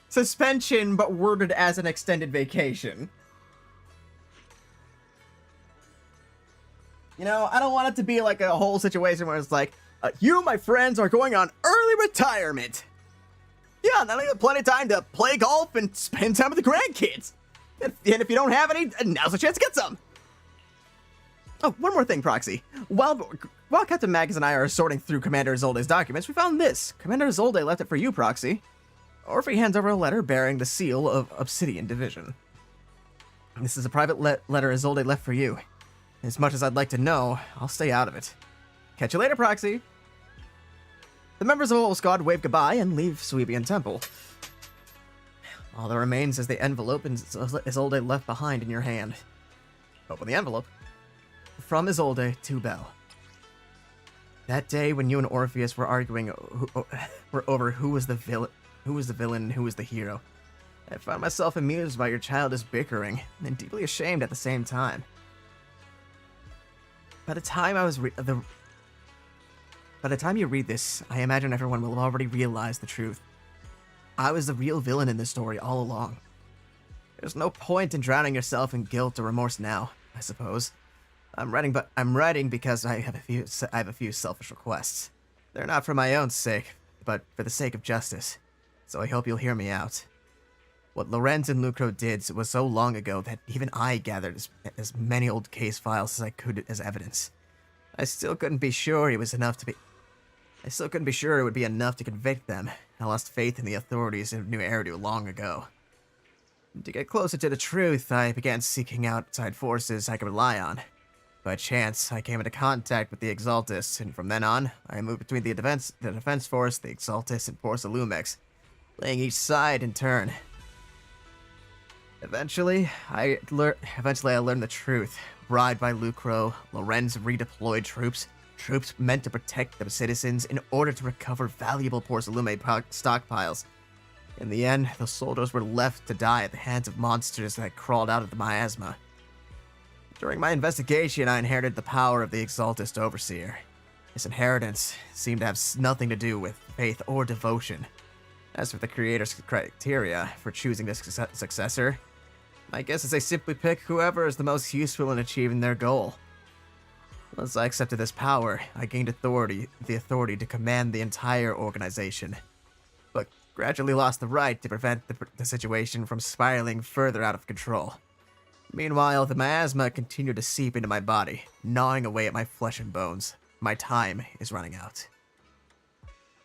suspension but worded as an extended vacation. You know, I don't want it to be like a whole situation where it's like, you, my friends, are going on early retirement. Yeah, not only have plenty of time to play golf and spend time with the grandkids. And if you don't have any, now's the chance to get some. Oh, one more thing, Proxy. While Captain Magus and I are sorting through Commander Isolde's documents, we found this. Commander Isolde left it for you, Proxy. Orphe hands over a letter bearing the seal of Obsidian Division. This is a private letter Isolde left for you. As much as I'd like to know, I'll stay out of it. Catch you later, Proxy. The members of OBOL Squad wave goodbye and leave Suebian Temple. All that remains is the envelope Isolde left behind in your hand. Open the envelope. From Isolde to Belle. That day when you and Orpheus were arguing over who was the villain and who was the hero, I found myself amused by your childish bickering and deeply ashamed at the same time. By the time you read this, I imagine everyone will have already realized the truth. I was the real villain in this story all along. There's no point in drowning yourself in guilt or remorse now, I suppose. I'm writing because I have a few selfish requests. They're not for my own sake, but for the sake of justice. So I hope you'll hear me out. What Lorenz and Lucro did was so long ago that even I gathered as many old case files as I could as evidence. I still couldn't be sure it would be enough to convict them. I lost faith in the authorities in New Eridu long ago. To get closer to the truth, I began seeking outside forces I could rely on. By chance, I came into contact with the Exaltists, and from then on, I moved between the Defense Force, the Exaltists, and Porsa Lumex, playing each side in turn. Eventually, I learned the truth. Bribed by Lucro, Lorenz redeployed troops meant to protect the citizens in order to recover valuable Porsa Lume stockpiles. In the end, the soldiers were left to die at the hands of monsters that crawled out of the miasma. During my investigation, I inherited the power of the Exaltist Overseer. This inheritance seemed to have nothing to do with faith or devotion. As for the Creator's criteria for choosing this successor, my guess is they simply pick whoever is the most useful in achieving their goal. Once I accepted this power, I gained the authority to command the entire organization, but gradually lost the right to prevent the situation from spiraling further out of control. Meanwhile, the miasma continued to seep into my body, gnawing away at my flesh and bones. My time is running out.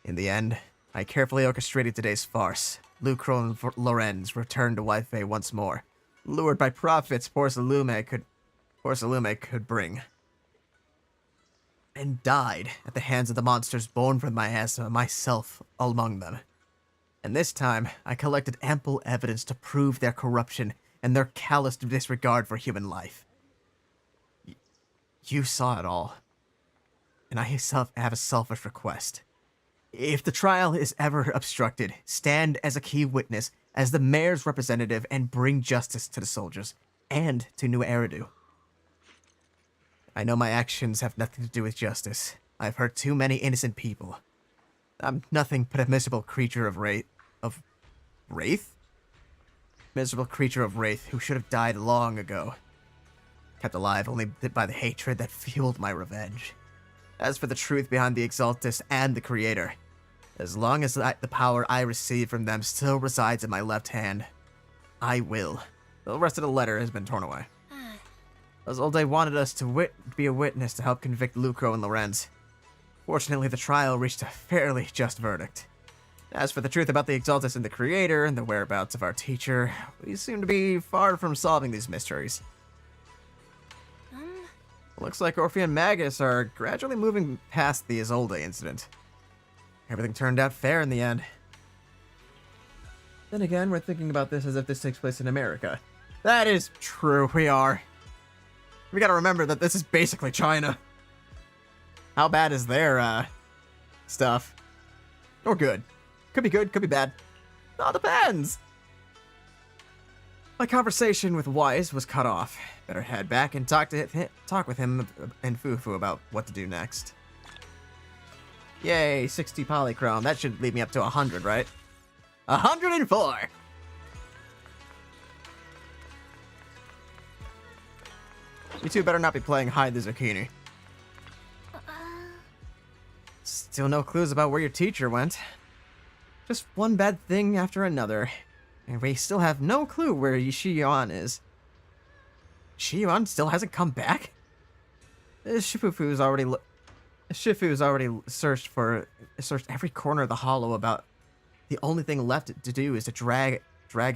In the end, I carefully orchestrated today's farce. Lucro and Lorenz returned to Wi-Fi once more, lured by profits Porsa Lume could bring, and died at the hands of the monsters born from the miasma, myself among them. And this time, I collected ample evidence to prove their corruption and their callous disregard for human life. You saw it all. And I have a selfish request. If the trial is ever obstructed, stand as a key witness, as the mayor's representative, and bring justice to the soldiers, and to New Eridu. I know my actions have nothing to do with justice. I've hurt too many innocent people. I'm nothing but a miserable creature of Wraith? Miserable creature of Wraith who should have died long ago. Kept alive only by the hatred that fueled my revenge. As for the truth behind the Exaltist and the Creator, as long as the power I receive from them still resides in my left hand, I will. The rest of the letter has been torn away. Azolde wanted us to be a witness to help convict Lucro and Lorenz. Fortunately, the trial reached a fairly just verdict. As for the truth about the Exaltist and the Creator, and the whereabouts of our teacher, we seem to be far from solving these mysteries. Looks like Orphe and Magus are gradually moving past the Azolde incident. Everything turned out fair in the end. Then again, we're thinking about this as if this takes place in America. That is true, we are. We gotta remember that this is basically China. How bad is their, stuff? Or good? Could be good, could be bad. All depends. My conversation with Wise was cut off. Better head back and talk with him and Fufu about what to do next. Yay, 60 polychrome. That should lead me up to 100, right? 104! You two better not be playing Hide the Zucchini. Still no clues about where your teacher went. Just one bad thing after another. And we still have no clue where Shiyuan is. Shiyuan still hasn't come back? Shifu's already searched every corner of the hollow about the only thing left to do is to drag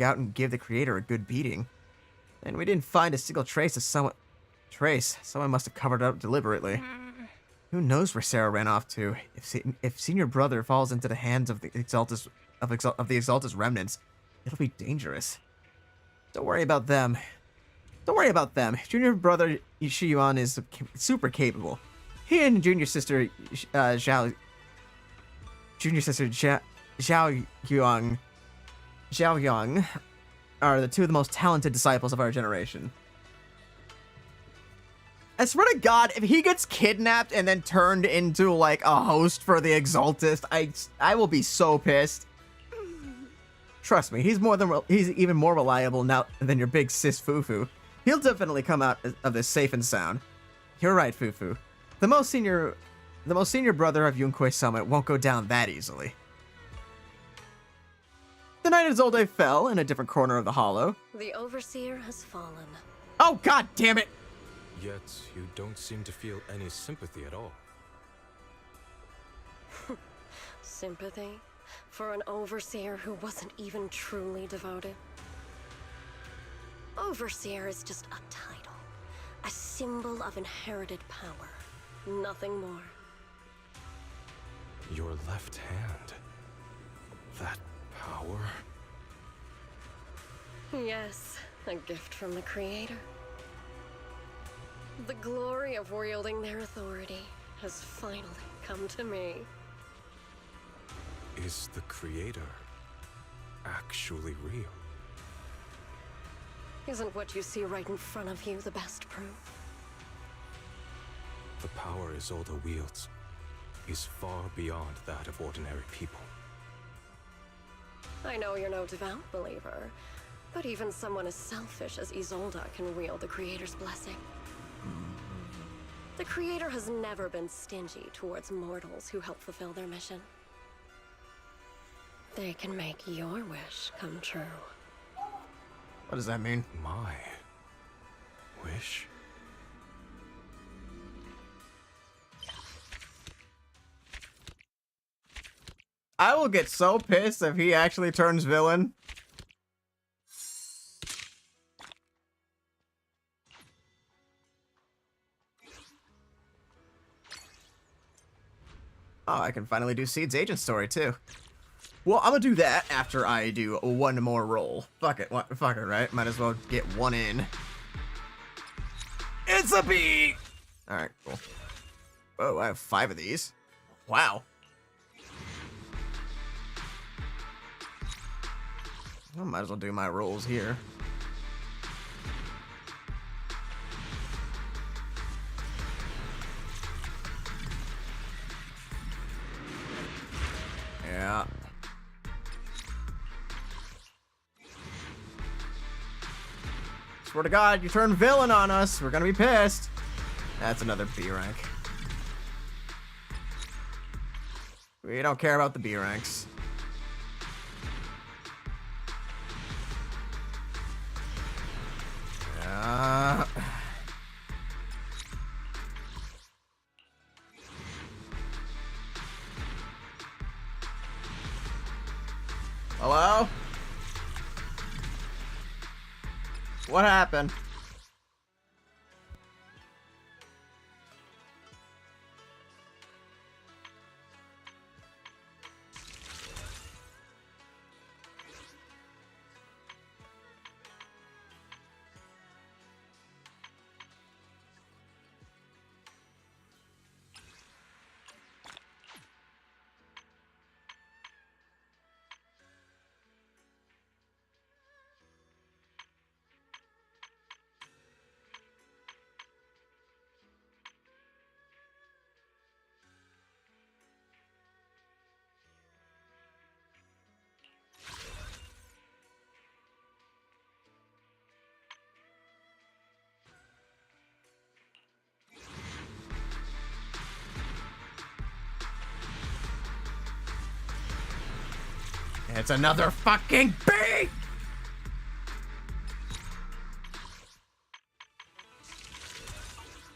out and give the Creator a good beating. And we didn't find a single trace of someone must have covered it up deliberately. Who knows where Sarah ran off to? If Senior Brother falls into the hands of the Exaltus remnants, it'll be dangerous. Don't worry about them. Junior Brother Shiyuan is super capable. He and Junior Sister Zhao Yang are the two of the most talented disciples of our generation. I swear to God, if he gets kidnapped and then turned into, like, a host for the Exaltist, I will be so pissed. Trust me, he's even more reliable now than your big sis Fufu. He'll definitely come out of this safe and sound. You're right, Fufu. The most senior brother of Yunquei Summit won't go down that easily. The night Isolde fell in a different corner of the hollow. The Overseer has fallen. Oh, god damn it! Yet you don't seem to feel any sympathy at all. Sympathy? For an Overseer who wasn't even truly devoted? Overseer is just a title. A symbol of inherited power. Nothing more. Your left hand. That power? Yes, a gift from the Creator. The glory of wielding their authority has finally come to me. Is the Creator actually real? Isn't what you see right in front of you the best proof? The power Isolde wields is far beyond that of ordinary people. I know you're no devout believer, but even someone as selfish as Isolde can wield the Creator's blessing. The Creator has never been stingy towards mortals who help fulfill their mission. They can make your wish come true. What does that mean? My wish? I will get so pissed if he actually turns villain. Oh, I can finally do Seed's agent story too. Well, I'm gonna do that after I do one more roll. Fuck it, fuck it, right? Might as well get one in. It's a bee! Alright, cool. Oh, I have 5 of these. Wow. I might as well do my rolls here. Yeah. Swear to God, you turn villain on us. We're gonna be pissed. That's another B rank. We don't care about the B ranks. Hello? What happened? It's another fucking bee!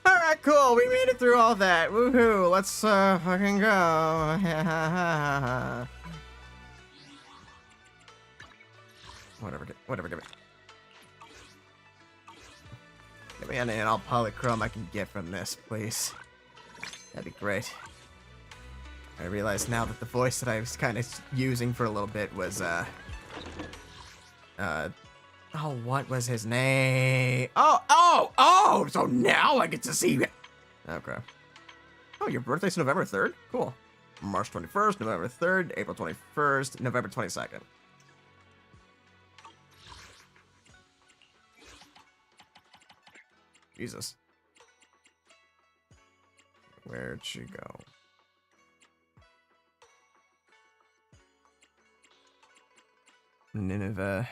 Alright, cool. We made it through all that. Woohoo. Let's fucking go. Whatever, give it. Give me anything all polychrome I can get from this, please. That'd be great. I realize now that the voice that I was kind of using for a little bit was, oh, what was his name? Oh, so now I get to see it. Okay. Oh, your birthday's November 3rd? Cool. March 21st, November 3rd, April 21st, November 22nd. Jesus. Where'd she go? Nineveh.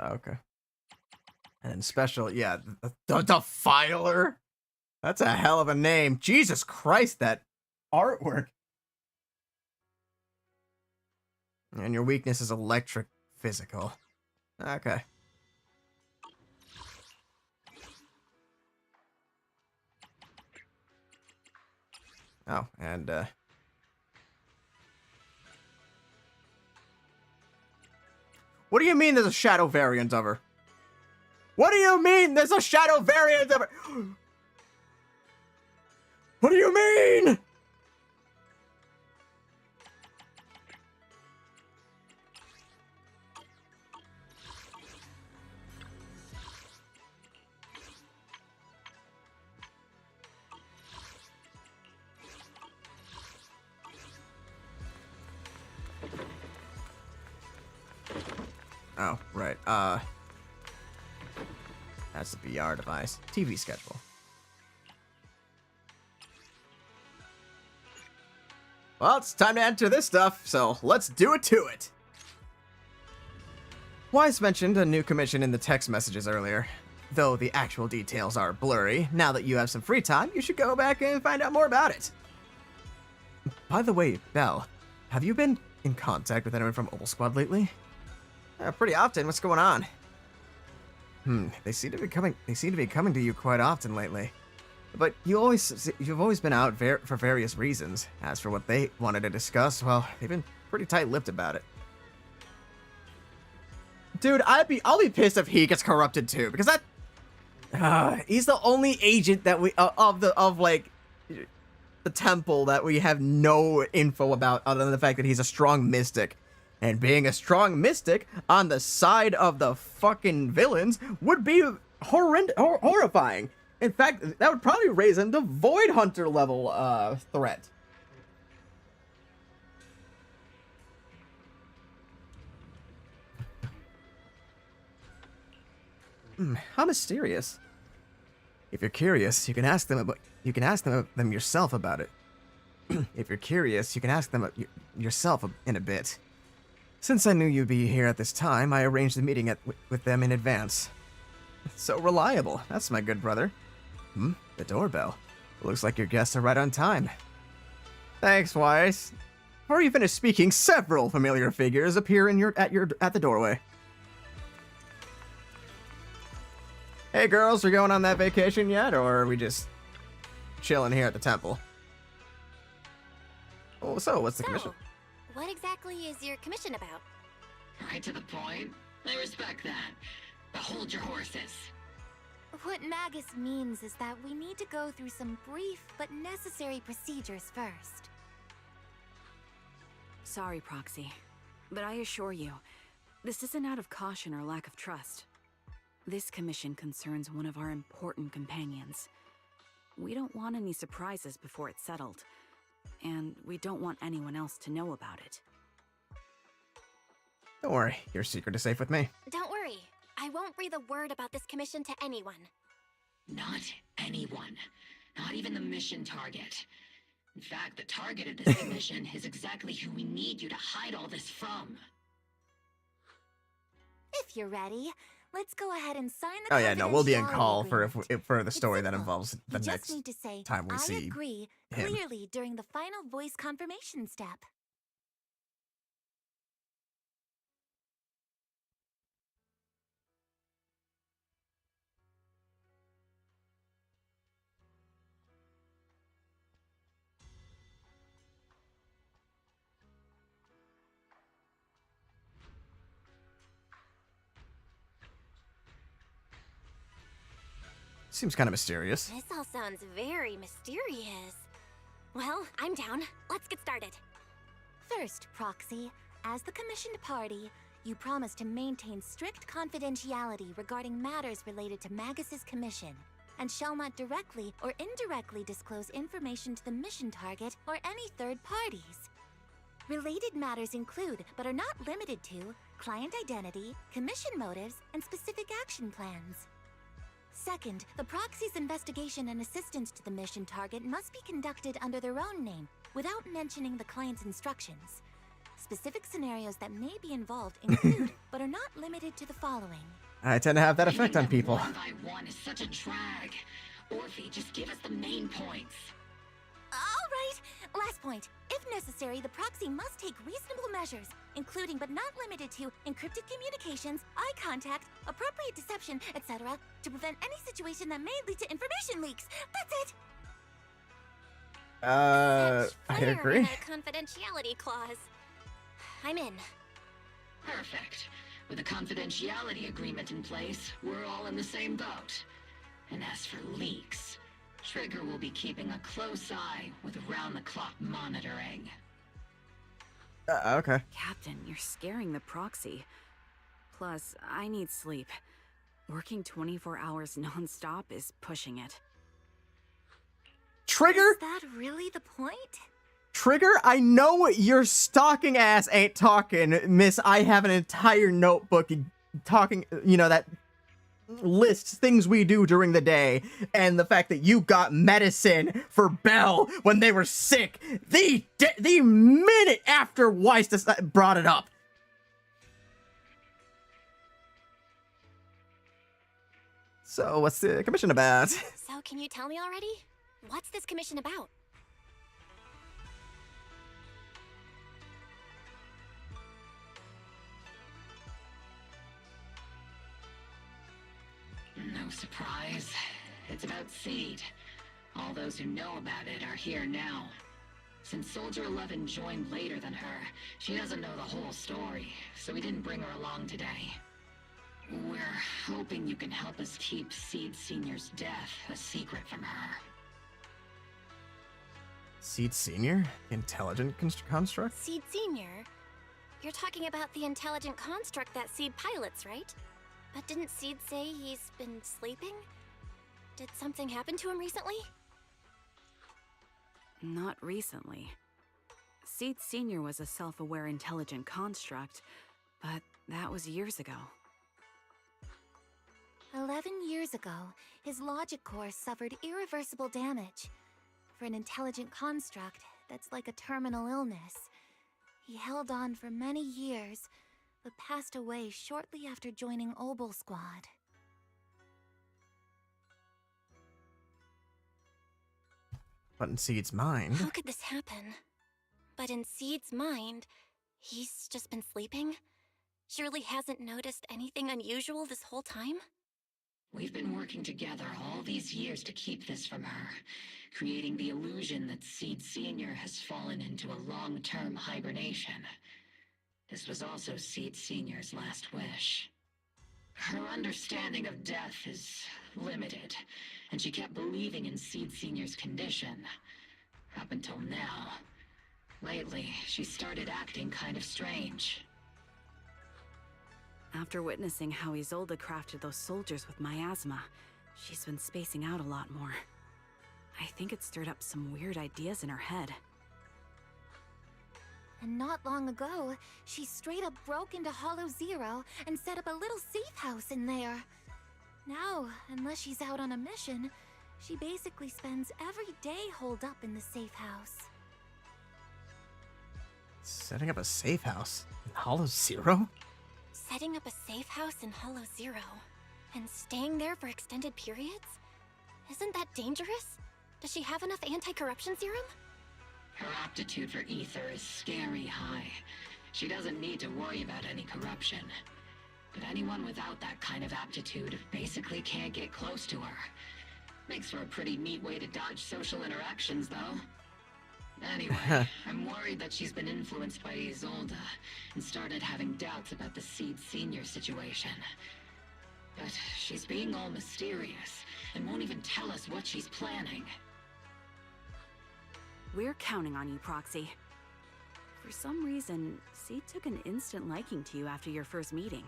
Okay. And then special, yeah, the Defiler. That's a hell of a name. Jesus Christ, that artwork. And your weakness is electric physical. Okay. Oh, and what do you mean there's a shadow variant of her? What do you mean there's a shadow variant of her? What do you mean? Oh, right. That's the VR device. TV schedule. Well, it's time to enter this stuff, so let's do it to it. Wise mentioned a new commission in the text messages earlier. Though the actual details are blurry, now that you have some free time, you should go back and find out more about it. By the way, Belle, have you been in contact with anyone from OBOL Squad lately? Pretty often. What's going on? They seem to be coming to you quite often lately. But you've always been out for various reasons. As for what they wanted to discuss, well, they've been pretty tight-lipped about it. Dude, I'll be pissed if he gets corrupted too, because he's the only agent that we of the temple that we have no info about other than the fact that he's a strong mystic. And being a strong mystic on the side of the fucking villains would be horrifying. In fact, that would probably raise him to Void Hunter level threat. How mysterious. If you're curious, you can ask them yourself about it. If you're curious, you can ask them yourself in a bit. Since I knew you'd be here at this time, I arranged the meeting with them in advance. So reliable. That's my good brother. The doorbell. Looks like your guests are right on time. Thanks, Wise. Before you finish speaking, several familiar figures appear at the doorway. Hey girls, are you going on that vacation yet, or are we just chilling here at the temple? Oh, so what's the commission? What exactly is your commission about? Right to the point. I respect that. But hold your horses. What Magus means is that we need to go through some brief but necessary procedures first. Sorry, Proxy, but I assure you, this isn't out of caution or lack of trust. This commission concerns one of our important companions. We don't want any surprises before it's settled, and we don't want anyone else to know about it. Don't worry, your secret is safe with me. Don't worry, I won't breathe a word about this commission to anyone. Not anyone. Not even the mission target. In fact, the target of this commission is exactly who we need you to hide all this from. If you're ready, let's go ahead and sign the Oh yeah, no, we'll be in confidentiality call agreement. for the story It's that simple. involves the You next just need to say, time we I see agree him. clearly during the final voice confirmation step. Seems kind of mysterious. This all sounds very mysterious. Well, I'm down. Let's get started. First, Proxy, as the commissioned party, you promise to maintain strict confidentiality regarding matters related to Magus's commission, and shall not directly or indirectly disclose information to the mission target or any third parties. Related matters include, but are not limited to, client identity, commission motives, and specific action plans. Second, the proxy's investigation and assistance to the mission target must be conducted under their own name, without mentioning the client's instructions. Specific scenarios that may be involved include, but are not limited to the following. I tend to have that effect on people. One by one is such a drag. Orphe, just give us the main points. Alright, last point. If necessary, the proxy must take reasonable measures, including but not limited to encrypted communications, eye contact, appropriate deception, etc., to prevent any situation that may lead to information leaks. That's it! I agree. A confidentiality clause. I'm in. Perfect. With a confidentiality agreement in place, we're all in the same boat. And as for leaks, Trigger will be keeping a close eye with round-the-clock monitoring. Okay. Captain, you're scaring the proxy. Plus, I need sleep. Working 24 hours non-stop is pushing it. Trigger? Is that really the point? Trigger, I know your stalking ass ain't talking, miss. I have an entire notebook talking, you know, that lists things we do during the day, and the fact that you got medicine for Belle when they were sick the minute after Weiss brought it up. So what's the commission about? So can you tell me already? What's this commission about? No surprise. It's about Seed. All those who know about it are here now. Since Soldier 11 joined later than her, she doesn't know the whole story, so we didn't bring her along today. We're hoping you can help us keep Seed Senior's death a secret from her. Seed Senior? Intelligent construct? Seed Senior? You're talking about the intelligent construct that Seed pilots, right? But didn't Seed say he's been sleeping? Did something happen to him recently? Not recently. Seed Senior was a self-aware intelligent construct, but that was years ago. 11 years ago, his logic core suffered irreversible damage. For an intelligent construct, that's like a terminal illness. He held on for many years, but passed away shortly after joining OBOL Squad. But in Seed's mind... How could this happen? But in Seed's mind, he's just been sleeping? Surely hasn't noticed anything unusual this whole time? We've been working together all these years to keep this from her, creating the illusion that Seed Senior has fallen into a long-term hibernation. This was also Seed Senior's last wish. Her understanding of death is limited, and she kept believing in Seed Senior's condition. Up until now. Lately, she started acting kind of strange. After witnessing how Isolde crafted those soldiers with miasma, she's been spacing out a lot more. I think it stirred up some weird ideas in her head. And not long ago, she straight up broke into Hollow Zero and set up a little safe house in there. Now, unless she's out on a mission, she basically spends every day holed up in the safe house. Setting up a safe house in Hollow Zero? Setting up a safe house in Hollow Zero and staying there for extended periods? Isn't that dangerous? Does she have enough anti-corruption serum? Her aptitude for ether is scary high. She doesn't need to worry about any corruption. But anyone without that kind of aptitude basically can't get close to her. Makes for a pretty neat way to dodge social interactions, though. Anyway, I'm worried that she's been influenced by Isolde and started having doubts about the Seed Senior situation. But she's being all mysterious and won't even tell us what she's planning. We're counting on you, Proxy. For some reason, Seed took an instant liking to you after your first meeting.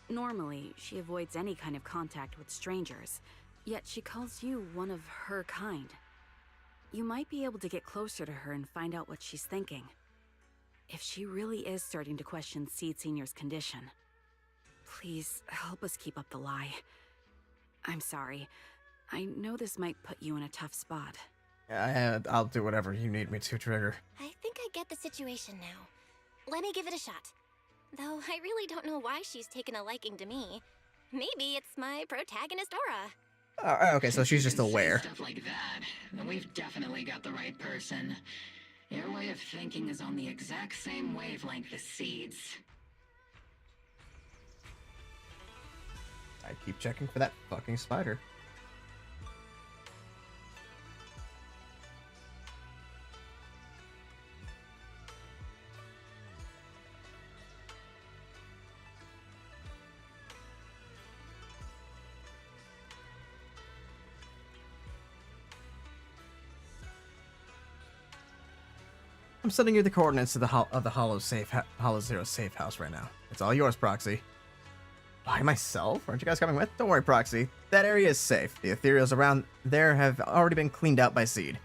Normally, she avoids any kind of contact with strangers, yet she calls you one of her kind. You might be able to get closer to her and find out what she's thinking. If she really is starting to question Seed Senior's condition, please help us keep up the lie. I'm sorry. I know this might put you in a tough spot. I'll do whatever you need me to, Trigger. I think I get the situation now. Let me give it a shot. Though I really don't know why she's taken a liking to me. Maybe it's my protagonist aura. Okay, so she's just aware. Stuff like that, then we've definitely got the right person. Your way of thinking is on the exact same wavelength as Seed's. I keep checking for that fucking spider. I'm sending you the coordinates to the Hollow Zero safe house right now. It's all yours, Proxy. By myself? Aren't you guys coming with? Don't worry, Proxy. That area is safe. The ethereals around there have already been cleaned out by Seed.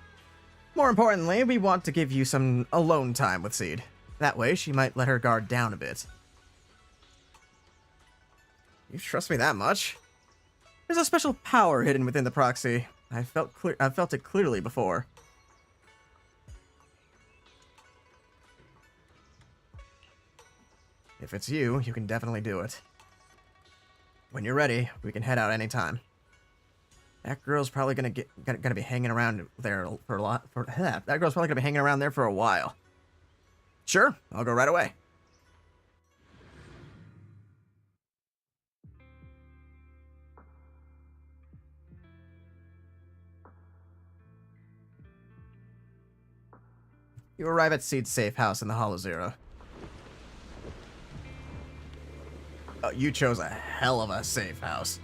More importantly, we want to give you some alone time with Seed. That way, she might let her guard down a bit. You trust me that much? There's a special power hidden within the Proxy. I've felt it clearly before. If it's you, you can definitely do it. When you're ready, we can head out anytime. That girl's probably gonna be hanging around there for a lot. That girl's probably gonna be hanging around there for a while. Sure, I'll go right away. You arrive at Seed's safe house in the Hollow Zero. Oh, you chose a hell of a safe house.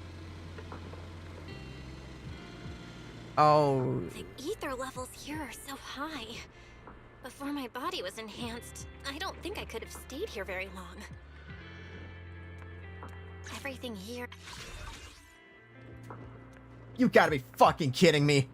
Oh. The ether levels here are so high. Before my body was enhanced, I don't think I could have stayed here very long. Everything here... You gotta be fucking kidding me.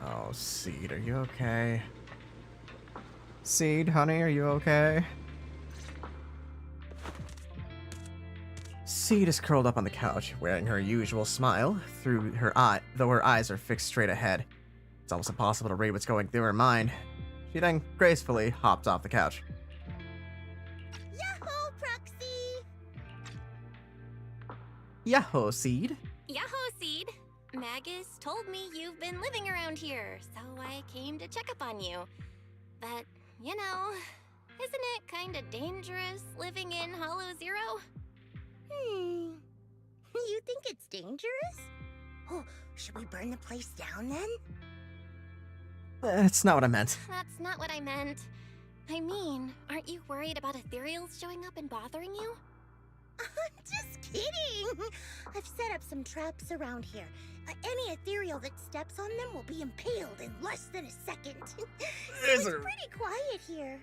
Oh, Seed, are you okay? Seed, honey, are you okay? Seed is curled up on the couch, wearing her usual smile through her eye, though her eyes are fixed straight ahead. It's almost impossible to read what's going through her mind. She then gracefully hopped off the couch. Yahoo, Proxy! Yahoo, Seed. Yahoo, Seed! Magus told me you've been living around here, so I came to check up on you. But, you know, isn't it kinda dangerous living in Hollow Zero? You think it's dangerous? Oh, should we burn the place down then? That's not what I meant. That's not what I meant. I mean, aren't you worried about ethereals showing up and bothering you? I'm just kidding! I've set up some traps around here. Any ethereal that steps on them will be impaled in less than a second. It's pretty quiet here.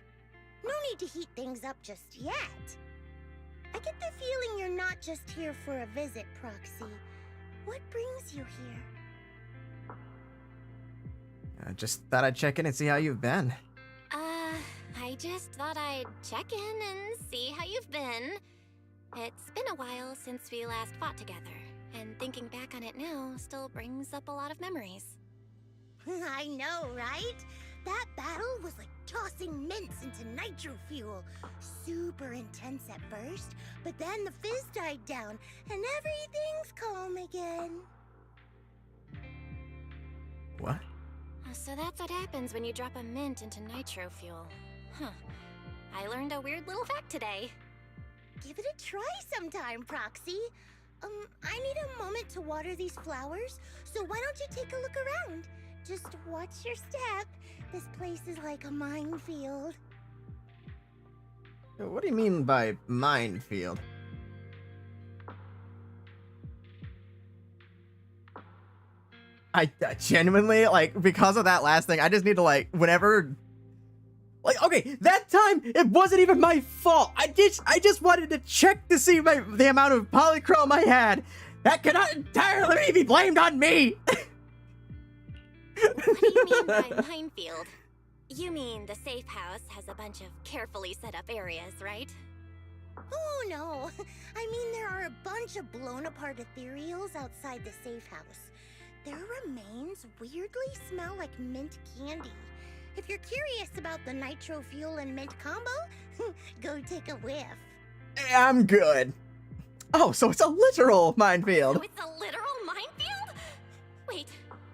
No need to heat things up just yet. I get the feeling you're not just here for a visit, Proxy. What brings you here? I just thought I'd check in and see how you've been. I just thought I'd check in and see how you've been. It's been a while since we last fought together, and thinking back on it now still brings up a lot of memories. I know, right? That battle was like tossing mints into nitro fuel. Super intense at first, but then the fizz died down, and everything's calm again. What? So that's what happens when you drop a mint into nitro fuel. Huh. I learned a weird little fact today. Give it a try sometime, Proxy. I need a moment to water these flowers, so why don't you take a look around? Just watch your step. This place is like a minefield. What do you mean by minefield? I genuinely, like, because of that last thing, I just need to, like, whenever... Like, okay, that time, it wasn't even my fault. I just wanted to check to see the amount of polychrome I had. That cannot entirely be blamed on me. What do you mean by minefield? You mean the safe house has a bunch of carefully set up areas, right? Oh no, I mean there are a bunch of blown apart ethereals outside the safe house. Their remains weirdly smell like mint candy. If you're curious about the nitro fuel and mint combo, go take a whiff. I'm good. Oh, so it's a literal minefield. So it's a literal minefield? Wait,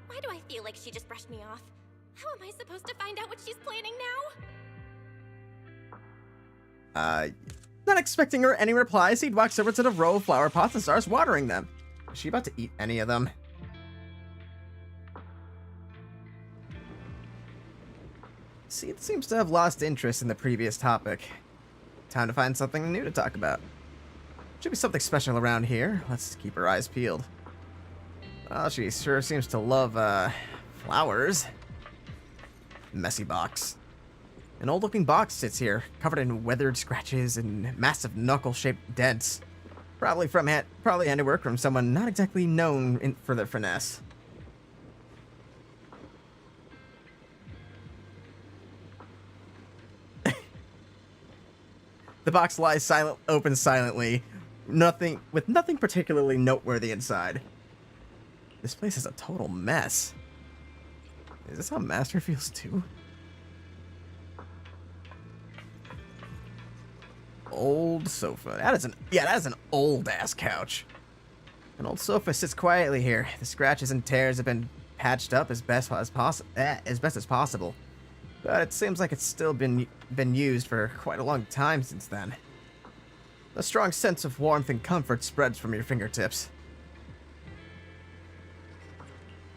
why do I feel like she just brushed me off? How am I supposed to find out what she's planning now? Not expecting her any replies, he walks over to the row of flower pots and starts watering them. Is she about to eat any of them? Seed seems to have lost interest in the previous topic. Time to find something new to talk about. Should be something special around here. Let's keep her eyes peeled. Well, she sure seems to love, flowers. Messy box. An old-looking box sits here, covered in weathered scratches and massive knuckle-shaped dents. Probably handiwork from someone not exactly known for their finesse. The box lies open silently, with nothing particularly noteworthy inside. This place is a total mess. Is this how Master feels too? Old sofa. That is an old ass couch. An old sofa sits quietly here. The scratches and tears have been patched up as best as possible. But it seems like it's still been used for quite a long time since then. A strong sense of warmth and comfort spreads from your fingertips.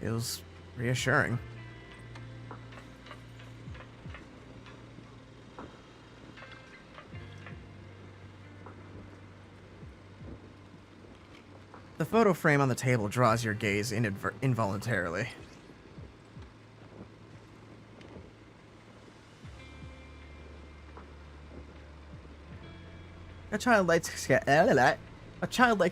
Feels reassuring. The photo frame on the table draws your gaze involuntarily. A childlike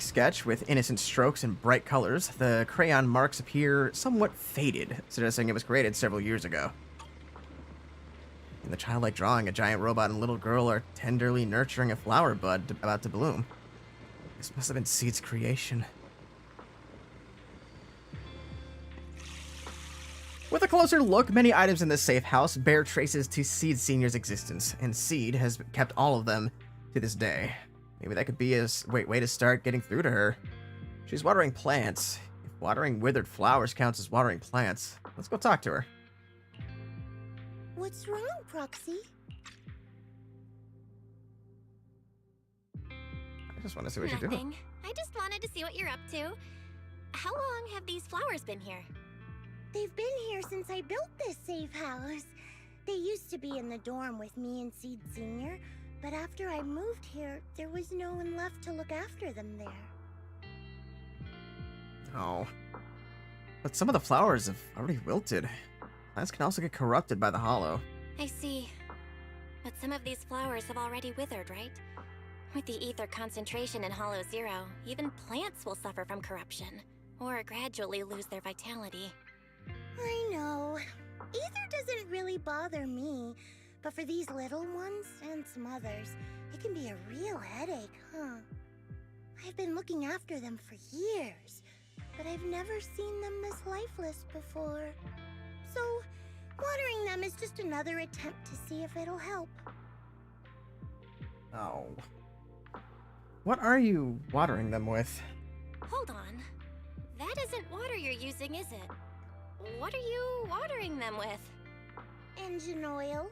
sketch with innocent strokes and bright colors, the crayon marks appear somewhat faded, suggesting it was created several years ago. In the childlike drawing, a giant robot and little girl are tenderly nurturing a flower bud about to bloom. This must have been Seed's creation. With a closer look, many items in this safe house bear traces to Seed Sr.'s existence, and Seed has kept all of them to this day. Maybe that could be a way to start getting through to her. She's watering plants. If watering withered flowers counts as watering plants, let's go talk to her. What's wrong, Proxy? I just want to see what you're doing. Nothing. I just wanted to see what you're up to. How long have these flowers been here? They've been here since I built this safe house. They used to be in the dorm with me and Seed Sr., but after I moved here, there was no one left to look after them there. Oh. But some of the flowers have already wilted. Plants can also get corrupted by the hollow. I see. But some of these flowers have already withered, right? With the ether concentration in Hollow Zero, even plants will suffer from corruption, or gradually lose their vitality. I know. Ether doesn't really bother me, but for these little ones, and some others, it can be a real headache, huh? I've been looking after them for years, but I've never seen them this lifeless before. So, watering them is just another attempt to see if it'll help. Oh. What are you watering them with? Hold on. That isn't water you're using, is it? What are you watering them with? Engine oil.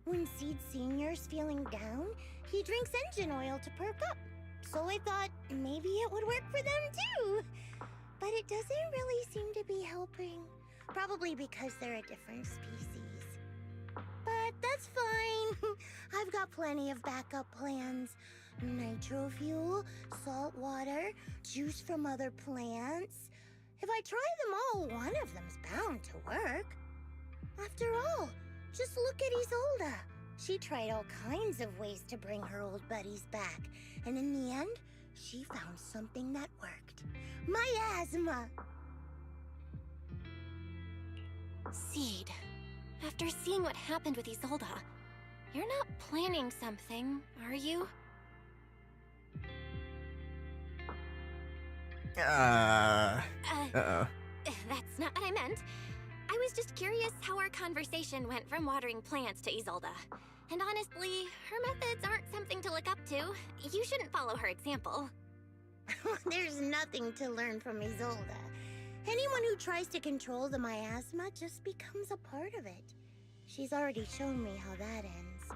When Seed Senior's feeling down, he drinks engine oil to perk up. So I thought maybe it would work for them too. But it doesn't really seem to be helping. Probably because they're a different species. But that's fine. I've got plenty of backup plans. Nitro fuel, salt water, juice from other plants. If I try them all, one of them's bound to work. After all, just look at Isolda. She tried all kinds of ways to bring her old buddies back, and in the end, she found something that worked. Miasma! Seed, after seeing what happened with Isolda, you're not planning something, are you? Uh-oh. That's not what I meant. I was just curious how our conversation went from watering plants to Isolda. And honestly, her methods aren't something to look up to. You shouldn't follow her example. There's nothing to learn from Isolda. Anyone who tries to control the miasma just becomes a part of it. She's already shown me how that ends.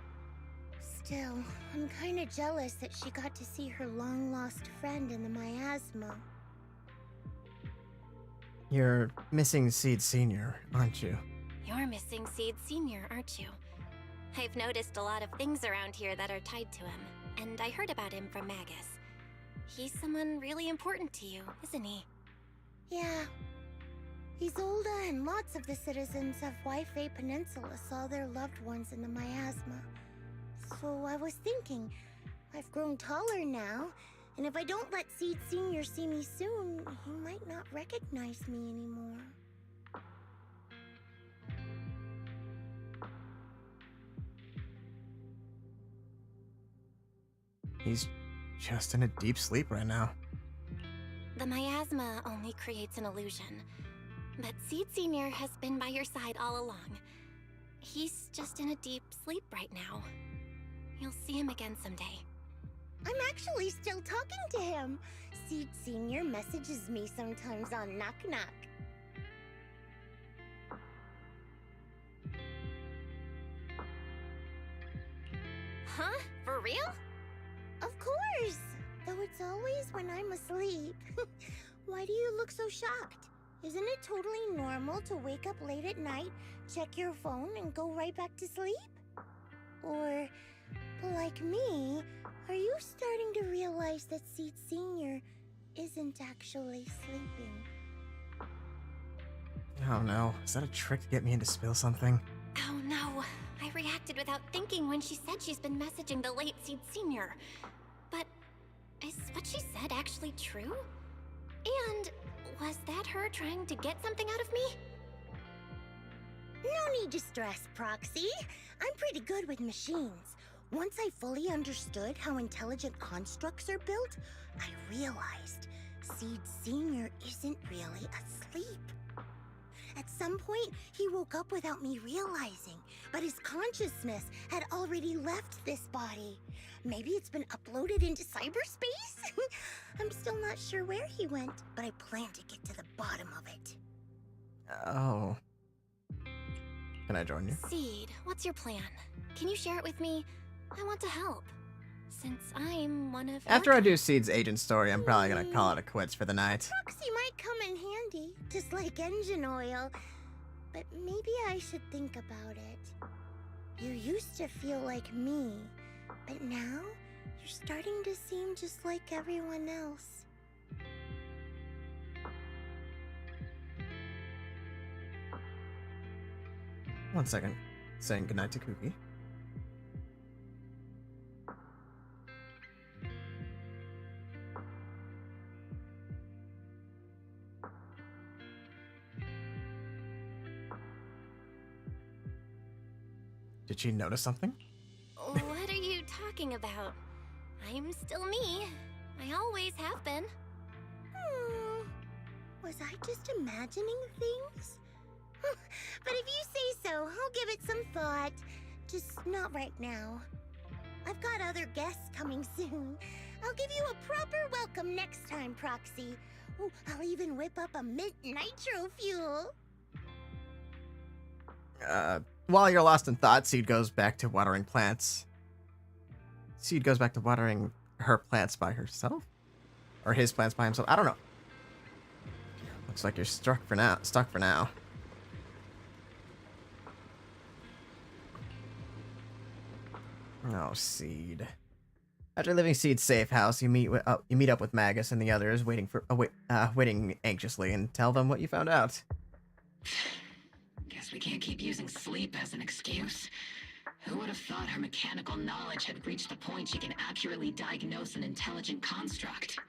Still, I'm kinda jealous that she got to see her long-lost friend in the miasma. You're missing Seed Senior, aren't you? You're missing Seed Senior, aren't you? I've noticed a lot of things around here that are tied to him, and I heard about him from Magus. He's someone really important to you, isn't he? Yeah. Isolda and lots of the citizens of Wi-Fi Peninsula saw their loved ones in the miasma. So I was thinking, I've grown taller now, and if I don't let Seed Senior see me soon, he might not recognize me anymore. He's just in a deep sleep right now. The miasma only creates an illusion, but Seed Senior has been by your side all along. He's just in a deep sleep right now. You'll see him again someday. I'm actually still talking to him. Seed Senior messages me sometimes on Knock Knock. Huh? For real? Of course! Though it's always when I'm asleep. Why do you look so shocked? Isn't it totally normal to wake up late at night, check your phone, and go right back to sleep? Or, like me, are you starting to realize that Seed Senior isn't actually sleeping? Oh no, is that a trick to get me in to spill something? Oh no, I reacted without thinking when she said she's been messaging the late Seed Senior. But is what she said actually true? And was that her trying to get something out of me? No need to stress, Proxy. I'm pretty good with machines. Once I fully understood how intelligent constructs are built, I realized Seed Senior isn't really asleep. At some point, he woke up without me realizing, but his consciousness had already left this body. Maybe it's been uploaded into cyberspace? I'm still not sure where he went, but I plan to get to the bottom of it. Oh. Can I join you? Seed, what's your plan? Can you share it with me? I want to help. Since I'm one of After I do Seed's agent story, I'm probably gonna call it a quits for the night. Proxy might come in handy, just like engine oil. But maybe I should think about it. You used to feel like me, but now you're starting to seem just like everyone else. One second. Saying goodnight to Cookie. Did she notice something? What are you talking about? I'm still me. I always have been. Was I just imagining things? But if you say so, I'll give it some thought. Just not right now. I've got other guests coming soon. I'll give you a proper welcome next time, Proxy. Oh, I'll even whip up a mint nitro fuel. while you're lost in thought, Seed goes back to watering plants. Seed goes back to watering her plants by herself? Or his plants by himself? I don't know. Looks like you're stuck for now. Oh, Seed. After leaving Seed's safe house, you meet up with Magus and the others, waiting anxiously, and tell them what you found out. Guess we can't keep using sleep as an excuse. Who would have thought her mechanical knowledge had reached the point she can accurately diagnose an intelligent construct?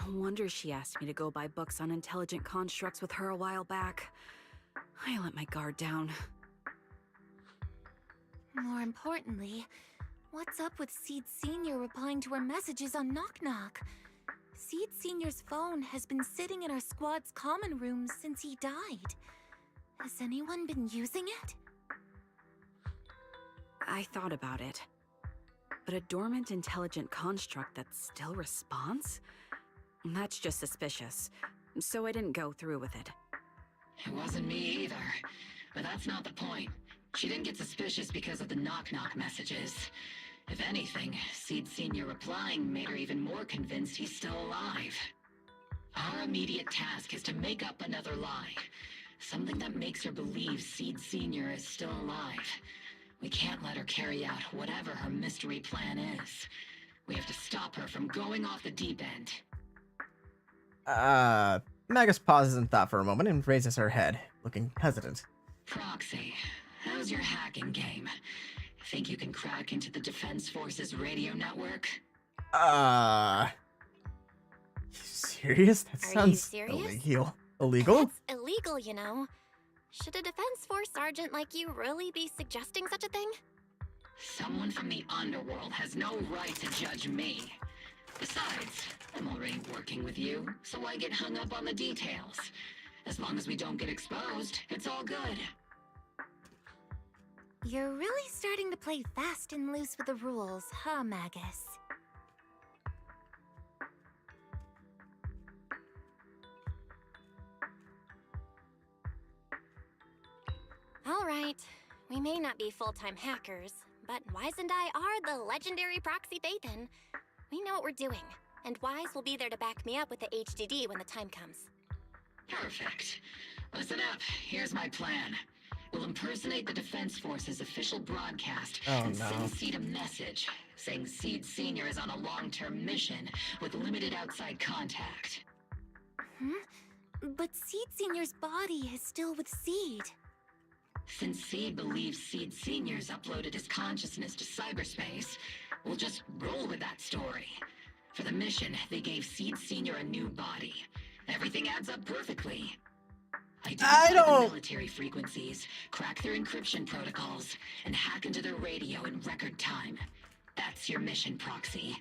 No wonder she asked me to go buy books on intelligent constructs with her a while back. I let my guard down. More importantly, what's up with Seed Sr. replying to our messages on Knock Knock? Seed Sr.'s phone has been sitting in our squad's common room since he died. Has anyone been using it? I thought about it. But a dormant intelligent construct that still responds? That's just suspicious. So I didn't go through with it. It wasn't me either. But that's not the point. She didn't get suspicious because of the knock-knock messages. If anything, Seed Sr. replying made her even more convinced he's still alive. Our immediate task is to make up another lie. Something that makes her believe Seed Sr. is still alive. We can't let her carry out whatever her mystery plan is. We have to stop her from going off the deep end. Magus pauses in thought for a moment and raises her head, looking hesitant. Proxy, how's your hacking game? Think you can crack into the Defense Forces radio network? You serious? That Are you sounds serious? illegal? That's illegal, you know. Should a Defense Force sergeant like you really be suggesting such a thing? Someone from the underworld has no right to judge me. Besides, I'm already working with you, so why get hung up on the details? As long as we don't get exposed, it's all good. You're really starting to play fast and loose with the rules, huh, Magus? All right. We may not be full-time hackers, but Wise and I are the legendary Proxy Phaethon. We know what we're doing, and Wise will be there to back me up with the HDD when the time comes. Perfect. Listen up, here's my plan. We'll impersonate the Defense Force's official broadcast and send Seed a message saying Seed Sr. is on a long-term mission with limited outside contact. But Seed Sr.'s body is still with Seed. Since Seed believes Seed Sr.'s uploaded his consciousness to cyberspace, we'll just roll with that story. For the mission, they gave Seed Sr. a new body. Everything adds up perfectly. Identify the military frequencies, crack their encryption protocols, and hack into their radio in record time. That's your mission, Proxy.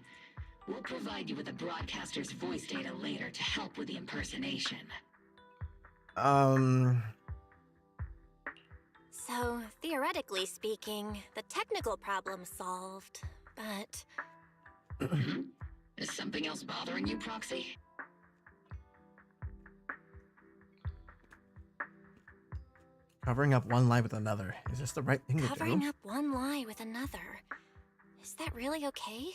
We'll provide you with the broadcaster's voice data later to help with the impersonation. So, theoretically speaking, the technical problem's solved, but... Is something else bothering you, Proxy? Covering up one lie with another. Is this the right thing to do? Covering up one lie with another. Is that really okay?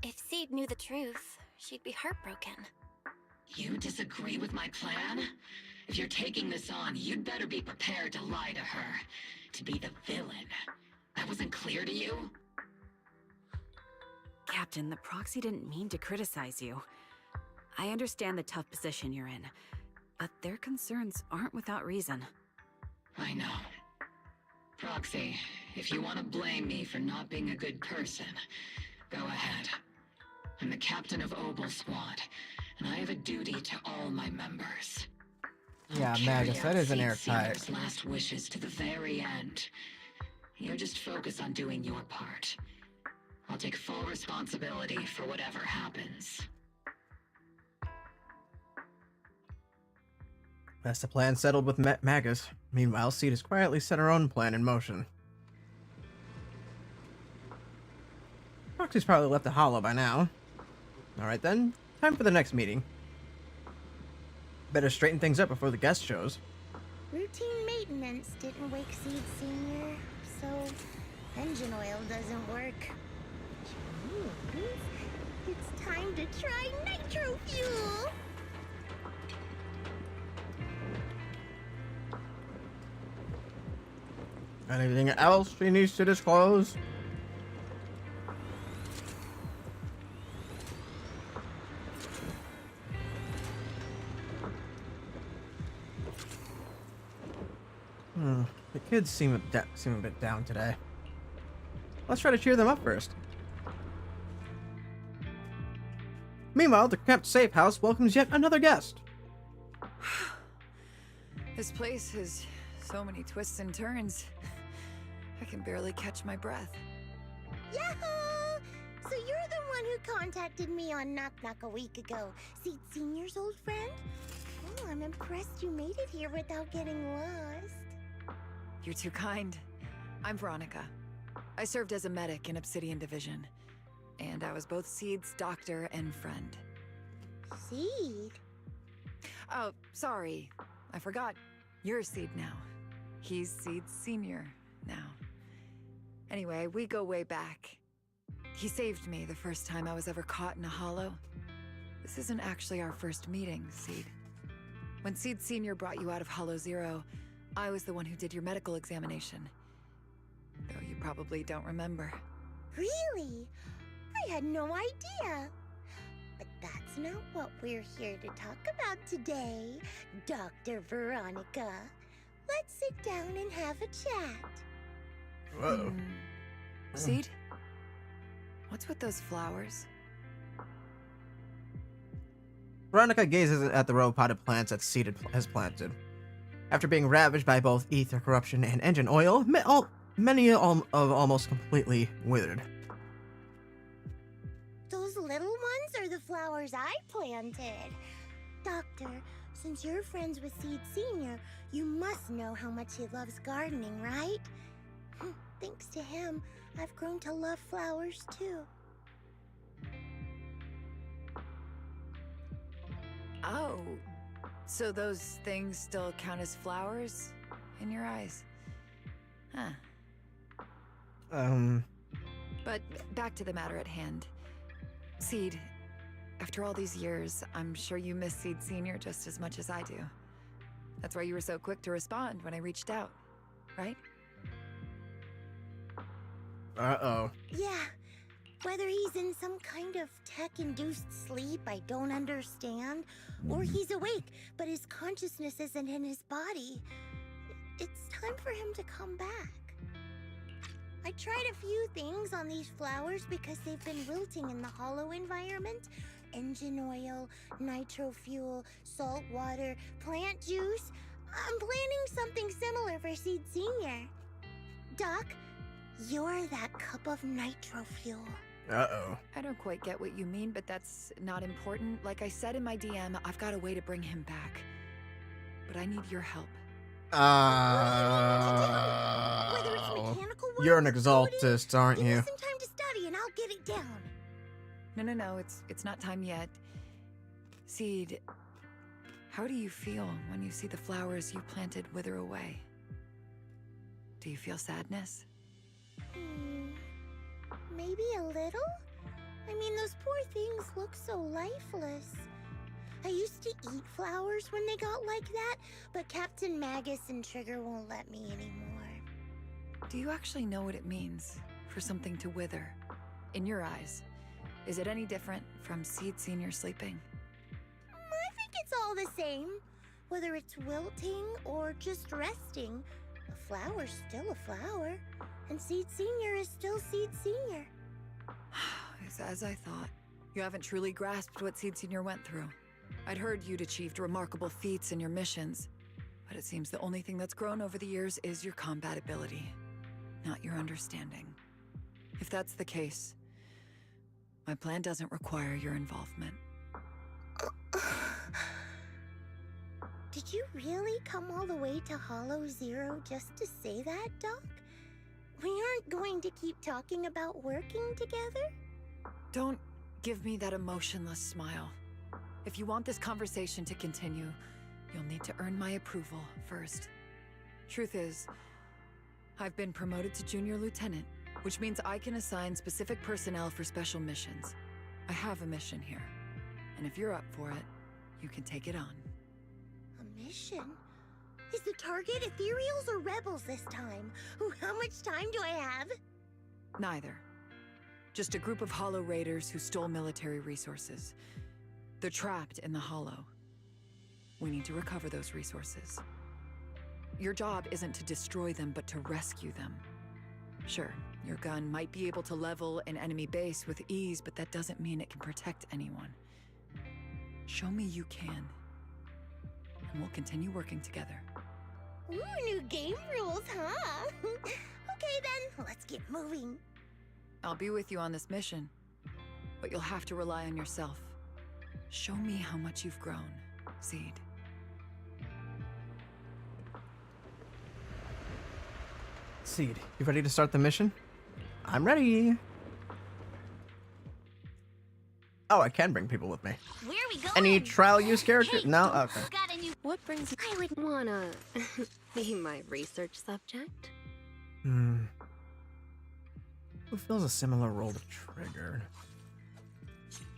If Seed knew the truth, she'd be heartbroken. You disagree with my plan? If you're taking this on, you'd better be prepared to lie to her. To be the villain. That wasn't clear to you? Captain, the Proxy didn't mean to criticize you. I understand the tough position you're in, but their concerns aren't without reason. I know. Proxy, if you want to blame me for not being a good person, go ahead. I'm the captain of OBOL Squad, and I have a duty to all my members. Yeah, Magus, that is an airtight. Senior's last wishes to the very end. You just focus on doing your part. I'll take full responsibility for whatever happens. That's the plan settled with Magus. Meanwhile, Seed has quietly set her own plan in motion. Proxy's probably left the hollow by now. Alright then, time for the next meeting. Better straighten things up before the guest shows. Routine maintenance didn't wake Seed Senior, so engine oil doesn't work. Which means it's time to try nitro fuel! Anything else she needs to disclose? The kids seem a bit down today. Let's try to cheer them up first. Meanwhile, the cramped safe house welcomes yet another guest. This place has so many twists and turns. I can barely catch my breath. Yahoo! So you're the one who contacted me on Knock Knock a week ago. Seed Senior's old friend? Oh, I'm impressed you made it here without getting lost. You're too kind. I'm Veronica. I served as a medic in Obsidian Division. And I was both Seed's doctor and friend. Seed? Oh, sorry. I forgot. You're Seed now. He's Seed Senior now. Anyway, we go way back. He saved me the first time I was ever caught in a hollow. This isn't actually our first meeting, Seed. When Seed Senior brought you out of Hollow Zero, I was the one who did your medical examination. Though you probably don't remember. Really? I had no idea. But that's not what we're here to talk about today, Dr. Veronica. Let's sit down and have a chat. Whoa. Seed? What's with those flowers? Veronica gazes at the row of potted plants that Seed has planted. After being ravaged by both ether corruption and engine oil, many almost completely withered. Those little ones are the flowers I planted. Doctor, since you're friends with Seed Senior, you must know how much he loves gardening, right? Thanks to him, I've grown to love flowers too. Oh, so those things still count as flowers in your eyes? Huh. But back to the matter at hand. Seed, after all these years, I'm sure you miss Seed Senior just as much as I do. That's why you were so quick to respond when I reached out, right? Uh-oh. Yeah. Whether he's in some kind of tech-induced sleep I don't understand, or he's awake, but his consciousness isn't in his body, it's time for him to come back. I tried a few things on these flowers because they've been wilting in the hollow environment. Engine oil, nitro fuel, salt water, plant juice. I'm planning something similar for Seed Senior. Doc, you're that cup of nitro fuel. Uh-oh. I don't quite get what you mean, but that's not important. Like I said in my DM, I've got a way to bring him back. But I need your help. Whether it's mechanical work, You're an exaltist, aren't you? give me some time to study and I'll get it down. No, it's not time yet. Seed, how do you feel when you see the flowers you planted wither away? Do you feel sadness? Maybe a little? I mean, those poor things look so lifeless. I used to eat flowers when they got like that, but Captain Magus and Trigger won't let me anymore. Do you actually know what it means for something to wither? In your eyes, is it any different from Seed Senior sleeping? I think it's all the same. Whether it's wilting or just resting, a flower's still a flower, and Seed Senior is still Seed Senior. It's as I thought. You haven't truly grasped what Seed Senior went through. I'd heard you'd achieved remarkable feats in your missions, but it seems the only thing that's grown over the years is your combat ability, not your understanding. If that's the case, my plan doesn't require your involvement. Did you really come all the way to Hollow Zero just to say that, Doc? We aren't going to keep talking about working together? Don't give me that emotionless smile. If you want this conversation to continue, you'll need to earn my approval first. Truth is, I've been promoted to junior lieutenant, which means I can assign specific personnel for special missions. I have a mission here, and if you're up for it, you can take it on. A mission? Is the target ethereals or rebels this time? Ooh, how much time do I have? Neither. Just a group of Hollow Raiders who stole military resources. They're trapped in the Hollow. We need to recover those resources. Your job isn't to destroy them, but to rescue them. Sure, your gun might be able to level an enemy base with ease, but that doesn't mean it can protect anyone. Show me you can, and we'll continue working together. Ooh, new game rules, huh? Okay then, let's get moving. I'll be with you on this mission, but you'll have to rely on yourself. Show me how much you've grown, Seed. Seed, you ready to start the mission? I'm ready. Oh, I can bring people with me. Where are we going? Any trial use characters? Hey, No? Okay. got a new... What brings you... I would wanna... be my research subject. Who fills a similar role to Trigger?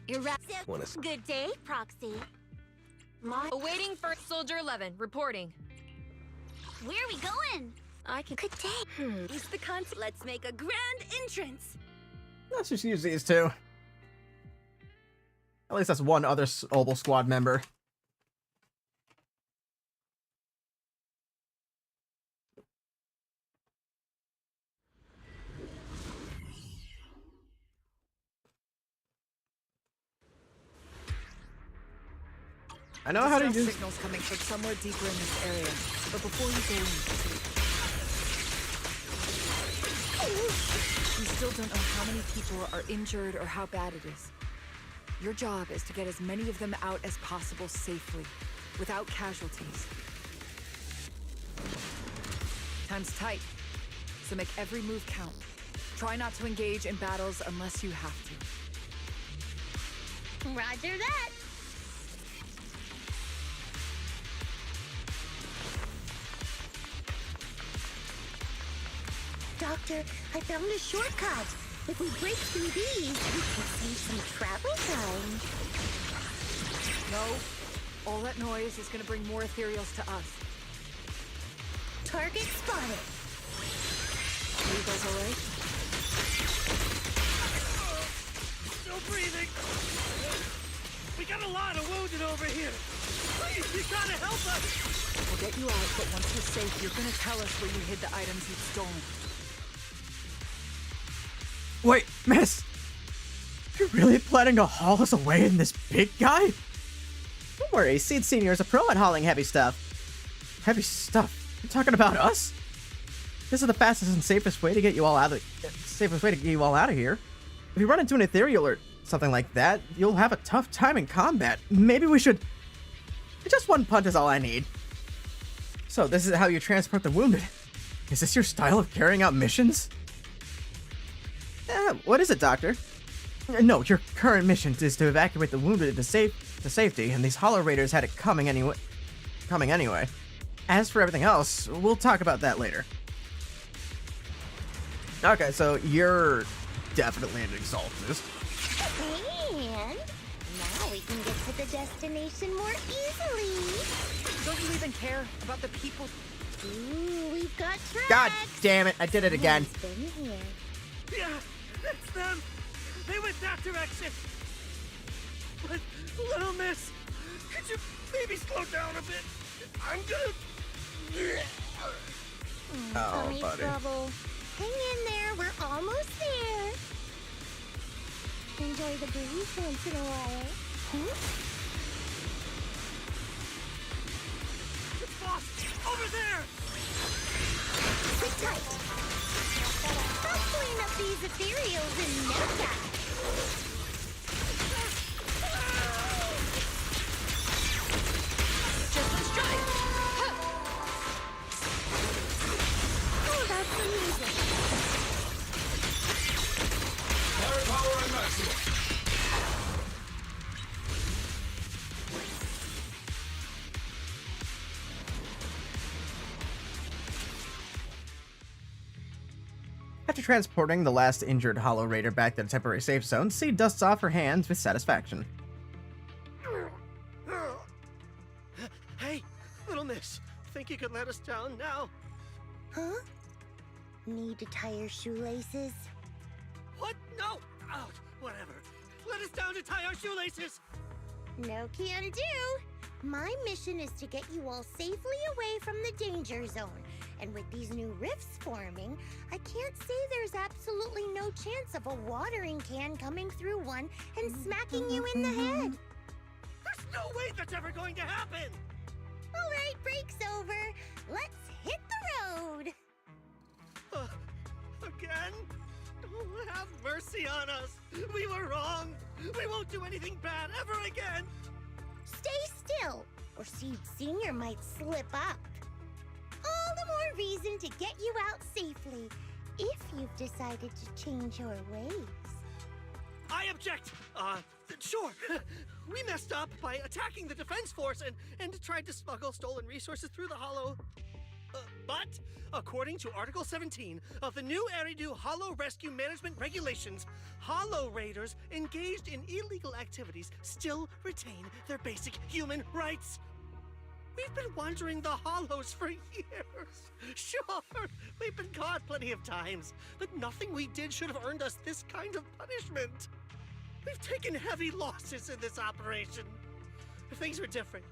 You're right. Good day, Proxy. Awaiting first Soldier 11, reporting. Where are we going? I can... Good day. It's the concept. Let's make a grand entrance. Let's just use these two. At least that's one other OBOL Squad member. I know how to use signals coming from somewhere deeper in this area, but before you go in, we still don't know how many people are injured or how bad it is. Your job is to get as many of them out as possible safely, without casualties. Time's tight, so make every move count. Try not to engage in battles unless you have to. Roger that. Doctor, I found a shortcut. If we break through these, we can save some travel time. No. All that noise is gonna bring more ethereals to us. Target spotted. Are you guys alright? Still breathing. We got a lot of wounded over here. Please, you gotta help us. We'll get you out, but once you're safe, you're gonna tell us where you hid the items you've stolen. Wait, miss! You're really planning to haul us away in this big guy? Don't worry, Seed Senior is a pro at hauling heavy stuff. Heavy stuff? You're talking about us? This is the fastest and safest way to get you all out of here. If you run into an ethereal or something like that, you'll have a tough time in combat. Maybe we should... Just one punch is all I need. So, this is how you transport the wounded. Is this your style of carrying out missions? What is it, Doctor? No, your current mission is to evacuate the wounded to safety, and these Hollow Raiders had it coming anyway. As for everything else, we'll talk about that later. Okay, so you're definitely an Exaltist. And now we can get to the destination more easily. Don't you even care about the people? Ooh, we've got tracks. God damn it, I did it again. Yeah, it's them. They went that direction. But, little miss, could you maybe slow down a bit? I'm gonna... Oh, Tummy buddy. trouble. Hang in there, we're almost there. Enjoy the breeze once in a while. Huh? It's boss, over there! Sit tight. I'll clean up these ethereals in no time. Just a strike! Oh, that's amazing. Firepower and maximum. transporting the last injured Hollow Raider back to the temporary safe zone, Seed dusts off her hands with satisfaction. Hey, little miss. Think you could let us down now? Huh? Need to tie your shoelaces? What? No! Out! Whatever. Let us down to tie our shoelaces! No can do. My mission is to get you all safely away from the danger zone. And with these new rifts forming, I can't say there's absolutely no chance of a watering can coming through one and smacking you in the head. There's no way that's ever going to happen! All right, break's over. Let's hit the road. Again? Oh, have mercy on us. We were wrong. We won't do anything bad ever again. Stay still, or Seed Senior might slip up. All the more reason to get you out safely, if you've decided to change your ways. I object! Sure. We messed up by attacking the defense force and tried to smuggle stolen resources through the Hollow. But, according to Article 17 of the new Eridu Hollow Rescue Management Regulations, Hollow Raiders engaged in illegal activities still retain their basic human rights. We've been wandering the Hollows for years. Sure, we've been caught plenty of times, but nothing we did should have earned us this kind of punishment. We've taken heavy losses in this operation. If things were different,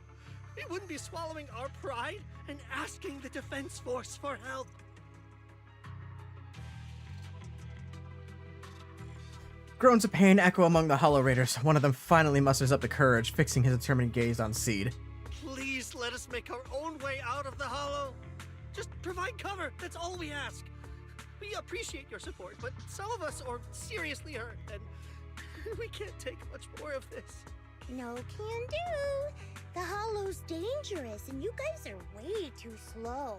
we wouldn't be swallowing our pride and asking the defense force for help. Groans of pain echo among the Hollow Raiders. One of them finally musters up the courage, fixing his determined gaze on Seed. Please let us make our own way out of the Hollow. Just provide cover, that's all we ask. We appreciate your support, but some of us are seriously hurt, and we can't take much more of this. No can do. The Hollow's dangerous, and you guys are way too slow.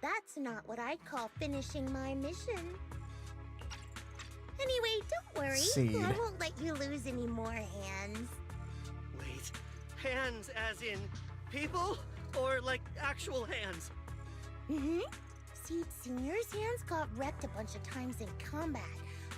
That's not what I'd call finishing my mission. Anyway, don't worry. Seed. I won't let you lose any more hands. Wait, hands as in people? Or like actual hands? Mm-hmm. Seed Senior's hands got wrecked a bunch of times in combat.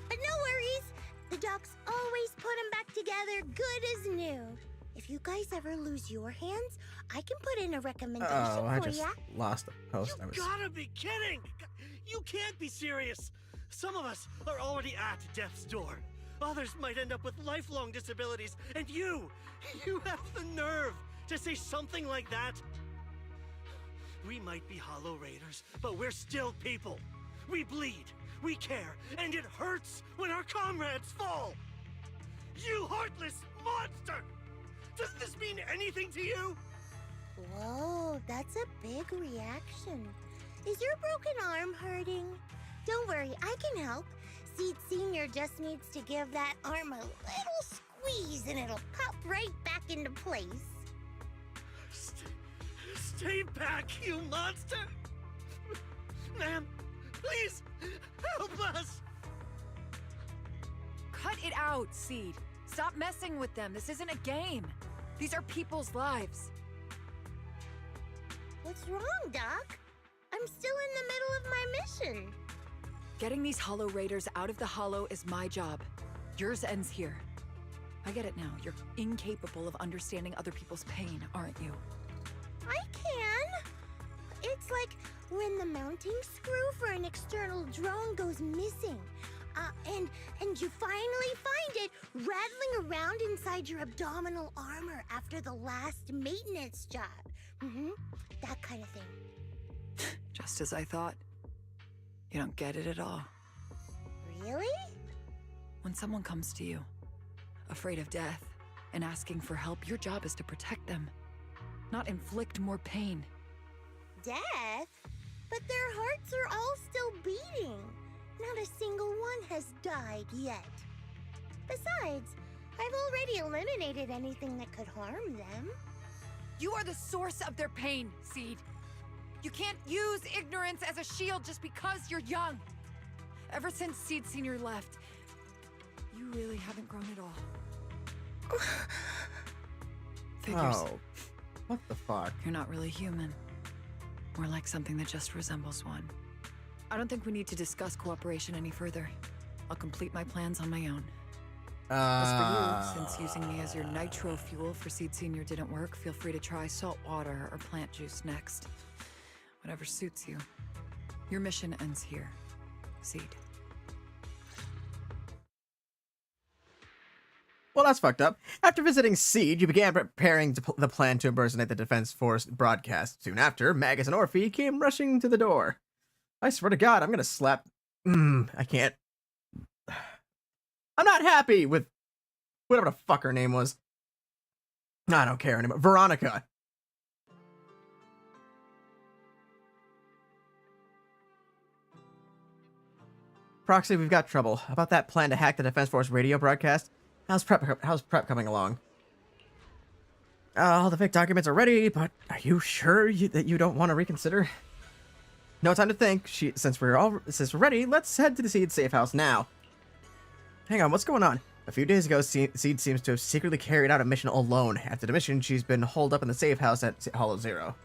But no worries. The docs always put them back together good as new. If you guys ever lose your hands, I can put in a recommendation Oh, I for just ya. lost a post. I was... Gotta be kidding! You can't be serious! Some of us are already at death's door. Others might end up with lifelong disabilities, and you have the nerve to say something like that? We might be Hollow Raiders, but we're still people. We bleed, we care, and it hurts when our comrades fall! You heartless monster! Does this mean anything to you? Whoa, that's a big reaction. Is your broken arm hurting? Don't worry, I can help. Seed Senior just needs to give that arm a little squeeze and it'll pop right back into place. Stay back, you monster! Ma'am, please, help us! Cut it out, Seed. Stop messing with them. This isn't a game. These are people's lives. What's wrong, Doc? I'm still in the middle of my mission. Getting these Hollow Raiders out of the Hollow is my job. Yours ends here. I get it now. You're incapable of understanding other people's pain, aren't you? I can. It's like when the mounting screw for an external drone goes missing. And you finally find it rattling around inside your abdominal armor after the last maintenance job. Mm-hmm. That kind of thing. Just as I thought. You don't get it at all. Really? When someone comes to you, afraid of death, and asking for help, your job is to protect them, not inflict more pain. Death? But their hearts are all still beating. Not a single one has died yet. Besides, I've already eliminated anything that could harm them. You are the source of their pain, Seed. You can't use ignorance as a shield just because you're young. Ever since Seed Senior left, you really haven't grown at all. Figures. Oh, what the fuck? You're not really human. More like something that just resembles one. I don't think we need to discuss cooperation any further. I'll complete my plans on my own. As for you, since using me as your nitro fuel for Seed Senior didn't work, feel free to try salt water or plant juice next. Whatever suits you. Your mission ends here, Seed. Well, that's fucked up. After visiting Seed, you began preparing the plan to impersonate the Defense Force broadcast. Soon after, Magus and Orphe came rushing to the door. I swear to God, I'm gonna slap... I can't... I'm not happy with whatever the fuck her name was. I don't care anymore. Veronica. Proxy, we've got trouble. About that plan to hack the Defense Force radio broadcast? How's prep coming along? All the fake documents are ready, but are you sure that you don't want to reconsider? No time to think. Since we're ready, let's head to the Seed safe house now. Hang on, what's going on? A few days ago, Seed seems to have secretly carried out a mission alone. After the mission, she's been holed up in the safe house at Hollow Zero.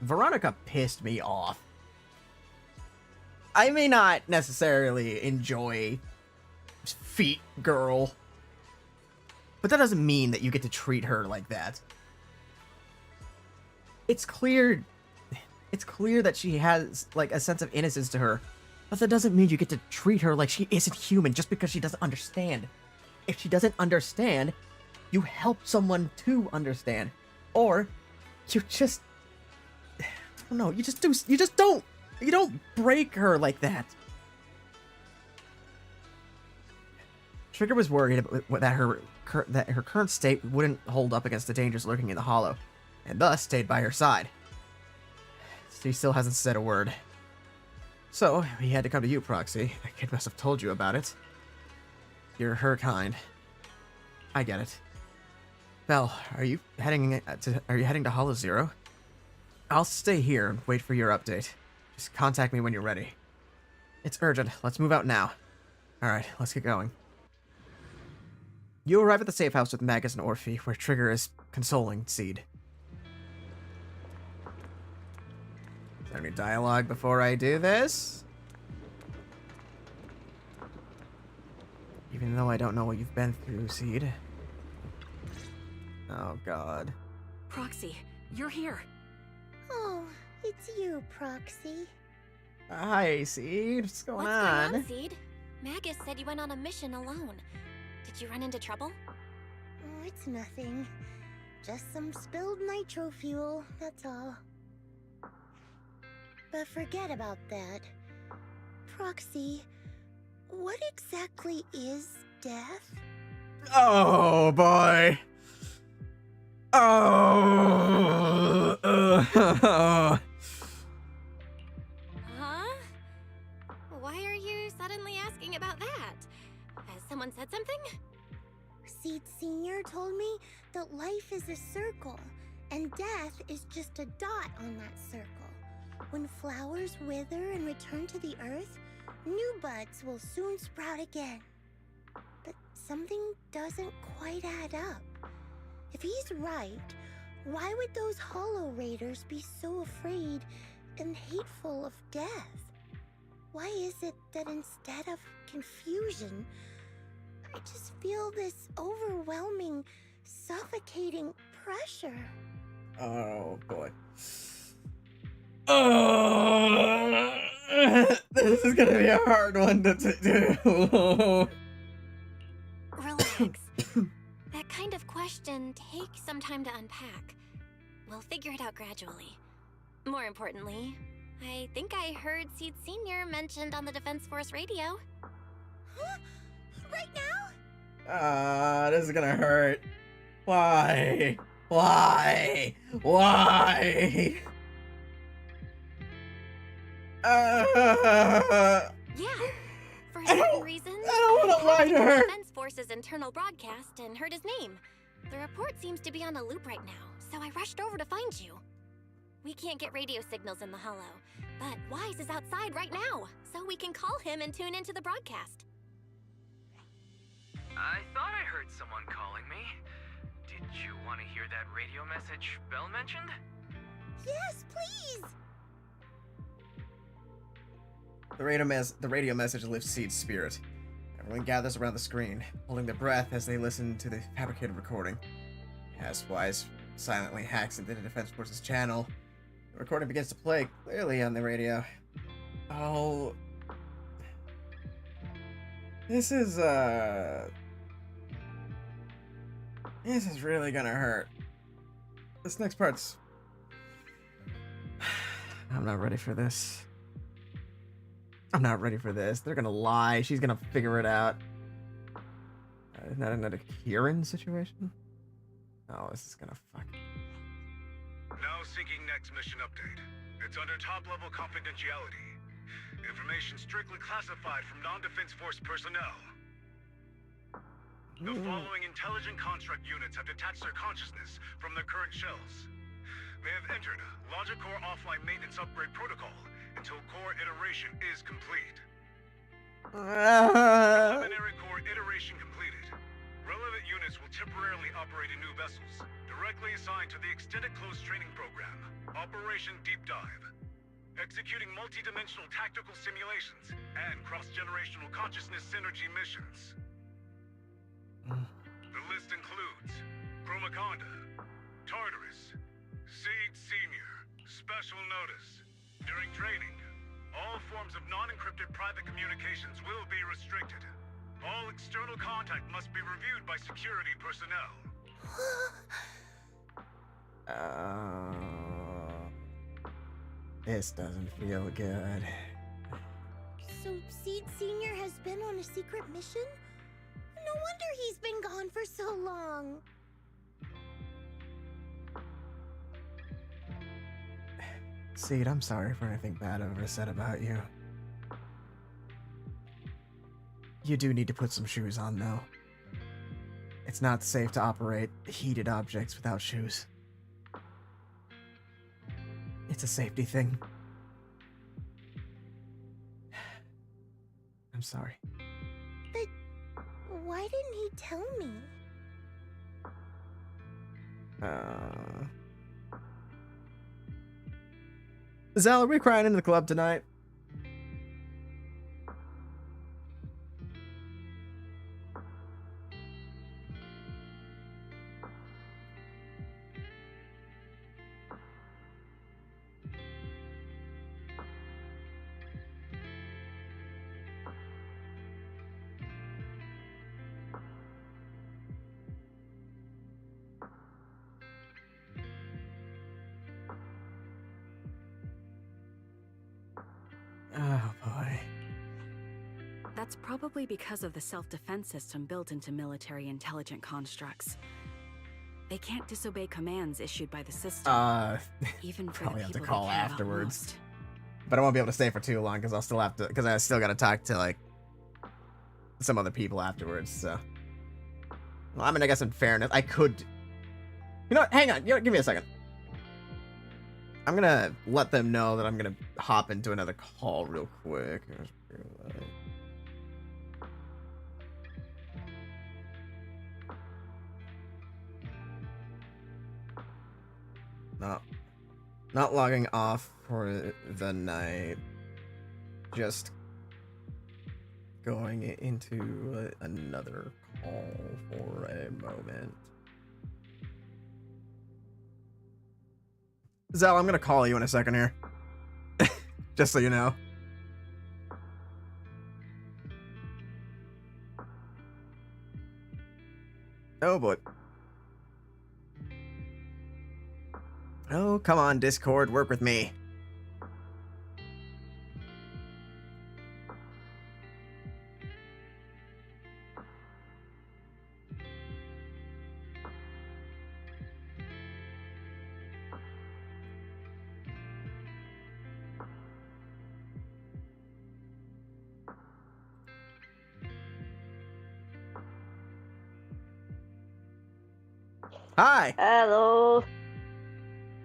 Veronica pissed me off. I may not necessarily enjoy Feet Girl, but that doesn't mean that you get to treat her like that. It's clear that she has, like, a sense of innocence to her, but that doesn't mean you get to treat her like she isn't human just because she doesn't understand. If she doesn't understand, you help someone to understand. Or, you just... No, you don't break her like that. Trigger was worried that her current state wouldn't hold up against the dangers lurking in the Hollow, and thus stayed by her side. She still hasn't said a word. So, we had to come to you, Proxy. The kid must have told you about it. You're her kind. I get it. Belle, are you heading to Hollow Zero? I'll stay here and wait for your update. Just contact me when you're ready. It's urgent. Let's move out now. Alright, let's get going. You arrive at the safe house with Magus and Orphe, where Trigger is consoling Seed. Is there any dialogue before I do this? Even though I don't know what you've been through, Seed. Oh, God. Proxy, you're here. Oh, it's you, Proxy. Hi, Seed. What's going What's on? going on, Seed? Magus said you went on a mission alone. Did you run into trouble? Oh, it's nothing. Just some spilled nitro fuel, that's all. But forget about that. Proxy, what exactly is death? Oh, boy. Oh. Huh? Why are you suddenly asking about that? Has someone said something? Seed Senior told me that life is a circle, and death is just a dot on that circle. When flowers wither and return to the earth, new buds will soon sprout again. But something doesn't quite add up. If he's right, why would those Hollow Raiders be so afraid and hateful of death? Why is it that instead of confusion, I just feel this overwhelming, suffocating pressure? Oh, boy. Oh, this is gonna be a hard one to do. Relax. That kind of question takes some time to unpack. We'll figure it out gradually. More importantly, I think I heard Seed Senior mentioned on the Defense Force radio. Huh? Right now? This is gonna hurt. Why? Why? Why? Yeah. For certain reasons, I don't want to lie to her. Defense Force's internal broadcast and heard his name. The report seems to be on a loop right now, so I rushed over to find you. We can't get radio signals in the Hollow, but Wise is outside right now, so we can call him and tune into the broadcast. I thought I heard someone calling me. Did you want to hear that radio message Belle mentioned? Yes, please! The radio message lifts Seed's spirit. Everyone gathers around the screen, holding their breath as they listen to the fabricated recording. As Wise silently hacks into the Defense Force's channel, the recording begins to play clearly on the radio. Oh... This is really gonna hurt. This next part's... I'm not ready for this. I'm not ready for this. They're gonna lie. She's gonna figure it out. Isn't that another Kieran situation? Oh, this is gonna fuck. Now seeking next mission update. It's under top-level confidentiality. Information strictly classified from non-Defense Force personnel. The following intelligent construct units have detached their consciousness from their current shells. They have entered Logic Core offline maintenance upgrade protocol until core iteration is complete. Preliminary core iteration completed. Relevant units will temporarily operate in new vessels, directly assigned to the Extended Close Training Program, Operation Deep Dive. Executing multi-dimensional tactical simulations and cross-generational consciousness synergy missions. The list includes Chromaconda, Tartarus, Seed Senior, Special Notice. During training, all forms of non-encrypted private communications will be restricted. All external contact must be reviewed by security personnel. This doesn't feel good. So Seed Senior has been on a secret mission? No wonder he's been gone for so long. Seed, I'm sorry for anything bad I've ever said about you. You do need to put some shoes on, though. It's not safe to operate heated objects without shoes. It's a safety thing. I'm sorry. But why didn't he tell me? Zell, are we crying into the club tonight? Oh boy. That's probably because of the self-defense system built into military intelligent constructs. They can't disobey commands issued by the system. Even for probably the have to people call they care about afterwards. most. But I won't be able to stay for too long because I'll still have to, because I still got to talk to like some other people afterwards. So, well, I mean, I guess in fairness, I could. You know what? Hang on. You know what? Give me a second. I'm gonna let them know that I'm gonna hop into another call real quick. No, not logging off for the night. Just going into another call for a moment. Zell, I'm gonna call you in a second here. Just so you know. Oh boy. Oh, come on, Discord, work with me. Hi. Hello.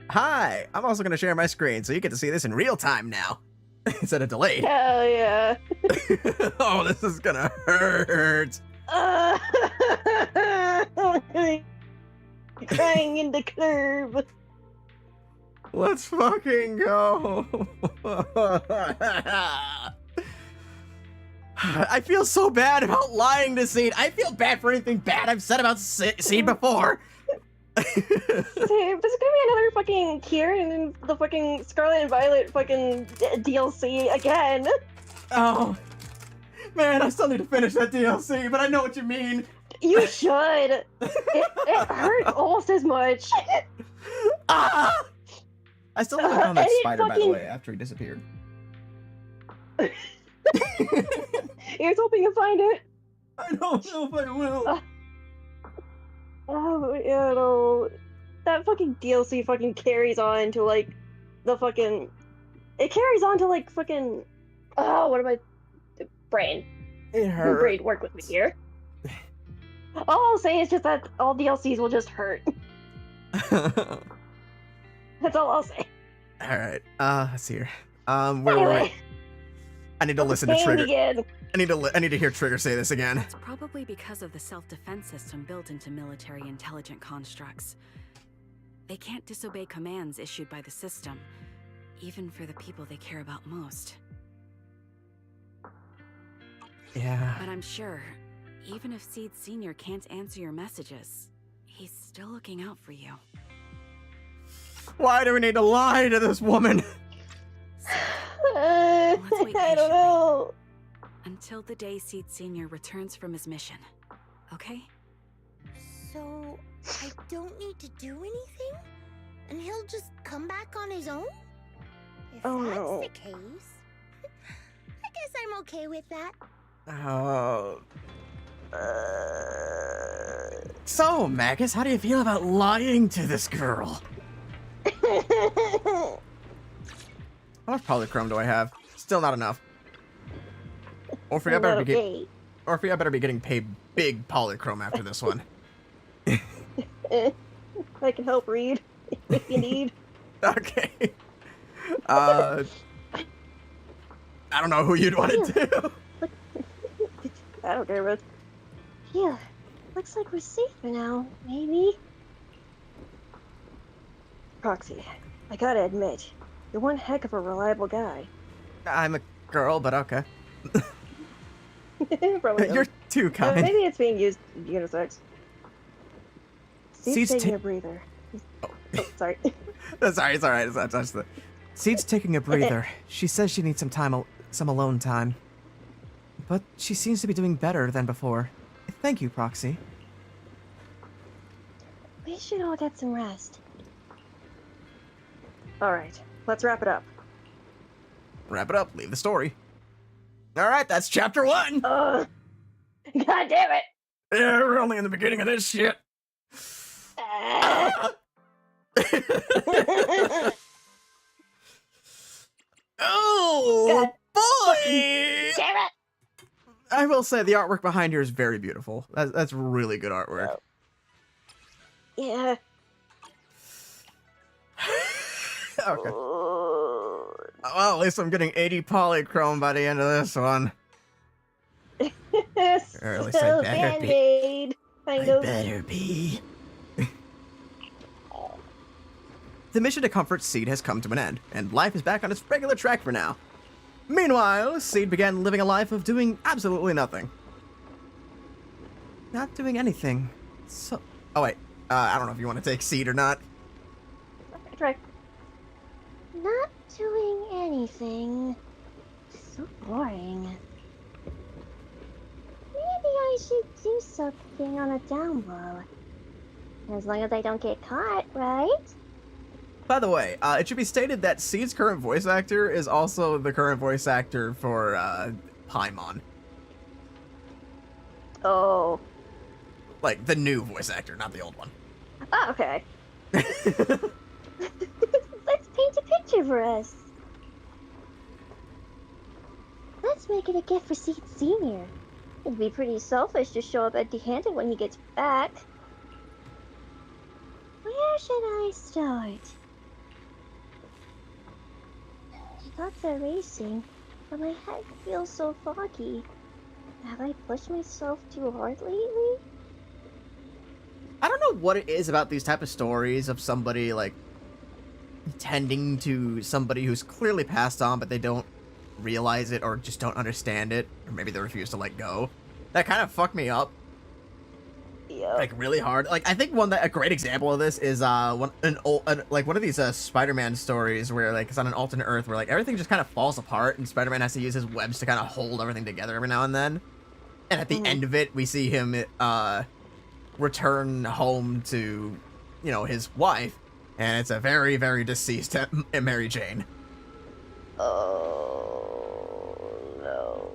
Hi. I'm also going to share my screen so you get to see this in real time now instead of delayed. Hell yeah. Oh, this is going to hurt. Crying in the curb. Let's fucking go. I feel so bad about lying to Seed. I feel bad for anything bad I've said about Seed before. Dude, there's gonna be another fucking Kieran and the fucking Scarlet and Violet fucking DLC again. Oh, man, I still need to finish that DLC, but I know what you mean. You should. It hurts almost as much. Ah! I still haven't found that And it spider, by the fucking- way, after he disappeared. Here's hoping you find it. I don't know if I will. Oh, yeah, no. That fucking DLC fucking carries on to, like, the fucking... It carries on to, like, fucking... Oh, what am I... Brain. It hurts. Brain, work with me here. All I'll say is just that all DLCs will just hurt. That's all I'll say. Alright, let's see here. Where were we? I need to listen to Game Trigger. again. I need to hear Trigger say this again. It's probably because of the self-defense system built into military intelligent constructs. They can't disobey commands issued by the system, even for the people they care about most. Yeah. But I'm sure, even if Seed Sr. can't answer your messages, he's still looking out for you. Why do we need to lie to this woman? Let's wait I don't know. until the day Seed Sr. returns from his mission, okay? So, I don't need to do anything? And he'll just come back on his own? If Oh, that's no. the case, I guess I'm okay with that. Oh. So, Magus, how do you feel about lying to this girl? How much polychrome do I have? Still not enough. Orphe, I better be Orphe, I better be getting paid big polychrome after this one. I can help read if you need. Okay. I don't know who you'd want to do. I don't care about. Yeah, looks like we're safe for now, maybe. Proxy, I gotta admit, you're one heck of a reliable guy. I'm a girl, but okay. Probably You're too kind. Maybe it's being used unisex. Steve's Seed's taking a breather. Oh, sorry. Sorry, it's alright. It's not touch the. Seed's taking a breather. She says she needs some alone time. But she seems to be doing better than before. Thank you, Proxy. We should all get some rest. Alright, let's wrap it up. Wrap it up. Leave the story. Alright, that's chapter 1! God damn it! Yeah, we're only in the beginning of this shit. Oh, boy! Damn it! I will say the artwork behind here is very beautiful. That's really good artwork. Yeah. Okay. Well, at least I'm getting 80 polychrome by the end of this one. Or at least I better be. Band-Aid, kind of. Better be. The mission to comfort Seed has come to an end, and life is back on its regular track for now. Meanwhile, Seed began living a life of doing absolutely nothing. Not doing anything. So... Oh, wait. I don't know if you want to take Seed or not. Try. Not doing anything. So boring. Maybe I should do something on a down low. As long as I don't get caught, right? By the way, it should be stated that Seed's current voice actor is also the current voice actor for Paimon. Oh. Like, the new voice actor, not the old one. Oh, okay. Let's paint a picture for us. Let's make it a gift for Seed Sr. It'd be pretty selfish to show up empty-handed when he gets back. Where should I start? My thoughts are racing, but my head feels so foggy. Have I pushed myself too hard lately? I don't know what it is about these type of stories of somebody, like, tending to somebody who's clearly passed on, but they don't realize it or just don't understand it, or maybe they refuse to let go. That kind of fucked me up. Yeah. Like, really hard. Like, I think a great example of this is, one of these, Spider-Man stories where, like, it's on an alternate Earth where, like, everything just kind of falls apart, and Spider-Man has to use his webs to kind of hold everything together every now and then. And at the end of it, we see him, return home to, you know, his wife, and it's a very, very deceased Mary Jane. Oh, no.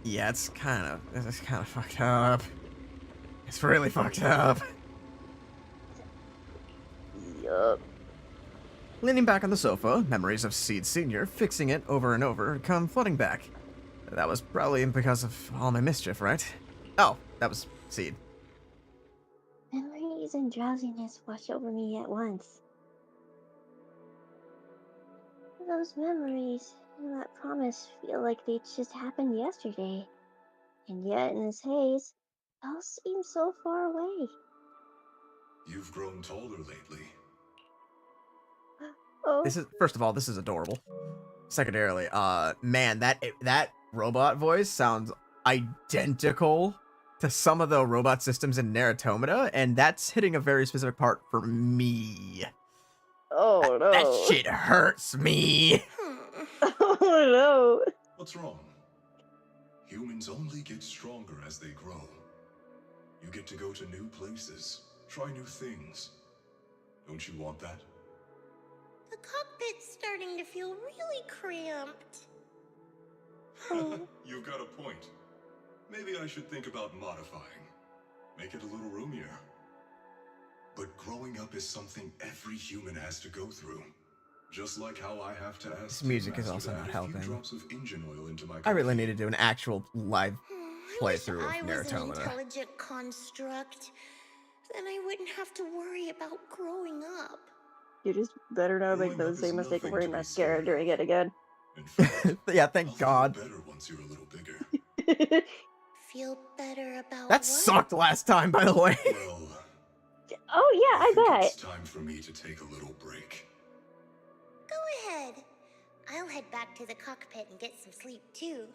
Yeah, it's kind of fucked up. It's really fucked up. Yup. Leaning back on the sofa, memories of Seed Sr. fixing it over and over come flooding back. That was probably because of all my mischief, right? Oh, that was Seed. Memories and drowsiness wash over me at once. Those memories and that promise feel like they just happened yesterday. And yet, in this haze, it all seems so far away. You've grown taller lately. Oh. First of all, this is adorable. Secondarily, man, that robot voice sounds identical to some of the robot systems in Nier Automata, and that's hitting a very specific part for me. Oh no. That shit hurts me. Oh no. What's wrong? Humans only get stronger as they grow. You get to go to new places, try new things. Don't you want that? The cockpit's starting to feel really cramped. You've got a point. Maybe I should think about modifying. Make it a little roomier. But growing up is something every human has to go through. Just like how I have to ask This music is Master also to not add a helping. few drops of engine oil into my I really coffee. need to do an actual live playthrough I of Nier was an Automata. intelligent construct. Then I wouldn't have to worry about growing up. You just better not make the same mistake of wearing mascara during it again. Yeah, thank God. Better once you're a little bigger. Feel better about That what? sucked last time, by the way. Oh yeah, I bet. It's time for me to take a little break. Go ahead. I'll head back to the cockpit and get some sleep too.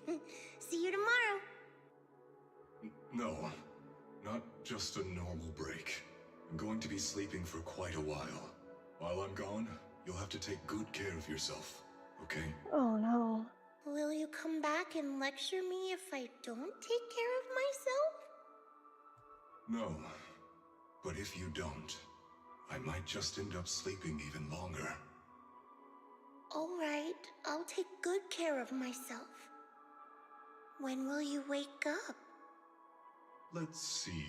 See you tomorrow. No, not just a normal break. I'm going to be sleeping for quite a while. While I'm gone, you'll have to take good care of yourself, okay? Oh no. Will you come back and lecture me if I don't take care of myself? No, but if you don't, I might just end up sleeping even longer. All right, I'll take good care of myself. When will you wake up? Let's see.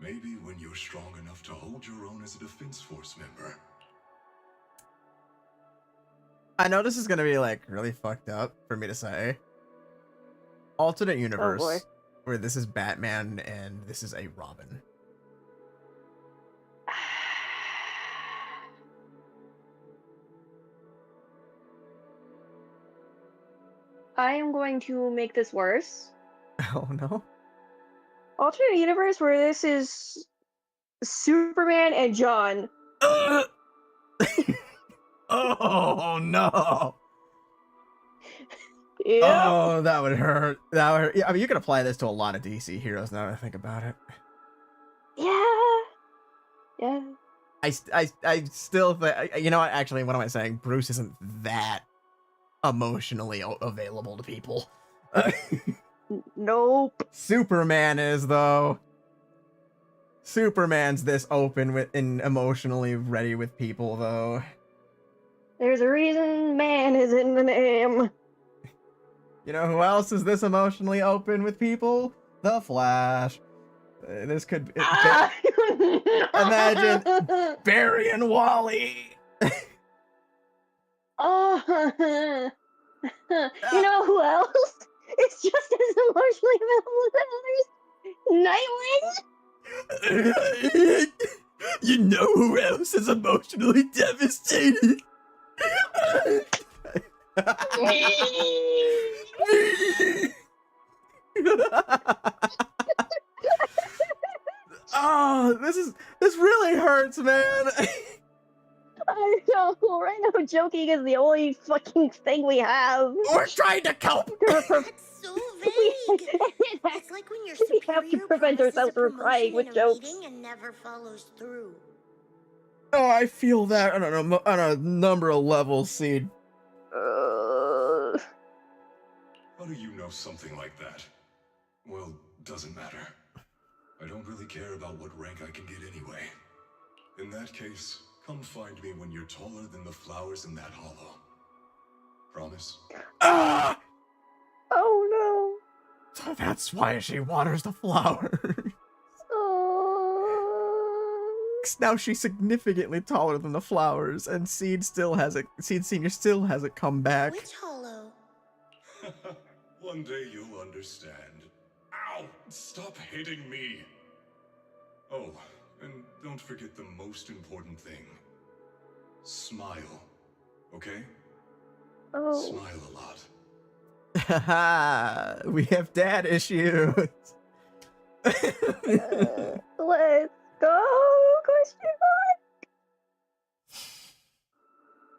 Maybe when you're strong enough to hold your own as a Defense Force member. I know this is gonna be like really fucked up for me to say. Alternate universe boy. where this is Batman and this is a Robin. I am going to make this worse. Oh no. Alternate universe where this is Superman and John. Oh no. Yeah. Oh, that would hurt. That would hurt. Yeah, I mean, you can apply this to a lot of DC heroes now that I think about it. Yeah. Yeah. I still think, you know what, actually, what am I saying? Bruce isn't that emotionally available to people. Nope. Superman is, though. Superman's this open with and emotionally ready with people, though. There's a reason man is in the name. You know who else is this emotionally open with people? The Flash. This could imagine Barry and Wally. Oh, you know who else? It's just as emotionally available as Nightwing. You know who else is emotionally devastated? Oh, this really hurts, man. I know. Right now, joking is the only fucking thing we have. We're trying to cope. That's so vague. It's like when your We have to superior prevent promises a ourselves from crying promotion with in a jokes. meeting and never follows through. Oh, I feel that on a number of levels, Seed. How do you know something like that? Well, doesn't matter. I don't really care about what rank I can get anyway. In that case, come find me when you're taller than the flowers in that hollow. Promise? Ah! Oh no. So that's why she waters the flowers. Now she's significantly taller than the flowers, and Seed Senior still hasn't come back. Which hollow? One day you'll understand. Ow! Stop hitting me! Oh, and don't forget the most important thing. Smile. Okay? Oh. Smile a lot. Haha, we have dad issues. Let's go, question mark.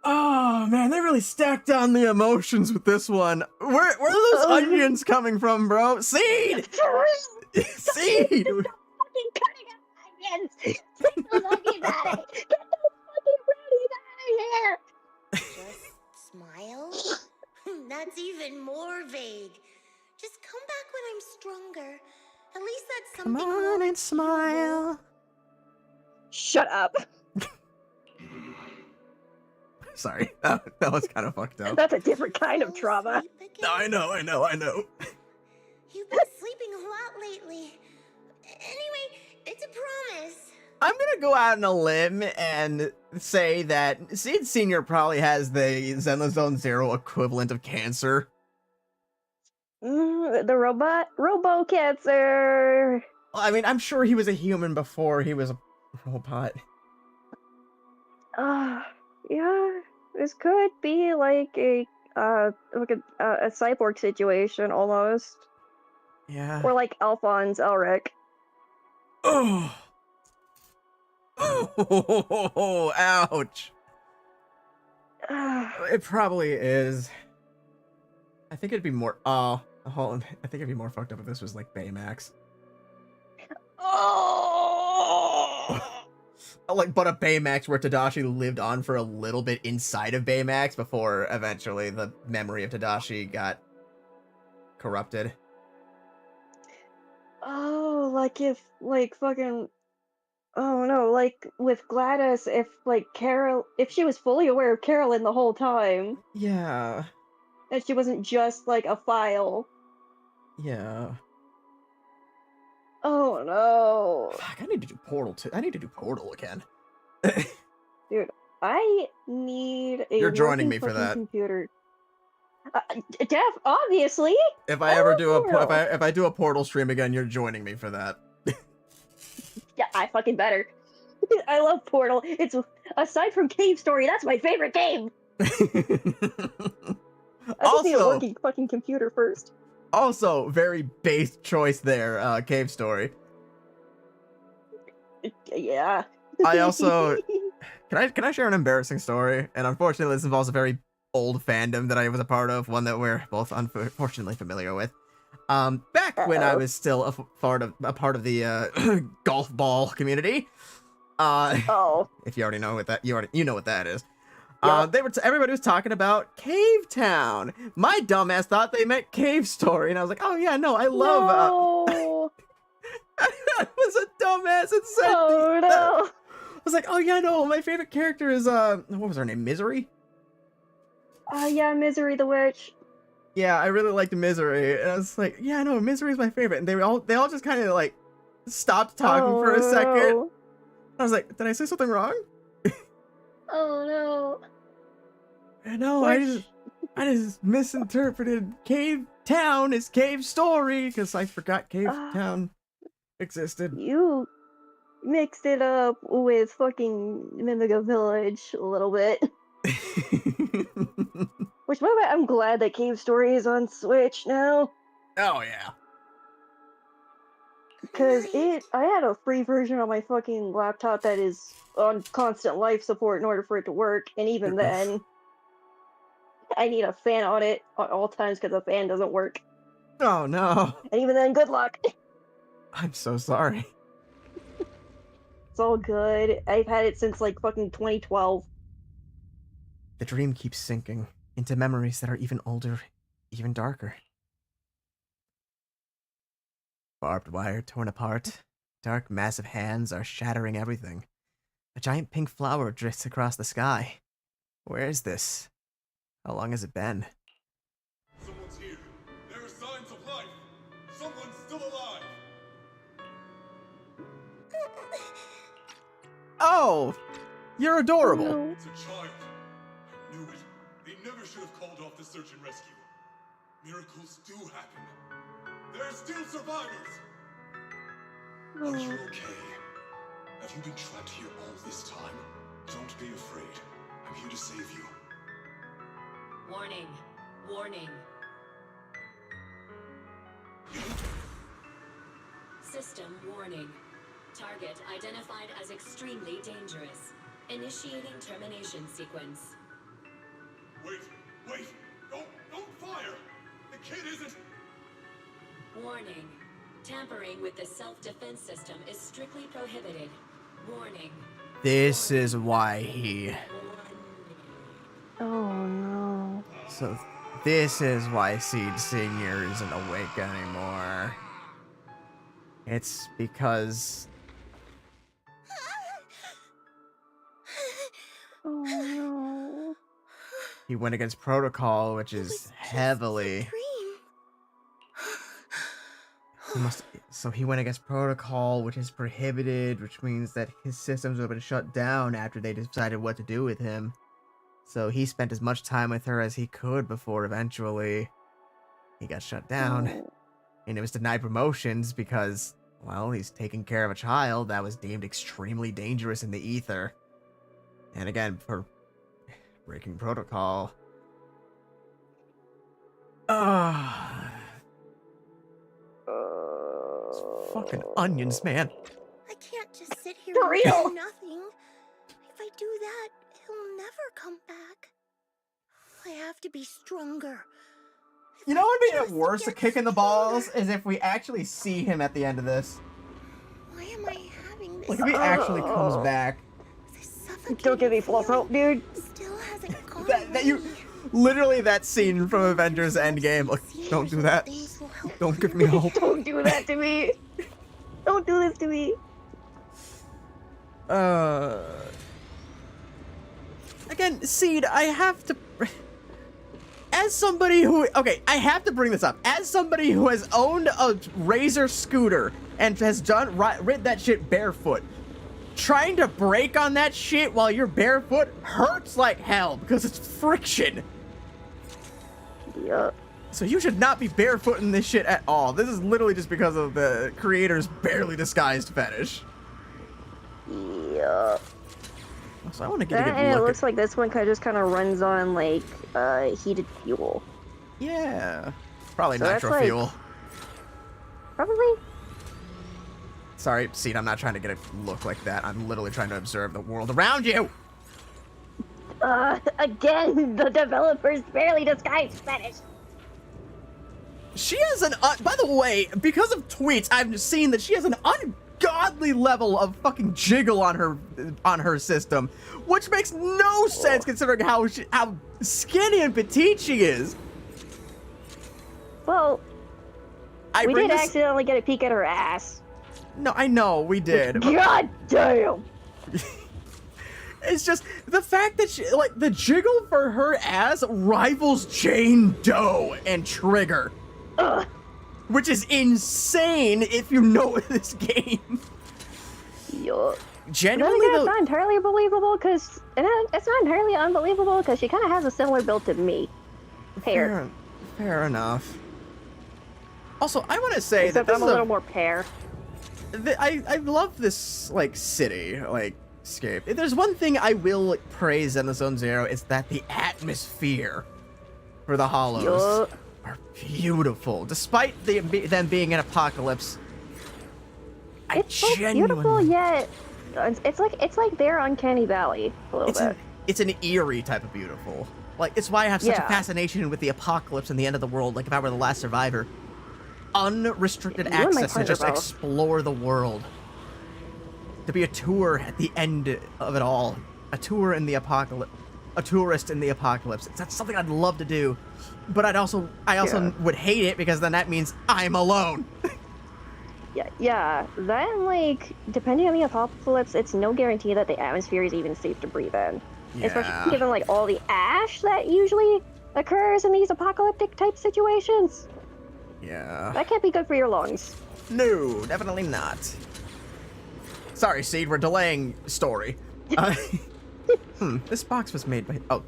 Oh man, they really stacked on the emotions with this one. Where are those onions coming from, bro? Seed! Seed! Fucking cutting up onions! Get those onions out of here! Get those fucking brownies out of here! Just smile? That's even more vague. Just come back when I'm stronger. At least that's Come something. on and smile. Shut up. Sorry, that was kind of fucked up. That's a different kind of trauma. No, I know. You've been sleeping a lot lately. Anyway, it's a promise. I'm gonna go out on a limb and say that Seed Senior probably has the Zenless Zone Zero equivalent of cancer. The robo cancer. Well, I mean, I'm sure he was a human before he was a robot. Yeah, this could be like a cyborg situation almost. Yeah. Or like Alphonse Elric. Oh, ouch. It probably is. I think it'd be more. I think it'd be more fucked up if this was like Baymax. But a Baymax where Tadashi lived on for a little bit inside of Baymax before eventually the memory of Tadashi got corrupted. Oh, like if fucking. Oh no, like with Gladys, if she was fully aware of Carolyn the whole time. Yeah. And she wasn't just like a file. Yeah. Oh no. Fuck, I need to do Portal too. I need to do Portal again. Dude, I need a You're joining working me for fucking that. Computer. Obviously. If I ever do if I do a Portal stream again, you're joining me for that. Yeah, I fucking better. I love Portal. It's aside from Cave Story, that's my favorite game. I just need a working fucking computer first. Also, very base choice there, Cave Story. Yeah. I also can I share an embarrassing story? And unfortunately, this involves a very old fandom that I was a part of, one that we're both unfortunately familiar with. Back when I was still a part of the golf ball community. If you already know what that you know what that is. Yep. Everybody was talking about Cave Town. My dumbass thought they meant Cave Story, and I was like, "Oh yeah, no, I love." No. I was a dumbass and said, "Oh no." I was like, "Oh yeah, no, my favorite character is what was her name? Misery." Yeah, Misery the Witch. Yeah, I really liked Misery, and I was like, "Yeah, no, Misery's my favorite." And they all just kind of like stopped talking for a second. No. I was like, "Did I say something wrong?" Oh no. No, I just misinterpreted Cave Town as Cave Story because I forgot Cave Town existed. You mixed it up with fucking Mimiga Village a little bit. Which, by the way, I'm glad that Cave Story is on Switch now. Oh, yeah. Because I had a free version on my fucking laptop that is on constant life support in order for it to work, and even then, I need a fan on it at all times because the fan doesn't work. Oh, no. And even then, good luck. I'm so sorry. It's all good. I've had it since, like, fucking 2012. The dream keeps sinking into memories that are even older, even darker. Barbed wire torn apart. Dark, massive hands are shattering everything. A giant pink flower drifts across the sky. Where is this? How long has it been? Someone's here. There are signs of life. Someone's still alive. Oh! You're adorable. It's a child. I knew it. They never should have called off the search and rescue. Miracles do happen. There are still survivors. Are you okay? Have you been trapped here all this time? Don't be afraid. I'm here to save you. Warning. Warning. System warning. Target identified as extremely dangerous. Initiating termination sequence. Wait! Don't fire! The kid isn't... Warning. Tampering with the self-defense system is strictly prohibited. Warning. This is why he... Oh, no. So, this is why Seed Senior isn't awake anymore. It's because... Oh, no. He went against protocol, which is heavily... So he went against protocol, which is prohibited, which means that his systems would have been shut down after they decided what to do with him. So he spent as much time with her as he could before eventually he got shut down. And it was denied promotions because, well, he's taking care of a child that was deemed extremely dangerous in the ether. And again, for breaking protocol. Fucking onions, man. I can't just sit here For and real? do nothing. If I do that, he'll never come back. I have to be stronger. You know what would be worse, a kick in the balls, is if we actually see him at the end of this. Why am I having this? Like, if he actually comes back. Don't give me false hope, dude. Still hasn't gone That you... Literally that scene from Avengers Endgame. Like, don't do that. Don't give me hope. Don't do that to me. Don't do this to me. Again, Seed, I have to... As somebody who... Okay, I have to bring this up. As somebody who has owned a Razor scooter and has rid that shit barefoot, trying to brake on that shit while you're barefoot hurts like hell because it's friction. Yup. So you should not be barefoot in this shit at all. This is literally just because of the creator's barely disguised fetish. Yup. So I want to get a good And it look looks like this one just kind of runs on, like, heated fuel. Yeah. Probably So that's nitro like- fuel. Probably. Sorry, Seed, I'm not trying to get a look like that. I'm literally trying to observe the world around you. Again, the developer's barely disguised fetish. She has an, by the way, because of tweets, I've seen that she has an ungodly level of fucking jiggle on her system, which makes no sense considering how skinny and petite she is. Well, we did accidentally get a peek at her ass. No, I know, we did. God damn! It's just the fact that she, like, the jiggle for her ass rivals Jane Doe and Trigger. Ugh. Which is insane if you know this game. Yup. Genuinely, Then again, it's not entirely believable because it's not entirely unbelievable because she kind of has a similar build to me. Hair. Fair enough. Also, I want to say Except that this I'm is a little more pear. I love this, like, city, like, scape. If there's one thing I will praise in the Zone Zero, it's that the atmosphere for the Hollows Yup. are beautiful. Despite them being an apocalypse, It's so beautiful, yet it's like their Uncanny Valley a little bit. It's an eerie type of beautiful. Like, it's why I have such a Yeah. fascination with the apocalypse and the end of the world. Like, if I were the last survivor, unrestricted You and my access to partner just both. explore the world. To be a tour at the end of it all. A tour in the apocalypse. A tourist in the apocalypse. That's something I'd love to do. But I also would hate it because then that means I'm alone. Yeah. Then, like, depending on the apocalypse, it's no guarantee that the atmosphere is even safe to breathe in. Yeah. Especially given, like, all the ash that usually occurs in these apocalyptic type situations. Yeah. That can't be good for your lungs. No, definitely not. Sorry, Seed, we're delaying story. This box was made by... Oh.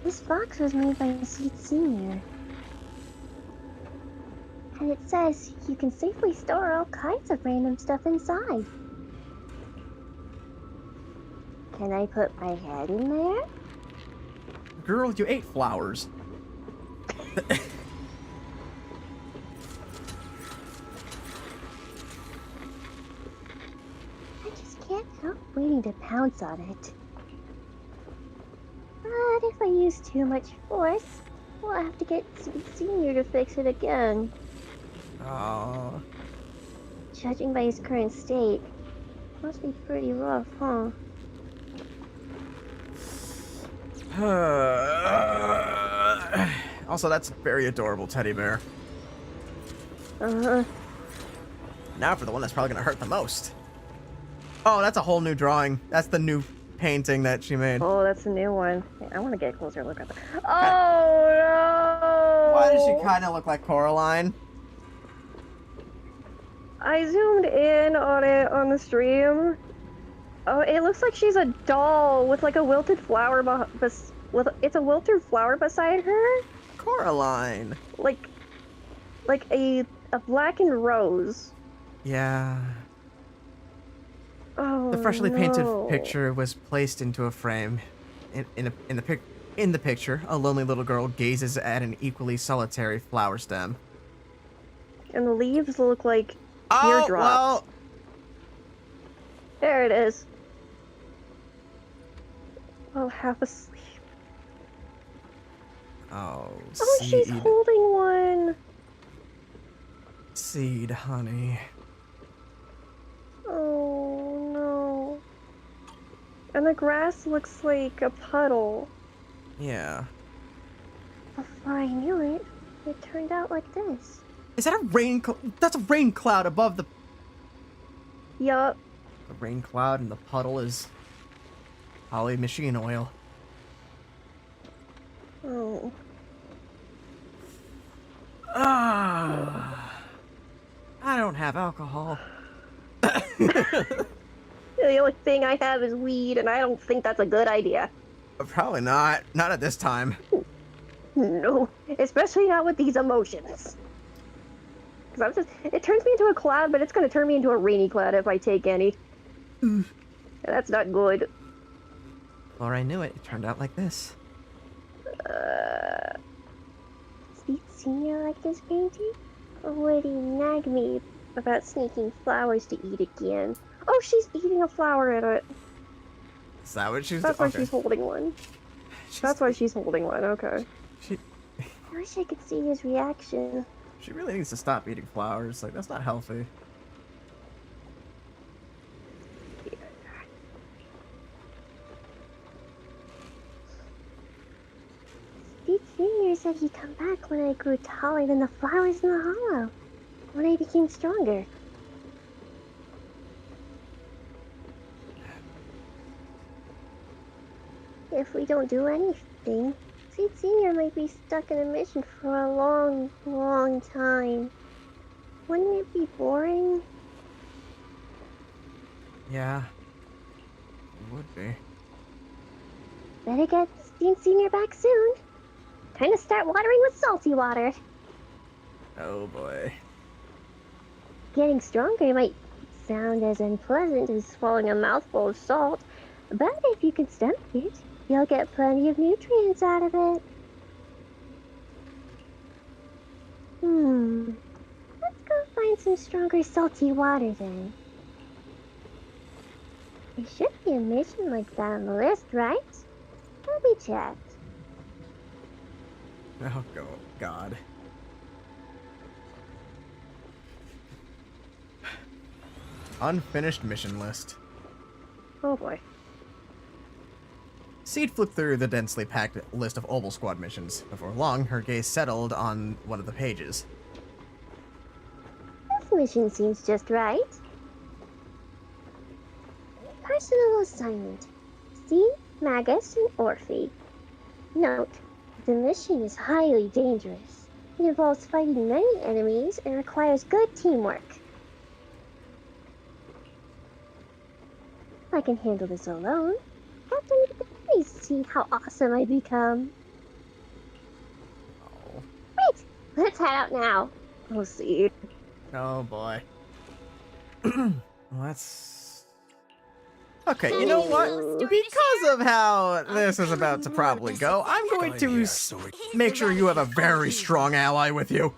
This box was made by Seed Senior. And it says you can safely store all kinds of random stuff inside. Can I put my head in there? Girl, you ate flowers. I just can't help waiting to pounce on it. But if I use too much force, we'll have to get Senior to fix it again. Oh. Judging by his current state, must be pretty rough, huh? Also, that's a very adorable teddy bear. Uh-huh. Now for the one that's probably gonna hurt the most. Oh, that's a whole new drawing. That's the new painting that she made. Oh, that's a new one. I want to get a closer look at that. Oh, no! Why does she kind of look like Coraline? I zoomed in on it on the stream. Oh, it looks like she's a doll with like a wilted flower it's a wilted flower beside her. Coraline. Like a blackened rose. Yeah. Oh, The freshly painted no. picture was placed into a frame. In the picture, a lonely little girl gazes at an equally solitary flower stem. And the leaves look like Oh, teardrops. well. There it is. Oh, half asleep. Oh, Oh, she's Seed. holding one. Seed, honey. Oh, no. And the grass looks like a puddle. Yeah. Before I knew it, it turned out like this. Is that a rain that's a rain cloud above the... Yup. The rain cloud and the puddle is... poly machine oil. Oh. Ah. I don't have alcohol. The only thing I have is weed, and I don't think that's a good idea. Probably not. Not at this time. No, especially not with these emotions. Because it turns me into a cloud, but it's going to turn me into a rainy cloud if I take any. And that's not good. Before I knew it, it turned out like this. Did Senior like this painting? Or would he nag me about sneaking flowers to eat again? Oh, she's eating a flower in it. Is that what she's That's why okay. she's holding one. That's why she's holding one, okay. I wish I could see his reaction. She really needs to stop eating flowers. Like, that's not healthy. Steve Senior said he'd come back when I grew taller than the flowers in the hollow. When I became stronger. If we don't do anything, Seed Senior might be stuck in a mission for a long, long time. Wouldn't it be boring? Yeah. It would be. Better get Seed Senior back soon. Time to start watering with salty water. Oh boy. Getting stronger might sound as unpleasant as swallowing a mouthful of salt, but if you can stomach it, You'll get plenty of nutrients out of it. Let's go find some stronger salty water then. There should be a mission like that on the list, right? Let me check. Oh, God. Unfinished mission list. Oh boy. Seed flipped through the densely packed list of OBOL Squad missions. Before long, her gaze settled on one of the pages. This mission seems just right. Personal assignment. See Magus and Orphe. Note, the mission is highly dangerous. It involves fighting many enemies and requires good teamwork. I can handle this alone. Captain, please see how awesome I become. Oh. Wait, let's head out now. Oh, see. Oh boy. Well, that's... Okay, you know what? Because of how this is about to probably go, I'm going to make sure you have a very strong ally with you.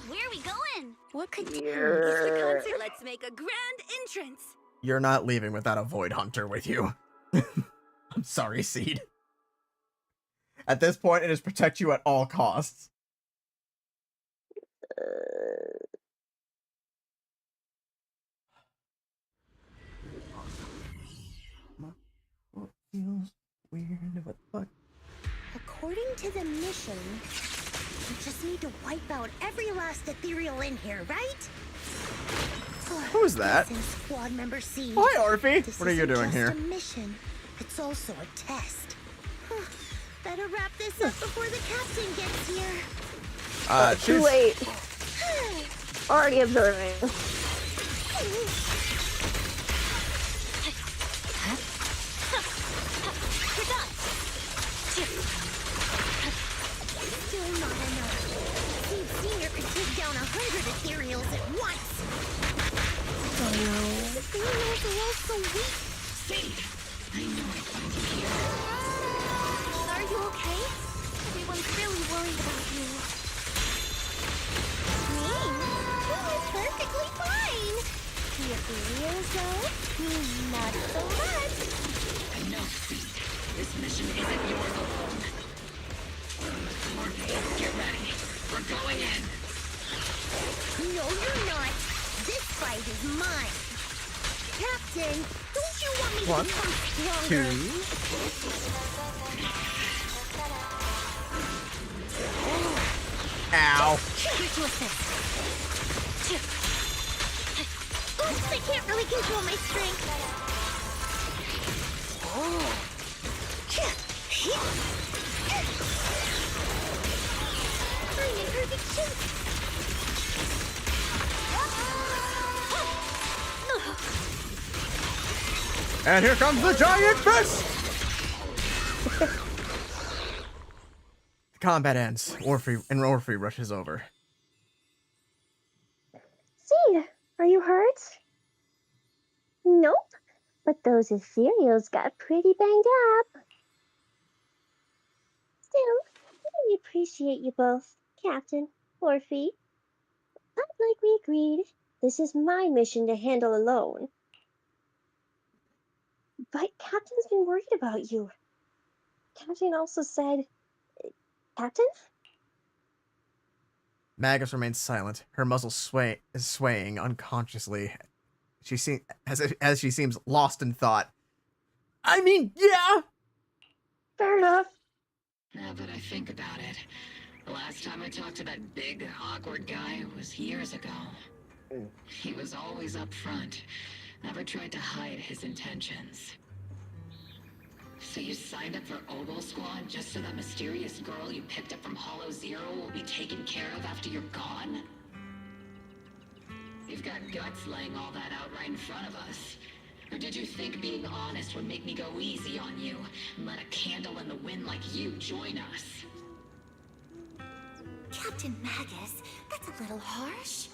Where are we going? What could it's the concert? Let's make a grand entrance. You're not leaving without a Void Hunter with you. I'm sorry, Seed. At this point, it is protect you at all costs. What feels weird? What the fuck? According to the mission, we just need to wipe out every last ethereal in here, right? Who's that? Squad member C. Hi, Orphe. This What are you isn't doing just here? A mission. It's also a test. Better wrap this up before the captain gets here. Too late. Already observing. Still not enough. Seed Senior could take down 100 ethereals at once. Oh no. The ethereals are all so weak. Seed! I know I found you here. Are you okay? Everyone's really worried about you. Me? I'm perfectly fine. The ethereals, though, not so much. I know, Seed. This mission isn't yours alone. Morpheus, get ready. We're going in. No, you're not. This fight is mine. Captain, don't you want me to become stronger? 2. Ow. Here's to assist. Oops, I can't really control my strength. Oh. I'm in perfect shape. And here comes the giant fist! The combat ends. Orphe rushes over. Seed, are you hurt? Nope, but those ethereals got pretty banged up. Still, I really appreciate you both, Captain, Orphe. But like we agreed, this is my mission to handle alone. But Captain's been worried about you. Captain also said... Captain? Magus remains silent. Her muzzle is swaying unconsciously. She as she seems lost in thought. I mean, yeah! Fair enough. Now that I think about it, the last time I talked to that big, awkward guy was years ago. He was always up front, never tried to hide his intentions. So you signed up for OBOL Squad just so that mysterious girl you picked up from Hollow Zero will be taken care of after you're gone? You've got guts laying all that out right in front of us. Or did you think being honest would make me go easy on you and let a candle in the wind like you join us? Captain Magus, that's a little harsh.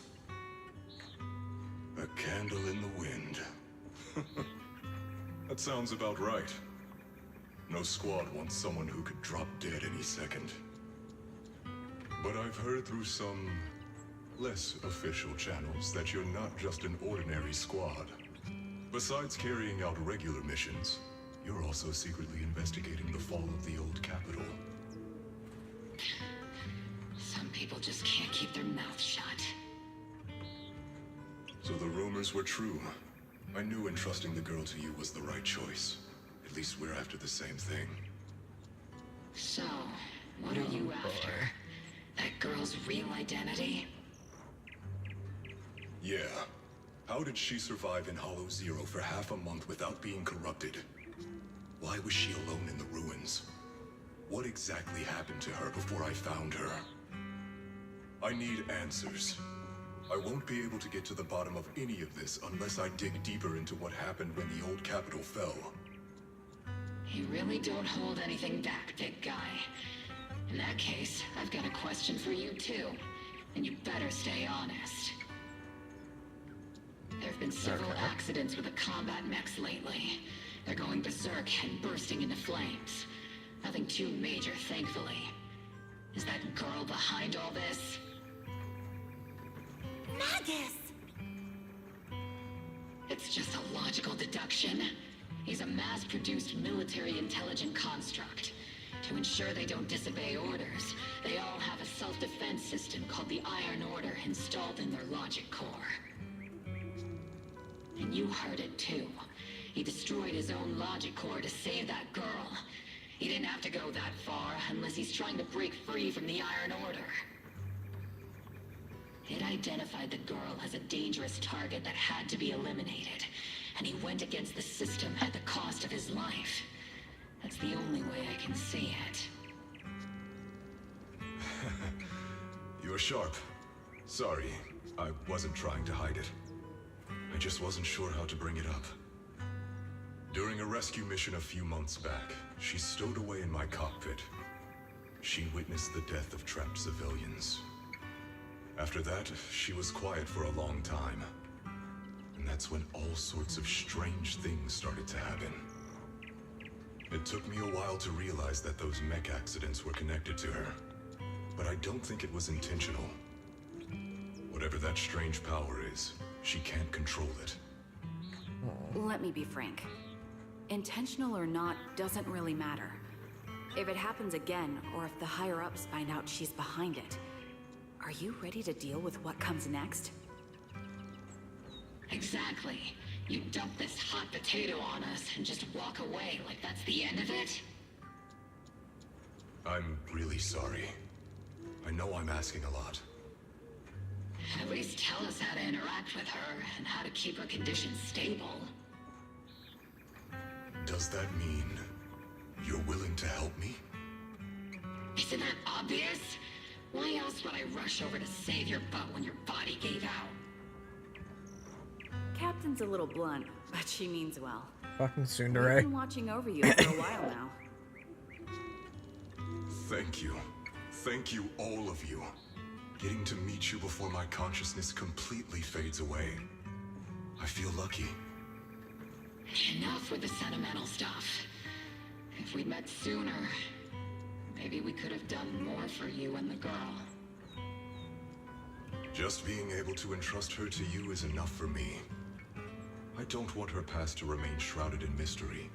A candle in the wind. That sounds about right. No squad wants someone who could drop dead any second. But I've heard through some less official channels that you're not just an ordinary squad. Besides carrying out regular missions, you're also secretly investigating the fall of the old capital. Some people just can't keep their mouths shut. So the rumors were true. I knew entrusting the girl to you was the right choice. At least we're after the same thing. So, what are you after? That girl's real identity? Yeah. How did she survive in Hollow Zero for half a month without being corrupted? Why was she alone in the ruins? What exactly happened to her before I found her? I need answers. I won't be able to get to the bottom of any of this unless I dig deeper into what happened when the old capital fell. You really don't hold anything back, big guy. In that case, I've got a question for you too. And you better stay honest. There have been several accidents with the combat mechs lately. They're going berserk and bursting into flames. Nothing too major, thankfully. Is that girl behind all this? Magus! It's just a logical deduction. He's a mass-produced military intelligent construct. To ensure they don't disobey orders, they all have a self-defense system called the Iron Order installed in their logic core. And you heard it too. He destroyed his own logic core to save that girl. He didn't have to go that far unless he's trying to break free from the Iron Order. It identified the girl as a dangerous target that had to be eliminated, and he went against the system at the cost of his life. That's the only way I can see it. You're sharp. Sorry, I wasn't trying to hide it. I just wasn't sure how to bring it up. During a rescue mission a few months back, she stowed away in my cockpit. She witnessed the death of trapped civilians. After that, she was quiet for a long time. And that's when all sorts of strange things started to happen. It took me a while to realize that those mech accidents were connected to her. But I don't think it was intentional. Whatever that strange power is, she can't control it. Let me be frank. Intentional or not doesn't really matter. If it happens again, or if the higher-ups find out she's behind it, are you ready to deal with what comes next? Exactly. You dump this hot potato on us and just walk away like that's the end of it? I'm really sorry. I know I'm asking a lot. At least tell us how to interact with her and how to keep her condition stable. Does that mean you're willing to help me? Isn't that obvious? Why else would I rush over to save your butt when your body gave out? Captain's a little blunt, but she means well. Fucking We've tsundere. been watching over you for a while now. Thank you. Thank you, all of you. Getting to meet you before my consciousness completely fades away. I feel lucky. Enough with the sentimental stuff. If we'd met sooner, maybe we could have done more for you and the girl. Just being able to entrust her to you is enough for me. I don't want her past to remain shrouded in mystery.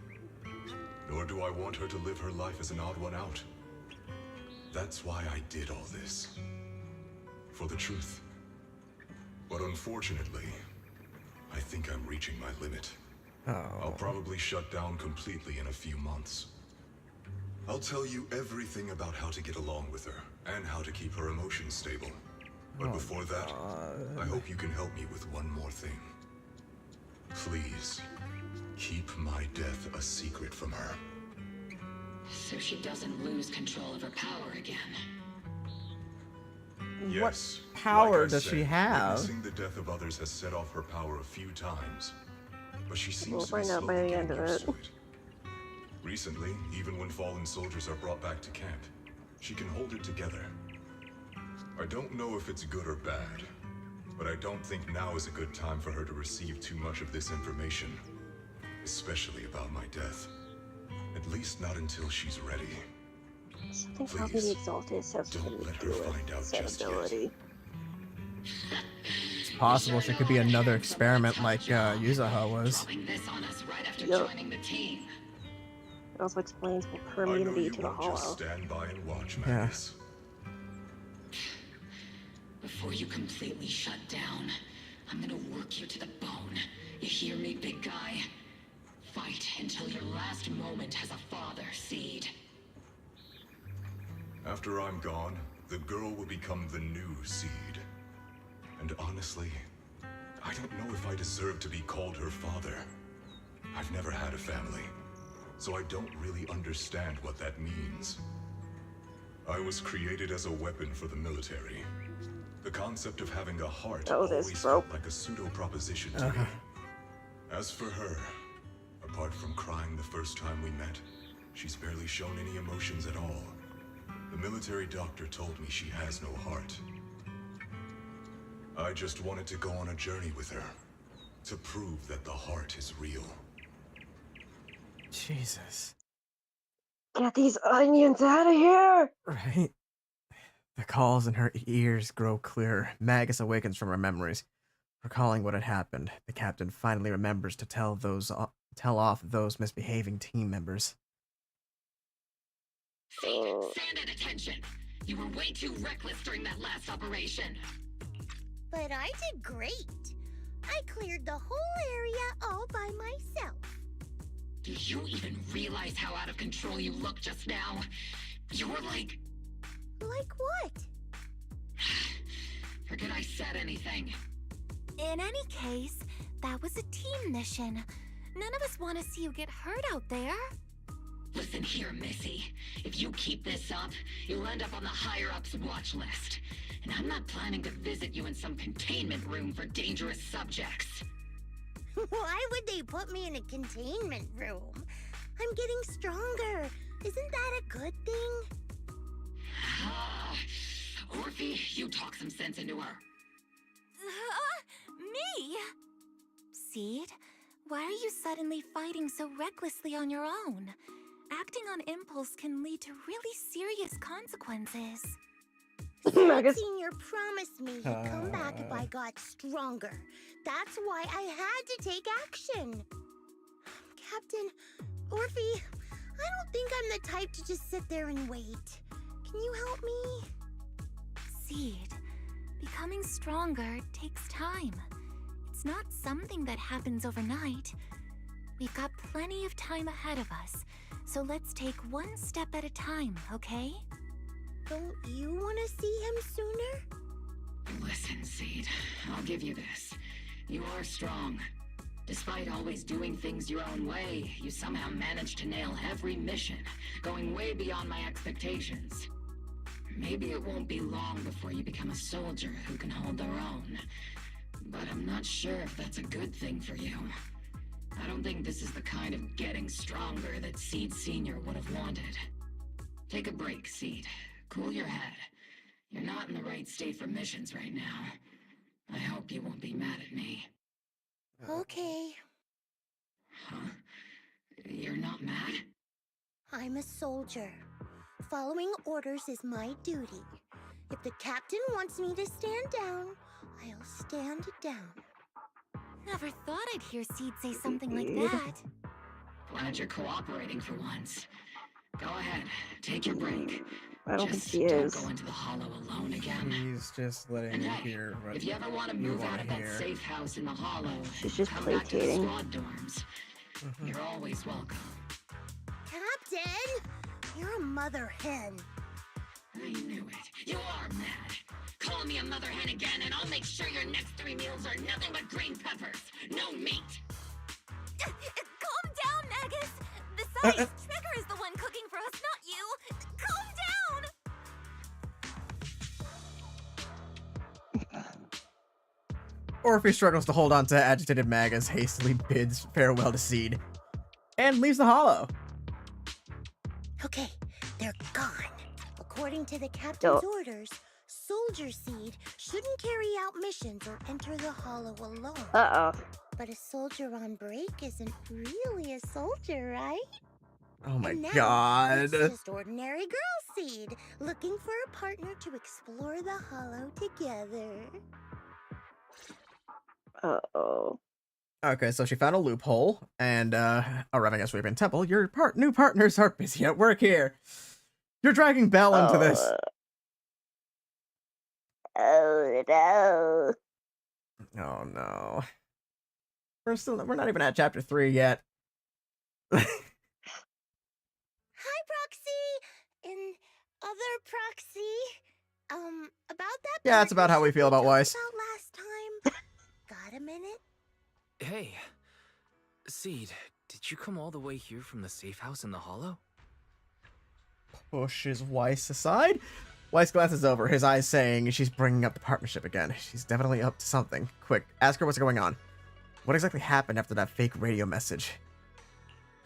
Nor do I want her to live her life as an odd one out. That's why I did all this. For the truth. But unfortunately, I think I'm reaching my limit. I'll probably shut down completely in a few months. I'll tell you everything about how to get along with her, and how to keep her emotions stable. But before that, I hope you can help me with one more thing. Please, keep my death a secret from her. So she doesn't lose control of her power again. Yes. What power like I does said, she have? Witnessing the death of others has set off her power a few times. But she seems We'll to be find out by slowly the end getting of used it. to it. Recently, even when fallen soldiers are brought back to camp, she can hold it together. I don't know if it's good or bad, but I don't think now is a good time for her to receive too much of this information, especially about my death. At least not until she's ready. Something tells me the Exaltists have something to do with that ability. It's possible she could be another experiment like Yuzaha was. Yup. It also explains her immunity to the Hollow. Stand by and watch, Yeah. Magus. Before you completely shut down, I'm gonna work you to the bone. You hear me, big guy? Fight until your last moment has a father, Seed. After I'm gone, the girl will become the new Seed. And honestly, I don't know if I deserve to be called her father. I've never had a family, so I don't really understand what that means. I was created as a weapon for the military. The concept of having a heart always felt like a pseudo-proposition to me. As for her, apart from crying the first time we met, she's barely shown any emotions at all. The military doctor told me she has no heart. I just wanted to go on a journey with her, to prove that the heart is real. Jesus. Get these onions out of here! Right? The calls in her ears grow clearer. Magus awakens from her memories. Recalling what had happened, the captain finally remembers to tell off those misbehaving team members. Stand at attention! You were way too reckless during that last operation. But I did great. I cleared the whole area all by myself. Do you even realize how out of control you looked just now? You were like... Like what? Forget I said anything. In any case, that was a team mission. None of us want to see you get hurt out there. Listen here, Missy. If you keep this up, you'll end up on the higher-ups watch list. And I'm not planning to visit you in some containment room for dangerous subjects. Why would they put me in a containment room? I'm getting stronger. Isn't that a good thing? Orphe, you talk some sense into her. Me? Seed, why are you suddenly fighting so recklessly on your own? Acting on impulse can lead to really serious consequences. Sword Senior promised me he'd come back if I got stronger. That's why I had to take action. Captain, Orphe, I don't think I'm the type to just sit there and wait. Can you help me? Seed, becoming stronger takes time. It's not something that happens overnight. We've got plenty of time ahead of us, so let's take one step at a time, okay? Don't you want to see him sooner? Listen, Seed, I'll give you this. You are strong. Despite always doing things your own way, you somehow managed to nail every mission, going way beyond my expectations. Maybe it won't be long before you become a soldier who can hold their own. But I'm not sure if that's a good thing for you. I don't think this is the kind of getting stronger that Seed Senior would have wanted. Take a break, Seed. Cool your head. You're not in the right state for missions right now. I hope you won't be mad at me. Okay. Huh? You're not mad? I'm a soldier. Following orders is my duty. If the captain wants me to stand down, I'll stand down. Never thought I'd hear Seed say something like that. Glad you're cooperating for once. Go ahead, take your break. I don't Just think he is. don't go into the hollow alone again. He's just letting you hear what If you ever want to move out of that safe house in the hollow, She's just come back to the placating. squad dorms. You're always welcome. Captain! You're a mother hen. I knew it. You are mad. Call me a mother hen again, and I'll make sure your next 3 meals are nothing but green peppers. No meat. Calm down, Magus! Besides, Trigger is the one cooking for us, not you! Calm down! Orphe struggles to hold on to agitated Magus, hastily bids farewell to Seed, and leaves the hollow. Okay, they're gone. According to the captain's orders, Soldier Seed shouldn't carry out missions or enter the hollow alone. Uh-oh. But a soldier on break isn't really a soldier, right? Oh my And now, god. It's just ordinary girl Seed, looking for a partner to explore the hollow together. Uh-oh. Okay, so she found a loophole, and, arriving at Sweeping Temple, your new partners are busy at work here. You're dragging Belle into this. Oh, no. Oh, no. We're not even at chapter 3 yet. Hi, Proxy! And other Proxy. About that Yeah, that's about how we feel about Weiss. about last time. Got a minute? Hey, Seed, did you come all the way here from the safe house in the hollow? Pushes Weiss aside. Weiss glances over, his eyes saying she's bringing up the partnership again. She's definitely up to something. Quick, ask her what's going on. What exactly happened after that fake radio message?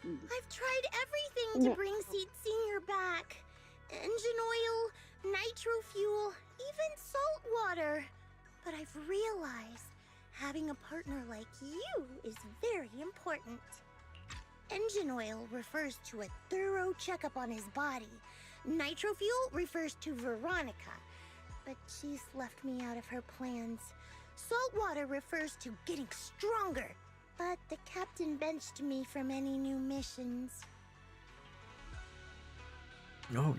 I've tried everything to bring Seed Senior back. Engine oil, nitro fuel, even salt water. But I've realized having a partner like you is very important. Engine oil refers to a thorough checkup on his body. Nitro fuel refers to Veronica, but she's left me out of her plans. Salt water refers to getting stronger, but the captain benched me from any new missions. Oh,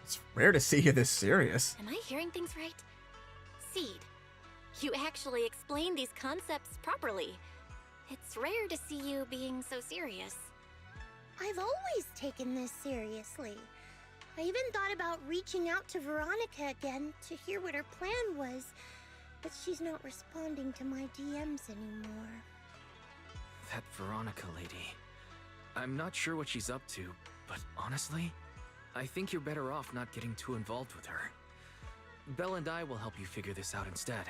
it's rare to see you this serious. Am I hearing things right? Seed, you actually explained these concepts properly. It's rare to see you being so serious. I've always taken this seriously. I even thought about reaching out to Veronica again to hear what her plan was, but she's not responding to my DMs anymore. That Veronica lady. I'm not sure what she's up to, but honestly, I think you're better off not getting too involved with her. Belle and I will help you figure this out instead.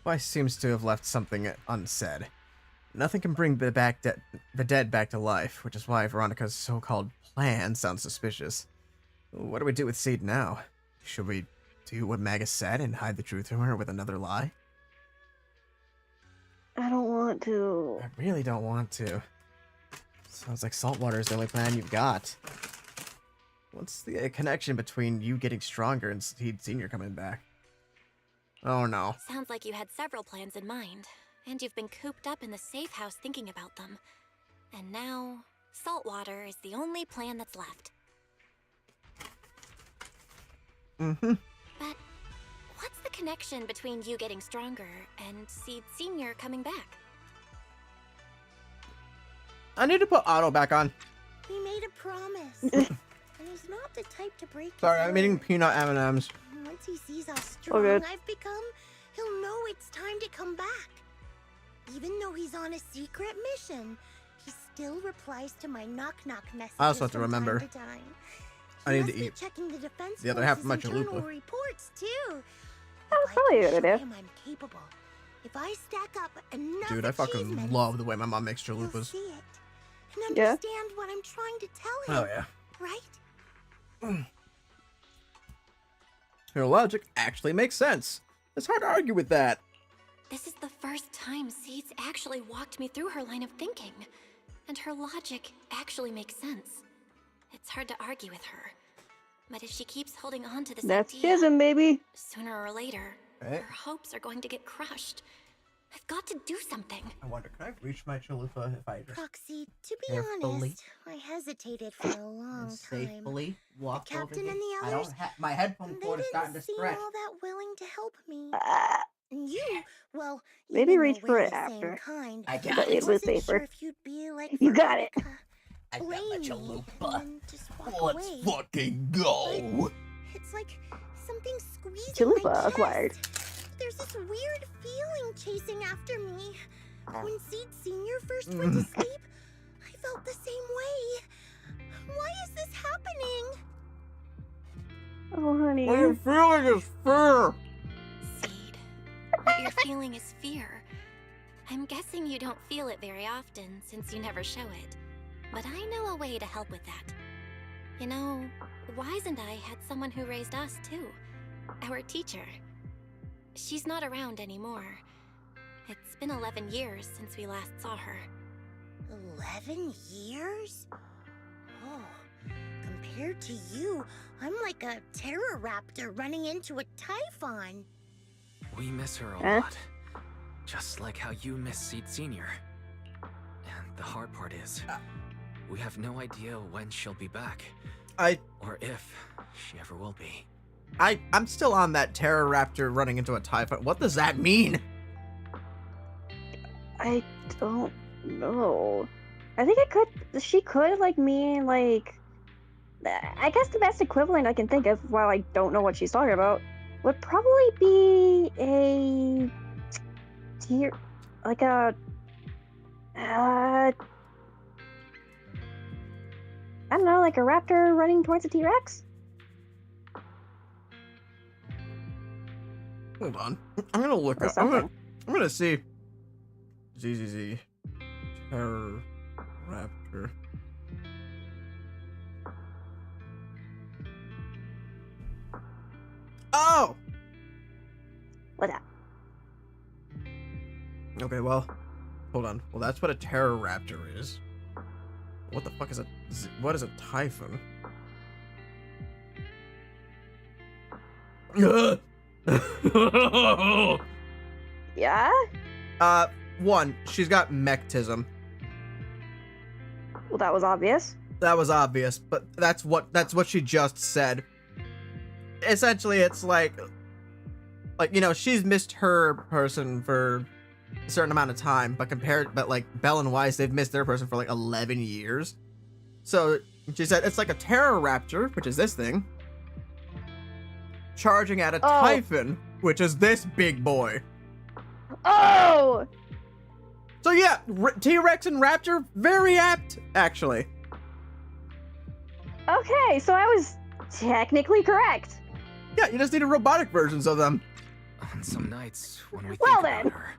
Weiss seems to have left something unsaid. Nothing can bring the dead back to life, which is why Veronica's so-called plan sounds suspicious. What do we do with Seed now? Should we do what Magus said and hide the truth from her with another lie? I don't want to. I really don't want to. Sounds like saltwater is the only plan you've got. What's the connection between you getting stronger and Seed Senior coming back? Oh no. Sounds like you had several plans in mind, and you've been cooped up in the safe house thinking about them. And now, saltwater is the only plan that's left. Mm-hmm. But what's the connection between you getting stronger and Seed Senior coming back? I need to put Otto back on. We made a promise. And he's not the type to break his Sorry, I'm word. eating peanut M&Ms. Once he sees how strong Okay. I've become, he'll know it's time to come back. Even though he's on a secret mission, he still replies to my knock-knock messages I also have to from time remember. to time. I need He to must be eat checking the defense the other half of my force's internal chalupa. reports too. That's probably a good Show idea. him I'm capable. If I stack up enough Dude, I fucking achievements, love the way my mom makes he'll chalupas. see it and Yeah. understand what I'm trying to tell him. Oh yeah. Right? Your logic actually makes sense. It's hard to argue with that. This is the first time Seed's actually walked me through her line of thinking, and her logic actually makes sense. It's hard to argue with her, but if she keeps holding on to this That's idea, schism, baby. sooner or later, Right. her hopes are going to get crushed. I've got to do something. I wonder, can I reach my chalupa if I just Proxy, to be Carefully. honest, I hesitated for a long time. safely walk The captain over and here? the I others, don't have my headphone they cord is starting didn't to seem stretch. all that willing to help me. Ah. And you, well, Maybe even reach though for we're it the after. same kind, I got But it. it was wasn't sure safer. if you'd be like You got it. Veronica, I got my blame me, chalupa. and then just walk away. fucking go. It's like something squeezing Chalupa my chest. acquired. There's this weird feeling chasing after me. When Seed Senior first went to sleep, I felt the same way. Why is this happening? Oh, honey. What you're feeling is fear. Seed, what you're feeling is fear. I'm guessing you don't feel it very often since you never show it. But I know a way to help with that. You know, Wise and I had someone who raised us too. Our teacher. She's not around anymore. It's been 11 years since we last saw her. 11 years? Oh, compared to you, I'm like a terror raptor running into a typhon. We miss her a lot. Just like how you miss Seed Senior. And the hard part is, we have no idea when she'll be back. Or if she ever will be. I'm still on that Terror Raptor running into a typhon. What does that mean? I don't know. I think she could, like, mean, like, I guess the best equivalent I can think of, while I don't know what she's talking about, would probably be a like a, I don't know, like a raptor running towards a T-Rex? Hold on. I'm gonna look up. I'm gonna see. ZZZ. Terror Raptor. Oh! What's that? Okay, well, hold on. Well, that's what a Terror Raptor is. What the fuck is what is a typhon? Yeah? One, she's got mechtism. Well, that was obvious. That was obvious, but that's what she just said. Essentially, it's like, you know, she's missed her person for a certain amount of time, but like Belle and Weiss, they've missed their person for like 11 years. So she said it's like a Terror Raptor, which is this thing, charging at a typhon, which is this big boy. Oh! So yeah, T-Rex and Raptor, very apt, actually. Okay, so I was technically correct. Yeah, you just needed robotic versions of them. On some nights when we Well think then. about her,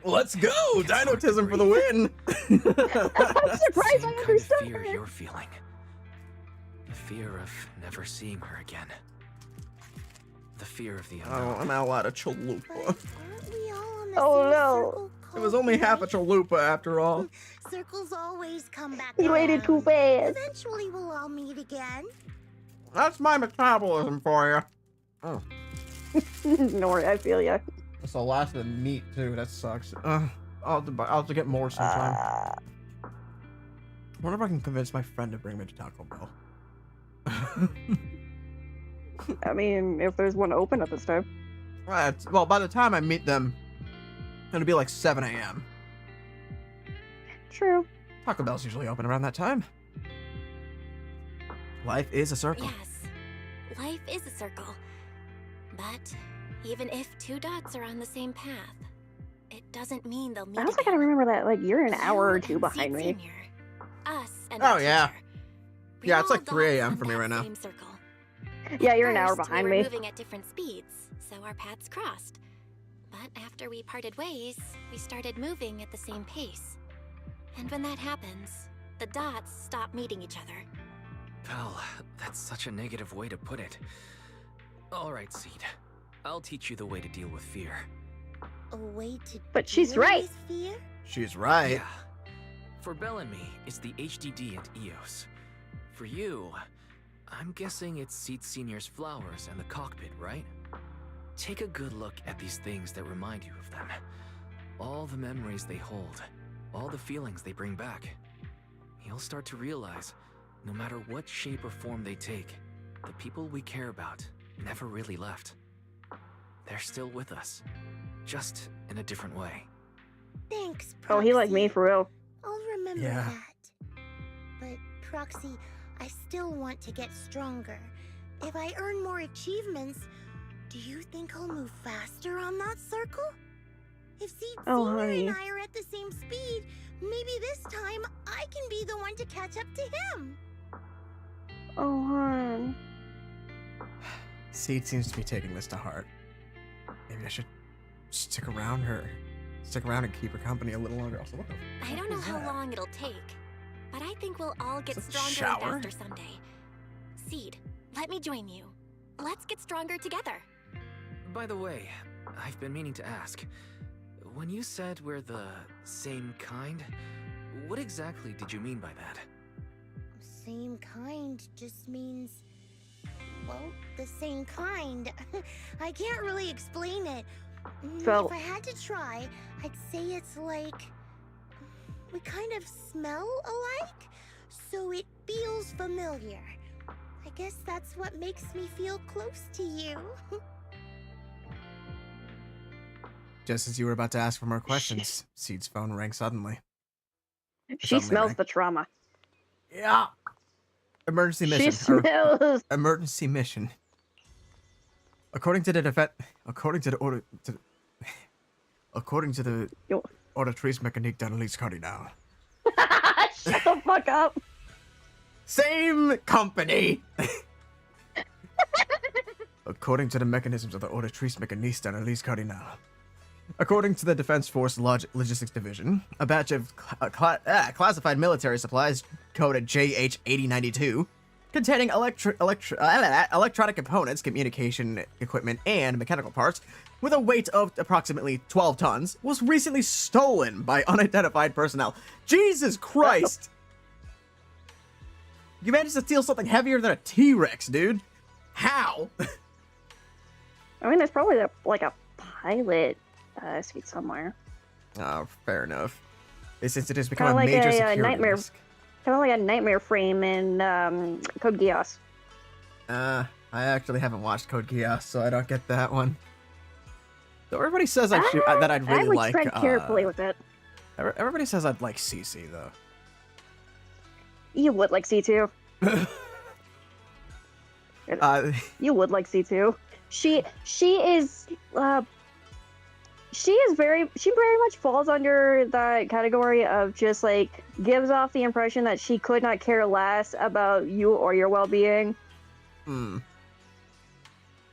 Let's go! Dinotism for the win! I'm surprised I kind of understood fear her. you're feeling. The fear of never seeing her again. The fear of the unknown. Oh, I'm out of chalupa. Oh no. It was only half a chalupa after all. Circles always come back He waited too fast. Eventually we'll all meet again. That's my metabolism for you. Oh. No worry, I feel ya. That's the last of the meat too. That sucks. I'll have to get more sometime. I wonder if I can convince my friend to bring me to Taco Bell. I mean, if there's one open at this time. Well, by the time I meet them, it'll be like 7 a.m. True. Taco Bell's usually open around that time. Life is a circle. Yes, life is a circle. But even if two dots are on the same path, it doesn't mean they'll meet I also gotta remember that, like, you're an hour or two behind me. us and Oh, our yeah. teacher. Yeah, it's We're like all 3 dots a.m. on for me that right now. same circle. Yeah, you're an hour First, behind we were me. moving at different speeds, so our paths crossed. But after we parted ways, we started moving at the same pace. And when that happens, the dots stop meeting each other. Belle, that's such a negative way to put it. Alright, Seed. I'll teach you the way to deal with fear. A way to But she's deal right. with fear? She's right. Yeah. For Belle and me, it's the HDD and EOS. For you, I'm guessing it's Seed Senior's flowers and the cockpit, right? Take a good look at these things that remind you of them. All the memories they hold, all the feelings they bring back. You'll start to realize, no matter what shape or form they take, the people we care about never really left. They're still with us, just in a different way. Thanks, Oh, he like me for real. I'll remember Yeah. that. But, Proxy, I still want to get stronger. If I earn more achievements, do you think I'll move faster on that circle? If Seed Oh, Senior honey. and I are at the same speed, maybe this time I can be the one to catch up to him. Oh, hon. Seed seems to be taking this to heart. Maybe I should stick around and keep her company a little longer. Also, what the I don't know how long it'll take, but I think we'll all get Is that the stronger shower? and faster someday. Seed, let me join you. Let's get stronger together. By the way, I've been meaning to ask, when you said we're the same kind, what exactly did you mean by that? Same kind just means, well, the same kind. I can't really explain it. So- If I had to try, I'd say it's like we kind of smell alike, so it feels familiar. I guess that's what makes me feel close to you. Just as you were about to ask for more questions, Seed's phone rang suddenly. She Suddenly smells rang. the trauma. Yeah. Emergency She mission. smells. Emergency mission. According to the according to the auditrice mécanique d'analyse cardinale. Shut the fuck up. Same company. According to the mechanisms of the auditrice mécanique d'analyse cardinale. According to the Defense Force Logistics Division, a batch of classified military supplies coded JH-8092, containing electronic components, communication equipment, and mechanical parts, with a weight of approximately 12 tons, was recently stolen by unidentified personnel. Jesus Christ! You managed to steal something heavier than a T-Rex, dude. How? I mean, there's probably like a pilot suite somewhere. Oh, fair enough. This incident has become Kind of a like major a security nightmare, risk. kind of like a nightmare frame in Code Geass. I actually haven't watched Code Geass, so I don't get that one. So everybody says that I'd really I would like. tread carefully with it. Everybody says I'd like Cece though. You would like C2. You would like C2. She very much falls under that category of just like gives off the impression that she could not care less about you or your well-being.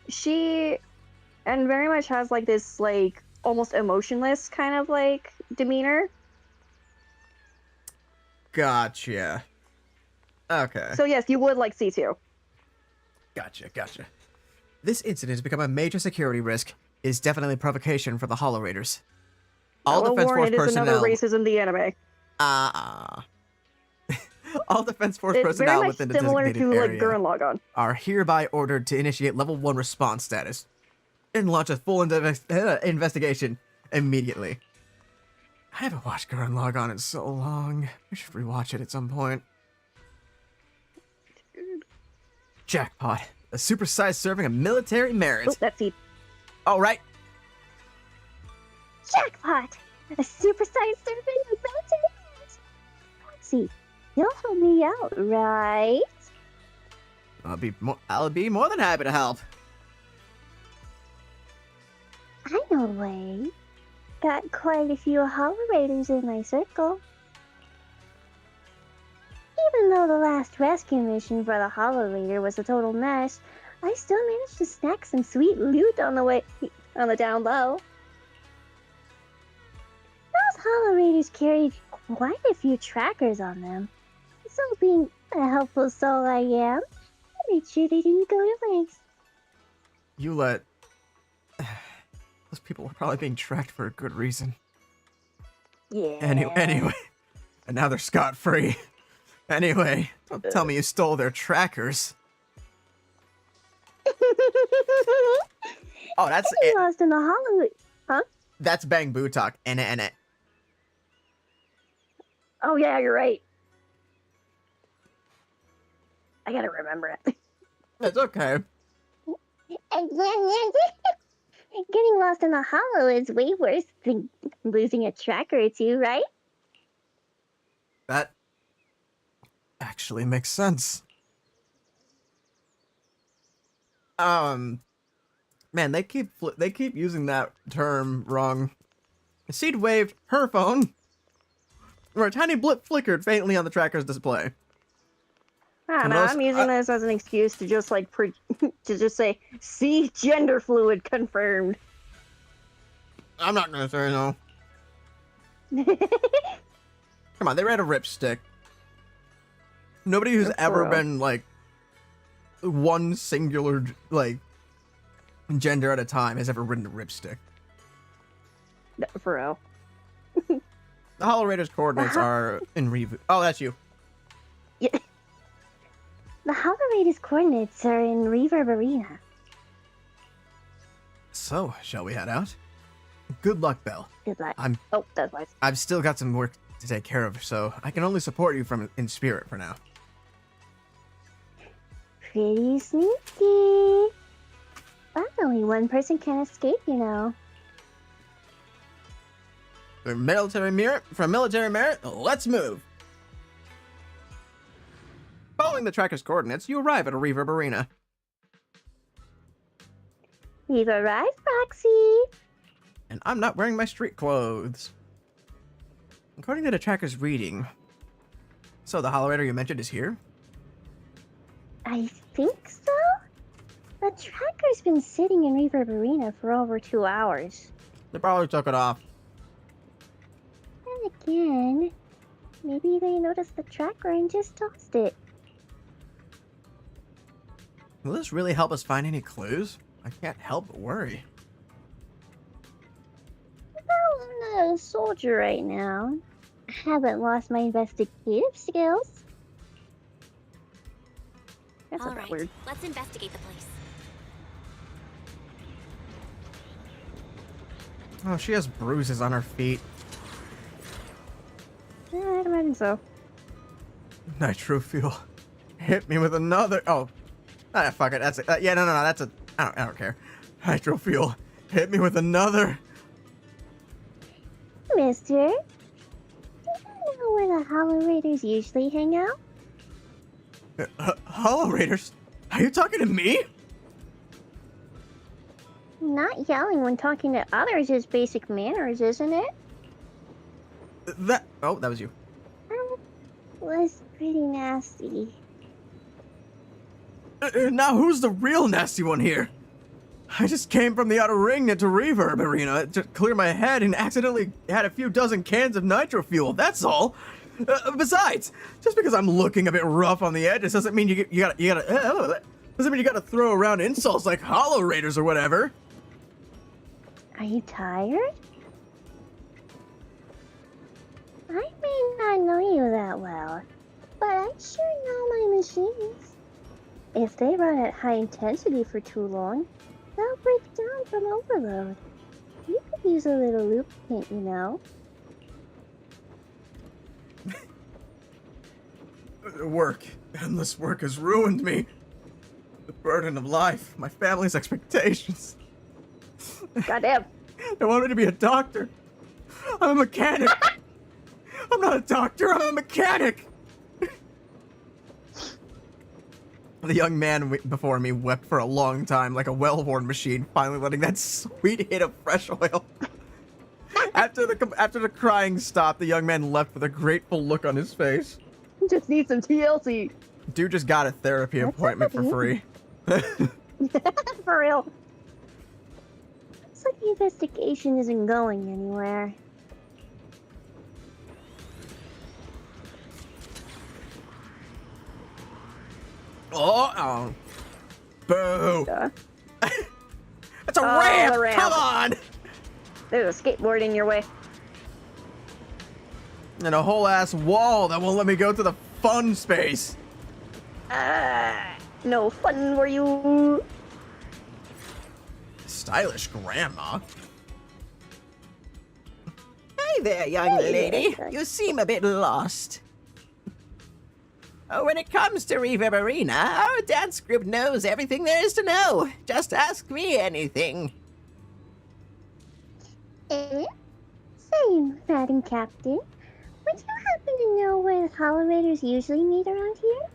She and very much has like this like almost emotionless kind of like demeanor. Gotcha. Okay. So yes, you would like C2. Gotcha. This incident has become a major security risk. Is definitely provocation for the Hollow Raiders. All Hello, Defense Warren, Force it is personnel. another racism the anime. All Defense Force It's personnel very much within the similar designated to area like Gurren Lagann. are hereby ordered to initiate Level 1 response status and launch a full investigation immediately. I haven't watched Gurren Lagann in so long. I should rewatch it at some point. Jackpot. A supersized serving of military merit. Oh, that's it. All right. Jackpot! A supersized serving of military meat. Foxy, you'll help me out, right? I'll be more than happy to help. I know a way. Got quite a few Hollow Raiders in my circle. Even though the last rescue mission for the Hollow Raider was a total mess, I still managed to snack some sweet loot on the down low. Those Hollow Raiders carried quite a few trackers on them. So being a helpful soul I am, I made sure they didn't go to waste. You let... Those people were probably being tracked for a good reason. Yeah. Anyway. And now they're scot-free. Anyway, don't tell me you stole their trackers. Oh, that's Getting it. lost in the Hollow... Huh? That's Bang Boo talk. Ena. Oh yeah, you're right. I gotta remember it. It's okay. Getting lost in the Hollow is way worse than losing a tracker or two, right? That actually makes sense. Man, they keep using that term wrong. Seed waved her phone, where a tiny blip flickered faintly on the tracker's display. I don't know, I'm using this as an excuse to just like to just say, see, gender fluid confirmed. I'm not gonna say no. Come on, they ran a ripstick. Nobody who's ever been like one singular like gender at a time has ever ridden a ripstick. For real. The Hollow Raiders' coordinates are in reboot. Oh, that's you. Yeah. The Hollow Raiders' coordinates are in Reverb Arena. So, shall we head out? Good luck, Belle. Good luck. Oh, that's nice. I've still got some work to take care of, so I can only support you in spirit for now. Pretty sneaky. But only one person can escape, you know. For military merit, let's move. Following the tracker's coordinates, you arrive at a Reverb Arena. We've arrived, Proxy. And I'm not wearing my street clothes. According to the tracker's reading, so the Hollow Raider you mentioned is here? I think so? The tracker's been sitting in Reverb Arena for over 2 hours. They probably took it off. And again, maybe they noticed the tracker and just tossed it. Will this really help us find any clues? I can't help but worry. Well, I'm not a soldier right now. I haven't lost my investigative skills. That's All a bit right, weird. let's investigate the place. Oh, she has bruises on her feet. Yeah, I imagine so. Nitro fuel. Hit me with another. Oh, fuck it. That's it. Yeah, no. That's a. I don't care. Nitro fuel. Hit me with another. Mister, do you know where the Hollow Raiders usually hang out? Hollow Raiders? Are you talking to me? Not yelling when talking to others is basic manners, isn't it? Oh, that was you. That was pretty nasty. Now who's the real nasty one here? I just came from the outer ring into Reverb Arena to clear my head and accidentally had a few dozen cans of nitro fuel, that's all. Besides, just because I'm looking a bit rough on the edges doesn't mean you gotta throw around insults like Hollow Raiders or whatever. Are you tired? I may not know you that well, but I sure know my machines. If they run at high intensity for too long, they'll break down from overload. You could use a little lubricant, you know. Endless work has ruined me. The burden of life, my family's expectations. Goddamn. They want me to be a doctor. I'm a mechanic. I'm not a doctor, I'm a mechanic. The young man before me wept for a long time like a well-worn machine, finally letting that sweet hit of fresh oil. After the crying stopped, the young man left with a grateful look on his face. Just need some TLC. Dude just got a therapy appointment for free. For real. Looks like the investigation isn't going anywhere. Oh. Boo. That's a Oh, ramp. the ramp. Come on. There's a skateboard in your way. And a whole ass wall that won't let me go to the fun space. No fun for you. Stylish grandma. Hey there, young lady. You seem a bit lost. When it comes to Reverb Arena, our dance group knows everything there is to know. Just ask me anything. Say, Madam Captain, would you happen to know where the Hollow Raiders usually meet around here?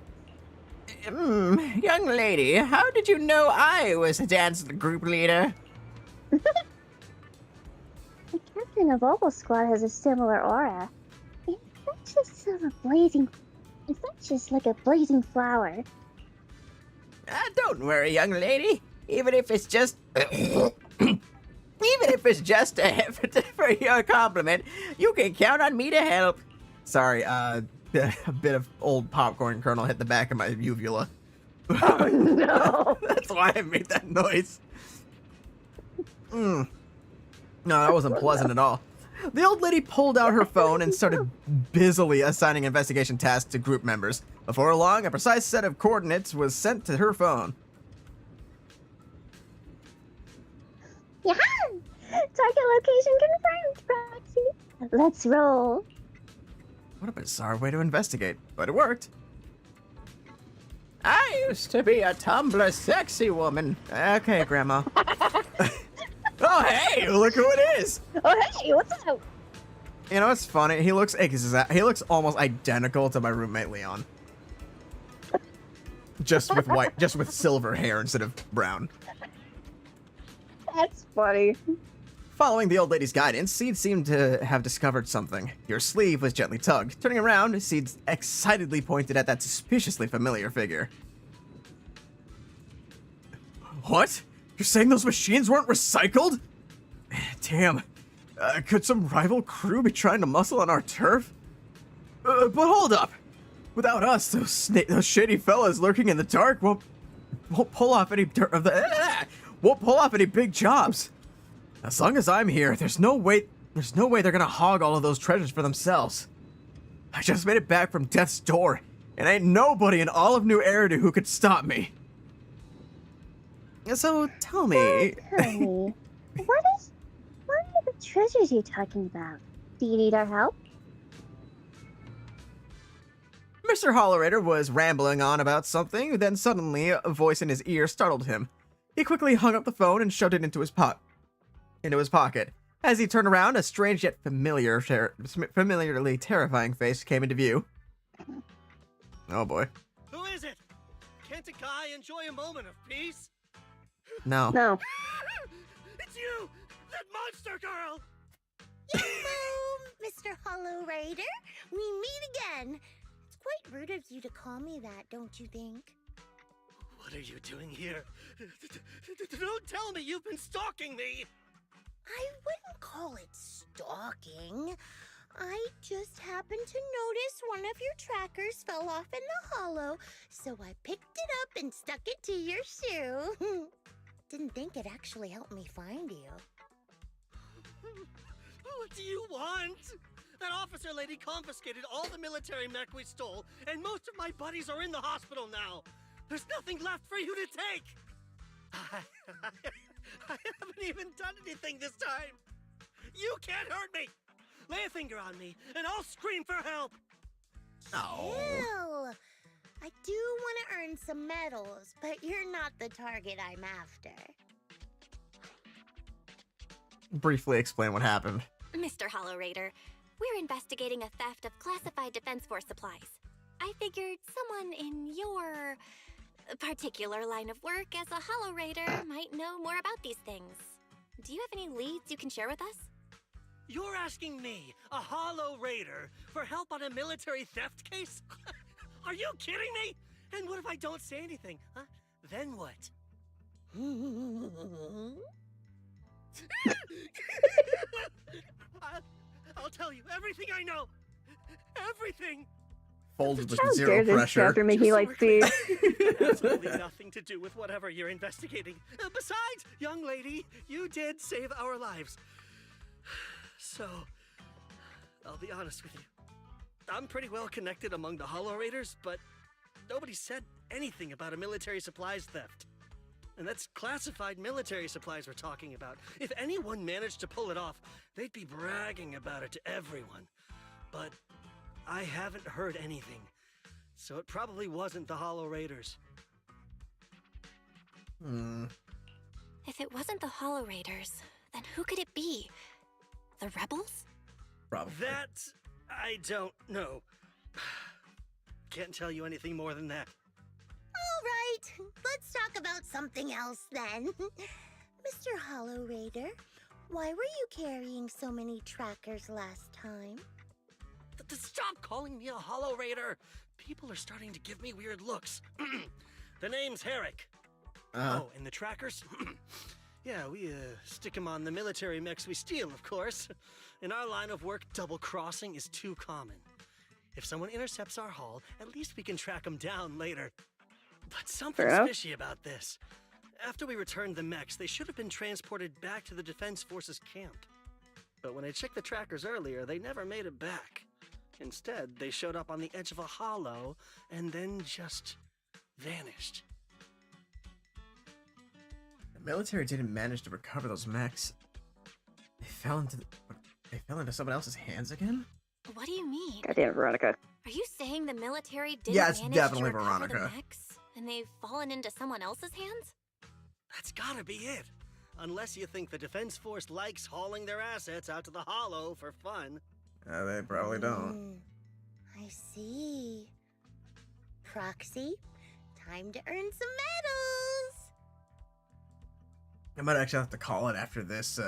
Young lady, how did you know I was a dance group leader? The captain of OBOL Squad has a similar aura. Infectious like a blazing flower. Don't worry, young lady. Even if it's just... Even if it's just for your compliment, you can count on me to help. Sorry, a bit of old popcorn kernel hit the back of my uvula. Oh no! That's why I made that noise. No, that wasn't pleasant at all. The old lady pulled out her phone and started busily assigning investigation tasks to group members. Before long, a precise set of coordinates was sent to her phone. Yeah! Target location confirmed, Proxy. Let's roll. What a bizarre way to investigate, but it worked. I used to be a Tumblr sexy woman. Okay, Grandma. Oh, hey, look who it is. Oh, hey, what's up? You know, it's funny. He looks almost identical to my roommate Leon. Just with silver hair instead of brown. That's funny. Following the old lady's guidance, Seed seemed to have discovered something. Your sleeve was gently tugged. Turning around, Seed excitedly pointed at that suspiciously familiar figure. What? You're saying those machines weren't recycled? Damn. Could some rival crew be trying to muscle on our turf? But hold up. Without us, those shady fellas lurking in the dark won't pull off any big jobs. As long as I'm here, there's no way they're gonna hog all of those treasures for themselves. I just made it back from death's door, and ain't nobody in all of New Eridu who could stop me. So tell me. What are the treasures you're talking about? Do you need our help? Mr. Hollerator was rambling on about something, then suddenly a voice in his ear startled him. He quickly hung up the phone and shoved it into his pocket. As he turned around, a strange yet familiarly terrifying face came into view. Oh boy. Who is it? Can't a guy enjoy a moment of peace? No. No. It's you! That monster girl! Hello, Mr. Hollow Raider. We meet again. It's quite rude of you to call me that, don't you think? What are you doing here? Don't tell me you've been stalking me! I wouldn't call it stalking. I just happened to notice one of your trackers fell off in the hollow, so I picked it up and stuck it to your shoe. Didn't think it actually helped me find you. What do you want? That officer lady confiscated all the military mech we stole, and most of my buddies are in the hospital now. There's nothing left for you to take. I haven't even done anything this time. You can't hurt me. Lay a finger on me, and I'll scream for help. Chill. I do want to earn some medals, but you're not the target I'm after. Briefly explain what happened. Mr. Hollow Raider, we're investigating a theft of classified Defense Force supplies. I figured someone in your particular line of work as a Hollow Raider might know more about these things. Do you have any leads you can share with us? You're asking me, a Hollow Raider, for help on a military theft case? Are you kidding me? And what if I don't say anything? Huh? Then what? I'll tell you everything I know. Everything. Folded with How zero dare this pressure. chapter make me like Steve? Absolutely nothing to do with whatever you're investigating. Besides, young lady, you did save our lives. So, I'll be honest with you. I'm pretty well connected among the Hollow Raiders, but nobody said anything about a military supplies theft. And that's classified military supplies we're talking about. If anyone managed to pull it off, they'd be bragging about it to everyone. But I haven't heard anything, so it probably wasn't the Hollow Raiders. If it wasn't the Hollow Raiders, then who could it be? The rebels? Probably. That I don't know. Can't tell you anything more than that. All right, let's talk about something else then. Mr. Hollow Raider, why were you carrying so many trackers last time? Stop calling me a Hollow Raider! People are starting to give me weird looks. The name's Herrick. Oh, and the trackers? Yeah, we stick them on the military mechs we steal, of course. In our line of work, double-crossing is too common. If someone intercepts our haul, at least we can track them down later. But something's fishy about this. After we returned the mechs, they should have been transported back to the Defense Forces camp. But when I checked the trackers earlier, they never made it back. Instead, they showed up on the edge of a hollow and then just vanished. The military didn't manage to recover those mechs. They fell into someone else's hands again? What do you mean? Goddamn, Veronica. Are you saying the military didn't Yeah, it's manage definitely to recover Veronica. the mechs, and they've fallen into someone else's hands? That's gotta be it. Unless you think the Defense Force likes hauling their assets out to the hollow for fun. They probably don't. I see. Proxy, time to earn some medals. I might actually have to call it after this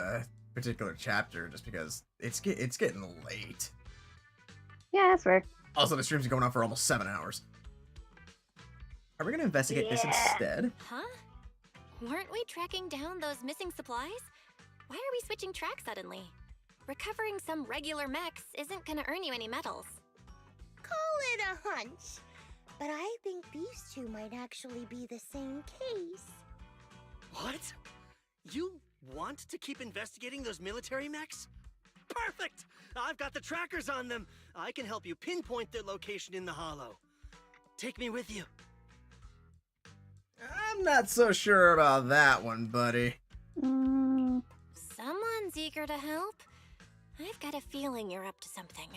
particular chapter, just because it's getting late. Yeah, that's fair. Also, the stream's been going on for almost 7 hours. Are we gonna investigate this instead? Huh? Weren't we tracking down those missing supplies? Why are we switching tracks suddenly? Recovering some regular mechs isn't gonna earn you any medals. Call it a hunch. But I think these two might actually be the same case. What? You want to keep investigating those military mechs? Perfect! I've got the trackers on them. I can help you pinpoint their location in the hollow. Take me with you. I'm not so sure about that one, buddy. Someone's eager to help. I've got a feeling you're up to something.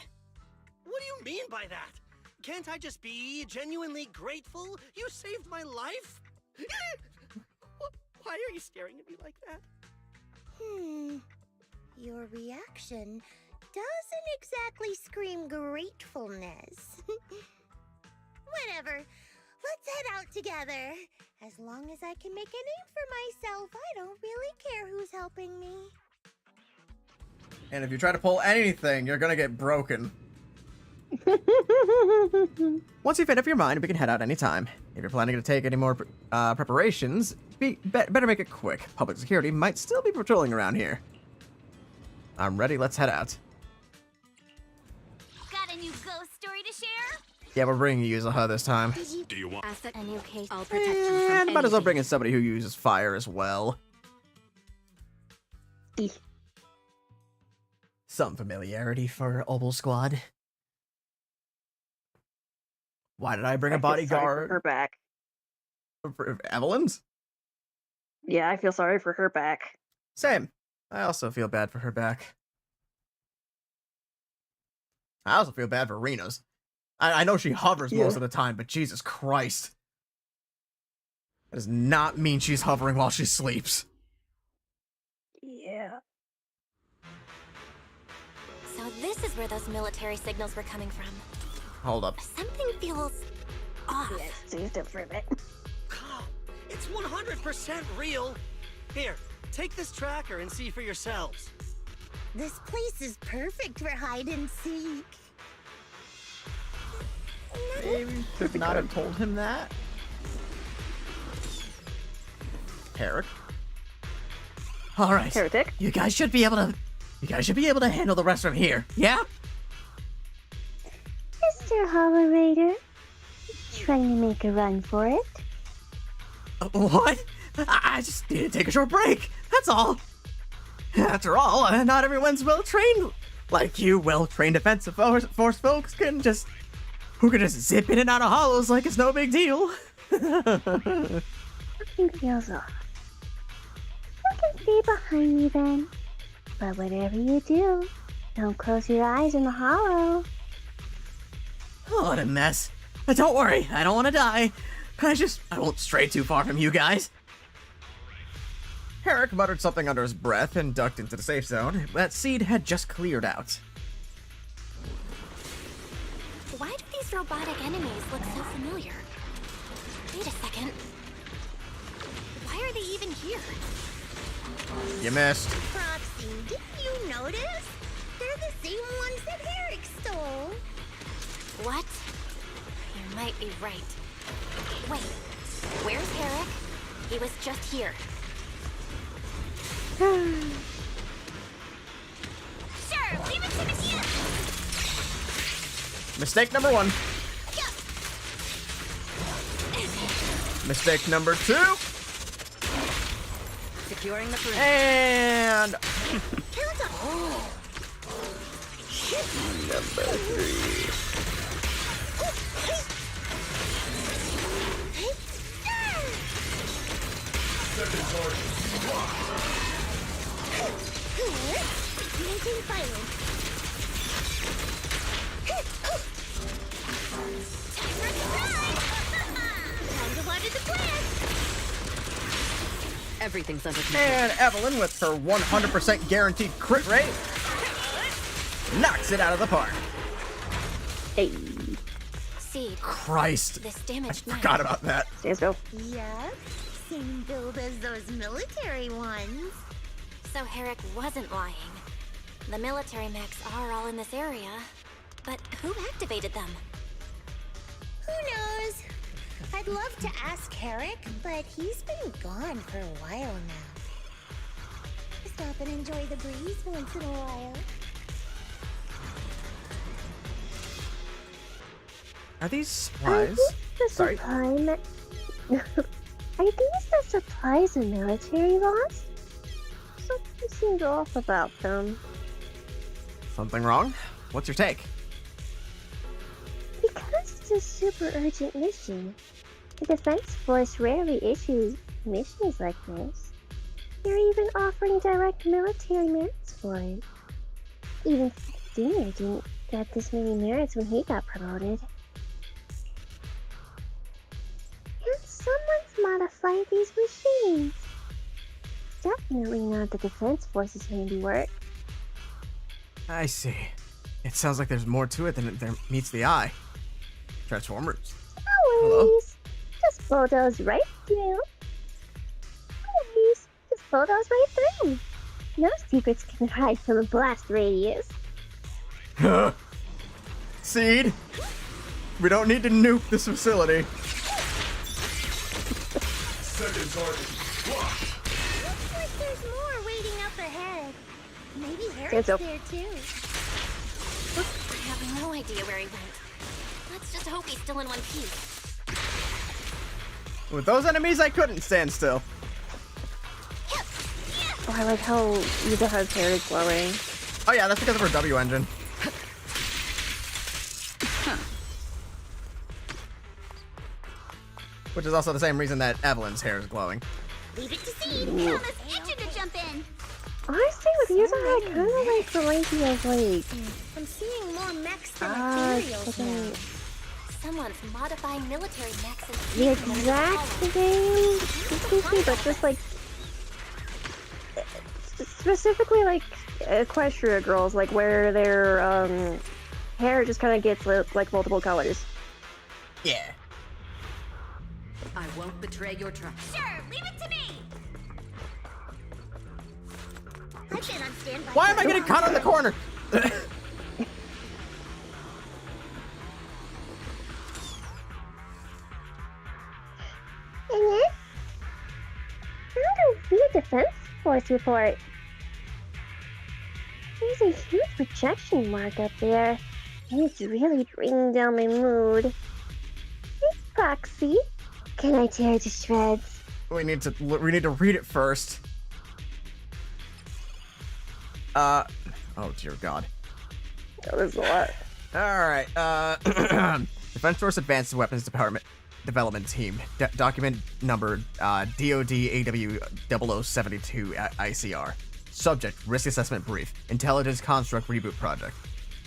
What do you mean by that? Can't I just be genuinely grateful? You saved my life? Why are you staring at me like that? Your reaction doesn't exactly scream gratefulness. Whatever. Let's head out together. As long as I can make a name for myself, I don't really care who's helping me. And if you try to pull anything, you're gonna get broken. Once you've made up your mind, we can head out anytime. If you're planning to take any more preparations, better make it quick. Public security might still be patrolling around here. I'm ready, let's head out. Got a new ghost story to share? Yeah, we're bringing Yuzuha this time. Do you want a new case? I'll And might as well bring in somebody who uses fire as well. Some familiarity for OBOL Squad. Why did I bring a bodyguard? For her back. For Evelyn's? Yeah, I feel sorry for her back. Same. I also feel bad for her back. I also feel bad for Rina's. I know she hovers most of the time, but Jesus Christ. That does not mean she's hovering while she sleeps. Yeah. So this is where those military signals were coming from. Hold up. Something feels off. Yeah, seems different. It's 100% real. Here, take this tracker and see for yourselves. This place is perfect for hide and seek. Maybe could not have told him that. Herrick. All right. Heretic. You guys should be able to handle the rest from here. Yeah? Mr. Hollow Raider, trying to make a run for it? What? I just need to take a short break. That's all. After all, not everyone's well-trained. Like you, well-trained defensive force folks can just zip in and out of hollows like it's no big deal. Something feels off. You can stay behind me then. But whatever you do, don't close your eyes in the hollow. Oh, what a mess. But don't worry, I don't want to die. I won't stray too far from you guys. Herrick muttered something under his breath and ducked into the safe zone. That seed had just cleared out. Why do these robotic enemies look so familiar? Wait a second. Why are they even here? You missed. Proxy, didn't you notice? They're the same ones that Herrick stole. What? You might be right. Wait, where's Herrick? He was just here. Sure, leave it to me. Mistake number 1. Mistake number 2. Securing the perimeter. And... Number 3. Making fire. Time to water the plant. Everything's under control. And Evelyn, with her 100% guaranteed crit rate, knocks it out of the park. Hey. Seed. Christ. This damaged knife. Forgot about that. Let's go. Yep. Same build as those military ones. So Herrick wasn't lying. The military mechs are all in this area. But who activated them? Who knows? I'd love to ask Herrick, but he's been gone for a while now. Stop and enjoy the breeze once in a while. Are these supplies? Sorry. Are these the supplies the military lost? Something seems off about them. Something wrong? What's your take? Because it's a super urgent mission, the Defense Force rarely issues missions like this. They're even offering direct military merits for it. Even Senior didn't get this many merits when he got promoted. And someone's modified these machines. Definitely not the Defense Force's handiwork. I see. It sounds like there's more to it than there meets the eye. Transformers. No worries. Just bulldoze right through. No worries. Just bulldoze right through. No secrets can hide from a blast radius. Seed. We don't need to nuke this facility. Second target. Looks like there's more waiting up ahead. Maybe Herrick's Let's go. there too. I have no idea where he went. Let's just hope he's still in one piece. With those enemies, I couldn't stand still. Oh, I like how Eva has hair glowing. Oh yeah, that's because of her W engine. Which is also the same reason that Evelyn's hair is glowing. Leave it to Seed. Thomas itching to jump in. Honestly, with Yuza, I kind of like the idea of like. I'm seeing more mechs than Ah, materials now. Someone's modifying military mechs and The exact same species, but just like specifically like Equestria girls, like where their hair just kind of gets like multiple colors. Yeah. I won't betray your trust. Sure, leave it to me. I've been on standby. Why am I getting caught in the corner? Found a Defense Force report. There's a huge projection mark up there, and it's really bringing down my mood. Hey, Proxy, can I tear it to shreds? We need to read it first. Oh dear God. Oh, there's a lot. Alright, Defense Force Advanced Weapons Development Team. Document number DOD AW 0072 ICR. Subject, Risk Assessment Brief. Intelligence Construct Reboot Project.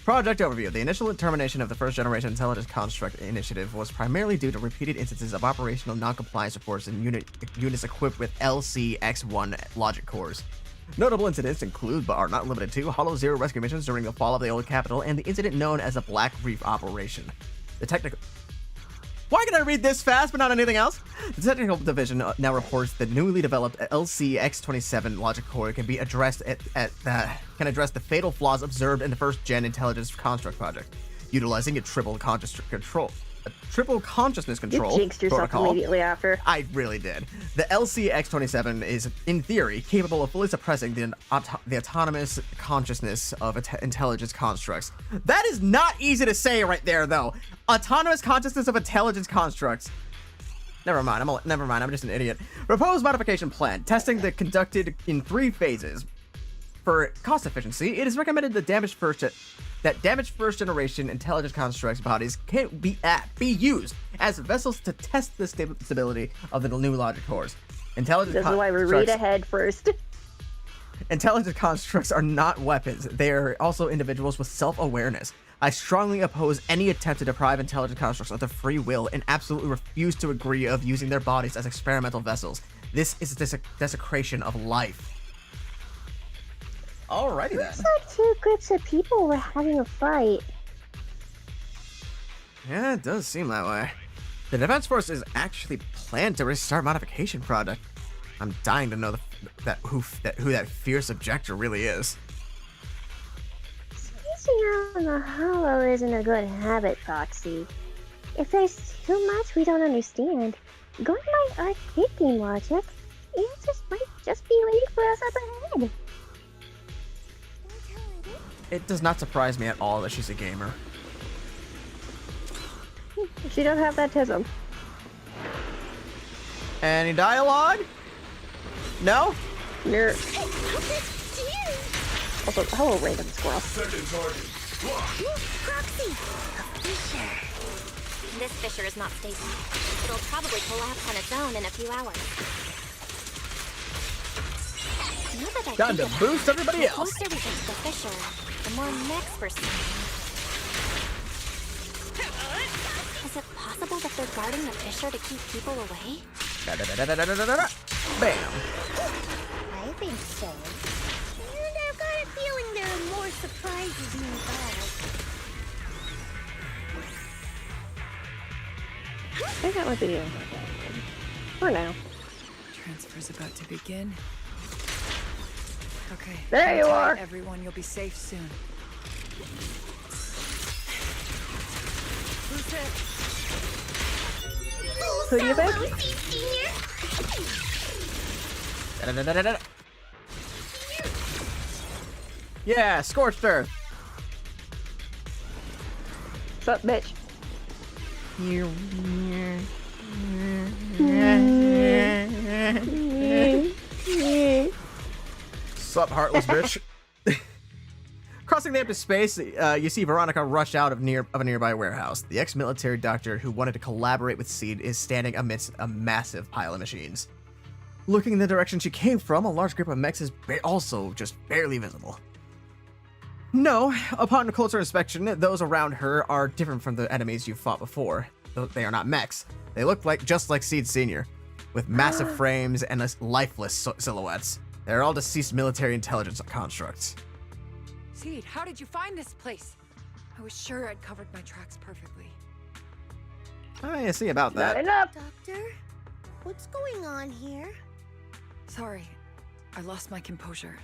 Project Overview. The initial termination of the first generation Intelligence Construct Initiative was primarily due to repeated instances of operational non-compliance reports in units equipped with LCX-1 logic cores. Notable incidents include, but are not limited to, Hollow Zero rescue missions during the fall of the old capital and the incident known as the Black Reef Operation. The technical... Why can I read this fast but not anything else? The technical division now reports the newly developed LCX-27 logic core can be addressed can address the fatal flaws observed in the first gen intelligence construct project, utilizing a triple consciousness control You jinxed yourself protocol. immediately after. I really did. The LCX-27 is, in theory, capable of fully suppressing the autonomous consciousness of intelligence constructs. That is not easy to say right there, though. Autonomous consciousness of intelligence constructs. Never mind, I'm just an idiot. Proposed modification plan. Testing conducted in 3 phases. For cost efficiency, it is recommended that damaged first generation intelligence constructs bodies can be used as vessels to test the stability of the new logic cores. This is why we read ahead first. Intelligent constructs are not weapons. They are also individuals with self-awareness. I strongly oppose any attempt to deprive intelligent constructs of their free will and absolutely refuse to agree of using their bodies as experimental vessels. This is a desecration of life. Alrighty then. Looks like two groups of people were having a fight. Yeah, it does seem that way. The Defense Force is actually planned to restart modification project. I'm dying to know who that fierce objector really is. Spacing out on the hollow isn't a good habit, Proxy. If there's too much we don't understand, going by arcade game logic, answers might just be waiting for us up ahead. It does not surprise me at all that she's a gamer. She does have that tism. Any dialogue? No? Also, hello, random squirrel. Proxy! A fissure. This fissure is not stable. It'll probably collapse on its own in a few hours. Time to boost everybody else. The closer we get to the fissure, the more mechs we're seeing. Is it possible that they're guarding the fissure to keep people away? Bam. I think so. And I've got a feeling there are more surprises nearby. I got my video. For now. Transfer's about to begin. Okay. There you are. Everyone, you'll be safe soon. Who's it? Who do you think? Yeah, scorched earth. What's up, bitch? Sup, heartless bitch. Crossing the empty space, you see Veronica rush out of a nearby warehouse. The ex-military doctor who wanted to collaborate with Seed is standing amidst a massive pile of machines. Looking in the direction she came from, a large group of mechs is also just barely visible. No, upon closer inspection, those around her are different from the enemies you've fought before. They are not mechs. They look just like Seed Sr., with massive frames and lifeless silhouettes. They're all deceased military intelligence constructs. Seed, how did you find this place? I was sure I'd covered my tracks perfectly. I see about that. Not enough. Doctor, what's going on here? Sorry, I lost my composure.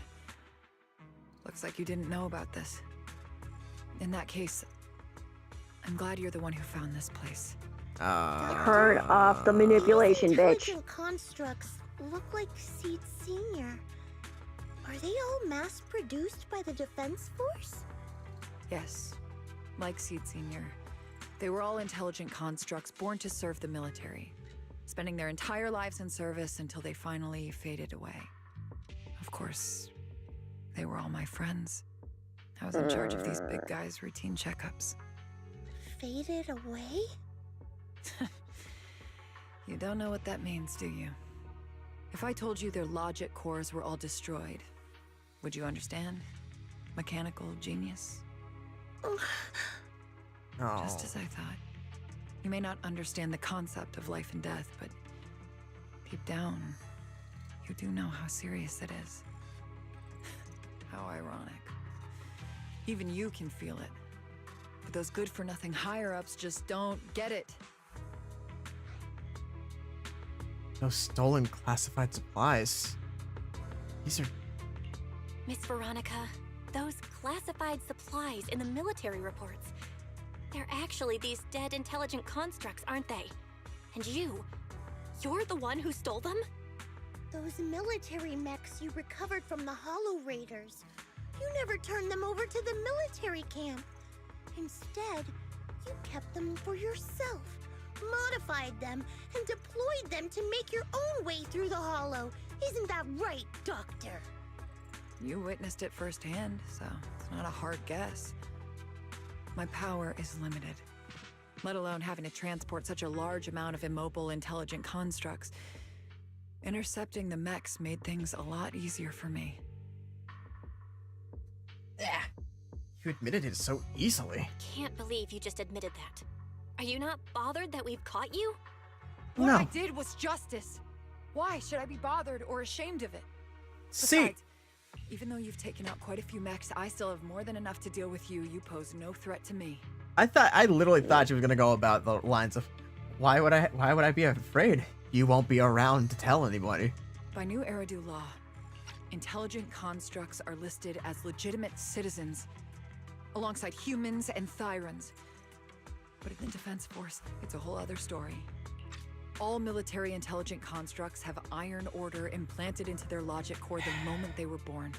Looks like you didn't know about this. In that case, I'm glad you're the one who found this place. Turn off the manipulation, bitch. Intelligent constructs look like Seed Sr. Are they all mass-produced by the Defense Force? Yes, like Seed Sr. They were all intelligent constructs born to serve the military, spending their entire lives in service until they finally faded away. Of course, they were all my friends. I was in charge of these big guys' routine checkups. Faded away? You don't know what that means, do you? If I told you their logic cores were all destroyed, would you understand? Mechanical genius? Just as I thought. You may not understand the concept of life and death, but deep down, you do know how serious it is. How ironic. Even you can feel it. But those good-for-nothing higher-ups just don't get it. Those stolen classified supplies. These are... Miss Veronica, those classified supplies in the military reports. They're actually these dead intelligent constructs, aren't they? And you're the one who stole them? Those military mechs you recovered from the Hollow Raiders. You never turned them over to the military camp. Instead, you kept them for yourself, modified them, and deployed them to make your own way through the Hollow. Isn't that right, Doctor? You witnessed it firsthand, so it's not a hard guess. My power is limited, let alone having to transport such a large amount of immobile intelligent constructs. Intercepting the mechs made things a lot easier for me. Yeah. You admitted it so easily. Can't believe you just admitted that. Are you not bothered that we've caught you? What I did was justice. Why should I be bothered or ashamed of it? See, Besides, even though you've taken out quite a few mechs, I still have more than enough to deal with you. You pose no threat to me. I literally thought she was gonna go about the lines of, why would I be afraid? You won't be around to tell anybody. By new Eridu law, intelligent constructs are listed as legitimate citizens, alongside humans and Thyrans. But in the Defense Force, it's a whole other story. All military intelligent constructs have Iron Order implanted into their logic core the moment they were born.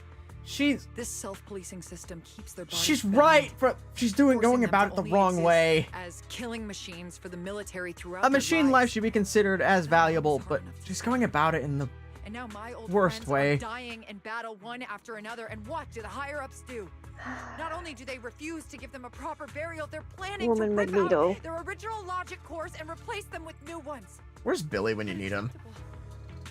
This self-policing system keeps their bodies She's bound, right. She's going about it the only wrong exist way. as killing machines for the military throughout A their machine lives. life should be considered as valuable, but she's going about it in the And now my old worst friends way. are dying in battle one after another, and what do the higher-ups do? Not only do they refuse to give them a proper burial, they're planning Woman to rip Magneto. out their original logic cores and replace them with new ones. Where's Billy when you need him?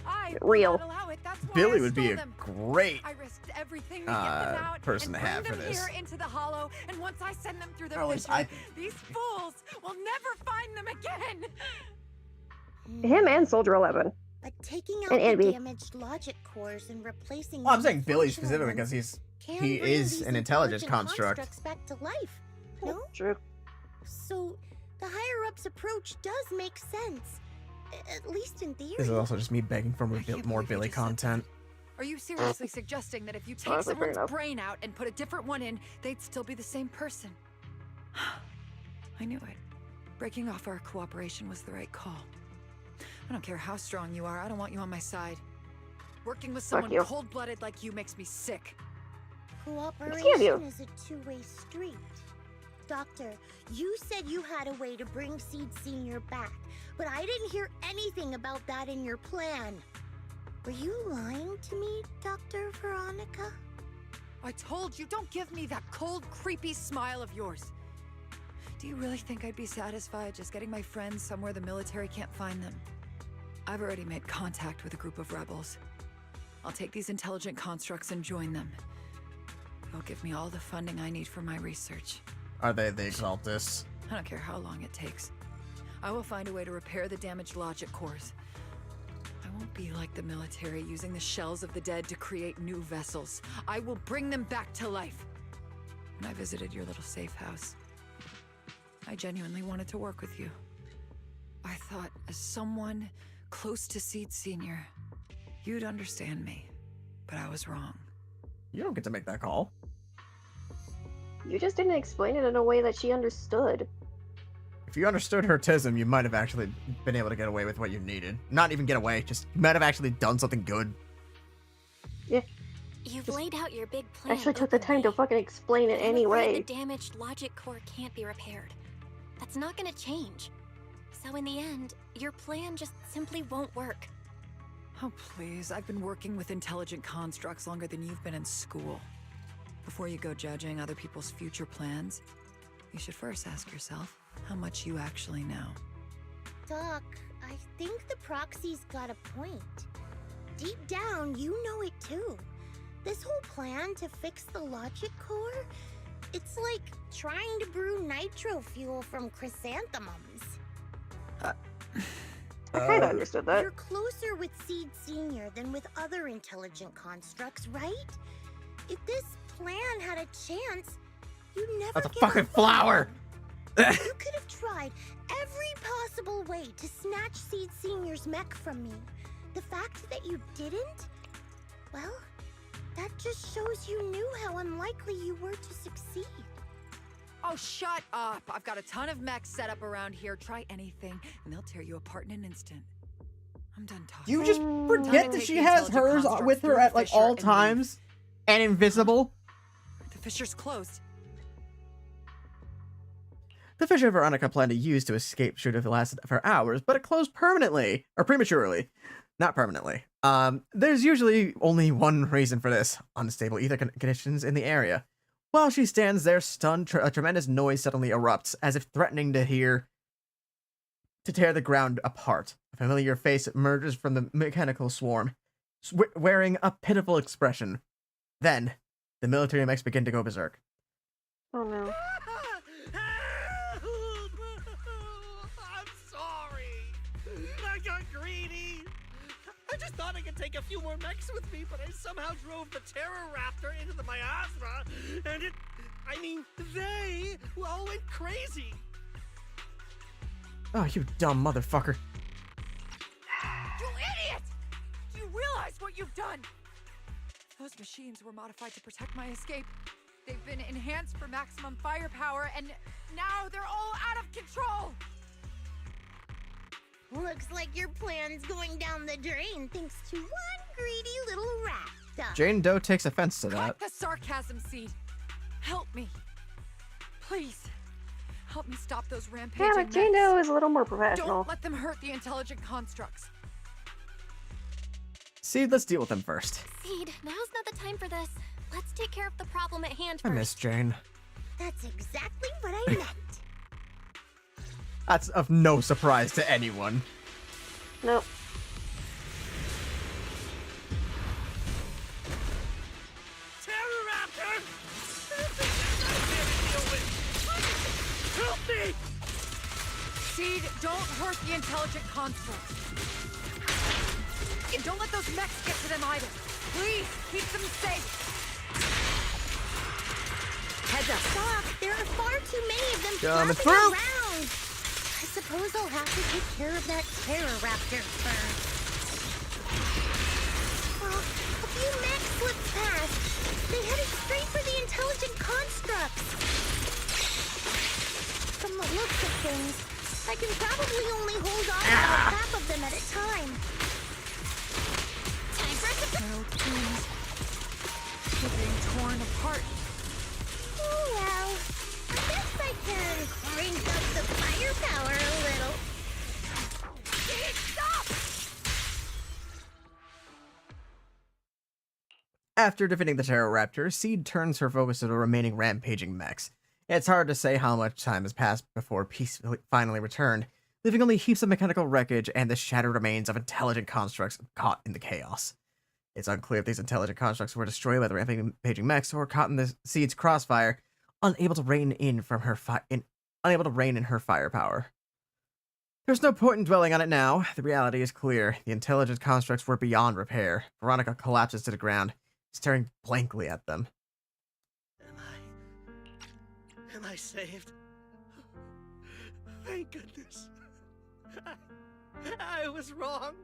I Real. will not allow it. That's why Billy I would be stole a them. great I risked everything to get them out person and to have bring for them this. here into the Hollow, and once I send them through the Or at least militia, I- these fools will never find them again. Him and Soldier 11. But taking And out the Envy. damaged logic cores and replacing Well, I'm them saying with Billy functional specifically ones because can he bring is these an intelligence intelligent construct. constructs back to life. No? True. So the higher ups approach does make sense. At least in theory. This is also just me begging for more Billy content. Are you seriously suggesting that if you take Honestly, fair someone's enough. brain out and put a different one in, they'd still be the same person? I knew it. Breaking off our cooperation was the right call. I don't care how strong you are, I don't want you on my side. Working with someone you. cold-blooded like you makes me sick. Cooperation is a two-way street. Doctor, you said you had a way to bring Seed Senior back, but I didn't hear anything about that in your plan. Were you lying to me, Dr. Veronica? I told you, don't give me that cold, creepy smile of yours. Do you really think I'd be satisfied just getting my friends somewhere the military can't find them? I've already made contact with a group of rebels. I'll take these intelligent constructs and join them. They'll give me all the funding I need for my research. Are they the Exaltists? I don't care how long it takes. I will find a way to repair the damaged logic cores. I won't be like the military, using the shells of the dead to create new vessels. I will bring them back to life. When I visited your little safe house, I genuinely wanted to work with you. I thought, as someone close to Seed Senior, you'd understand me, but I was wrong. You don't get to make that call. You just didn't explain it in a way that she understood. If you understood her tism, you might have actually been able to get away with what you needed. Not even get away, just you might have actually done something good. Yeah. You've laid out your big plan. Actually took the time to fucking explain it I'm afraid anyway. The damaged logic core can't be repaired. That's not gonna change. So in the end, your plan just simply won't work. Oh, please. I've been working with intelligent constructs longer than you've been in school. Before you go judging other people's future plans, you should first ask yourself how much you actually know. Doc, I think the proxy's got a point. Deep down, you know it too. This whole plan to fix the logic core, it's like trying to brew nitro fuel from chrysanthemums. I kind of understood that. You're closer with Seed Senior than with other intelligent constructs, right? If this plan had a chance, you'd never That's a give fucking up. flower! You could have tried every possible way to snatch Seed Senior's mech from me. The fact that you didn't, well, that just shows you knew how unlikely you were to succeed. Oh, shut up! I've got a ton of mechs set up around here. Try anything, and they'll tear you apart in an instant. I'm done talking. You just Time forget to that take she the has intelligent hers construct with through her the at like fissure all and leave. times and invisible. The fissure's closed. The fissure Veronica planned to use to escape should have lasted for hours, but it closed permanently. Or prematurely. Not permanently. There's usually only one reason for this: unstable ether conditions in the area. While she stands there stunned, a tremendous noise suddenly erupts, as if threatening to tear the ground apart. A familiar face emerges from the mechanical swarm, wearing a pitiful expression. Then, the military mechs begin to go berserk. Oh no. I'm sorry. I got greedy. I just thought I could take a few more mechs with me, but I somehow drove the Terror Raptor into the miasma, and they all went crazy. Oh, you dumb motherfucker. You idiot! Do you realize what you've done? Those machines were modified to protect my escape. They've been enhanced for maximum firepower, and now they're all out of control! Looks like your plan's going down the drain thanks to one greedy little rat. Jane Doe takes offense to that. Cut the sarcasm, Seed. Help me. Please. Help me stop those rampaging Yeah, but Jane Doe is a little more professional. Don't let them hurt the intelligent constructs. Seed, let's deal with them first. Seed, now's not the time for this. Let's take care of the problem at hand I first. miss Jane. That's exactly what I meant. That's of no surprise to anyone. Nope. Terror Raptor! Help me! Seed, don't hurt the intelligent constructs. And don't let those mechs get to them either. Please, keep them safe. Heads up. Doc, there are far too many of them Coming flopping through. around. I suppose I'll have to take care of that Terror Raptor first. Well, a few mechs slipped past. They headed straight for the intelligent constructs. From the looks of things, I can probably only hold on to about half of them at a time. Time for us to... No teams. They're being torn apart. Oh well, I guess I can crank up the firepower a little. Stop! After defeating the Terror Raptor, Seed turns her focus to the remaining rampaging mechs. It's hard to say how much time has passed before peace finally returned, leaving only heaps of mechanical wreckage and the shattered remains of intelligent constructs caught in the chaos. It's unclear if these intelligent constructs were destroyed by the rampaging mechs or caught in the Seed's crossfire, unable to rein in her firepower. There's no point in dwelling on it now. The reality is clear. The intelligent constructs were beyond repair. Veronica collapses to the ground, staring blankly at them. Am I saved? Thank goodness. I was wrong.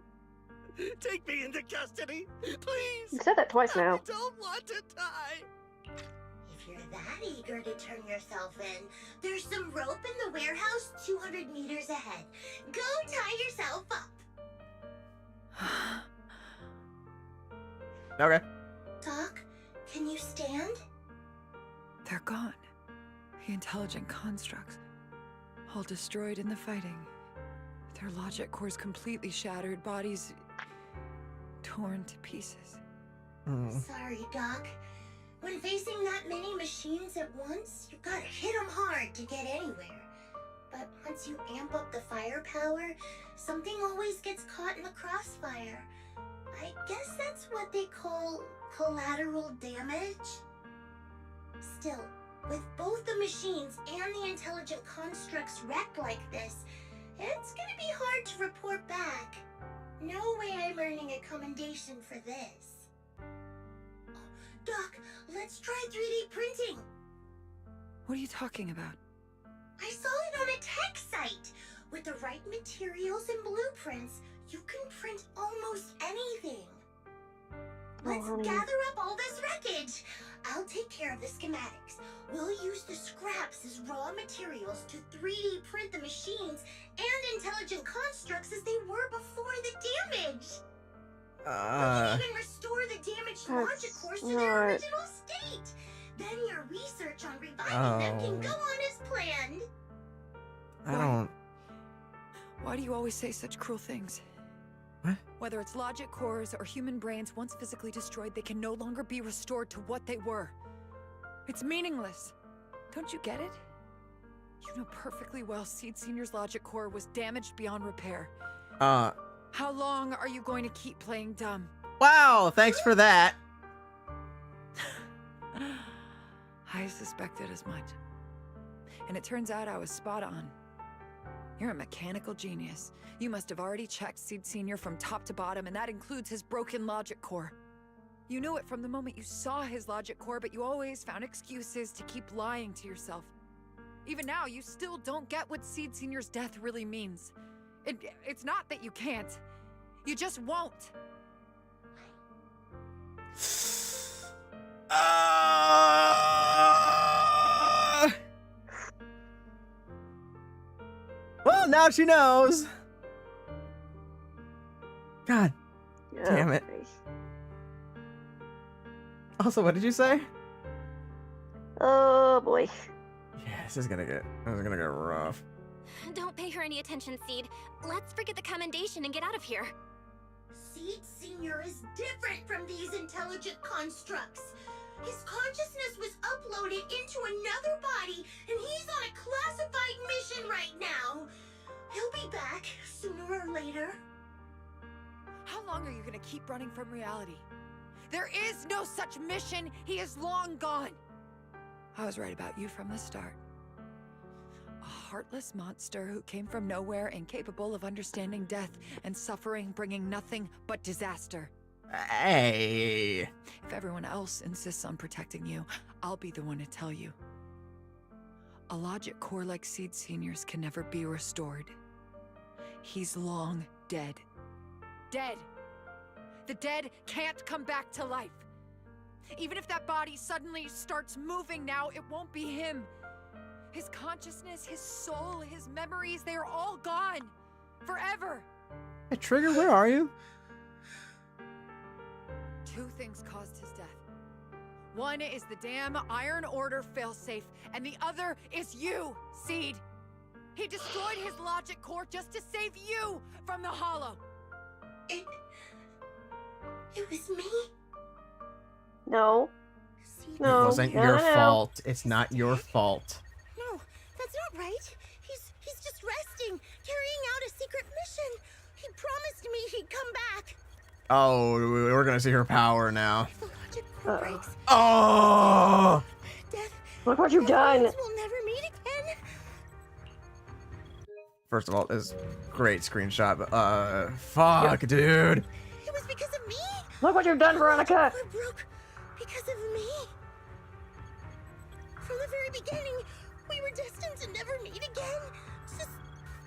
Take me into custody, please. You said that twice now. I don't want to die. If you're that eager to turn yourself in, there's some rope in the warehouse 200 meters ahead. Go tie yourself up. Okay. Doc, can you stand? They're gone. The intelligent constructs. All destroyed in the fighting. Their logic cores completely shattered, bodies torn to pieces. Sorry, Doc. When facing that many machines at once, you gotta hit them hard to get anywhere. But once you amp up the firepower, something always gets caught in the crossfire. I guess that's what they call collateral damage. Still, with both the machines and the intelligent constructs wrecked like this, it's gonna be hard to report back. No way I'm earning a commendation for this. Doc, let's try 3D printing. What are you talking about? I saw it on a tech site. With the right materials and blueprints, you can print almost anything. Let's gather up all this wreckage. I'll take care of the schematics. We'll use the scraps as raw materials to 3D print the machines and intelligent constructs as they were before the damage. We can even restore the damaged logic cores to their original state. Then your research on reviving them can go on as planned. I don't... Why do you always say such cruel things? What? Whether it's logic cores or human brains, once physically destroyed, they can no longer be restored to what they were. It's meaningless. Don't you get it? You know perfectly well Seed Senior's logic core was damaged beyond repair. How long are you going to keep playing dumb? Wow, thanks for that. I suspected as much. And it turns out I was spot on. You're a mechanical genius. You must have already checked Seed Senior from top to bottom, and that includes his broken logic core. You knew it from the moment you saw his logic core, but you always found excuses to keep lying to yourself. Even now, you still don't get what Seed Senior's death really means. It's not that you can't. You just won't. Well, now she knows. God damn it. Also, what did you say? Oh boy. Yeah, this is gonna get rough. Don't pay her any attention, Seed. Let's forget the commendation and get out of here. Seed Senior is different from these intelligent constructs. His consciousness was uploaded into another body, and he's on a classified mission right now. He'll be back sooner or later. How long are you gonna keep running from reality? There is no such mission. He is long gone. I was right about you from the start. A heartless monster who came from nowhere, incapable of understanding death and suffering, bringing nothing but disaster. Hey. If everyone else insists on protecting you, I'll be the one to tell you. A logic core like Seed Senior's can never be restored. He's long dead. Dead. The dead can't come back to life. Even if that body suddenly starts moving now, it won't be him. His consciousness, his soul, his memories, they are all gone. Forever. Hey, Trigger, where are you? Two things caused his death. One is the damn Iron Order failsafe, and the other is you, Seed. He destroyed his logic core just to save you from the Hollow. It was me? No. No. It wasn't your fault. It's not your fault. No, that's not right. He's just resting, carrying out a secret mission. He promised me he'd come back. Oh, we're gonna see her power now. The logic core breaks. Oh! Look what you've done. We'll never meet again. First of all, this is great screenshot. But, fuck, dude. It was because of me. Look what you've done, Veronica. We're broke because of me. From the very beginning, we were destined to never meet again. Just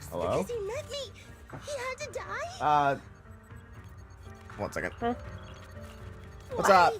Hello? because he met me, he had to die. 1 second. Huh? What's up?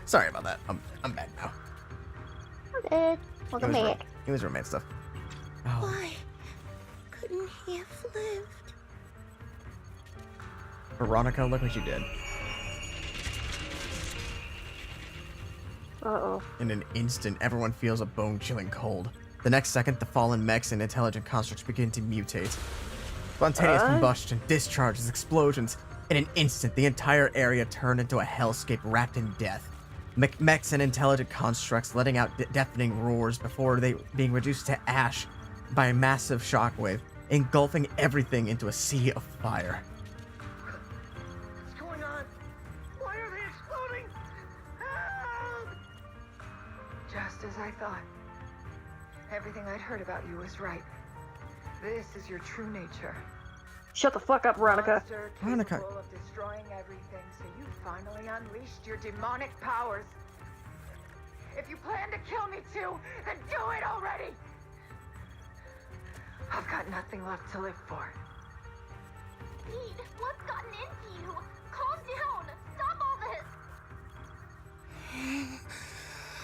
Sorry about that. I'm back now. Okay. Welcome back. It was romance stuff. Why couldn't he have lived? Veronica, look what you did. Uh-oh. In an instant, everyone feels a bone-chilling cold. The next second, the fallen mechs and intelligent constructs begin to mutate. Spontaneous combustion, discharges, explosions. In an instant, the entire area turned into a hellscape wrapped in death. Mechs and intelligent constructs letting out deafening roars before they being reduced to ash by a massive shockwave, engulfing everything into a sea of fire. What's going on? I thought. Everything I'd heard about you was right. This is your true nature. Shut the fuck up, Veronica. Veronica. Capable of destroying everything, so you finally unleashed your demonic powers. If you plan to kill me too, then do it already! I've got nothing left to live for. Pete, what's gotten into you? Calm down. Stop all this.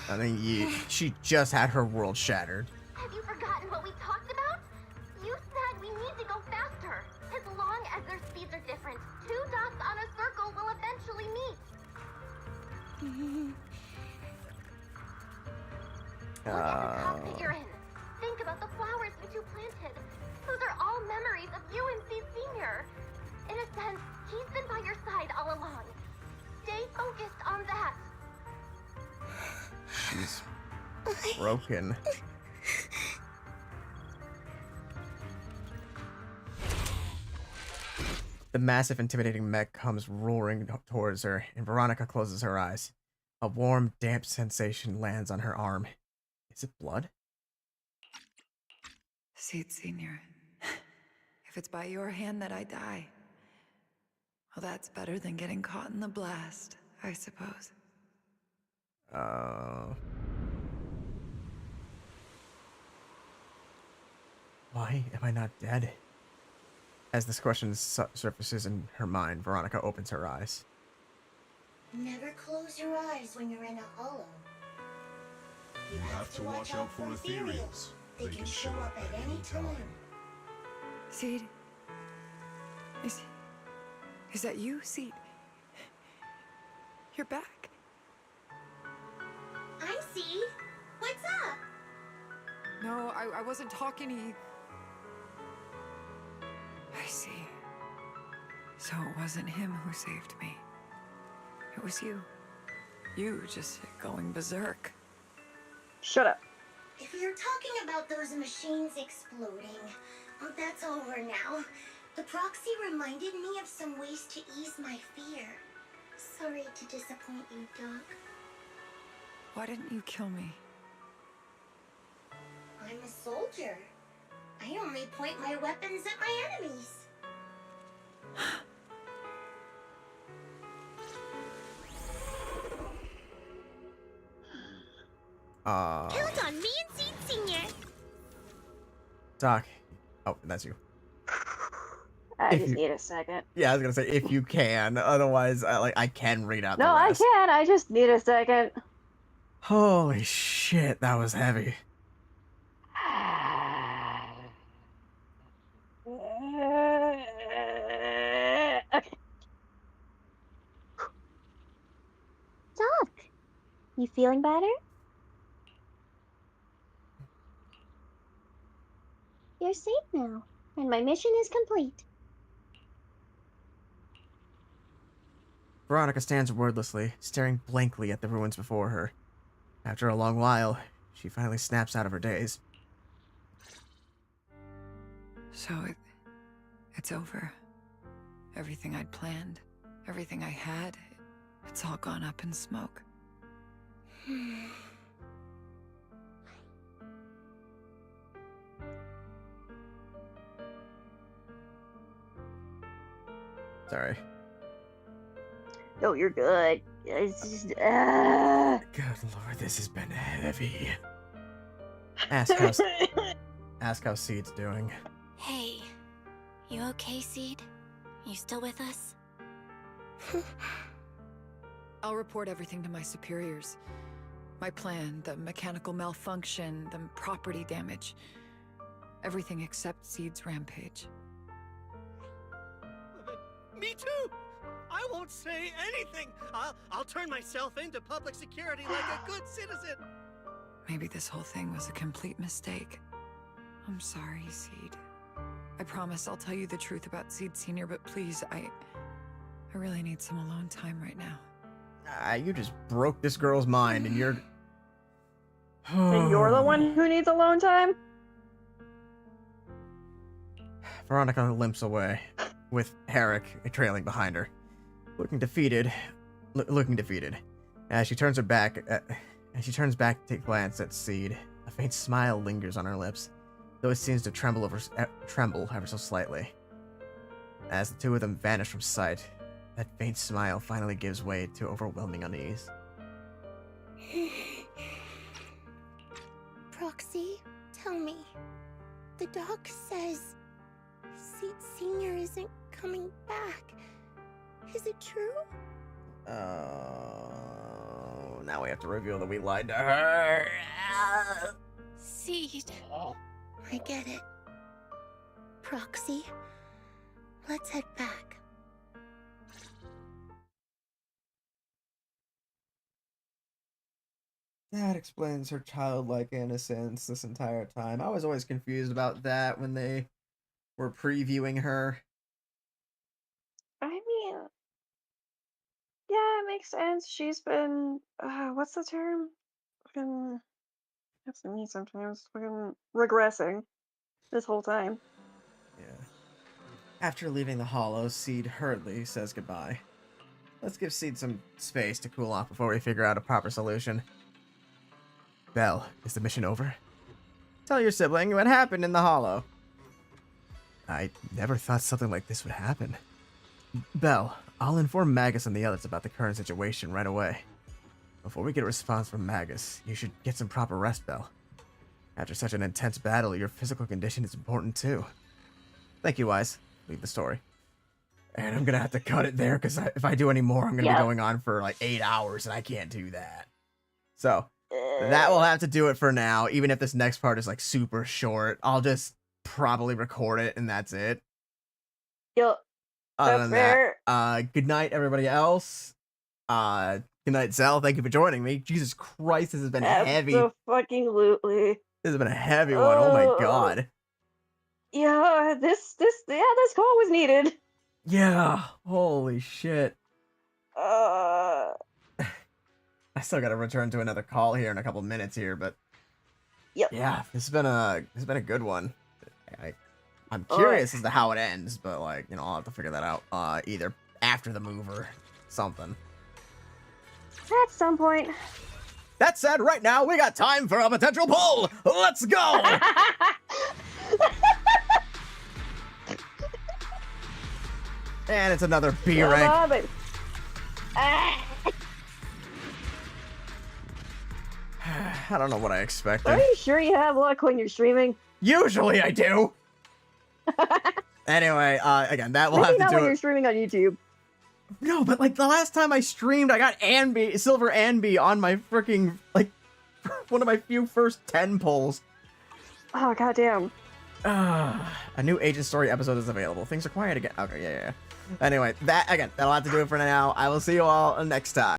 I mean, she just had her world shattered. Have you forgotten what we talked about? You said we need to go faster. As long as their speeds are different, 2 dots on a circle will eventually meet. Whatever cockpit you're in, think about the flowers you two planted. Those are all memories of you and Seed Senior. In a sense, he's been by your side all along. Stay focused on that. She's broken. The massive, intimidating mech comes roaring towards her, and Veronica closes her eyes. A warm, damp sensation lands on her arm. Is it blood? Seed Senior, if it's by your hand that I die, well, that's better than getting caught in the blast, I suppose. Why am I not dead? As this question surfaces in her mind, Veronica opens her eyes. Never close your eyes when you're in a hollow. You have to watch out for ethereals. They can show up at any time. Seed? Is that you, Seed? You're back. I'm Seed. What's up? No, I wasn't talking to you. I see. So it wasn't him who saved me. It was you. You just going berserk. Shut up. If you're talking about those machines exploding, well, that's over now. The proxy reminded me of some ways to ease my fear. Sorry to disappoint you, Doc. Why didn't you kill me? I'm a soldier. I only point my weapons at my enemies. Count on me and Seed Senior. Doc. Oh, that's you. I just need a second. Yeah, I was gonna say if you can. Otherwise, I can read out. No, the I rest. can. I just need a second. Holy shit, that was heavy. Okay. Doc, you feeling better? You're safe now, and my mission is complete. Veronica stands wordlessly, staring blankly at the ruins before her. After a long while, she finally snaps out of her daze. So it's over. Everything I'd planned, everything I had, it's all gone up in smoke. Sorry. No, you're good. It's just, Good lord, this has been heavy. Ask how Seed's doing. Hey, you okay, Seed? You still with us? I'll report everything to my superiors. My plan, the mechanical malfunction, the property damage. Everything except Seed's rampage. Me too! I won't say anything! I'll turn myself into public security like a good citizen! Maybe this whole thing was a complete mistake. I'm sorry, Seed. I promise I'll tell you the truth about Seed Senior, but please, I really need some alone time right now. You just broke this girl's mind, and you're... And you're the one who needs alone time? Veronica limps away, with Herrick trailing behind her, looking defeated. As she turns her back As she turns back to glance at Seed, a faint smile lingers on her lips, though it seems to tremble ever so slightly. As the two of them vanish from sight, that faint smile finally gives way to overwhelming unease. Proxy, tell me. The doc says Seed Senior isn't coming back. Is it true? Oh, now we have to reveal that we lied to her. Seed. I get it. Proxy, let's head back. That explains her childlike innocence this entire time. I was always confused about that when they were previewing her. I mean, yeah, it makes sense. She's been, what's the term? Fucking, that's me sometimes. Fucking regressing this whole time. Yeah. After leaving the hollow, Seed hurriedly says goodbye. Let's give Seed some space to cool off before we figure out a proper solution. Belle, is the mission over? Tell your sibling what happened in the hollow. I never thought something like this would happen. Belle, I'll inform Magus and the others about the current situation right away. Before we get a response from Magus, you should get some proper rest, Belle. After such an intense battle, your physical condition is important too. Thank you, Wise. Leave the story. And I'm gonna have to cut it there, because if I do any more, I'm gonna be going on for like 8 hours, and I can't do that. So, that will have to do it for now. Even if this next part is like super short, I'll just probably record it, and that's it. Yep. Other than that, good night, everybody else. Good night, Zell. Thank you for joining me. Jesus Christ, this has been heavy. Absolutely. This has been a heavy one. Oh my god. Yeah, this call was needed. Yeah. Holy shit. I still got to return to another call here in a couple minutes here, but yeah, this has been a good one. I'm curious as to how it ends, but like, you know, I'll have to figure that out either after the move or something. At some point. That said, right now we got time for a potential pull. Let's go. And it's another B rank. I don't know what I expected. Are you sure you have luck when you're streaming? Usually I do. Anyway, again, that will Maybe have to not do when it. you're streaming on YouTube. No, but like the last time I streamed, I got Silver Anby on my freaking, like, one of my few first 10 pulls. Oh, goddamn. A new Agent Story episode is available. Things are quiet again. Okay, yeah. Anyway, that'll have to do it for now. I will see you all next time.